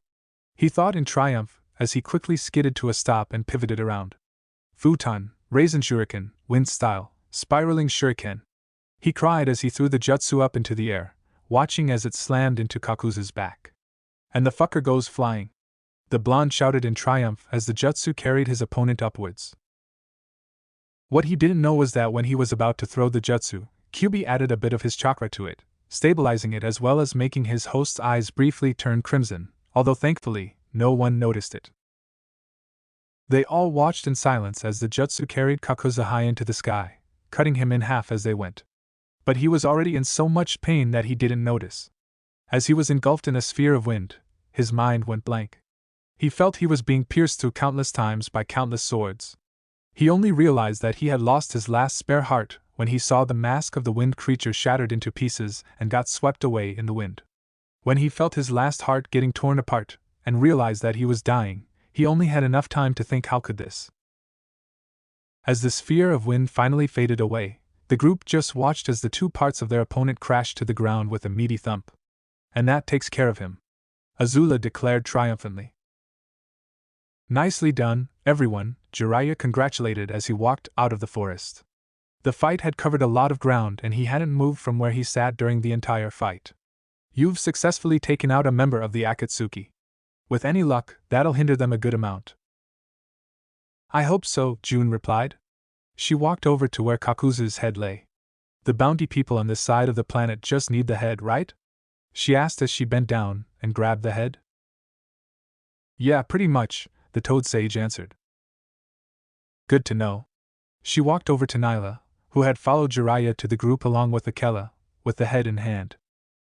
He thought in triumph, as he quickly skidded to a stop and pivoted around. Futon, Raisin Shuriken, Wind Style, Spiraling Shuriken. He cried as he threw the jutsu up into the air, watching as it slammed into Kakuzu's back. And the fucker goes flying. The blonde shouted in triumph as the jutsu carried his opponent upwards. What he didn't know was that when he was about to throw the jutsu, Kyuubi added a bit of his chakra to it, stabilizing it as well as making his host's eyes briefly turn crimson, although thankfully, no one noticed it. They all watched in silence as the jutsu carried Kakuzu high into the sky, cutting him in half as they went. But he was already in so much pain that he didn't notice. As he was engulfed in a sphere of wind, his mind went blank. He felt he was being pierced through countless times by countless swords. He only realized that he had lost his last spare heart when he saw the mask of the wind creature shattered into pieces and got swept away in the wind. When he felt his last heart getting torn apart, and realized that he was dying, he only had enough time to think, how could this? As the sphere of wind finally faded away, the group just watched as the two parts of their opponent crashed to the ground with a meaty thump. And that takes care of him, Azula declared triumphantly. Nicely done, everyone, Jiraiya congratulated as he walked out of the forest. The fight had covered a lot of ground and he hadn't moved from where he sat during the entire fight. You've successfully taken out a member of the Akatsuki. With any luck, that'll hinder them a good amount. I hope so, June replied. She walked over to where Kakuzu's head lay. The bounty people on this side of the planet just need the head, right? She asked as she bent down and grabbed the head. Yeah, pretty much, the Toad Sage answered. Good to know. She walked over to Nyla, who had followed Jiraiya to the group along with Akela, with the head in hand.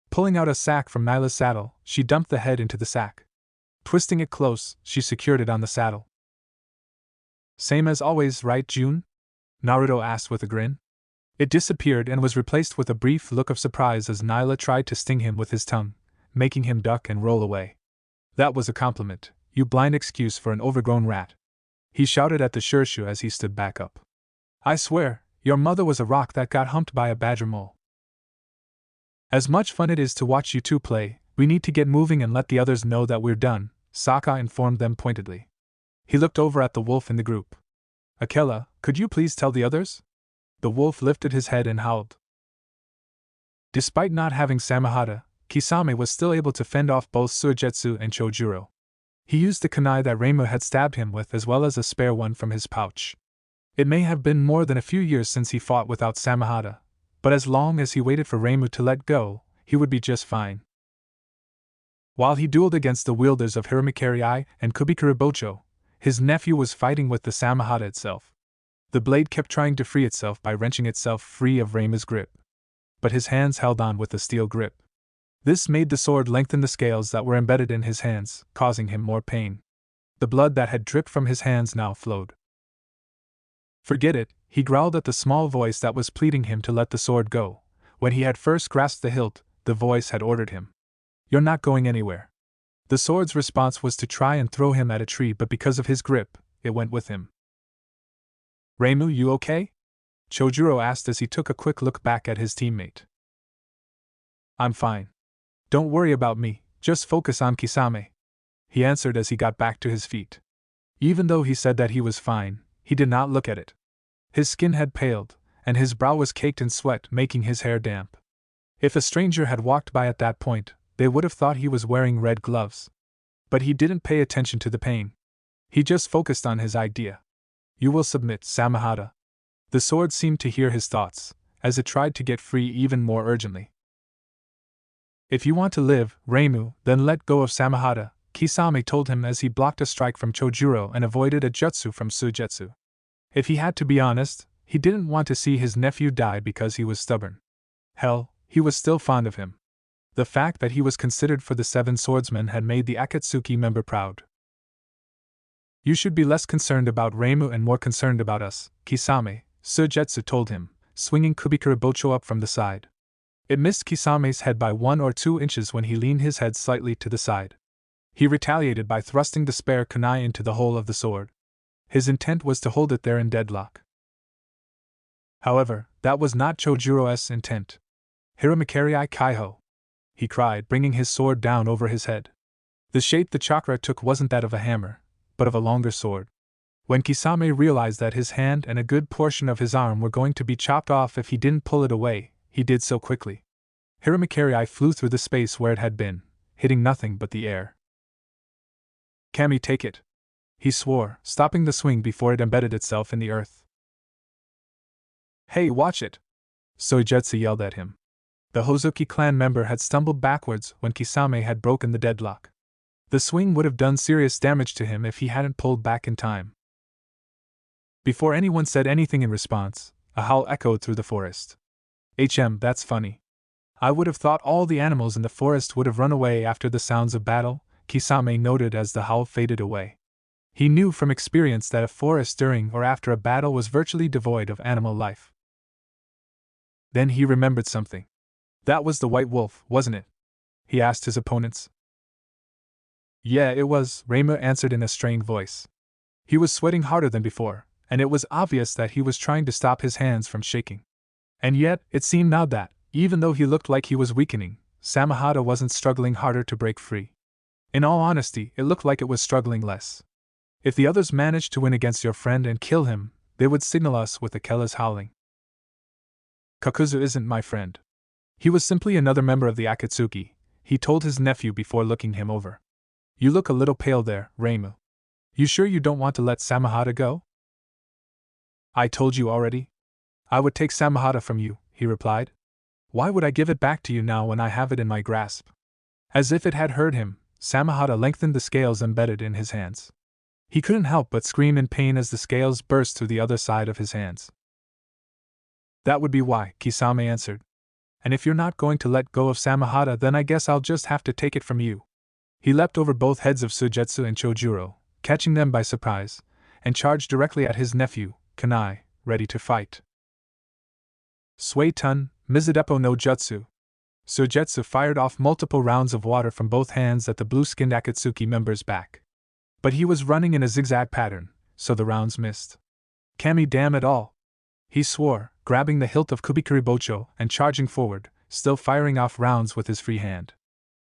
Pulling out a sack from Nyla's saddle, she dumped the head into the sack. Twisting it close, she secured it on the saddle. Same as always, right, June? Naruto asked with a grin. It disappeared and was replaced with a brief look of surprise as Nyla tried to sting him with his tongue, making him duck and roll away. That was a compliment, you blind excuse for an overgrown rat. He shouted at the Shirshu as he stood back up. I swear, your mother was a rock that got humped by a badger mole. As much fun it is to watch you two play, we need to get moving and let the others know that we're done, Sokka informed them pointedly. He looked over at the wolf in the group. Akela, could you please tell the others? The wolf lifted his head and howled. Despite not having Samahata, Kisame was still able to fend off both Suigetsu and Chojuro. He used the kunai that Reimu had stabbed him with as well as a spare one from his pouch. It may have been more than a few years since he fought without Samahata, but as long as he waited for Reimu to let go, he would be just fine. While he dueled against the wielders of Hiramikari and Kubikuribocho, his nephew was fighting with the Samahata itself. The blade kept trying to free itself by wrenching itself free of Reimu's grip. But his hands held on with a steel grip. This made the sword lengthen the scales that were embedded in his hands, causing him more pain. The blood that had dripped from his hands now flowed. Forget it, he growled at the small voice that was pleading him to let the sword go. When he had first grasped the hilt, the voice had ordered him. You're not going anywhere. The sword's response was to try and throw him at a tree, but because of his grip, it went with him. Reimu, you okay? Chojuro asked as he took a quick look back at his teammate. I'm fine. Don't worry about me, just focus on Kisame, he answered as he got back to his feet. Even though he said that he was fine, he did not look at it. His skin had paled, and his brow was caked in sweat, making his hair damp. If a stranger had walked by at that point, they would have thought he was wearing red gloves. But he didn't pay attention to the pain. He just focused on his idea. You will submit, Samahata. The sword seemed to hear his thoughts, as it tried to get free even more urgently. If you want to live, Reimu, then let go of Samahata, Kisame told him as he blocked a strike from Chojuro and avoided a jutsu from Suigetsu. If he had to be honest, he didn't want to see his nephew die because he was stubborn. Hell, he was still fond of him. The fact that he was considered for the Seven Swordsmen had made the Akatsuki member proud. You should be less concerned about Reimu and more concerned about us, Kisame, Suigetsu told him, swinging Kubikuribocho up from the side. It missed Kisame's head by 1 or 2 inches when he leaned his head slightly to the side. He retaliated by thrusting the spare kunai into the hole of the sword. His intent was to hold it there in deadlock. However, that was not Chojuro's intent. "Hiramakari Kaiho!" he cried, bringing his sword down over his head. The shape the chakra took wasn't that of a hammer, but of a longer sword. When Kisame realized that his hand and a good portion of his arm were going to be chopped off if he didn't pull it away, he did so quickly. Hiramakari flew through the space where it had been, hitting nothing but the air. "Kami, take it!" he swore, stopping the swing before it embedded itself in the earth. "Hey, watch it!" Soijetsu yelled at him. The Hozuki clan member had stumbled backwards when Kisame had broken the deadlock. The swing would have done serious damage to him if he hadn't pulled back in time. Before anyone said anything in response, a howl echoed through the forest. That's funny. I would have thought all the animals in the forest would have run away after the sounds of battle, Kisame noted as the howl faded away. He knew from experience that a forest during or after a battle was virtually devoid of animal life. Then he remembered something. "That was the white wolf, wasn't it?" he asked his opponents. "Yeah, it was," Reimu answered in a strained voice. He was sweating harder than before, and it was obvious that he was trying to stop his hands from shaking. And yet, it seemed now that, even though he looked like he was weakening, Samahata wasn't struggling harder to break free. In all honesty, it looked like it was struggling less. If the others managed to win against your friend and kill him, they would signal us with Akela's howling. "Kakuzu isn't my friend. He was simply another member of the Akatsuki," he told his nephew before looking him over. "You look a little pale there, Reimu. You sure you don't want to let Samahata go?" "I told you already. I would take Samahata from you," he replied. "Why would I give it back to you now when I have it in my grasp?" As if it had hurt him, Samahata lengthened the scales embedded in his hands. He couldn't help but scream in pain as the scales burst through the other side of his hands. "That would be why," Kisame answered. "And if you're not going to let go of Samahata, then I guess I'll just have to take it from you." He leapt over both heads of Sujetsu and Chojuro, catching them by surprise, and charged directly at his nephew, Kanai, ready to fight. Suetun, Mizudepo no Jutsu. Sujetsu fired off multiple rounds of water from both hands at the blue-skinned Akatsuki member's back. But he was running in a zigzag pattern, so the rounds missed. "Kami, damn it all!" he swore, grabbing the hilt of Kubikuri Bocho and charging forward, still firing off rounds with his free hand.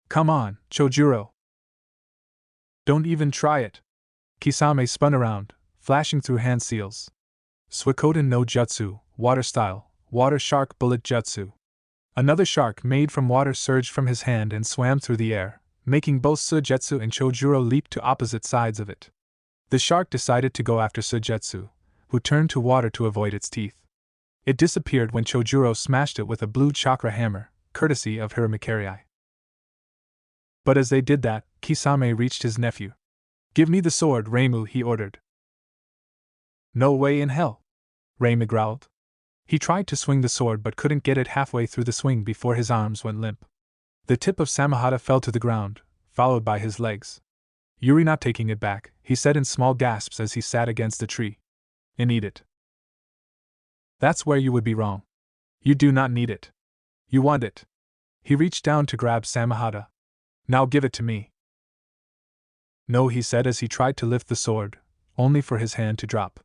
"Come on, Chojuro! Don't even try it!" Kisame spun around, flashing through hand seals. Suikoden no Jutsu, Water Style, Water Shark Bullet Jutsu. Another shark made from water surged from his hand and swam through the air, making both Sujetsu and Chojuro leap to opposite sides of it. The shark decided to go after Sujetsu, who turned to water to avoid its teeth. It disappeared when Chojuro smashed it with a blue chakra hammer, courtesy of Hiramakari. But as they did that, Kisame reached his nephew. "Give me the sword, Reimu," he ordered. "No way in hell," Reimu growled. He tried to swing the sword but couldn't get it halfway through the swing before his arms went limp. The tip of Samahata fell to the ground, followed by his legs. "You're not taking it back," he said in small gasps as he sat against a tree. "And eat it." "That's where you would be wrong. You do not need it. You want it." He reached down to grab Samahata. "Now give it to me." "No," he said as he tried to lift the sword, only for his hand to drop.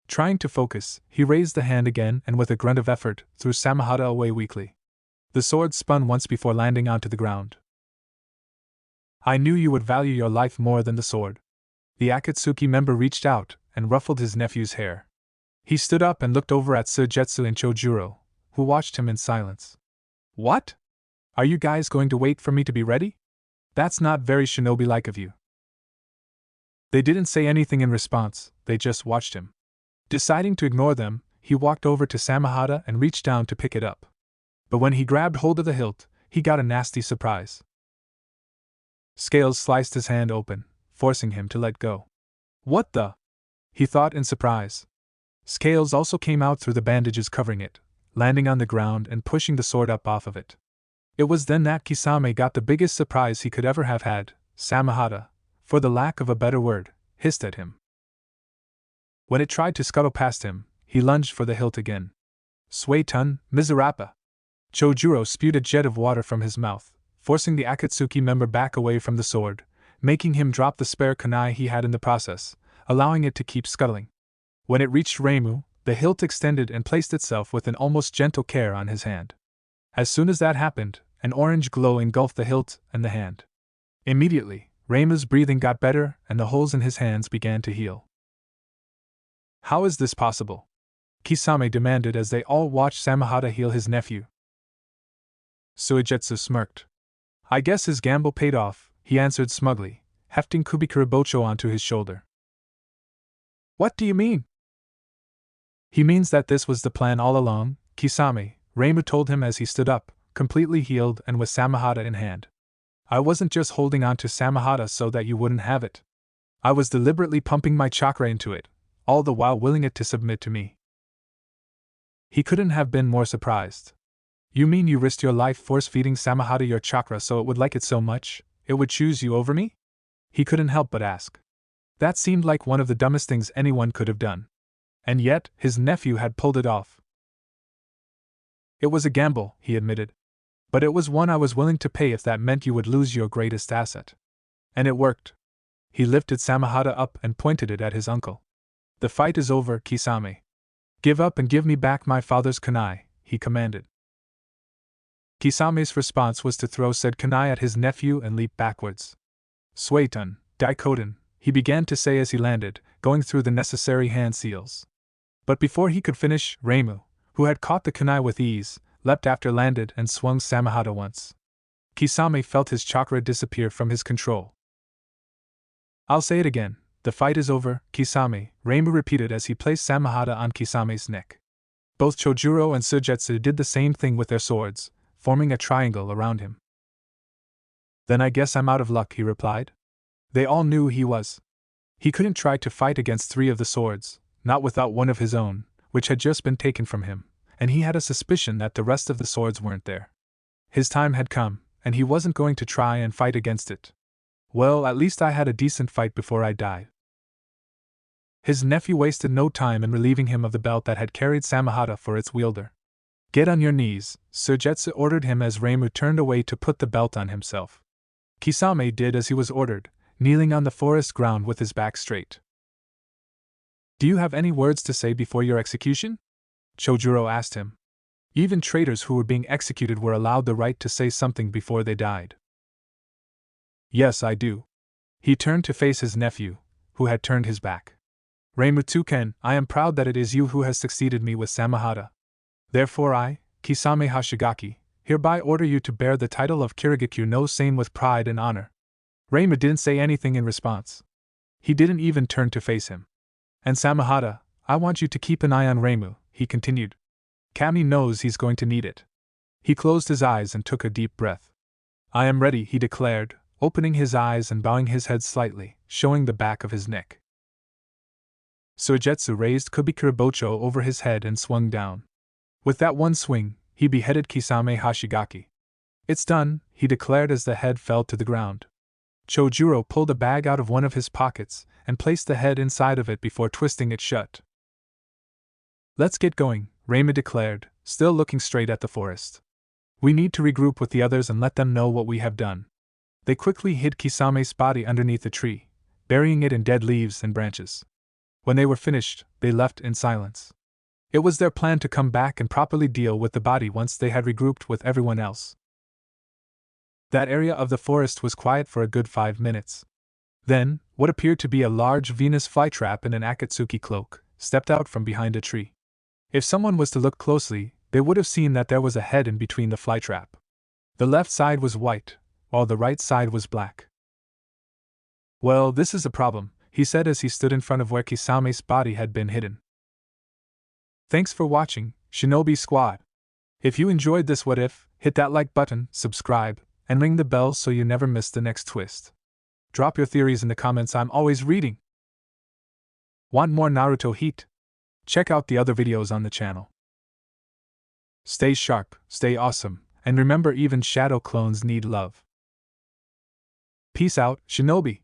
Trying to focus, he raised the hand again and with a grunt of effort, threw Samahata away weakly. The sword spun once before landing onto the ground. "I knew you would value your life more than the sword." The Akatsuki member reached out and ruffled his nephew's hair. He stood up and looked over at Sujetsu and Chojuro, who watched him in silence. "What? Are you guys going to wait for me to be ready? That's not very shinobi-like of you." They didn't say anything in response, they just watched him. Deciding to ignore them, he walked over to Samahata and reached down to pick it up. But when he grabbed hold of the hilt, he got a nasty surprise. Scales sliced his hand open, forcing him to let go. "What the?" he thought in surprise. Scales also came out through the bandages covering it, landing on the ground and pushing the sword up off of it. It was then that Kisame got the biggest surprise he could ever have had. Samahata, for the lack of a better word, hissed at him. When it tried to scuttle past him, he lunged for the hilt again. "Suetun, Mizurapa!" Chojuro spewed a jet of water from his mouth, forcing the Akatsuki member back away from the sword, making him drop the spare kunai he had in the process, allowing it to keep scuttling. When it reached Reimu, the hilt extended and placed itself with an almost gentle care on his hand. As soon as that happened, an orange glow engulfed the hilt and the hand. Immediately, Reimu's breathing got better and the holes in his hands began to heal. How is this possible? Kisame demanded as they all watched Samahata heal his nephew. Suigetsu smirked. I guess his gamble paid off, he answered smugly, hefting Kubikuribocho onto his shoulder. What do you mean? He means that this was the plan all along, Kisame, Reimu told him as he stood up, completely healed and with Samahata in hand. I wasn't just holding on to Samahata so that you wouldn't have it. I was deliberately pumping my chakra into it, all the while willing it to submit to me. He couldn't have been more surprised. You mean you risked your life force-feeding Samahata your chakra so it would like it so much, it would choose you over me? He couldn't help but ask. That seemed like one of the dumbest things anyone could have done. And yet, his nephew had pulled it off. It was a gamble, he admitted. But it was one I was willing to pay if that meant you would lose your greatest asset. And it worked. He lifted Samahata up and pointed it at his uncle. The fight is over, Kisame. Give up and give me back my father's kunai, he commanded. Kisame's response was to throw said kunai at his nephew and leap backwards. Suetun, Daikoden, he began to say as he landed, going through the necessary hand seals. But before he could finish, Reimu, who had caught the kunai with ease, leapt after landed and swung Samahata once. Kisame felt his chakra disappear from his control. I'll say it again, the fight is over, Kisame, Reimu repeated as he placed Samahata on Kisame's neck. Both Chojuro and Suigetsu did the same thing with their swords, forming a triangle around him. Then I guess I'm out of luck, he replied. They all knew he was. He couldn't try to fight against 3 of the swords, not without one of his own, which had just been taken from him, and he had a suspicion that the rest of the swords weren't there. His time had come, and he wasn't going to try and fight against it. Well, at least I had a decent fight before I died. His nephew wasted no time in relieving him of the belt that had carried Samahata for its wielder. Get on your knees, Suigetsu ordered him as Reimu turned away to put the belt on himself. Kisame did as he was ordered, kneeling on the forest ground with his back straight. Do you have any words to say before your execution? Chojuro asked him. Even traitors who were being executed were allowed the right to say something before they died. Yes, I do. He turned to face his nephew, who had turned his back. Reimu Tuken, I am proud that it is you who has succeeded me with Samahata. Therefore I, Kisame Hashigaki, hereby order you to bear the title of Kirigakyu no Sane with pride and honor. Reimu didn't say anything in response. He didn't even turn to face him. And Samahata, I want you to keep an eye on Reimu, he continued. Kami knows he's going to need it. He closed his eyes and took a deep breath. I am ready, he declared, opening his eyes and bowing his head slightly, showing the back of his neck. Suigetsu raised Kubikuribocho over his head and swung down. With that one swing, he beheaded Kisame Hashigaki. It's done, he declared as the head fell to the ground. Chojuro pulled a bag out of one of his pockets and placed the head inside of it before twisting it shut. Let's get going, Reimu declared, still looking straight at the forest. We need to regroup with the others and let them know what we have done. They quickly hid Kisame's body underneath the tree, burying it in dead leaves and branches. When they were finished, they left in silence. It was their plan to come back and properly deal with the body once they had regrouped with everyone else. That area of the forest was quiet for a good 5 minutes. Then, what appeared to be a large Venus flytrap in an Akatsuki cloak stepped out from behind a tree. If someone was to look closely, they would have seen that there was a head in between the flytrap. The left side was white, while the right side was black. Well, this is a problem, he said as he stood in front of where Kisame's body had been hidden. Thanks for watching, Shinobi Squad. If you enjoyed this what if, hit that like button, subscribe, and ring the bell so you never miss the next twist. Drop your theories in the comments, I'm always reading. Want more Naruto heat? Check out the other videos on the channel. Stay sharp, stay awesome, and remember even shadow clones need love. Peace out, Shinobi.